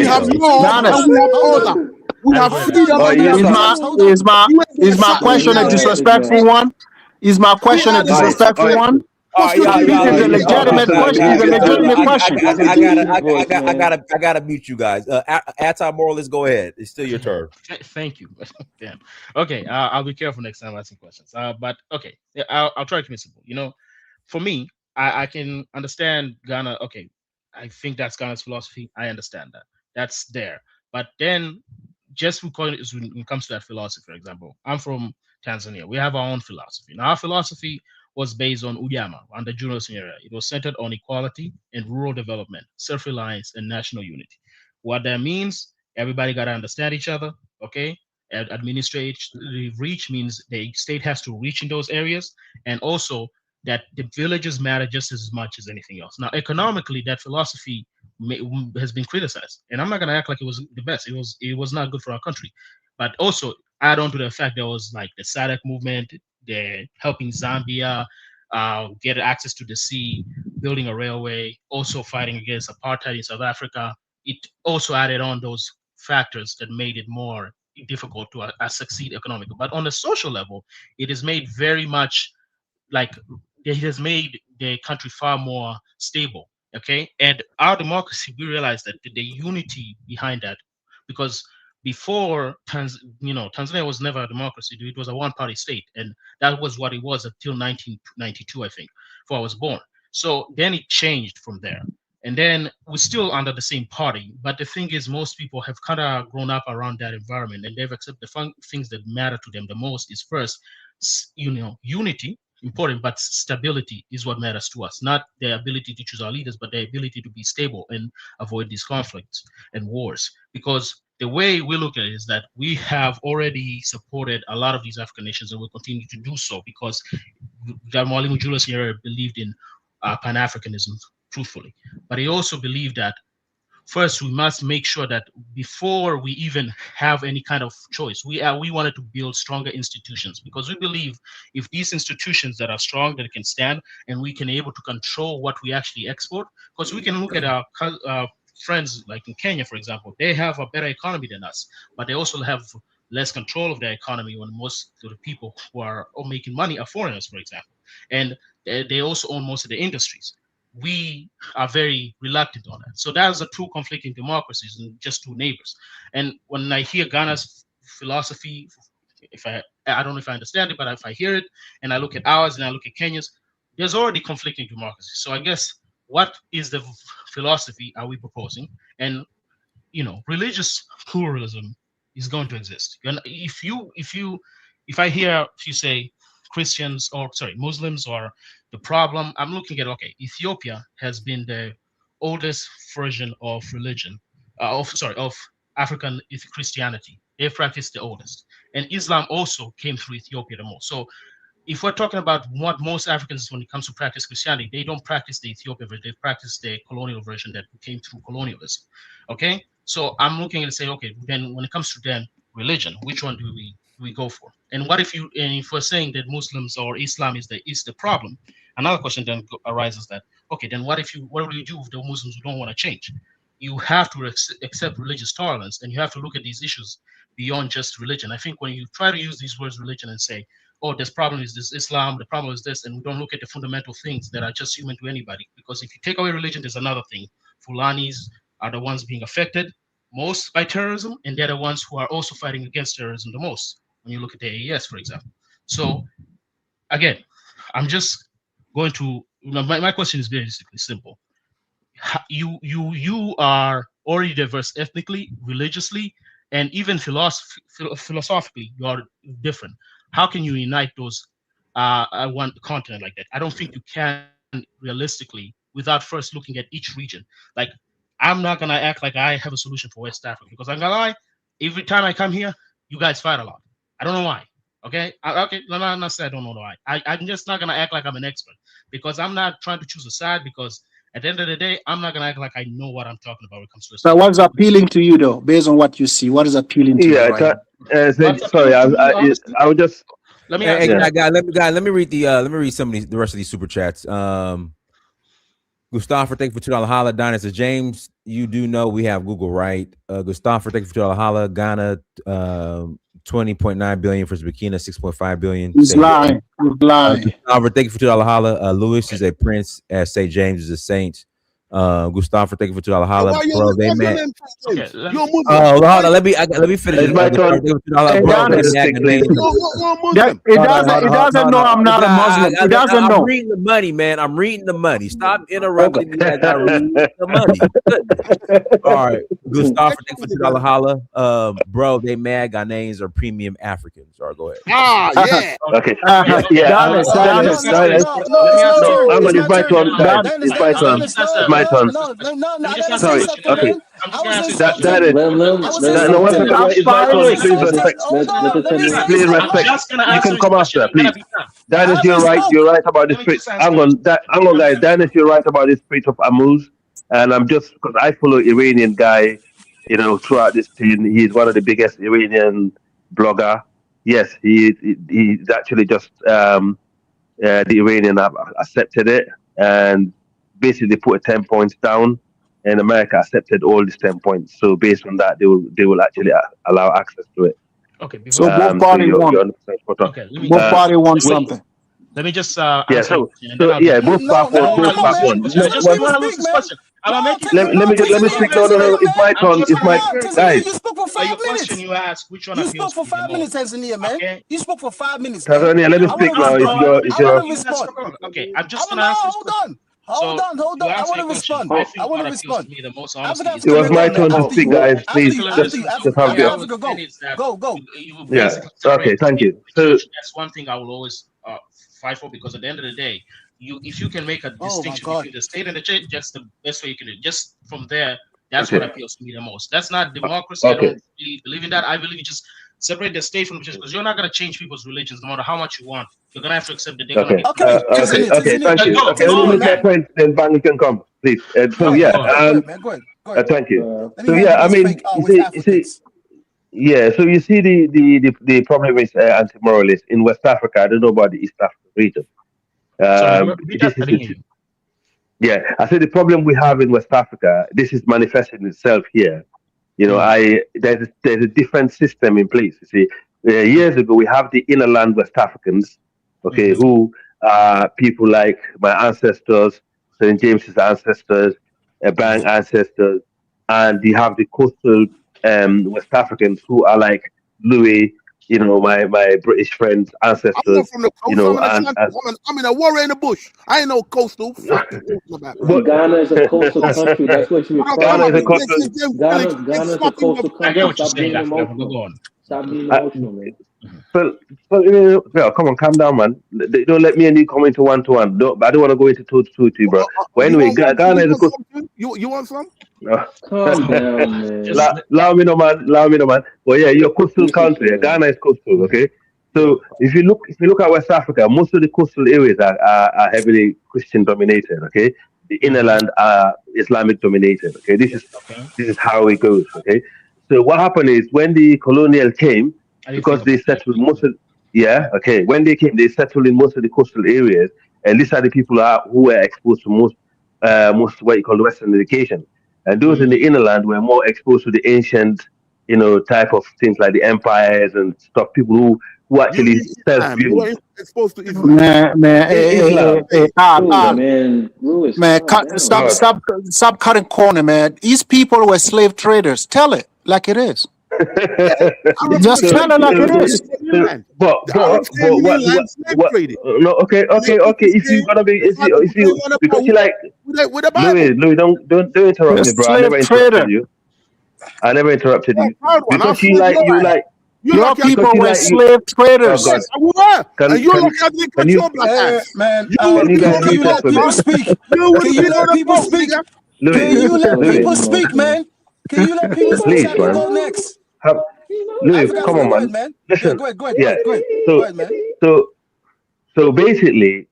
U: have law and we have order. We have freedom.
L: Is my question a disrespectful one? Is my question a disrespectful one? It's a legitimate question. It's a legitimate question.
C: I gotta mute you guys. Anti-moral, let's go ahead. It's still your turn.
F: Thank you. Damn. Okay, I'll be careful next time asking questions. But okay, I'll try to keep it simple. You know, for me, I can understand Ghana. Okay, I think that's Ghana's philosophy. I understand that. That's there. But then, just when it comes to that philosophy, for example, I'm from Tanzania. We have our own philosophy. Now, our philosophy was based on Ujamaa and the Julius Nyerere. It was centered on equality and rural development, self-reliance, and national unity. What that means, everybody got to understand each other, okay? Administrative reach means the state has to reach in those areas, and also that the villages matter just as much as anything else. Now, economically, that philosophy has been criticized, and I'm not going to act like it was the best. It was not good for our country, but also add on to the fact there was like the SADC movement, they're helping Zambia get access to the sea, building a railway, also fighting against apartheid in South Africa. It also added on those factors that made it more difficult to succeed economically. But on the social level, it has made very much like it has made the country far more stable. Okay, and our democracy, we realized that the unity behind that, because before Tanzania was never a democracy. It was a one-party state, and that was what it was until 1992, I think, before I was born. So then it changed from there, and then we're still under the same party. But the thing is, most people have kind of grown up around that environment, and they've accepted the things that matter to them the most is first, unity. Important, but stability is what matters to us, not the ability to choose our leaders, but the ability to be stable and avoid these conflicts and wars. Because the way we look at it is that we have already supported a lot of these African nations and will continue to do so because Mwalimu Julius Nyerere believed in Pan-Africanism, truthfully. But he also believed that first, we must make sure that before we even have any kind of choice, we wanted to build stronger institutions because we believe if these institutions that are strong, that can stand, and we can able to control what we actually export, because we can look at our friends like in Kenya, for example, they have a better economy than us, but they also have less control of their economy when most of the people who are making money are foreigners, for example, and they also own most of the industries. We are very reluctant on that. So that is a two conflicting democracies and just two neighbors. And when I hear Ghana's philosophy, I don't know if I understand it, but if I hear it and I look at ours and I look at Kenya's, there's already conflicting democracies. So I guess what is the philosophy are we proposing? And religious pluralism is going to exist. And if I hear you say Muslims are the problem, I'm looking at, okay, Ethiopia has been the oldest version of religion, of African Christianity. They've practiced the oldest. And Islam also came through Ethiopia the most. So if we're talking about what most Africans, when it comes to practice Christianity, they don't practice the Ethiopian version, they practice the colonial version that came through colonialism. Okay? So I'm looking and say, okay, then when it comes to then religion, which one do we go for? And what if we're saying that Muslims or Islam is the problem? Another question then arises that, okay, then what do you do with the Muslims who don't want to change? you have to accept religious tolerance, and you have to look at these issues beyond just religion. I think when you try to use these words religion and say, oh, this problem is this Islam, the problem is this, and we don't look at the fundamental things that are just human to anybody. Because if you take away religion, there's another thing. Fulanis are the ones being affected most by terrorism, and they're the ones who are also fighting against terrorism the most. When you look at the AES, for example. So again, I'm just going to, my question is basically simple. You are already diverse ethnically, religiously, and even philosophically. You are different. How can you unite those one continent like that? I don't think you can realistically without first looking at each region. Like, I'm not gonna act like I have a solution for West Africa, because I'm gonna lie, every time I come here, you guys fight a lot. I don't know why. Okay, okay. I'm not saying I don't know why. I'm just not gonna act like I'm an expert, because I'm not trying to choose a side. Because at the end of the day, I'm not gonna act like I know what I'm talking about when it comes to.
L: So what's appealing to you, though, based on what you see? What is appealing to you? Right?
K: Sorry, I would just.
F: Let me.
C: Let me read the rest of these super chats. Gustavo, thank you for $2 holla. Donna says, James, you do know we have Google, right? Gustavo, thank you for $2 holla. Ghana, 20.9 billion for Burkina, 6.5 billion.
L: He's lying. He's lying.
C: Gustavo, thank you for $2 holla. Lewis is a prince, as St. James is a saint. Gustavo, thank you for $2 holla. Bro, they mad. Hold on, let me finish.
L: It doesn't know I'm not a Muslim. It doesn't know.
C: I'm reading the money, man. I'm reading the money. Stop interrupting me as I read the money. All right, Gustavo, thank you for $2 holla. Bro, they mad. Ghanaians are premium Africans. All right, go ahead.
K: Yeah. Okay. Yeah. I'm going to invite on. It's my turn. Sorry. Okay. That is. Please respect. You can come after, please. That is, you're right. You're right about the street. I'm going, guys. That is, you're right about the street of Amuz, and I'm just because I follow Iranian guy, throughout this thing. He's one of the biggest Iranian blogger. Yes, he's actually just the Iranian have accepted it, and basically put 10 points down, and America accepted all these 10 points. So based on that, they will actually allow access to it.
F: Okay.
L: So both parties want.
F: Okay.
L: Both parties want something.
F: Let me just.
K: Both parties want. Let me speak. No. It's my turn. It's my guys.
N: You spoke for 5 minutes.
F: Question you asked, which one?
N: You spoke for 5 minutes, Tanzania, man. Okay. You spoke for 5 minutes.
K: Tanzania, let me speak now. It's your.
F: Okay, I'm just gonna ask.
N: Hold on. I want to respond.
K: It was my turn to speak, guys. Please, just have it.
N: Go.
K: Yeah. Okay. Thank you. So
F: that's one thing I will always fight for, because at the end of the day, if you can make a distinction between the state and the church, that's the best way you can do it. Just from there, that's what appeals to me the most. That's not democracy. I don't really believe in that. I believe you just separate the state from the church, because you're not going to change people's religions no matter how much you want. You're going to have to accept that they're going to be.
K: Okay. Thank you. Okay, let me make that point, then Bang, you can come, please. So yeah, thank you. So yeah, I mean, you see, yeah. So you see, the problem is anti-moralist in West Africa. I don't know about the East African region. Yeah, I say the problem we have in West Africa, this is manifesting itself here. There's a different system in place. You see, years ago we have the inner land West Africans, who are people like my ancestors, St. James's ancestors, Bang ancestors, and you have the coastal West Africans who are like Louis, my British friends, ancestors.
U: I'm from the coast. I'm in a warrior in the bush. I ain't no coastal.
D: Ghana is a coastal country. That's what you refer to. Ghana is a coastal country. Stop being emotional. Stop being emotional, man.
K: Well, come on, calm down, man. They don't let me and you come into one-to-one. I don't want to go into two, bro. But anyway, Ghana is a coastal.
U: You want some?
K: No.
D: Calm down, man.
K: Allow me no man. Well, yeah, you're a coastal country. Ghana is coastal, okay? So if you look at West Africa, most of the coastal areas are heavily Christian dominated, okay? The inner land are Islamic dominated, okay? This is how it goes, okay? So what happened is when the colonial came, because they settled when they came, they settled in most of the coastal areas, and these are the people who were exposed to most what you call Western education.
T: and those in the inner land were more exposed to the ancient, type of things like the empires and stuff. People who
U: You
T: actually
U: mean Islam? You
T: self-build
U: were exposed to Islam.
T: Islam.
L: Man,
T: God.
L: stop cutting corner, man. These people were slave traders. Tell it like it is. Just
T: So,
L: tell it like it is.
T: but
U: The Arabs came in inland slave trading.
T: no, okay. If you're gonna be, if you because you like
U: with the Bible.
T: Louis, don't interrupt
L: You're
T: me,
L: a
T: bro. I
L: slave
T: never
L: trader.
T: interrupted you. I never interrupted you
U: Proud one.
T: because
U: I'm
T: you like
L: Your people
T: because you
L: were
T: like
L: slave
T: Oh
L: traders.
T: God,
U: we were.
T: can
U: And you
T: can
U: look at the
T: can you
U: black ass.
N: Man,
T: can you guys
N: can
T: mute
N: you
T: up
N: let
T: a
N: people
T: bit?
N: speak?
U: You
N: Can you let people speak? Can you let
T: Louis,
N: people speak, man? Can you let people speak so
T: please,
N: I can
T: man.
N: go next?
T: Louis,
N: African,
T: come on,
N: go ahead,
T: man.
N: man.
T: Listen,
N: Go ahead.
T: yeah.
N: Go
T: So,
N: ahead, man.
T: so, so basically,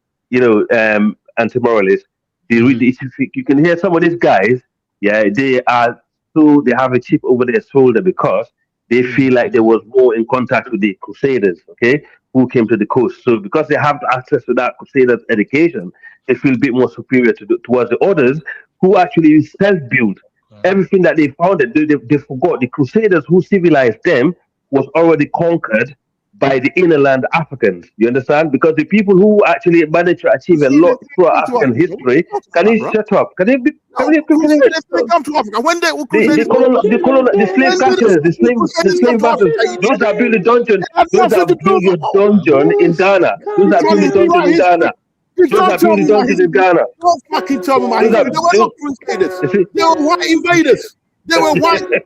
T: anti-moralists, you can hear some of these guys, yeah, they have a chip over their shoulder because they feel like there was more in contact with the Crusaders, okay, who came to the coast. So because they have access to that Crusaders education, they feel a bit more superior towards the others who actually self-built. Everything that they founded, they forgot. The Crusaders who civilized them was already conquered by the inland Africans. You understand? Because the people who actually managed to achieve a lot throughout African history. Can you shut up? Can you?
U: Crusaders didn't come to Africa. When they were Crusaders,
T: The slave catchers, the slave masters, those that build the dungeon, those that build your dungeon in Ghana, those that build the dungeon in Ghana, those that build the dungeon in Ghana.
U: Don't fucking tell me my
T: Those
U: history.
T: that
U: They were not Crusaders. They were white invaders. They were white slave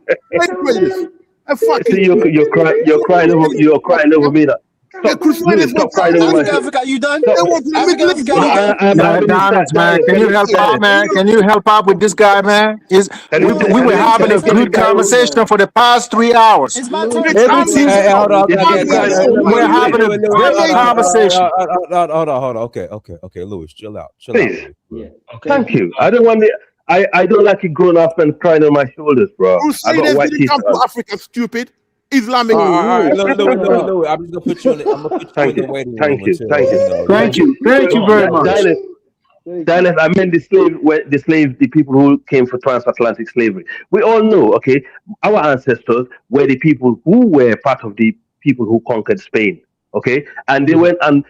U: traders. And fucking
T: See, you're crying over me.
U: the Crusaders
T: Stop crying over my shit.
N: Africa, you done?
T: Stop.
U: They went to the Middle East.
T: I'm having this
L: Donald, man,
T: Dennis,
L: can you help out, man? Can you help out with this guy, man? We were having a good conversation for the past 3 hours.
N: It's my turn.
L: Everything.
C: Hold on.
L: We're having a great conversation.
C: Hold on. Okay, Louis, chill out.
T: Please.
C: Louis.
T: Thank you. I don't want it. I don't like it growing up and crying on my shoulders, bro. I got
U: Crusaders
T: white
U: didn't
T: teeth.
U: come to Africa, stupid. Islamic.
C: Louis, I'm just gonna put you in the waiting room.
T: Thank you.
L: Thank you very much.
T: Dinus, I meant the people who came for transatlantic slavery. We all know, okay, our ancestors were the people who were part of the people who conquered Spain, okay, and they went and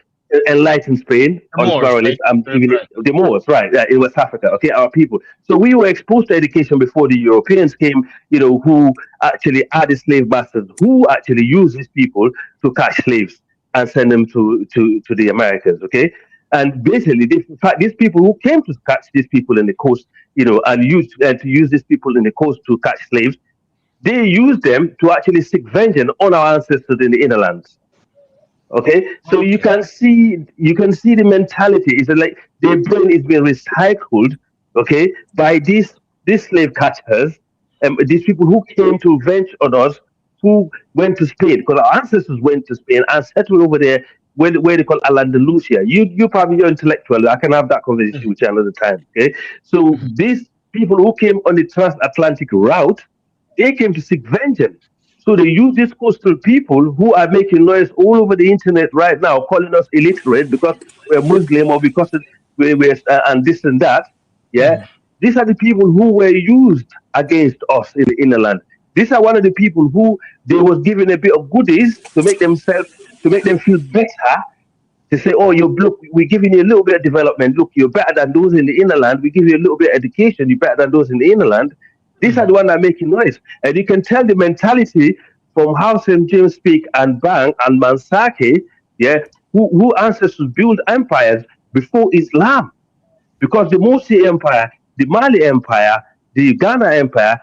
T: enlightened Spain on pluralism. The Moors, right? Yeah, in West Africa, okay, our people. So we were exposed to education before the Europeans came, who actually are the slave masters, who actually use these people to catch slaves and send them to the Americans, okay. And basically, these people who came to catch these people in the coast, and to use these people in the coast to catch slaves, they used them to actually seek vengeance on our ancestors in the inner lands. Okay, so you can see the mentality. It's like their brain is being recycled, okay, by these slave catchers, these people who came to avenge on us, who went to Spain, because our ancestors went to Spain and settled over there where they call Al-Andalusia. You probably you're intellectual. I can have that conversation with you another time. Okay, so these people who came on the transatlantic route, they came to seek vengeance. So they use these coastal people who are making noise all over the internet right now, calling us illiterate because we're Muslim or because we're and this and that. Yeah, these are the people who were used against us in the inner land. These are one of the people who they was given a bit of goodies to make them feel better. To say, oh, look, we're giving you a little bit of development. Look, you're better than those in the inner land. We give you a little bit of education. You're better than those in the inner land. These are the ones that are making noise. And you can tell the mentality from how St. James speak and Bang and Mansake, yeah, who ancestors build empires before Islam. Because the Morsi Empire, the Mali Empire, the Ghana Empire,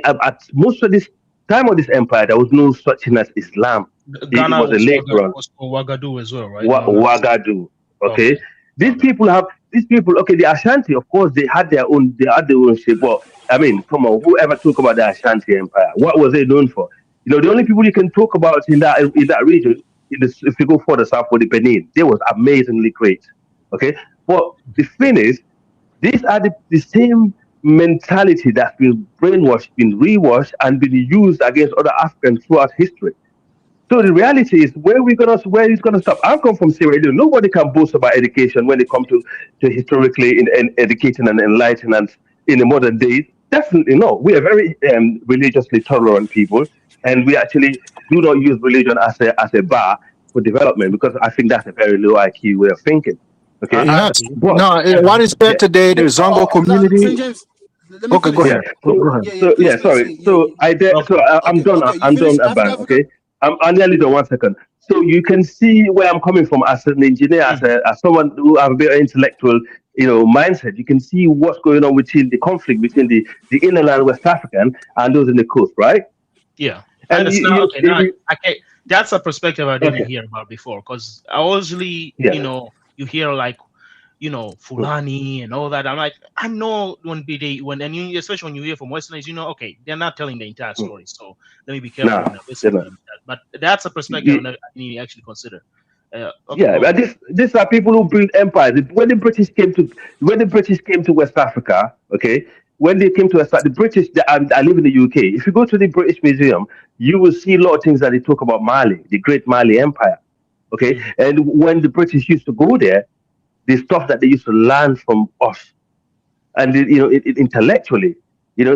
T: at most of this time of this empire, there was no such thing as Islam.
F: Ghana
T: it was a late run.
F: Ouagadougou as well, right?
T: Ouagadougou. Okay. These people, okay, the Ashanti, of course, they had their own shape. But I mean, come on, whoever talk about the Ashanti Empire? What was they known for? The only people you can talk about in that region, if you go further south for the Benin, they was amazingly great. Okay, but the thing is, these are the same mentality that's been brainwashed, been rewashed, and been used against other Africans throughout history. So the reality is, where is gonna stop? I come from Sierra Leone. Nobody can boast about education when it comes to historically in educating and enlightening and in the modern days. Definitely no. We are very religiously tolerant people, and we actually do not use religion as a bar for development because I think that's a very low IQ way of thinking. Okay,
L: Yes.
T: but
L: No, what is said
T: yeah,
L: today, the Zongo
N: St.
L: community.
N: James, let me
L: Okay, go
N: finish.
T: yeah.
L: ahead. Go
T: So
L: ahead.
T: so
N: Please,
T: yeah,
N: please.
T: sorry. So I'm
N: Okay,
T: done.
N: okay. You
T: I'm done,
N: finished Africa,
T: Aban.
N: Africa?
T: Okay, I'm nearly done. 1 second. So you can see where I'm coming from as an engineer, as someone who have a bit of intellectual, mindset. You can see what's going on between the conflict between the inland West African and those in the coast, right?
F: Yeah, and
T: And
F: it's now okay. Now
T: you
F: I can, that's a perspective I didn't
T: okay,
F: hear about before because I usually,
T: yeah.
F: you hear like,
T: Mm.
F: Fulani and all that. I'm like, I know and you, especially when you hear from Westerners, okay, they're not telling the entire
T: Mm.
F: story. So let me be careful
T: Nah,
F: when I listen
T: they're
F: to
T: not.
F: them. But that's a perspective I need to actually consider. Okay,
T: Yeah,
F: go
T: but
F: ahead.
T: these are people who build empires. When the British came to West Africa, okay, when they came to West Africa, the British. I live in the UK. If you go to the British Museum, you will see a lot of things that they talk about Mali, the Great Mali Empire. Okay, and when the British used to go there, the stuff that they used to learn from us, and intellectually,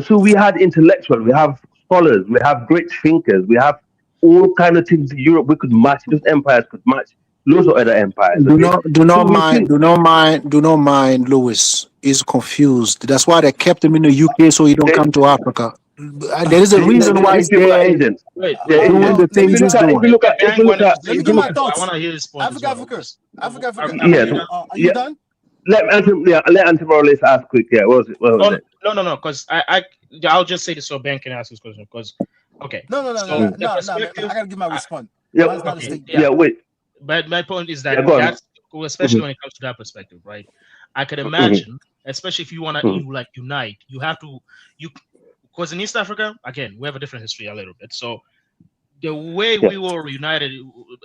T: so we had intellectual, we have scholars, we have great thinkers, we have all kind of things in Europe we could match. Those empires could match loads of other empires. Okay,
L: Do
T: so
L: not
T: we
L: mind,
T: think,
L: do not mind Lewis. He's confused. That's why they kept him in the UK so he don't
T: they,
L: come to Africa. There is a reason why
T: these
L: he's
T: people are
L: there
T: agents.
F: Wait,
T: They're
L: doing
T: agents.
L: the
N: Let
L: things
N: me
L: he's
T: If
L: doing.
T: you look at, if
F: Bank
T: you look
F: wanted to
T: at,
F: say
N: let me
T: if you
N: get
T: look
N: my
F: something,
T: at,
F: so I
N: thoughts.
F: want to hear his point as
N: Africa,
F: well.
N: Africa,
F: 'Cause
N: Africa, Africa.
F: I
N: Are
F: mean,
T: yes,
N: you
T: yeah.
N: done?
T: Let Anti Morales ask quick. Yeah, what was
F: oh
T: it?
F: no, because I'll just say this so Ben can ask this question because okay,
N: No, no, no, no,
F: so
N: no,
T: Mm.
F: the
N: no, no, man. I
F: perspective,
N: gotta give my response.
T: Yeah,
N: Mine's not a
F: okay,
N: statement.
F: yeah,
T: yeah. Wait,
F: but my point is
T: yeah.
F: that
T: Go on.
F: that's cool, especially
T: Mhm,
F: when it comes to that perspective, right? I could
T: mhm,
F: imagine, especially if you want to
T: mhm.
F: you like unite, you have to you because in East Africa, again, we have a different history a little bit. So the way
T: Yeah.
F: we were united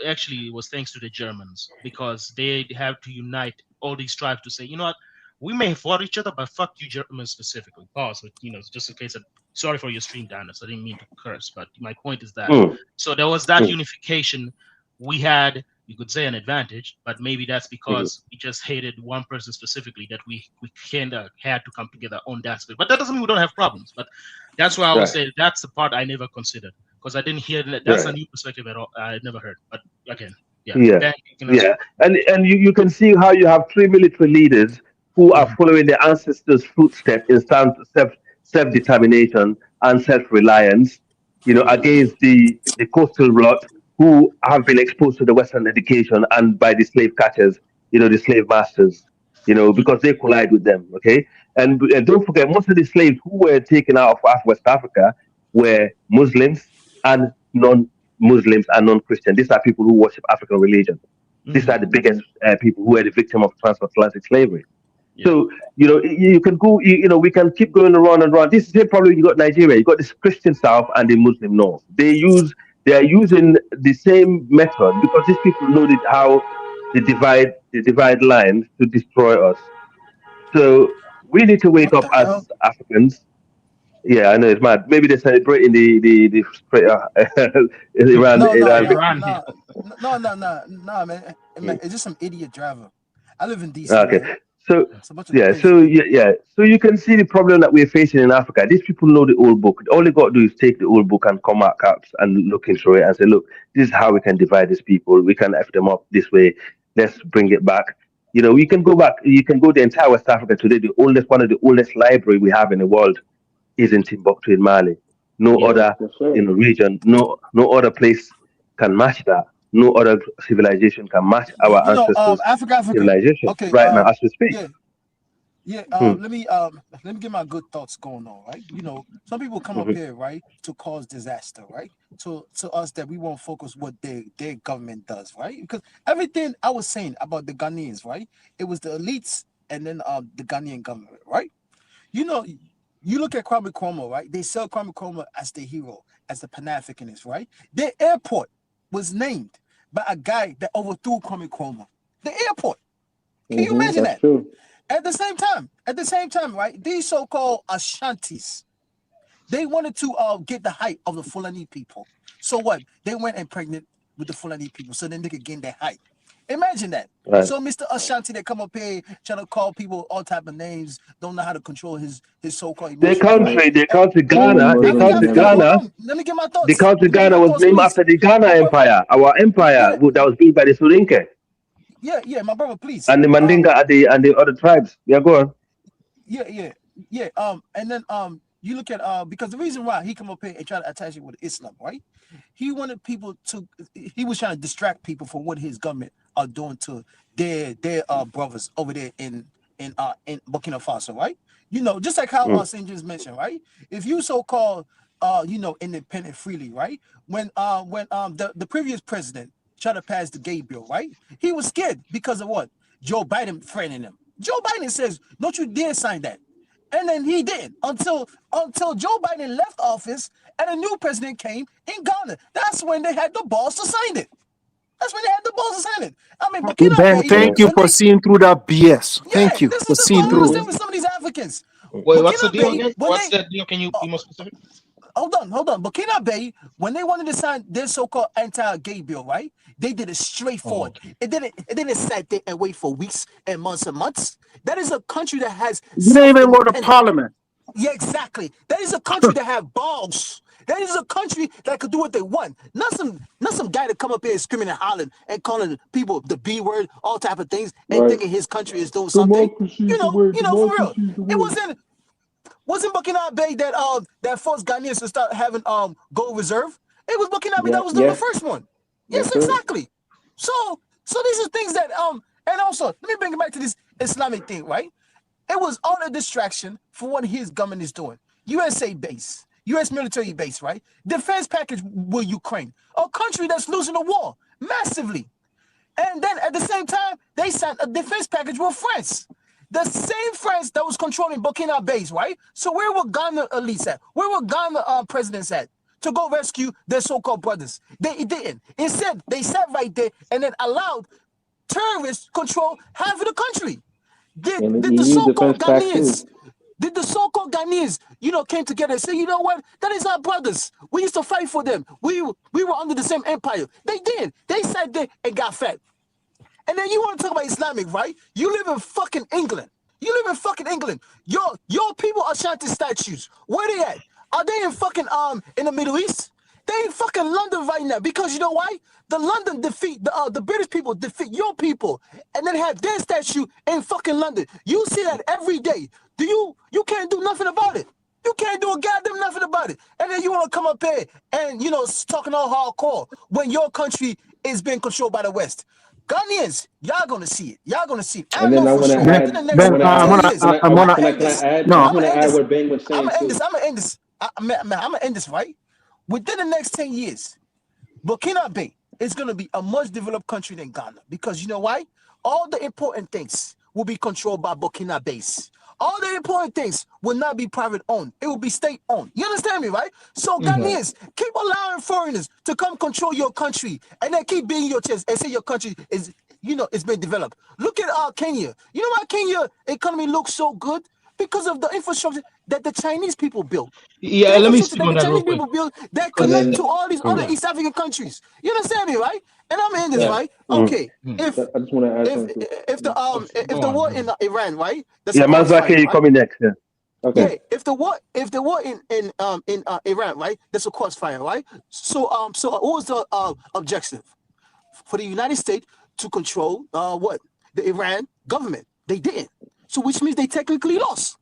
F: actually was thanks to the Germans because they have to unite all these tribes to say, you know what, we may have fought each other, but fuck you Germans specifically. Pause. But, it's just in case. Sorry for your stream, Dennis. I didn't mean to curse, but my point is that.
T: Mm,
F: So there was that
T: mm,
F: unification. We had, you could say, an advantage, but maybe that's
T: mhm.
F: because we just hated one person specifically that we kind of had to come together on that space. But that doesn't mean we don't have problems. But that's why I would
T: Right,
F: say that's the part I never considered because I didn't hear that. That's a
T: right.
F: new perspective at all. I never heard. But again, yeah,
T: Yeah,
F: Ben, you can ask
T: yeah.
F: your
T: And you can see how you have three military leaders who are following their ancestors' footsteps in self determination and self reliance, against the coastal lot who have been exposed to the Western education and by the slave catchers, the slave masters, because they collide with them. Okay, and don't forget, most of the slaves who were taken out of West Africa were Muslims and non-Muslims and non-Christian. These are people who worship African religion. These are the biggest people who were the victim of transatlantic slavery.
F: yeah.
T: So, you can go, we can keep going around and around. This is the problem. You got Nigeria, you got this Christian South and the Muslim North. They are using the same method because these people know how they divide lines to destroy us. So we need to wake
N: What
T: up
N: the hell?
T: as Africans. Yeah, I know it's mad. Maybe they're celebrating the Iran
N: No, no,
T: Iran
N: no,
F: Iran,
T: victory.
F: yeah.
N: no, no, no, no, no, man. Man,
T: Mm.
N: it's just some idiot driver. I live in DC,
T: Okay.
N: man.
T: So
N: It's a bunch of
T: yeah,
N: crazy
T: so
N: people.
T: yeah, yeah. So you can see the problem that we're facing in Africa. These people know the old book. All they got to do is take the old book and come out caps and look into it and say, look, this is how we can divide these people. We can F them up this way. Let's bring it back. You can go back, you can go the entire West Africa today. One of the oldest library we have in the world is in Timbuktu in Mali. No
F: Yeah.
T: other
D: Yes, sir.
T: region, no other place can match that. No other civilization can match our ancestors'
N: Africa, Africa.
T: civilization
N: Okay,
T: right now as we speak.
N: yeah, yeah.
T: Hmm.
N: Let me get my good thoughts going on, right? Some people come up
T: Mhm.
N: here, right, to cause disaster, right? To us that we won't focus what their government does, right? Because everything I was saying about the Ghanaians, right? It was the elites and then the Ghanaian government, right? You know, you look at Kwame Nkrumah, right? They sell Kwame Nkrumah as the hero, as the Pan-Africanist, right? Their airport was named by a guy that overthrew Kwame Nkrumah. The airport. Can you imagine
D: That's
N: that?
D: true.
N: At the same time, right? These so-called Ashantis, they wanted to get the height of the Fulani people. So what? They went and pregnant with the Fulani people so then they could gain their height. Imagine that.
T: Right.
N: So Mr. Ashanti that come up here trying to call people all type of names, don't know how to control his so-called
T: Their
N: emotions, right?
T: country, Ghana,
N: Hold on. Let me get my
T: the
N: thoughts.
T: country
N: Let me get
T: Ghana
N: my
T: was
N: thoughts,
T: named
N: please.
T: after the Ghana
N: My brother.
T: Empire, our empire
N: Yeah,
T: that was built by the Soninke
N: my brother, please.
T: and the Mandinga and the other tribes. Yeah, go on.
N: Yeah. And then you look at because the reason why he come up here and try to attach it with Islam, right? He wanted people to. He was trying to distract people from what his government are doing to their brothers over there in Burkina Faso, right? Just like how St. just mentioned, right? If you so-called independent freely, right? When the previous president tried to pass the gay bill, right? He was scared because of what? Joe Biden threatening him. Joe Biden says, "Don't you dare sign that." And then he did until Joe Biden left office and a new president came in Ghana. That's when they had the balls to sign it. That's when they had the balls to sign it. I mean, Burkina
L: Ben,
N: Faso,
L: thank you for seeing through that BS. Thank you
N: this
L: for
N: is the
L: seeing
N: problem I
L: through it.
N: understand with some of these Africans.
F: Wait, what's the
N: Burkina
F: deal
N: Faso,
F: again?
N: when
F: What's
N: they
F: that deal? Can you be more specific?
N: hold on. Burkina Faso, when they wanted to sign their so-called anti-gay bill, right? They did it straightforward. It didn't sit there and wait for weeks and months. That is a country that has
L: You didn't even go to
N: self-independence.
L: parliament.
N: Yeah, exactly. That is a country that have balls. That is a country that could do what they want. Not some guy that come up here screaming and hollering and calling people the B word, all type of things, and thinking his country is doing something.
U: Democracy is the way.
N: For real.
U: Democracy is the
N: It
U: way.
N: wasn't Burkina Faso that forced Ghanaians to start having gold reserve. It was Burkina Faso that was the first one. Yes, exactly. So these are things that and also let me bring it back to this Islamic thing, right? It was all a distraction for what his government is doing. USA base, US military base, right? Defense package with Ukraine, a country that's losing a war massively. And then at the same time, they signed a defense package with France. The same France that was controlling Burkina Faso, right? So where were Ghana elites at? Where were Ghana presidents at to go rescue their so-called brothers? They didn't. Instead, they sat right there and then allowed terrorists control half of the country. Did the so-called Ghanaians, came together and said, you know what? That is our brothers. We used to fight for them. We were under the same empire. They did. They sat there and got fat. And then you want to talk about Islamic, right? You live in fucking England. Your people are Ashanti statues. Where they at? Are they in fucking in the Middle East? They in fucking London right now because you know why? The London defeat the British people defeat your people and then have their statue in fucking London. You see that every day. You can't do nothing about it. You can't do a goddamn nothing about it. And then you want to come up here and talking all hardcore when your country is being controlled by the West. Ghanaians, y'all gonna see it.
D: And then I want to add.
N: Within the next 10 years,
D: I'm
N: I'm
D: gonna
N: gonna end this.
D: add.
N: No,
D: I
N: I'm
D: just want
N: gonna
D: to
N: end
D: add
N: this.
D: what Ben was saying
N: I'm
D: too.
N: gonna end this. I'm gonna end this right. Within the next 10 years, Burkina Faso is gonna be a much developed country than Ghana because you know why? All the important things will be controlled by Burkina Faso. All the important things will not be private owned. It will be state owned. You understand me, right? So Ghanaians, keep allowing foreigners to come control your country and then keep being your chest and say your country is, it's been developed. Look at Kenya. You know why Kenya economy looks so good? Because of the infrastructure that the Chinese people built.
F: Yeah,
N: The
F: let me
N: infrastructure
F: speak
N: that
F: on
N: the
F: that real
N: Chinese
F: quick.
N: people built that
F: And
N: connect
F: then,
N: to all these other East African countries. You understand me, right? And I'm in this, right? Okay. If
D: I just want to add something.
N: if the war in Iran, right? That's
T: Yeah,
N: a crossfire,
T: Manzake, you
N: right?
T: coming next. Yeah.
D: Okay.
N: Yeah, if the war in Iran, right? That's a crossfire, right? So what was the objective for the United States to control what the Iran government? They didn't. So which means they technically lost.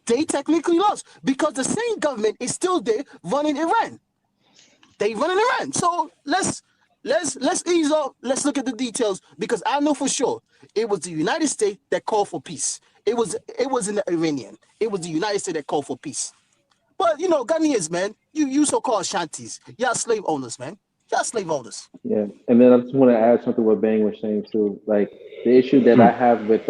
N: Because the same government is still there running Iran. They running Iran. So let's ease up. Let's look at the details because I know for sure it was the United States that called for peace. It wasn't the Iranian. It was the United States that called for peace. But Ghanaians, man, you so-called Shantis, y'all slave owners, man. Y'all slave owners.
D: Yeah, and then I just want to add something what Bang was saying too. Like the issue that I have with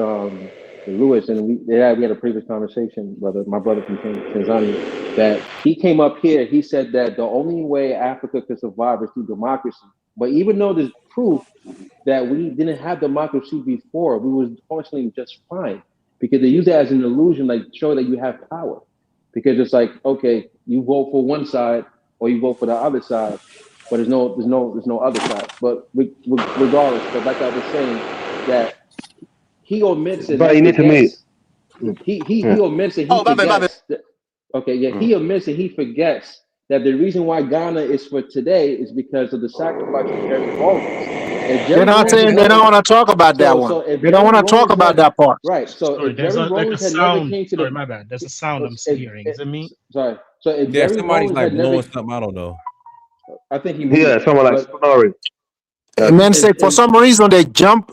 D: Lewis, and we had a previous conversation, my brother from Tanzania, that he came up here. He said that the only way Africa could survive is through democracy. But even though there's proof that we didn't have democracy before, we was functioning just fine because they use that as an illusion, like show that you have power. Because it's like, okay, you vote for one side or you vote for the other side. but there's no other side. But regardless, but like I was saying, that he omits and
T: But you need to meet.
D: forgets. He omits and he
N: Oh, my bad.
D: forgets. Okay, yeah, he omits and he forgets that the reason why Ghana is for today is because of the sacrifice of Jerry Rawlings. If
L: They're
D: Jerry
L: not
D: Rawlings
L: saying they don't want to talk about that one.
D: so if
L: They don't
D: Jerry
L: want to talk
D: Rawlings
L: about
D: had
L: that part.
D: right, so
F: Sorry,
D: if
F: there's
D: Jerry
F: like a
D: Rawlings had never
F: sound.
D: came to
F: Sorry,
D: the
F: my bad. There's a sound I'm hearing. Is it me?
D: sorry, so if
C: Yeah,
D: Jerry
C: somebody's
D: Rawlings
C: like
D: had never,
C: blowing something. I don't know.
D: I think he
T: Yeah,
D: moved,
T: someone like
D: but
T: snoring.
L: Men say for some reason they jump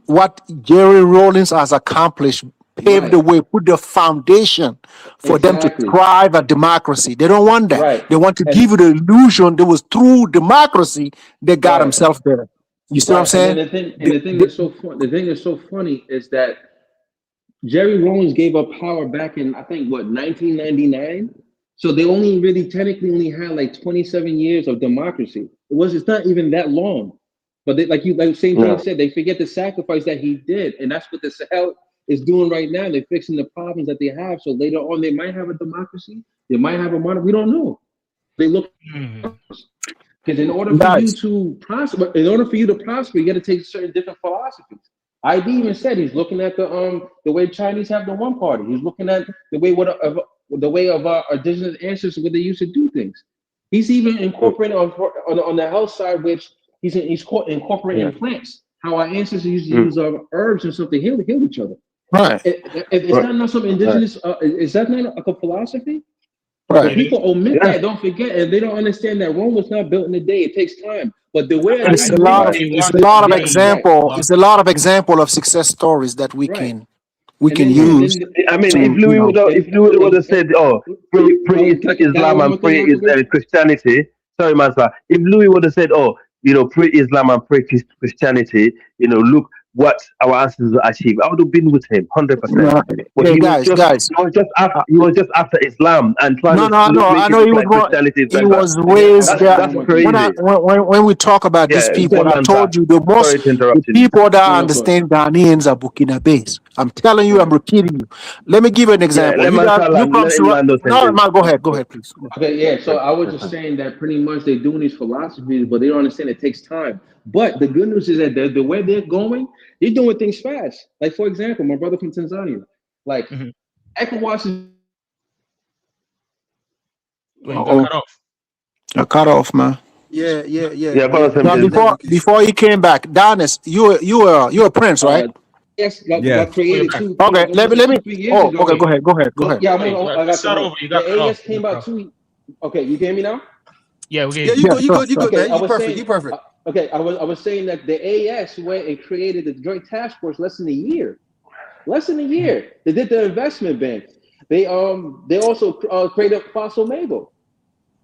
L: what Jerry Rawlings has accomplished, paved the way, put the foundation for them to
D: exactly
L: thrive a democracy. They don't want that.
D: right,
L: They want to
D: and
L: give you the illusion that was through democracy they got
D: right.
L: himself there. You see what I'm
D: Right, and then
L: saying?
D: the thing that's so fun, the thing that's so funny is that Jerry Rawlings gave up power back in I think what 1999. So they only really technically only had like 27 years of democracy. It's not even that long. But they, like St. James
T: No.
D: said, they forget the sacrifice that he did, and that's what the Sahel is doing right now. They're fixing the problems that they have. So later on, they might have a democracy. They might have a monarchy. We don't know. They look. Because in order for you to prosper, you got to take certain different philosophies. ID even said he's looking at the way Chinese have the one party. He's looking at the way of our indigenous ancestors where they used to do things. He's even incorporating on the health side, which he's incorporating plants. How our ancestors used to use herbs and stuff to heal each other.
L: Right.
D: Is that not some indigenous? Is that not a philosophy?
L: Right.
D: But people omit that, don't forget, and they don't understand that Rome was not built in a day. It takes time. But the way
L: It's a lot of example of success stories that we can use.
T: I mean,
L: to,
T: if Louis would have said, "Oh, pre-Islam and pre-Christianity," sorry, Master. If Louis would have said, "Oh, pre-Islam and pre-Christianity," look what our ancestors achieved, I would have been with him 100%. But
L: Hey, guys,
T: he was just after Islam and trying to
L: I know
T: it
L: he
T: look like Christianity is
L: he
T: better.
L: was raised there.
T: That's crazy.
L: When we talk about these people, I told you the people that understand Ghanaians are Burkina Faso. I'm telling you, I'm repeating you. Let me give you an example.
T: let
L: You
T: Mandela-
L: come
T: let
L: to
T: Orlando
L: no,
T: sentence.
L: man, go ahead, please.
D: Okay, yeah. So I was just saying that pretty much they're doing these philosophies, but they don't understand it takes time. But the good news is that the way they're going, they're doing things fast. Like for example, my brother from Tanzania, like ECOWAS is.
L: I cut off, man.
N: Yeah.
L: Now, before he came back, Danis, you're a prince, right?
D: Yes, got created too.
L: Okay, let me.
D: 2 years ago.
L: Okay, go ahead.
D: Yeah, I got the AS came out 2. Okay, you hear me now?
F: Yeah, we
N: you good,
D: okay,
N: man. You perfect.
D: Okay, I was saying that the AS went and created the Joint Task Force less than a year. They did the investment bank. They also created Faso Mago.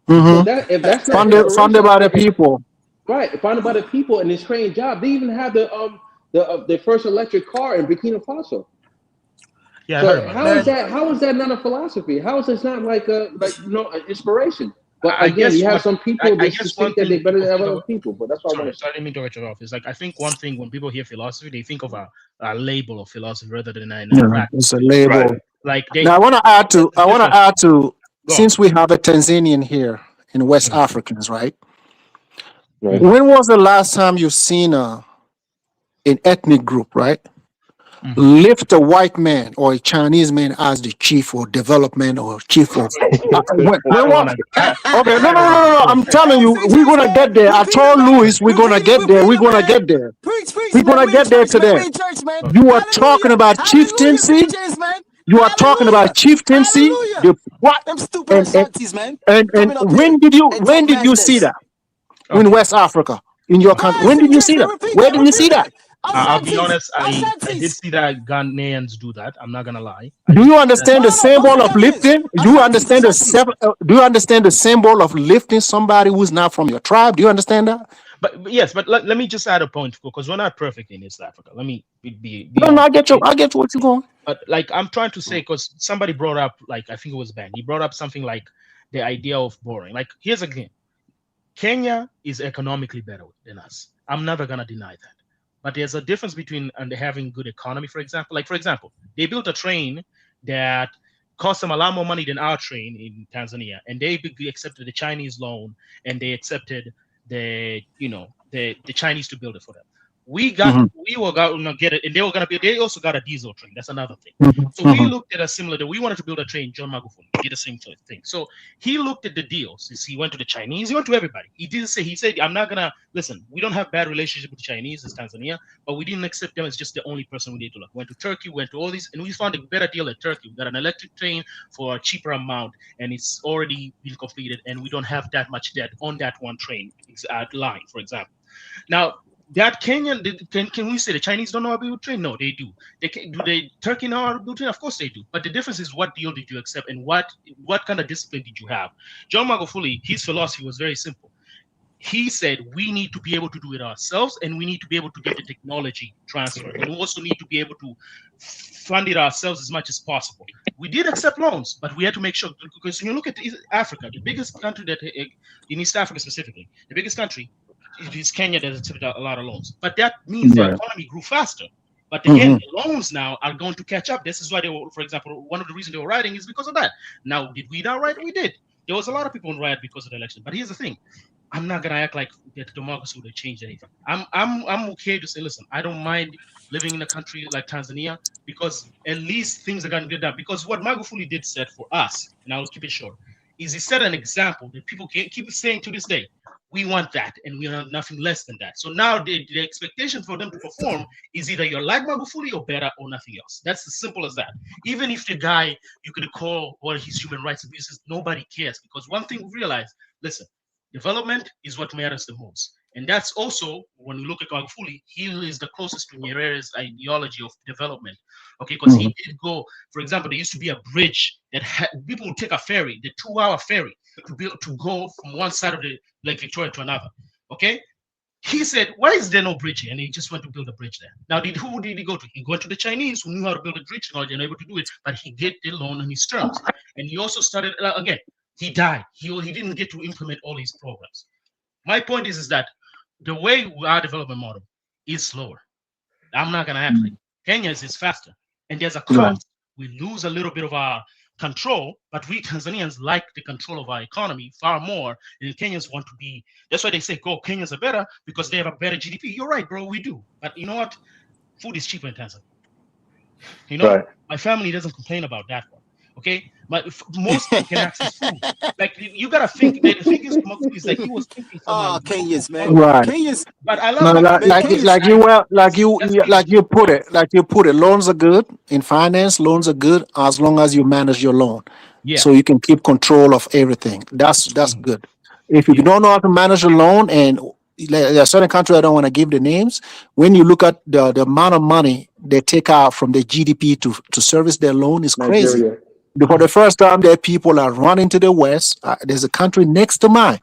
D: So if that's not
L: funded by the people,
D: right? Funded by the people and it's trained job. They even have the first electric car in Burkina Faso.
F: Yeah,
D: so how is that not a philosophy? How is this not like an inspiration? But again, you have some people that just think that they're better than other people. But that's what I want to say.
F: Sorry, let me interrupt you off. It's like I think one thing when people hear philosophy, they think of a label of philosophy rather than a practice.
L: It's a label.
F: Right. Like
L: now, I want to add to since we have a Tanzanian here in West Africans, right? When was the last time you've seen an ethnic group, right? Lift a white man or a Chinese man as the chief or development or chief of. Okay, no. I'm telling you, we're gonna get there. I told Louis we're gonna get there. We're gonna get there. We're gonna get there today. You are talking about chieftaincy. You are talking about chieftaincy.
N: Them stupid Ashantis, man.
L: And when did you see that? In West Africa, in your country, when did you see that? Where did you see that?
F: I'll be honest, I did see that Ghanaians do that. I'm not gonna lie.
L: Do you understand the symbol of lifting? Do you understand the symbol of lifting somebody who's not from your tribe? Do you understand that?
F: But yes, but let me just add a point because we're not perfect in East Africa. Let me be
L: no, I get what you're going.
F: But like I'm trying to say, because somebody brought up, like I think it was Ben. He brought up something like the idea of boring. Like here's again, Kenya is economically better than us. I'm never gonna deny that. But there's a difference between having good economy, for example. Like, for example, they built a train that cost them a lot more money than our train in Tanzania, and they accepted the Chinese loan, and they accepted the Chinese to build it for them. We were going to get it, and they also got a diesel train. That's another thing. So we looked at a similar. We wanted to build a train. John Magufuli did the same thing. So he looked at the deals. He went to the Chinese. He went to everybody. He said, I'm not gonna listen. We don't have bad relationship with the Chinese as Tanzania, but we didn't accept them as just the only person we need to look. Went to Turkey. Went to all these, and we found a better deal at Turkey. We got an electric train for a cheaper amount, and it's already been completed, and we don't have that much debt on that one train line, for example. Now, that Kenyan, can we say the Chinese don't know how to build a train? No, they do. Do Turkey know how to build a train? Of course they do. But the difference is what deal did you accept and what kind of discipline did you have? John Magufuli, his philosophy was very simple. He said we need to be able to do it ourselves, and we need to be able to get the technology transfer, and we also need to be able to fund it ourselves as much as possible. We did accept loans, but we had to make sure, because when you look at Africa, the biggest country that in East Africa specifically, the biggest country is Kenya that accepted a lot of loans. But that means the economy grew faster. But again, the loans now are going to catch up. This is why they were, for example, one of the reasons they were rioting is because of that. Now, did we not riot? We did. There was a lot of people in riot because of the election. But here's the thing. I'm not gonna act like that democracy would have changed anything. I'm okay to say, listen, I don't mind living in a country like Tanzania because at least things are gonna get done. Because what Magufuli did set for us, and I'll keep it short, is he set an example that people can keep saying to this day. We want that, and we want nothing less than that. So now the expectation for them to perform is either you're like Magufuli or better or nothing else. That's as simple as that. Even if the guy you could call what his human rights abuses, nobody cares, because one thing we realize, listen, development is what matters the most. And that's also, when we look at Magufuli, he is the closest to Nyerere's ideology of development. Okay, because he did go, for example, there used to be a bridge that people would take a ferry, the 2-hour ferry, to go from one side of the Lake Victoria to another. Okay, he said, why is there no bridge here? And he just went to build a bridge there. Now, who did he go to? He went to the Chinese, who knew how to build a bridge technology and able to do it, but he did the loan on his terms. And he also started, again, he died. He didn't get to implement all these programs. My point is that the way our development model is slower. I'm not going to act like Kenya's is faster. And there's a cost. We lose a little bit of our control, but we Tanzanians like the control of our economy far more than Kenyans want to be. That's why they say, go, Kenyans are better because they have a better GDP. You're right, bro, we do. But you know what? Food is cheaper in Tanzania. You know, my family doesn't complain about that one. Okay, but most people can access food. Like you gotta think. The thing is like he was thinking.
N: Kenyans, man.
L: Right.
N: Kenyans.
F: But I love
L: you put it. Loans are good in finance. Loans are good as long as you manage your loan.
F: Yeah.
L: So you can keep control of everything. That's good. If you don't know how to manage a loan, and there are certain countries I don't want to give the names. When you look at the amount of money they take out from their GDP to service their loan is crazy.
D: Nigeria.
L: For the first time, there people are running to the West. There's a country next to mine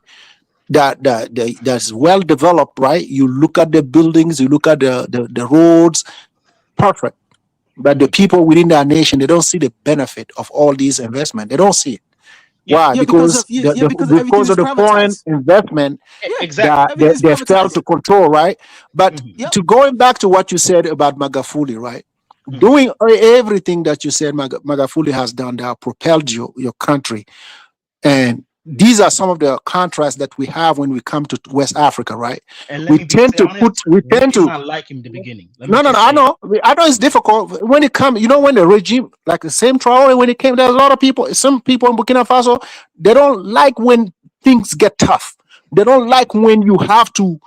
L: that's well developed, right? You look at the buildings, you look at the roads, perfect. But the people within that nation, they don't see the benefit of all these investment. They don't see it. Why? Because of the foreign investment that they failed to control, right? But to going back to what you said about Magufuli, right? Doing everything that you said Magufuli has done that propelled your country. And these are some of the contrasts that we have when we come to West Africa, right? We tend to
F: not like him in the beginning.
L: I know it's difficult when it comes, when the regime, like the same Traore, when it came, there's a lot of people, some people in Burkina Faso, they don't like when things get tough. They don't like when you have to,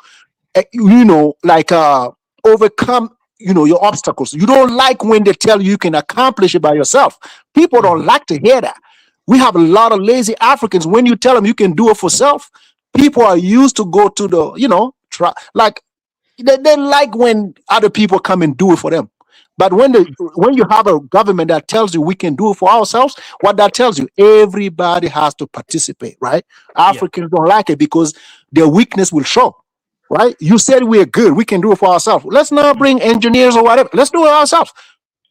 L: overcome your obstacles. You don't like when they tell you can accomplish it by yourself. People don't like to hear that. We have a lot of lazy Africans. When you tell them you can do it for self, people are used to go to the, they like when other people come and do it for them. But when you have a government that tells you we can do it for ourselves, what that tells you, everybody has to participate, right? Africans don't like it because their weakness will show. Right? You said we're good. We can do it for ourselves. Let's not bring engineers or whatever. Let's do it ourselves.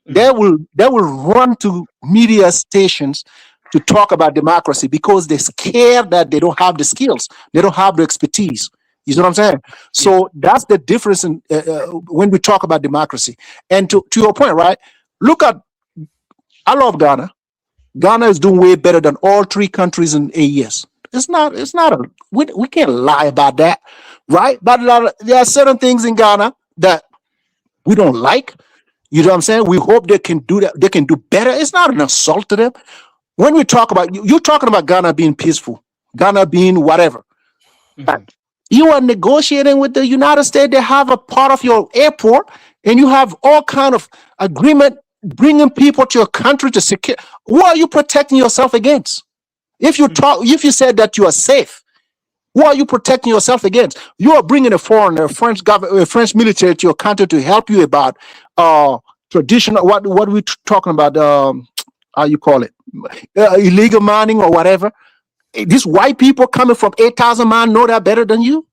L: They will run to media stations to talk about democracy because they're scared that they don't have the skills. They don't have the expertise. You know what I'm saying? So that's the difference in when we talk about democracy. And to your point, right? I love Ghana. Ghana is doing way better than all three countries in AES. It's not we can't lie about that, right? But there are certain things in Ghana that we don't like. You know what I'm saying? We hope they can do that. They can do better. It's not an assault to them. When we talk about you're talking about Ghana being peaceful, Ghana being whatever. But you are negotiating with the United States. They have a part of your airport, and you have all kind of agreement bringing people to your country to secure. What are you protecting yourself against? If you said that you are safe, what are you protecting yourself against? You are bringing a foreigner, French government, French military to your country to help you about traditional. What are we talking about? How you call it? Illegal mining or whatever. These white people coming from 8,000 miles know that better than you.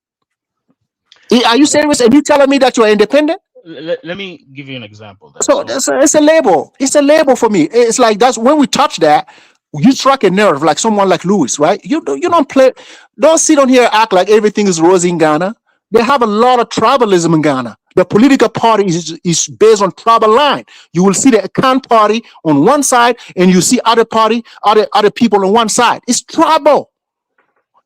L: Are you serious? And you telling me that you are independent?
F: Let me give you an example.
L: So it's a label. It's a label for me. It's like that's when we touch that, you strike a nerve like someone like Louis, right? You don't play. Don't sit on here and act like everything is rosy in Ghana. They have a lot of tribalism in Ghana. The political party is based on tribal line. You will see the Akan party on one side, and you see other people on one side. It's tribal.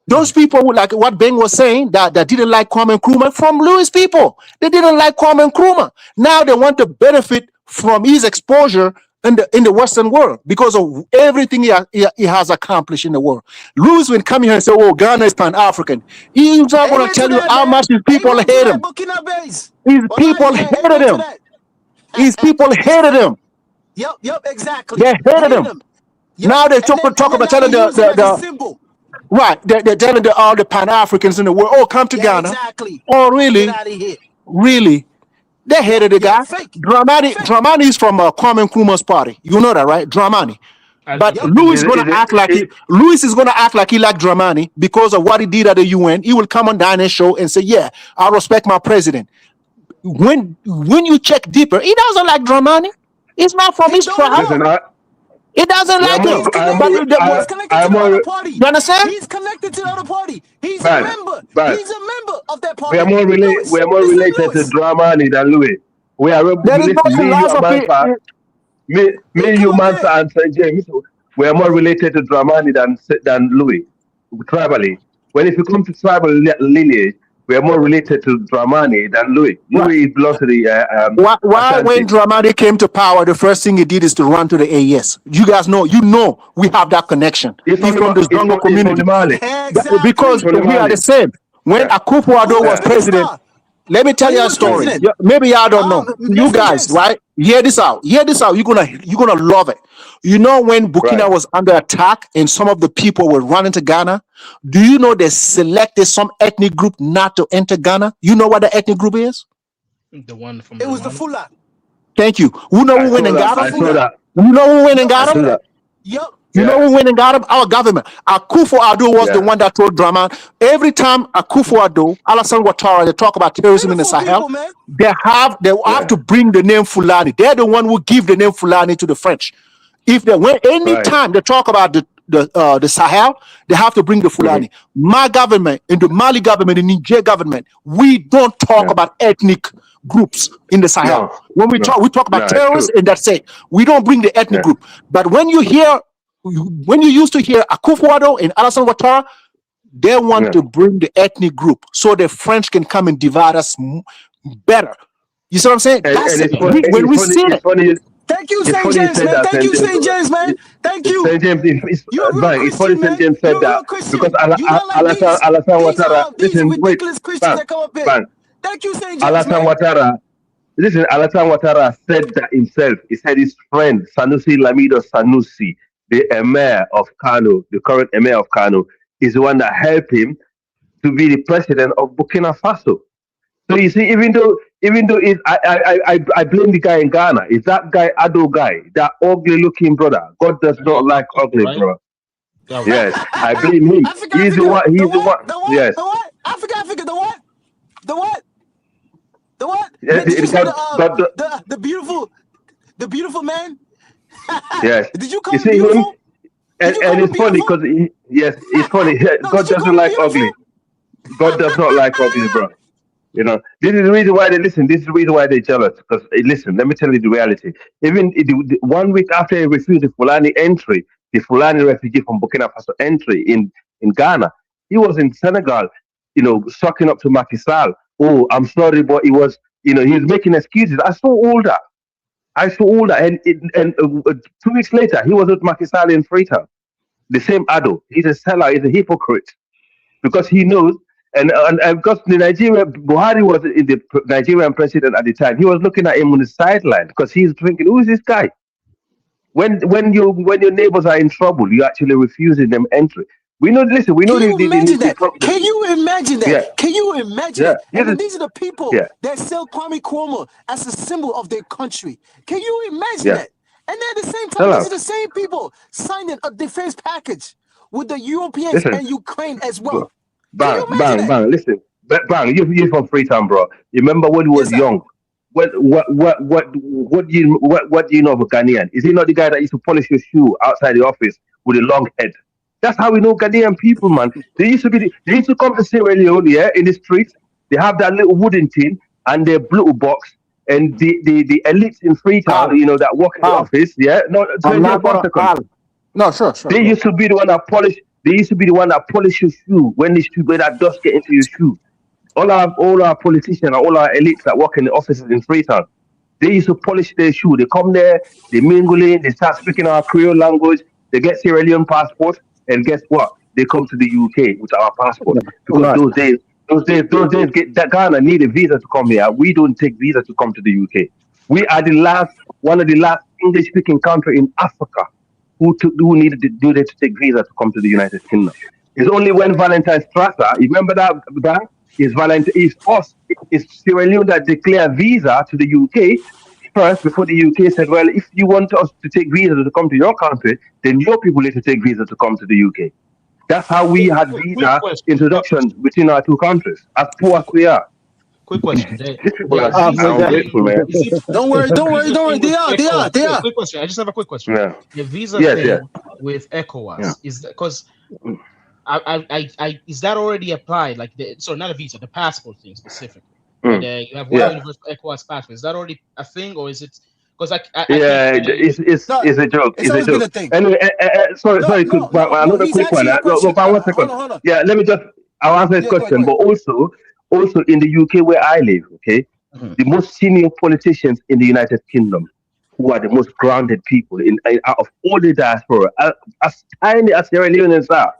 L: Those people, like what Ben was saying, that didn't like Kwame Nkrumah, from Louis people. They didn't like Kwame Nkrumah. Now they want to benefit from his exposure in the Western world because of everything he has accomplished in the world. Louis will come here and say, "Oh, Ghana is Pan-African." He's not going to tell you how much his people hate him. His people hated him. His people hated him.
N: Yep, exactly.
L: They hated him. Now they talk about telling the right. They're telling all the Pan-Africans in the world, "Oh, come to Ghana."
N: Exactly.
L: Oh, really?
N: Get out of here.
L: Really? They hated the guy. Dramani is from Kwame Nkrumah's party. You know that, right? Dramani. But Louis is going to act like Louis is going to act like he liked Dramani because of what he did at the UN. He will come on Dinah's show and say, "Yeah, I respect my president." When you check deeper, he doesn't like Dramani. He's not from his tribe. He doesn't like him.
N: He's connected to the other party.
L: You understand?
N: He's connected to the other party. He's a member. He's a member of that party.
T: We are more related to Dramani than Louis. We are related to me, you, Mansa, and St. James. We are more related to Dramani than Louis, tribally. When if you come to tribal lineage, we are more related to Dramani than Louis. Louis belongs to the.
L: Why when Dramani came to power, the first thing he did is to run to the AES. You guys know, we have that connection. He's from the jungle community.
N: Exactly.
L: Because we are the same. When Akufo-Addo was president, let me tell you a story. Maybe y'all don't know. You guys, right? Hear this out. You're gonna love it. You know when Burkina was under attack and some of the people were running to Ghana? Do you know they selected some ethnic group not to enter Ghana? You know what the ethnic group is?
F: The one from
N: it was the Fula.
L: Thank you. Who know who went and got him? You know who went and got him?
N: Yep.
L: You know who went and got him? Our government. Akufo-Addo was the one that told Dramani. Every time Akufo-Addo, Alassane Ouattara, they talk about terrorism in the Sahel, they have to bring the name Fulani. They're the one who give the name Fulani to the French. If they went anytime they talk about the Sahel, they have to bring the Fulani. My government, and the Mali government, the Niger government, we don't talk about ethnic groups in the Sahel. When we talk about terrorists, and that's it. We don't bring the ethnic group. But when you used to hear Akufo-Addo and Alassane Ouattara, they want to bring the ethnic group so the French can come and divide us better. You see what I'm saying? That's it. When we see it.
N: Thank you, St. James, man. Thank you, St. James, man. Thank you.
T: St. James, it's funny St. James said that because Alassane Ouattara, listen, wait,
N: thank you, St. James,
T: Alassane Ouattara, listen, Alassane Ouattara said that himself. He said his friend Sanusi Lamido Sanusi, the emir of Kano, the current emir of Kano, is the one that helped him to be the president of Burkina Faso. So you see, even though I blame the guy in Ghana, is that guy Addo guy, that ugly looking brother. God does not like ugly, bro. Yes, I blame him. He's the one. Yes.
N: The what? Africa. The what? The what?
T: Yes,
N: the beautiful man.
T: Yes.
N: Did you call him
T: beautiful?
N: Him?
T: And it's funny because it's funny. God doesn't like ugly. God does not like ugly, bro. You know, this is the reason why they listen. This is the reason why they're jealous. Because listen, let me tell you the reality. Even 1 week after he refused the Fulani entry, the Fulani refugee from Burkina Faso entry in Ghana. He was in Senegal, sucking up to Macky Sall. Oh, I'm sorry, but he was making excuses. I saw all that. And 2 weeks later, he was with Macky Sall in Freetown. The same Ado. He's a seller. He's a hypocrite because he knows. And because the Buhari was the Nigerian president at the time, he was looking at him on the sideline because he's thinking, who is this guy? When your neighbors are in trouble, you're actually refusing them entry. We know. Listen, we know.
N: Can you imagine that? Can you imagine that?
T: Yeah.
N: Can you imagine that?
T: Yeah.
N: And then these are the people
T: Yeah.
N: that sell Kwame Nkrumah as a symbol of their country. Can you imagine
T: Yeah.
N: that? And then at the same
T: Tell
N: time, these
T: us.
N: are the same people signing a defense package with the Europeans
T: Listen.
N: and Ukraine as well.
T: Bang. Listen, bang. You're from Freetown, bro. You remember when he was young? What do you know of a Ghanaian? Is he not the guy that used to polish your shoe outside the office with a long head? That's how we know Ghanaian people, man. They used to come to Sierra Leone, in the streets. They have that little wooden tin and their little box. And the elites in Freetown, that work in the office,
L: No, sure.
T: They used to be the one that polish. They used to be the one that polish your shoe when that dust get into your shoe. All our politicians, all our elites that work in the offices in Freetown, they used to polish their shoe. They come there, they mingle in, they start speaking our Creole language. They get Sierra Leone passport, and guess what? They come to the UK with our passport because those days, Ghana need a visa to come here. We don't take visa to come to the UK. We are one of the last English-speaking country in Africa who needed to do that to take visa to come to the United Kingdom. It's only when Valentine Strasser, you remember that? It's Sierra Leone that declared visa to the UK first before the UK said, well, if you want us to take visa to come to your country, then your people need to take visa to come to the UK. That's how we had visa introduction between our two countries, as poor as we are.
F: Quick question.
T: These people are ungrateful, man.
N: Don't worry. They are.
F: Quick question. I just have a quick question.
T: Yeah.
F: The visa thing with ECOWAS is that because is that already applied? Like not a visa, the passport thing specifically. You have one universal ECOWAS passport. Is that already a thing, or is it? Because
T: it's a joke. It's a joke. Anyway, sorry. Another quick one. One second.
N: Hold on.
T: Yeah, let me I'll answer this question. But also in the UK where I live, okay, the most senior politicians in the United Kingdom, who are the most grounded people out of all the diaspora, as tiny as Sierra Leoneans are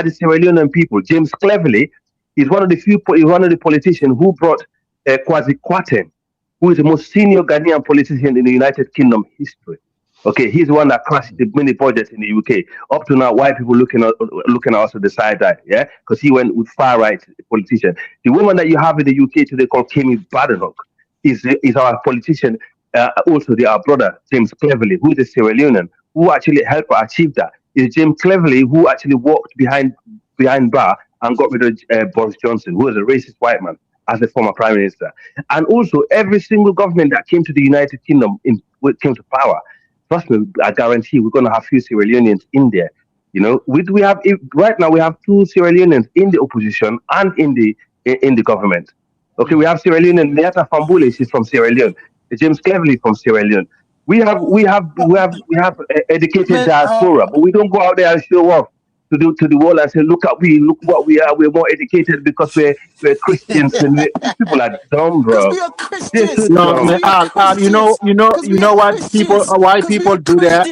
T: the Sierra Leonean people. James Cleverly is one of the politicians who brought Kwasi Kwarteng, who is the most senior Ghanaian politician in the United Kingdom history. Okay, he's the one that crashed the mini budget in the UK. Up to now, white people looking at us on the side eye, because he went with far right politician. The woman that you have in the UK today called Kemi Badenoch is our politician. Also, our brother James Cleverly, who is a Sierra Leonean, who actually helped achieve that. Is James Cleverly who actually walked behind bar and got rid of Boris Johnson, who was a racist white man, as the former prime minister. And also, every single government that came to the United Kingdom came to power. Trust me, I guarantee we're going to have few Sierra Leoneans in there. We have right now we have two Sierra Leoneans in the opposition and in the government. Okay, we have Sierra Leonean Leata Fambule, she's from Sierra Leone. James Cleverly from Sierra Leone. We have educated diaspora, but we don't go out there and show off to the world and say, look what we are. We're more educated because we're Christians. And these people are dumb, bro.
N: We are Christians.
L: No, man, you know what people, why people do that?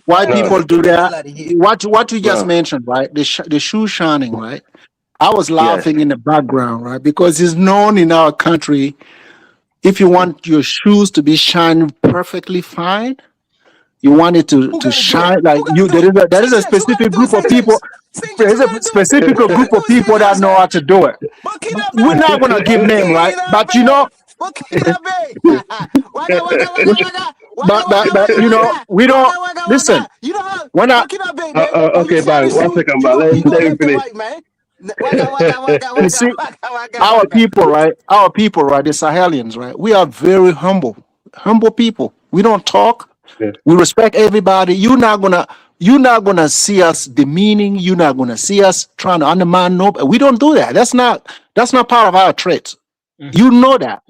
L: Why people do that? What you just mentioned, right? The shoe shining, right? I was laughing in the background, right? Because it's known in our country, if you want your shoes to be shining perfectly fine, you want it to shine like you. There is a specific group of people. There is a specific group of people that know how to do it. We're not gonna give name, right? But we don't listen. When
T: okay, bye. 1 second, bye. Let me finish.
L: You see, our people, right? The Sahelians, right? We are very humble people. We don't talk. Yeah. We respect everybody. You're not gonna see us demeaning. You're not gonna see us trying to undermine. We don't do that. That's not part of our traits. Mm-hmm. You know that.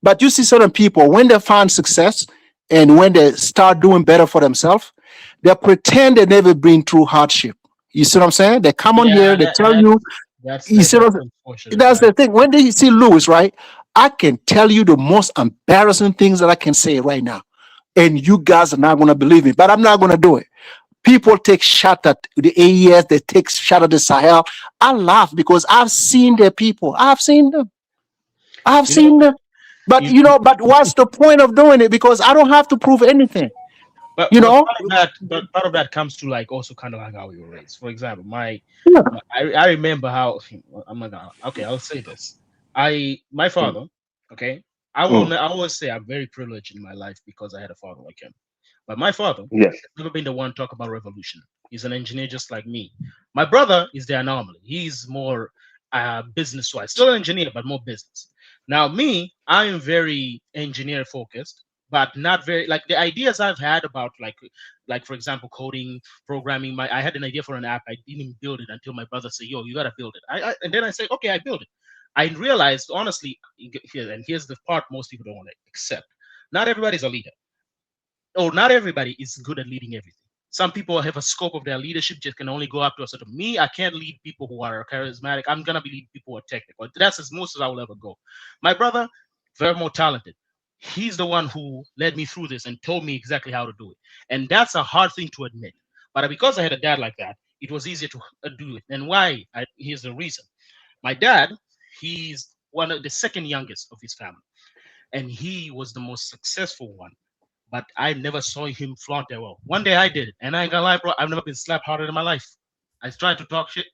L: But you see certain people when they find success and when they start doing better for themselves, They pretend they never been through hardship. You see what I'm saying? They come on here,
F: Yeah,
L: they tell you. You see
F: that's
L: what
F: unfortunate,
L: that's the
F: right?
L: thing. When they see Lewis, right? I can tell you the most embarrassing things that I can say right now, and you guys are not going to believe me, but I'm not going to do it. People take shot at the AES, they take shot at the Sahel. I laugh because I've seen their people. I've seen them. I've
F: You know,
L: seen them. But but what's the point of doing it? Because I don't have to prove anything.
F: but
L: You know?
F: part of that comes to like also kind of like how we were raised. For example,
L: Yeah.
F: I remember how I'm not gonna okay, I'll say this. My father, okay, I always say I'm very privileged in my life because I had a father like him. But my father
T: Yes.
F: has never been the one to talk about revolution. He's an engineer just like me. My brother is the anomaly. He's more business wise, still an engineer, but more business. Now, me, I am very engineer focused, but not very like the ideas I've had about like for example, coding, programming. I had an idea for an app. I didn't build it until my brother said, "Yo, you gotta build it." And then I say, "Okay, I build it." I realized honestly, and here's the part most people don't want to accept. Not everybody's a leader, or not everybody is good at leading everything. Some people have a scope of their leadership just can only go up to a certain. Me, I can't lead people who are charismatic. I'm gonna be lead people who are technical. That's as most as I will ever go. My brother, very more talented. He's the one who led me through this and told me exactly how to do it. And that's a hard thing to admit. But because I had a dad like that, it was easier to do it. And why? Here's the reason. My dad, he's one of the second youngest of his family, and he was the most successful one, but I never saw him flaunt that well. One day I did it, and I ain't gonna lie, bro. I've never been slapped harder in my life. I tried to talk shit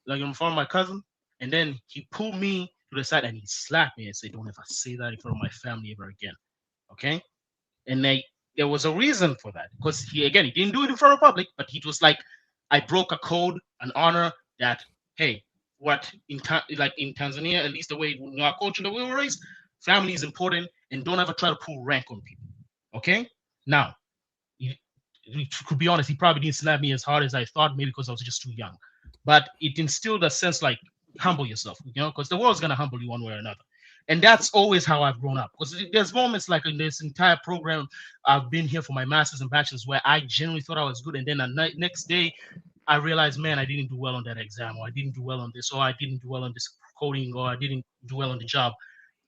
F: like in front of my cousin, and then he pulled me to the side and he slapped me and said, "Don't ever say that in front of my family ever again." Okay, and there was a reason for that because he didn't do it in front of the public, but he was like, I broke a code, an honor that hey, what like in Tanzania, at least the way in our culture that we were raised, family is important, and don't ever try to pull rank on people. Okay, now to be honest, he probably didn't slap me as hard as I thought, maybe because I was just too young. But it instilled a sense like humble yourself, because the world's gonna humble you one way or another. And that's always how I've grown up. Because there's moments like in this entire program, I've been here for my masters and bachelors where I genuinely thought I was good, and then the next day I realized, man, I didn't do well on that exam, or I didn't do well on this, or I didn't do well on this coding, or I didn't do well on the job.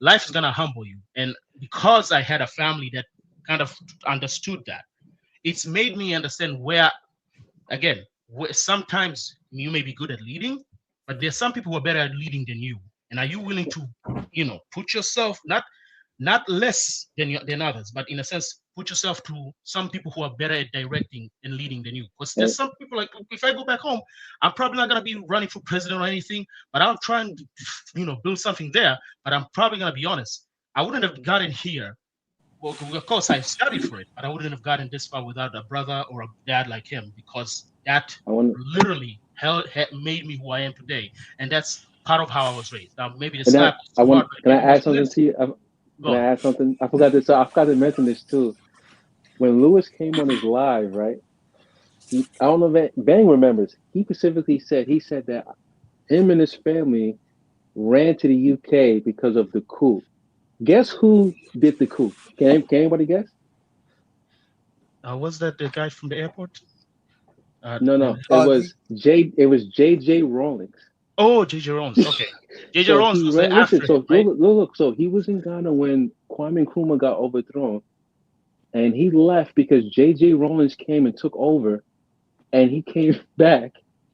F: Life is gonna humble you, and because I had a family that kind of understood that, it's made me understand where, again, sometimes you may be good at leading, but there's some people who are better at leading than you. And are you willing to, put yourself not less than others, but in a sense, put yourself to some people who are better at directing and leading than you? Because there's some people like if I go back home, I'm probably not gonna be running for president or anything, but I'll try and build something there. But I'm probably gonna be honest, I wouldn't have gotten here. Well, of course, I studied for it, but I wouldn't have gotten this far without a brother or a dad like him, because that literally made me who I am today, and that's part of how I was raised. Now, maybe the
D: And
F: slap
D: that
F: was
D: I
F: too hard,
D: want.
F: but
D: Can I
F: again,
D: add
F: most
D: something
F: lives.
D: to you?
F: Go
D: Can I
F: on.
D: add something? I forgot this. I forgot to mention this too. When Lewis came on his live, right? I don't know if Bang remembers. He specifically said that him and his family ran to the UK because of the coup. Guess who did the coup? Can anybody guess?
F: Was that the guy from the airport?
D: No. It was JJ Rawlings.
F: Oh, JJ Rollins. Okay, JJ
D: So
F: Rollins
D: he
F: was
D: ran. Listen.
F: after him,
D: So
F: right?
D: look. So he was in Ghana when Kwame Nkrumah got overthrown, and he left because JJ Rawlings came and took over, and he came back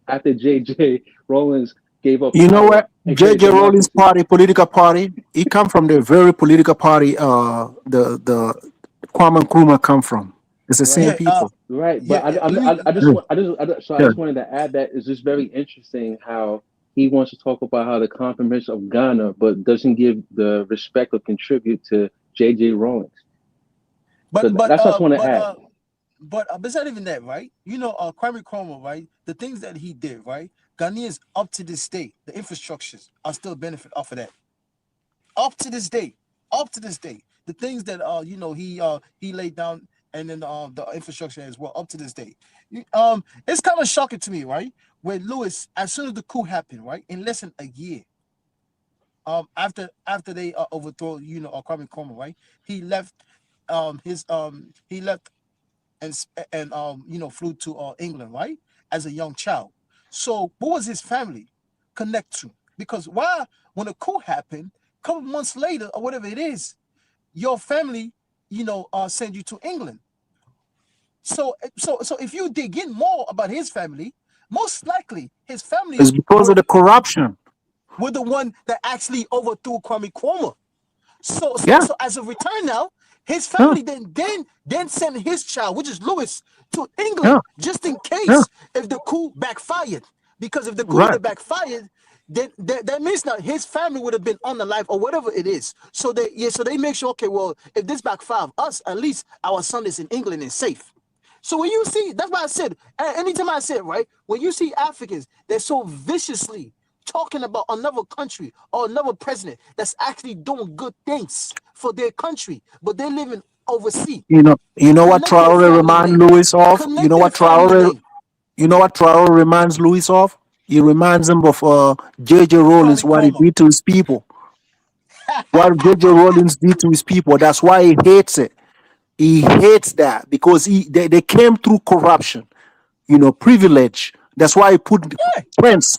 D: after JJ Rawlings gave up
L: You know
D: power
L: what?
D: and created
L: J.J. Rowling's
D: democracy.
L: party, political party, he come from the very political party the Kwame Nkrumah come from. It's the same
N: Yeah,
L: people.
D: Right, but
N: yeah. Let me.
D: I just want I
L: Yeah.
D: just wanted to add that it's just very interesting how he wants to talk about how the compromise of Ghana, but doesn't give the respect or contribute to JJ Rawlings. So
N: But but
D: that's what I just
N: uh
D: want to
N: but
D: add.
N: uh but not even that, right? Kwame Nkrumah, right? The things that he did, right? Ghanaians up to this day, the infrastructures are still benefit off of that. Up to this day, the things that he laid down, and then the infrastructure as well, up to this day. It's kind of shocking to me, right? Where Lewis, as soon as the coup happened, right, in less than a year, after they overthrow, Kwame Nkrumah, right, he left, he left and flew to England, right, as a young child. So what was his family connect to? Because why, when a coup happened, a couple months later or whatever it is, your family, send you to England. So if you dig in more about his family, most likely his family
L: It's because of the corruption.
N: were the one that actually overthrew Kwame Nkrumah. So
L: Yeah.
N: as a return now, his family then sent his child, which is Lewis, to England just in case if the coup backfired. Because if the coup would have backfired, then that means now his family would have been on the life or whatever it is. So they make sure, okay, well, if this backfires us, at least our son is in England and safe. So when you see, that's why I said, anytime I said, right, when you see Africans, they're so viciously talking about another country or another president that's actually doing good things for their country, but they're living overseas.
L: You know what Traore reminds Louis of? You know what Traore reminds Louis of? He reminds him of J.J. Rollins, what he did to his people. What J.J. Rollins did to his people. That's why he hates it. He hates that because they came through corruption, privilege. That's why he put Prince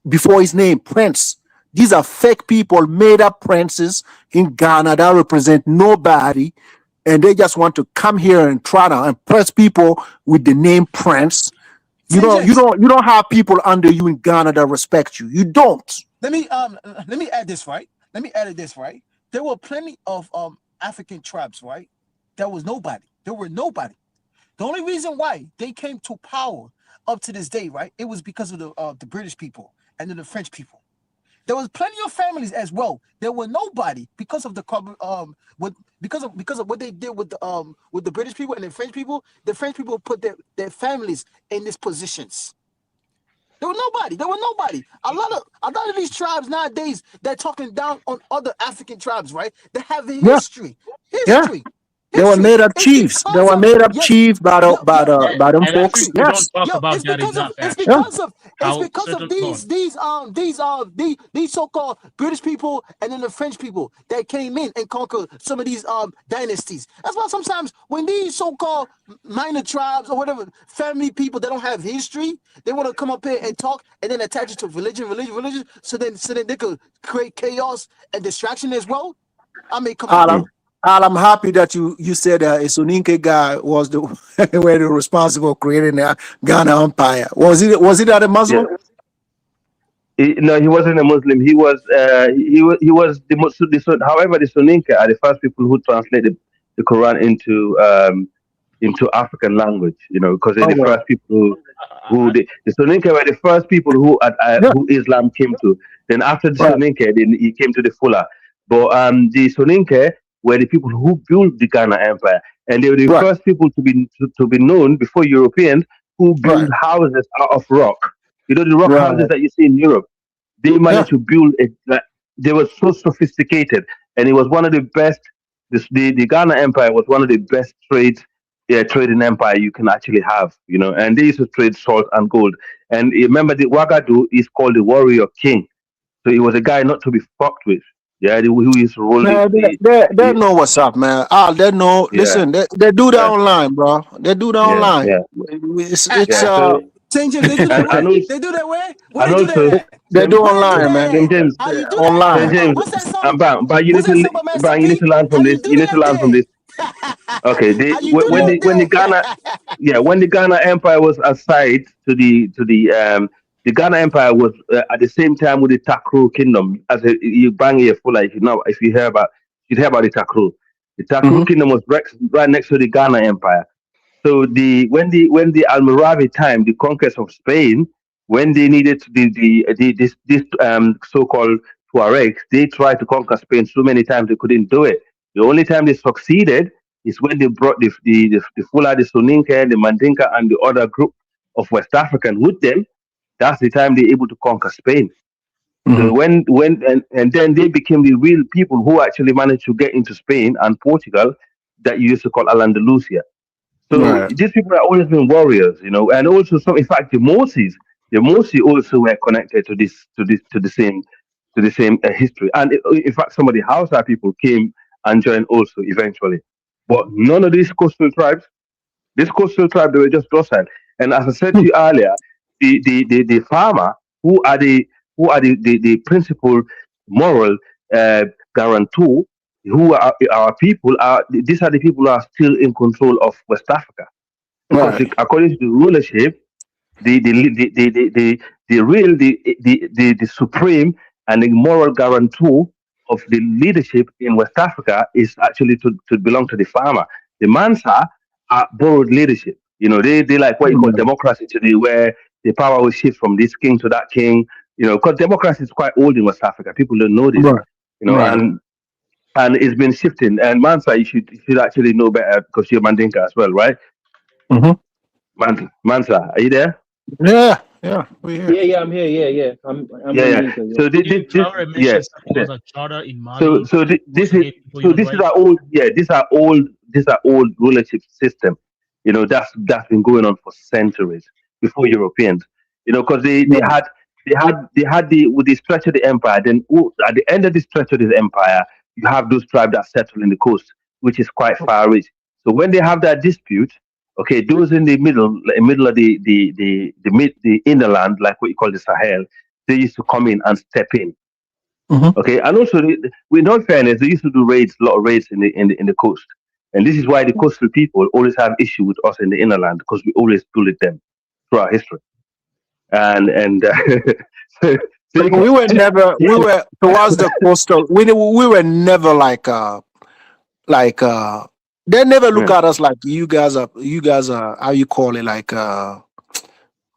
L: before his name, Prince. These are fake people, made up princes in Ghana that represent nobody, and they just want to come here and try to impress people with the name Prince. You don't have people under you in Ghana that respect you. You don't.
N: Let me add this, right? There were plenty of African tribes, right? There were nobody. The only reason why they came to power up to this day, right? It was because of the British people and then the French people. There was plenty of families as well. There were nobody because of because of what they did with the British people and the French people. The French people put their families in these positions. There were nobody. A lot of these tribes nowadays, they're talking down on other African tribes, right? They have a history.
L: They were made up chiefs. They were made up chiefs by them folks. Yes.
N: It's because of these so-called British people and then the French people that came in and conquered some of these dynasties. That's why sometimes when these so-called minor tribes or whatever family people that don't have history, they want to come up here and talk and then attach it to religion. So then they could create chaos and distraction as well. I mean, come on.
L: Al, I'm happy that you said a Soninke guy was the responsible for creating the Ghana Empire. Was it a Muslim?
T: Yeah. No, he wasn't a Muslim. He was the Muslim. However, the Soninke are the first people who translated the Quran into African language. Because they're the first people who the Soninke were the first people who Islam came to. Then after the Soninke, then he came to the Fula. But the Soninke were the people who built the Ghana Empire, and they were the first people to be known before Europeans who built houses out of rock. The rock houses that you see in Europe. They managed to build it. They were so sophisticated, and it was one of the best. The Ghana Empire was one of the best trading empire you can actually have. And they used to trade salt and gold. And remember, the Ouagadougou is called the warrior king, so he was a guy not to be fucked with. Yeah, who is rolling.
L: They know what's up, man. They know. Yeah. Listen, they do that online, bro. They do that online.
T: Yeah.
L: It's
N: they do that way.
L: They do online, man.
T: James,
L: online.
T: James, but you need to learn from this. You need to learn from this. Okay, when the Ghana Empire was aside to the Ghana Empire was at the same time with the Takru Kingdom. As you bang here for if you hear about the Takru. The Takru Kingdom was right next to the Ghana Empire. So when the Almoravi time, the conquest of Spain, when they needed this so-called Tuaregs, they tried to conquer Spain so many times they couldn't do it. The only time they succeeded is when they brought the Fula, the Soninke, the Mandinka, and the other group of West African with them. That's the time they're able to conquer Spain. So when then they became the real people who actually managed to get into Spain and Portugal that you used to call Al-Andalusia. So these people have always been warriors, and also in fact the Morsis also were connected to the same history. And in fact, some of the Hausa people came and joined also eventually. But none of these coastal tribes This coastal tribe, they were just docile. And as I said to you earlier, the farmer who are the principal moral guarantor, who are our people, are these are the people who are still in control of West Africa. Because
L: Right.
T: according to the rulership, the supreme and the moral guarantor of the leadership in West Africa is actually to belong to the farmer. The Mansa are borrowed leadership. They like what you call democracy today, where the power will shift from this king to that king. Because democracy is quite old in West Africa. People don't know this.
L: Right. Right.
T: And it's been shifting. And Mansa, you should actually know better because you're Mandinka as well, right?
L: Mm-hmm.
T: Mansa, are you there?
L: Yeah. Yeah. We here.
D: Yeah, I'm here. Yeah. I'm
T: Yeah.
D: Mandinka, yeah.
T: So
F: Traore
T: yeah.
F: mentioned something was a charter in Mali.
T: This
F: to
T: is
F: give people human
T: this is
F: rights.
T: our old these are old rulership system. That's been going on for centuries before Europeans. Because they had with the stretch of the empire. Then at the end of the stretch of this empire, you have those tribes that settle in the coast, which is quite far reach. So when they have that dispute, okay, those in the middle of the inner land, like what you call the Sahel, they used to come in and step in.
L: Mm-hmm.
T: Okay, and also, with all fairness, they used to do raids, a lot of raids in the coast, and this is why the coastal people always have issue with us in the inner land because we always bullied them through our history, and so, so you
L: We
T: can,
L: were never. We were towards the coastal. We were never like they never look
T: yeah.
L: at us like you guys are. You guys are how you call it like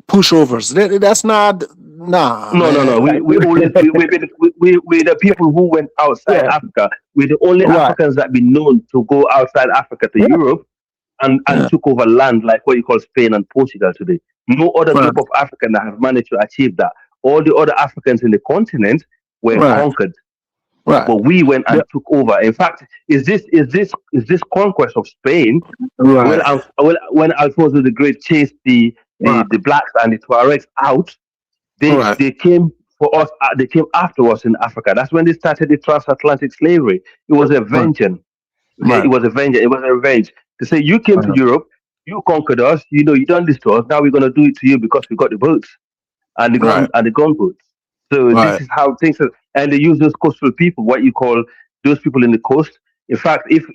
L: pushovers. That's not. Nah,
T: No.
L: man.
T: We always we the people who went outside
L: Yeah.
T: Africa. We're the only
L: Right.
T: Africans that been known to go outside Africa to
L: Yeah.
T: Europe and
L: Yeah.
T: took over land like what you call Spain and Portugal today. No other
L: Right.
T: group of African that have managed to achieve that. All the other Africans in the continent were
L: Right.
T: conquered,
L: Right.
T: but we went
L: Yeah.
T: and took over. In fact, is this conquest of Spain when
L: Right.
T: when Alfonso the Great chased
L: Right.
T: the blacks and the Tuaregs out,
L: Right.
T: they came for us. They came after us in Africa. That's when they started the transatlantic slavery. It was a
L: Right.
T: vengeance. Okay,
L: Right.
T: it was a vengeance. It was a revenge to say you came to
L: Right.
T: Europe, you conquered us. You done this to us. Now we're gonna do it to you because we got the boats and the
L: Right.
T: gunboats. So this
L: Right.
T: is how things are, and they use those coastal people, what you call those people in the coast. In fact, if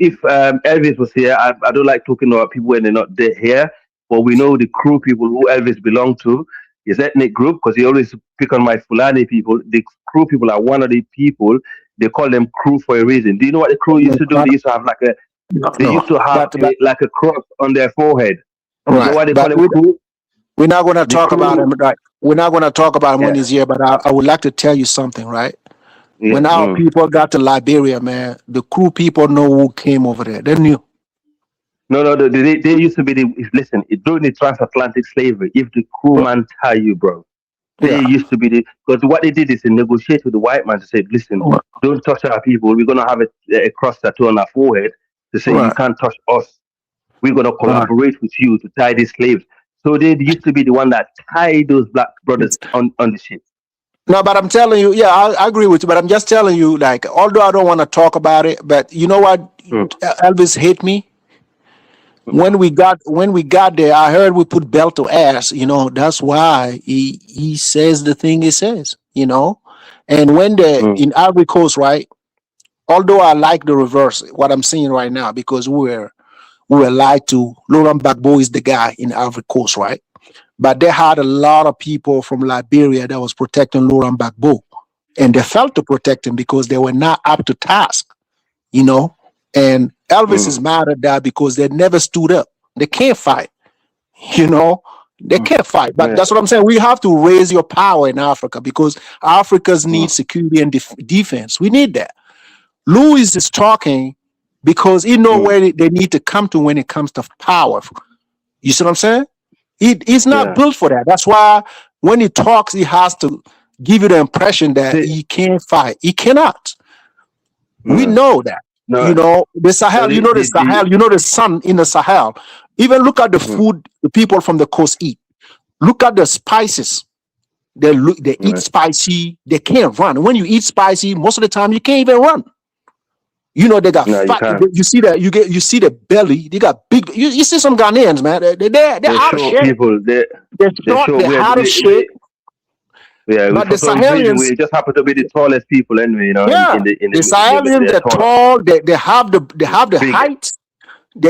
T: Elvis was here, I don't like talking about people when they're not there here, but we know the crew people who Elvis belonged to, his ethnic group, because he always pick on my Fulani people. The crew people are one of the people. They call them crew for a reason. Do you know what the crew used to do? They used to have they used to have
L: But
T: like a cross on their forehead. You know
L: right.
T: why they call
L: But
T: them crew?
L: we're not going to
T: The
L: talk about him.
T: crew,
L: Right. We're not going to talk about him when
T: yeah,
L: he's here. But I would like to tell you something. Right.
T: yeah.
L: When our people got to Liberia, man, the crew people know who came over there. They knew.
T: No. They used to be listen during the transatlantic slavery. If the crewman tell you, bro, they
L: Yeah.
T: used to be because what they did is they negotiate with the white man to say, listen,
L: Right.
T: don't touch our people. We're gonna have a cross tattoo on our forehead to say you
L: Right.
T: can't touch us. We're gonna
L: Right.
T: collaborate with you to tie these slaves. So they used to be the one that tied those black brothers on the ship.
L: No, but I'm telling you, yeah, I agree with you. But I'm just telling you, like, although I don't want to talk about it, but you know what?
T: Mm.
L: Elvis hit me when we got there. I heard we put belt to ass. That's why he says the thing he says. And when in Ivory Coast, right? Although I like the reverse, what I'm seeing right now, because we were lied to. Laurent Gbagbo is the guy in Ivory Coast, right? But they had a lot of people from Liberia that was protecting Laurent Gbagbo, and they felt to protect him because they were not up to task. And Elvis is mad at that because they never stood up. They can't fight. They can't fight. But
T: Yeah.
L: that's what I'm saying. We have to raise your power in Africa because Africans need security and defense. We need that. Louis is talking because he know where they need to come to when it comes to power. You see what I'm saying? He's not
T: Yeah.
L: built for that. That's why when he talks, he has to give you the impression that he can't fight. He cannot. We know that.
T: No,
L: The Sahel, the Sahel, the sun in the Sahel. Even look at the food the people from the coast eat. Look at the spices. They eat spicy. They can't run. When you eat spicy, most of the time you can't even run. You know, they got
T: No, you
L: fat.
T: can't.
L: You see that? You see the belly. They got big. You see some Ghanaians, man. They're
T: They
L: out of
T: show
L: shape.
T: people.
L: They're
T: They
L: short.
T: show
L: They're
T: where
L: out of shape. But the
T: for some reason
L: Sahelians,
T: we just happen to be the tallest people anyway. You know,
L: yeah,
T: in
L: the
T: the
L: Sahelians,
T: they're
L: they're
T: taller,
L: tall. They have the
T: big.
L: height.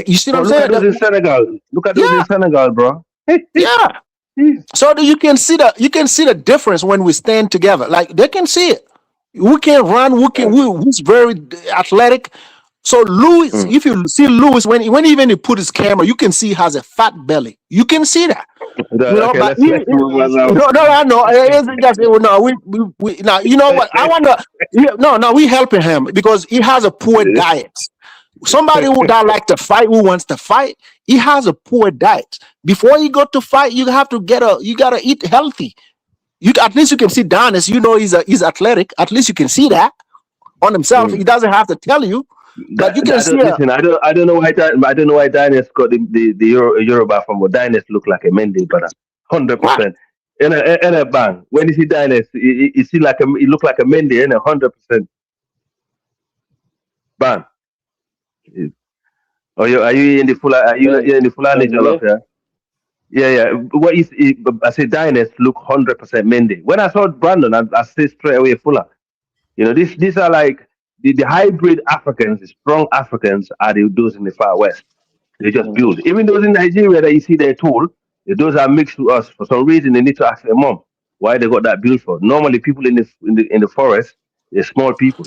L: You see what
T: Bro,
L: I'm
T: look
L: saying?
T: at those in Senegal. Look at those
L: Yeah,
T: in Senegal, bro.
L: yeah. So you can see the difference when we stand together. Like they can see it. We can run. Who's very athletic. So Louis, if you see Louis when even he put his camera, you can see he has a fat belly. You can see that. You know,
T: Okay,
L: but
T: let's move on now.
L: no, I know. It's just no. We now. You know what? I wonder. No, we helping him because he has a poor diet. Somebody who that like to fight, who wants to fight, he has a poor diet. Before you go to fight, you gotta eat healthy. At least you can see Donis. You know he's athletic. At least you can see that on himself. He doesn't have to tell you, but you can see.
T: Listen, I don't know why Dynest got the Yoruba from, but Dynest look like a Mendy, brother. 100%. In a bang. When you see Dynest, you see like he look like a Mendy, in 100%. Bang. Oh, are you in the full? Are you in the Fulani Jollof? Yeah. What is? I say Dynest look 100% Mendy. When I saw Brandon, I said straight away Fuller. You know, these are like the hybrid Africans, the strong Africans are those in the far west. They just build. Even those in Nigeria that you see they're tall, those are mixed to us. For some reason, they need to ask their mom why they got that build for. Normally, people in the forest, they're small people,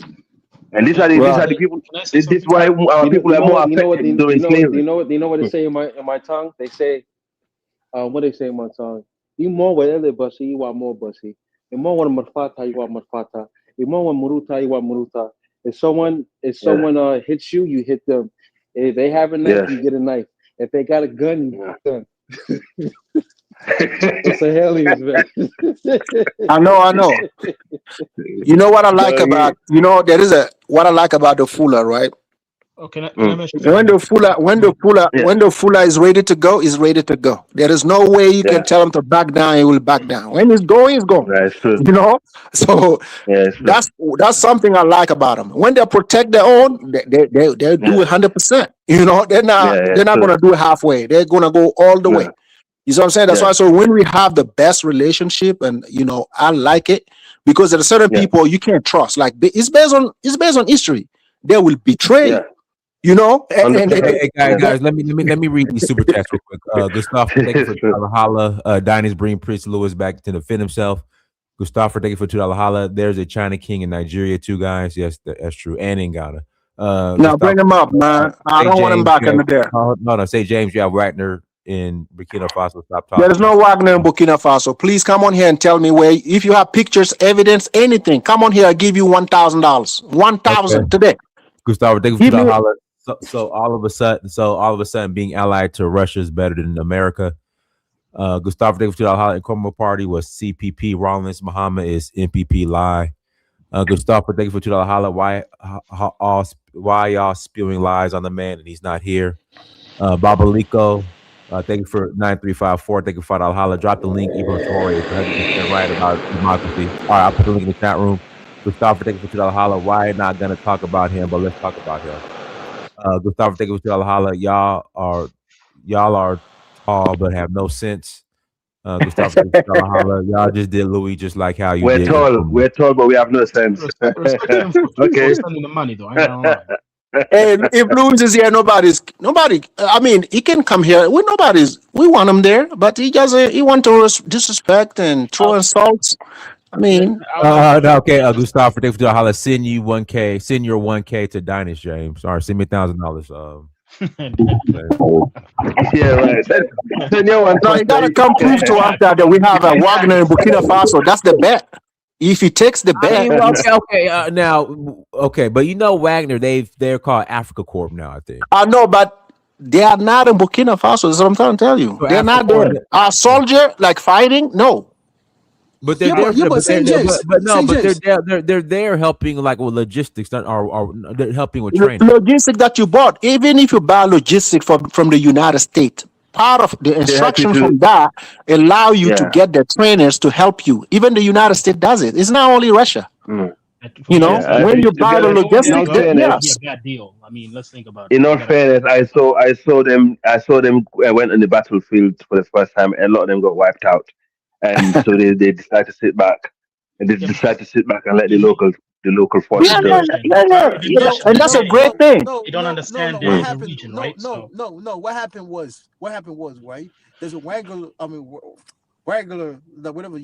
T: and these are the people. This is why our people are more affected during slavery.
D: You know what they say in my tongue? They say, what they say in my tongue? You more with bussy, you want more bussy. You more want marfata, you want marfata. You more want muruta, you want muruta. If someone hits you, you hit them. If they have a knife, you get a knife. If they got a gun, you get a gun. It's a hellions, man.
L: I know. You know what I like about what I like about the Fuller, right?
F: Okay,
L: When the Fuller is ready to go, is ready to go. There is no way you can tell him to back down. He will back down. When he's going, he's going.
T: That's true.
L: You know, so that's something I like about them. When they protect their own, they do 100%. You know, they're not gonna do it halfway. They're gonna go all the way. You see what I'm saying? That's why. So when we have the best relationship, and you know, I like it because there are certain people you can't trust. Like it's based on history. They will betray. You know,
C: hey, guys, let me read these super chats real quick. Gustav, thank you for $2 holla. Dinah's bringing Prince Louis back to defend himself. Gustav, thank you for $2 holla. There's a China King in Nigeria too, guys. Yes, that's true, and in Ghana.
L: Now bring him up, man. I don't want him back under there.
C: No, say James, you have Wagner in Burkina Faso. Stop talking.
L: There is no Wagner in Burkina Faso. Please come on here and tell me where. If you have pictures, evidence, anything, come on here. I'll give you $1,000. 1,000 today.
C: Gustavo, thank you for $2 holla. So all of a sudden, being allied to Russia is better than America. Gustavo, thank you for $2 holla. Nkrumah Party was CPP. Rollins Muhammad is NPP. Lie. Gustavo, thank you for $2 holla. Why y'all spewing lies on the man and he's not here? Babaliko, thank you for 9354. Thank you for $5 holla. Drop the link. Ibram Torre is 100% right about democracy. All right, I'll put the link in the chat room. Gustavo, thank you for $2 holla. Why not gonna talk about him? But let's talk about him. Gustavo, thank you for $2 holla. Y'all are tall but have no sense. Gustavo, thank you for $2 holla. Y'all just did Louis just like how you did.
T: We're tall, but we have no sense.
F: Okay. Spending the money though.
L: And if Louis is here, nobody. I mean, he can come here. We want him there, but he doesn't. He want to disrespect and throw insults. I mean,
C: okay. Gustavo, thank you for $2 holla. Send you 1K. Send your 1K to Dinus James. All right, send me $1,000.
T: Yeah, right. Send your one.
L: No, you gotta come prove to us that we have a Wagner in Burkina Faso. That's the bet. If he takes the bet,
C: okay, but you know Wagner, they're called Africa Corp now, I think.
L: I know, but they are not in Burkina Faso. That's what I'm trying to tell you. They're not there. Our soldier like fighting, no.
C: But they're they're there helping like with logistics or they're helping with training.
L: Logistics that you bought, even if you buy logistics from the United States, part of the instruction from that allow you to get the trainers to help you. Even the United States does it. It's not only Russia. You know, when you buy the logistic,
F: yeah, be a bad deal. I mean, let's think about it.
T: In all fairness, I saw them went on the battlefield for the first time, and a lot of them got wiped out, and so they decided to sit back, and they decided to sit back and let the local forces do it.
L: And that's a great thing.
F: You don't understand
N: What
F: the
N: happened?
F: region,
N: No,
F: right?
N: no, no, no. What happened was right. There's a Wrangler. I mean, Wrangler. Whatever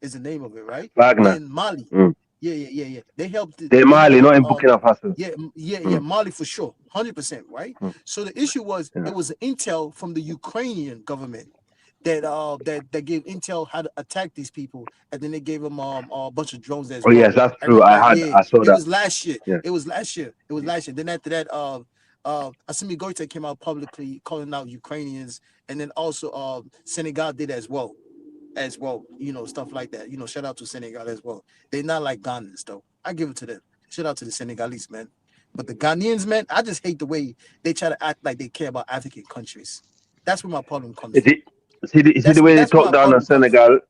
N: is the name of it, right?
T: Wagner.
N: In Mali.
T: Mm.
N: Yeah. They helped.
T: They're Mali, not in Burkina Faso.
N: Yeah, Mali for sure, 100%, right? So the issue was it was intel from the Ukrainian government that gave intel how to attack these people, and then they gave them a bunch of drones as well.
T: Yes, that's true. I saw that.
N: It was last year.
T: Yeah.
N: It was last year. Then after that, Assimi Goïta came out publicly calling out Ukrainians, and then also Senegal did as well. You know, stuff like that. You know, shout out to Senegal as well. They're not like Ghanaians though. I give it to them. Shout out to the Senegalese, man. But the Ghanaians, man, I just hate the way they try to act like they care about African countries. That's where my problem comes from.
T: See the way they talk down on Senegal,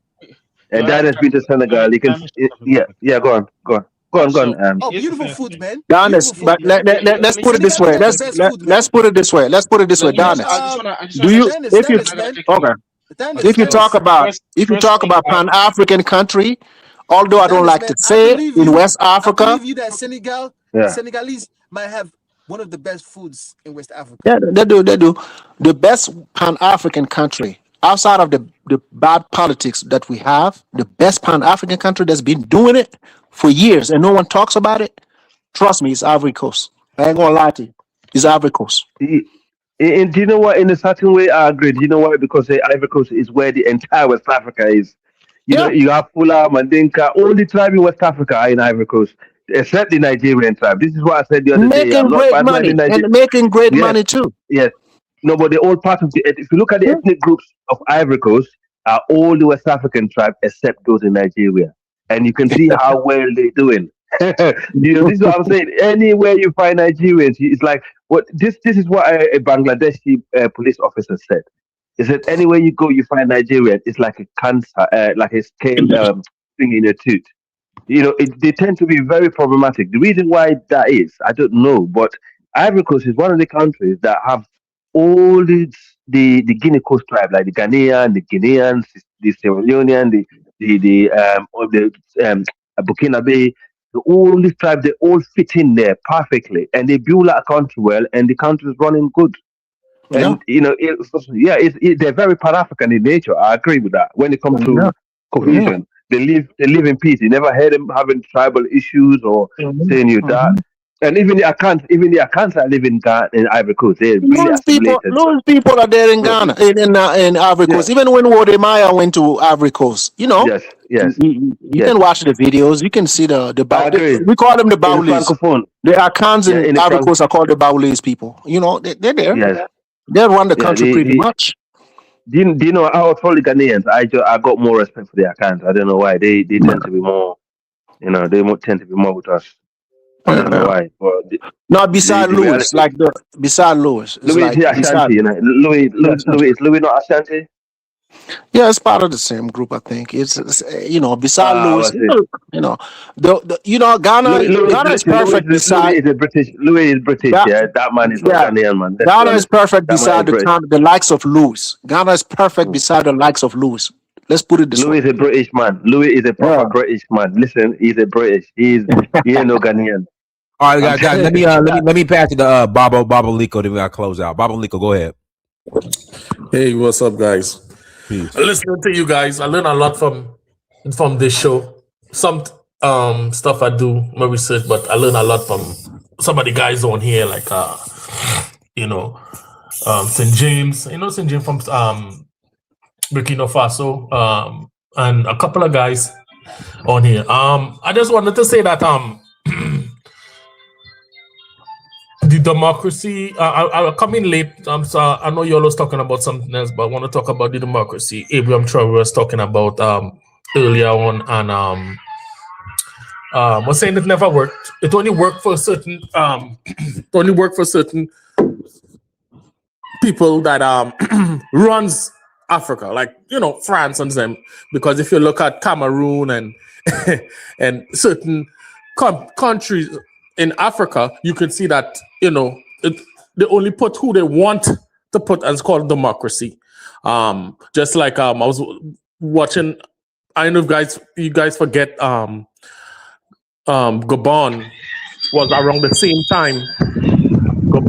T: and that has been to Senegal. You can, go on.
N: Oh, beautiful food, man.
L: Donis, but let's put it this way. Let's put it this way. Donis, do you if you talk about Pan-African country, although I don't like to say it, in West Africa,
N: I believe you that Senegalese might have one of the best foods in West Africa.
L: Yeah, they do. The best Pan-African country outside of the bad politics that we have, the best Pan-African country that's been doing it for years and no one talks about it. Trust me, it's Ivory Coast. I ain't gonna lie to you. It's Ivory Coast.
T: And do you know what? In a certain way, I agree. Do you know why? Because the Ivory Coast is where the entire West Africa is. You know, you have Fula, Mandinka, all the tribe in West Africa are in Ivory Coast, except the Nigerian tribe. This is what I said the other day.
L: Making great money and making great money too.
T: Yes. No, but they're all part of the. If you look at the ethnic groups of Ivory Coast, are all the West African tribe except those in Nigeria, and you can see how well they're doing. You know, this is what I'm saying. Anywhere you find Nigerians, it's like what this is what a Bangladeshi police officer said. He said anywhere you go, you find Nigerians. It's like a cancer, like a scale thing in your tooth. You know, they tend to be very problematic. The reason why that is, I don't know, but Ivory Coast is one of the countries that have all the Guinea Coast tribe, like the Ghanaian, the Guineans, the Sierra Leonean, the Burkina Faso. All these tribes, they all fit in there perfectly, and they build a country well, and the country is running good. And you know, they're very Pan-African in nature. I agree with that. When it comes to cohesion, they live in peace. You never heard them having tribal issues or saying you that. And even the Akans that live in Ghana, in Ivory Coast, they're really assimilated.
L: Those people are there in Ghana, in Ivory Coast. Even when Wode Maya went to Ivory Coast, you know, you can watch the videos. You can see the we call them the Baoulés. The Akans in Ivory Coast are called the Baoulés people. You know, they're there.
T: Yes.
L: They run the country pretty much.
T: Do you know, out of all the Ghanaians, I got more respect for the Akans. I don't know why. They tend to be more, you know, tend to be more with us. I don't know why.
L: Not beside Louis, beside Louis.
T: Louis is Ashanti, you know. Louis is Louis not Ashanti?
L: Yeah, it's part of the same group, I think. It's you know, beside Louis, you know, Ghana is perfect beside.
T: Louis is British, that man is not Ghanaian, man.
L: Ghana is perfect beside the likes of Louis. Ghana is perfect beside the likes of Louis. Let's put it this way.
T: Louis is a British man. Louis is a proper British man. Listen, he's a British. He ain't no Ghanaian.
C: All right, guys, let me pass it to Babo Lico, then we gotta close out. Babo Lico, go ahead.
G: Hey, what's up, guys?
C: Peace.
G: Listening to you guys, I learn a lot from this show. Some stuff I do my research, but I learn a lot from some of the guys on here, like St. James. You know St. James from Burkina Faso, and a couple of guys on here. I just wanted to say that the democracy, I'll come in late. So I know you all was talking about something else, but I want to talk about the democracy. Abraham Traore was talking about earlier on, and was saying it never worked. It only worked for certain people that runs Africa, like France and them. Because if you look at Cameroon and and certain countries in Africa, you can see that, you know, they only put who they want to put, as called democracy. Just like I was watching, I don't know if you guys forget Gabon was around the same time.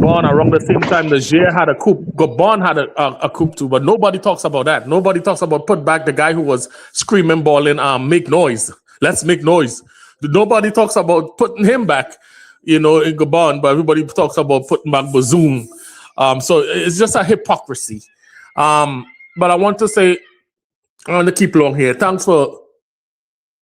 G: Around the same time Niger had a coup. Gabon had a coup too, but nobody talks about that. Nobody talks about put back the guy who was screaming, bawling, make noise. Let's make noise. Nobody talks about putting him back, you know, in Gabon, but everybody talks about putting back Bazoum. So it's just a hypocrisy. But I want to say, I want to keep long here. Thanks for,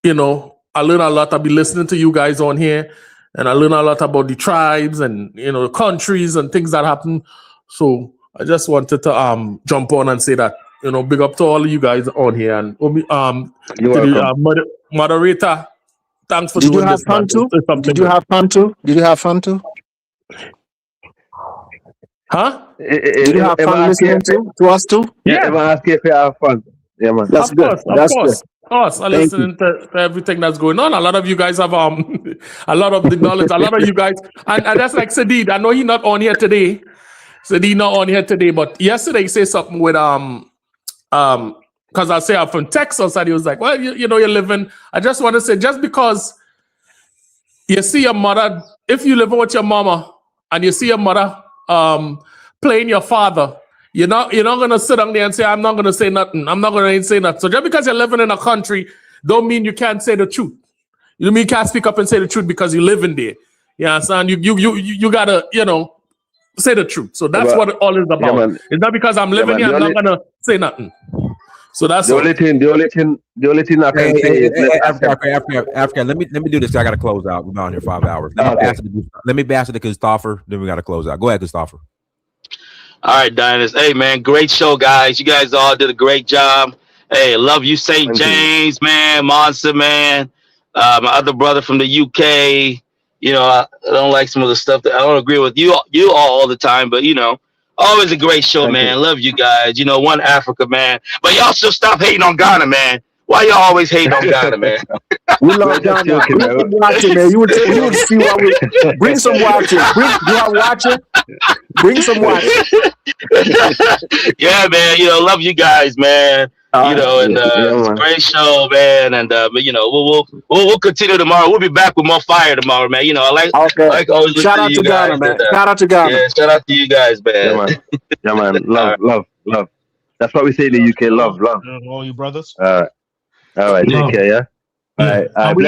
G: you know, I learned a lot. I'll be listening to you guys on here. And I learned a lot about the tribes and, you know, the countries and things that happen. So I just wanted to jump on and say that, you know, big up to all of you guys on here. And to the moderator, thanks for doing this.
L: Did you have fun too? Did you have fun too?
G: Huh?
L: Did you have fun listening to us too?
T: Yeah, everyone ask if you have fun. Yeah, man.
L: That's good.
G: Of course, I listen to everything that's going on. A lot of you guys have a lot of the knowledge. A lot of you guys, and that's like Sadid. I know he's not on here today. Sadid not on here today, but yesterday he said something with because I say I'm from Texas, and he was like, "Well, you know, you're living." I just want to say, just because you see your mother, if you live with your mama and you see your mother playing your father. You're not gonna sit down there and say, I'm not gonna say nothing. I'm not gonna say nothing. So just because you're living in a country, don't mean you can't say the truth. You mean you can't speak up and say the truth because you live in there. You understand? You gotta, you know, say the truth. So that's what it all is about. Yeah, it's not because I'm living here, I'm not gonna say nothing. So that's
T: the only thing I can say is
C: Africa. Let me do this. I gotta close out. We've been on here 5 hours. Let me pass it to Christopher, then we gotta close out. Go ahead, Christopher.
H: All right, Dinus. Hey, man, great show, guys. You guys all did a great job. Hey, love you, St. James, man, Monster, man. My other brother from the UK. You know, I don't like some of the stuff that I don't agree with you all the time, but, you know, always a great show, man. Love you guys. You know, one Africa, man. But y'all still stop hating on Ghana, man. Why y'all always hating on Ghana, man?
L: We love Ghana. Bring some watching, man. You would see what we bring some watching. You are watching. Bring some watching.
H: Yeah, man. You know, love you guys, man. You know, and it's a great show, man. And but you know, we'll continue tomorrow. We'll be back with more fire tomorrow, man. You know, I like always.
L: Shout out to Ghana, man. Shout out to Ghana.
H: Yeah, shout out to you guys, man.
T: Yeah, man. Love. That's what we say in the UK. Love.
F: All you brothers.
T: All right, take care, yeah. All right,
G: and we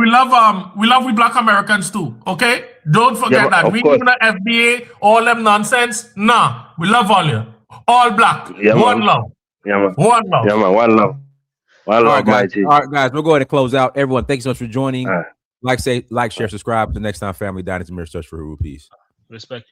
G: love we Black Americans too. Okay, don't forget that. We do the FBA, all them nonsense. Nah, we love all you, all black. One love.
T: Yeah, man.
G: One love.
T: Yeah, man. One love. One love, mighty.
C: All right, guys, we'll go ahead and close out. Everyone, thanks so much for joining. Like, share, subscribe. Until next time, family. Dynasty Mirror Search for Huru. Peace.
F: Respect.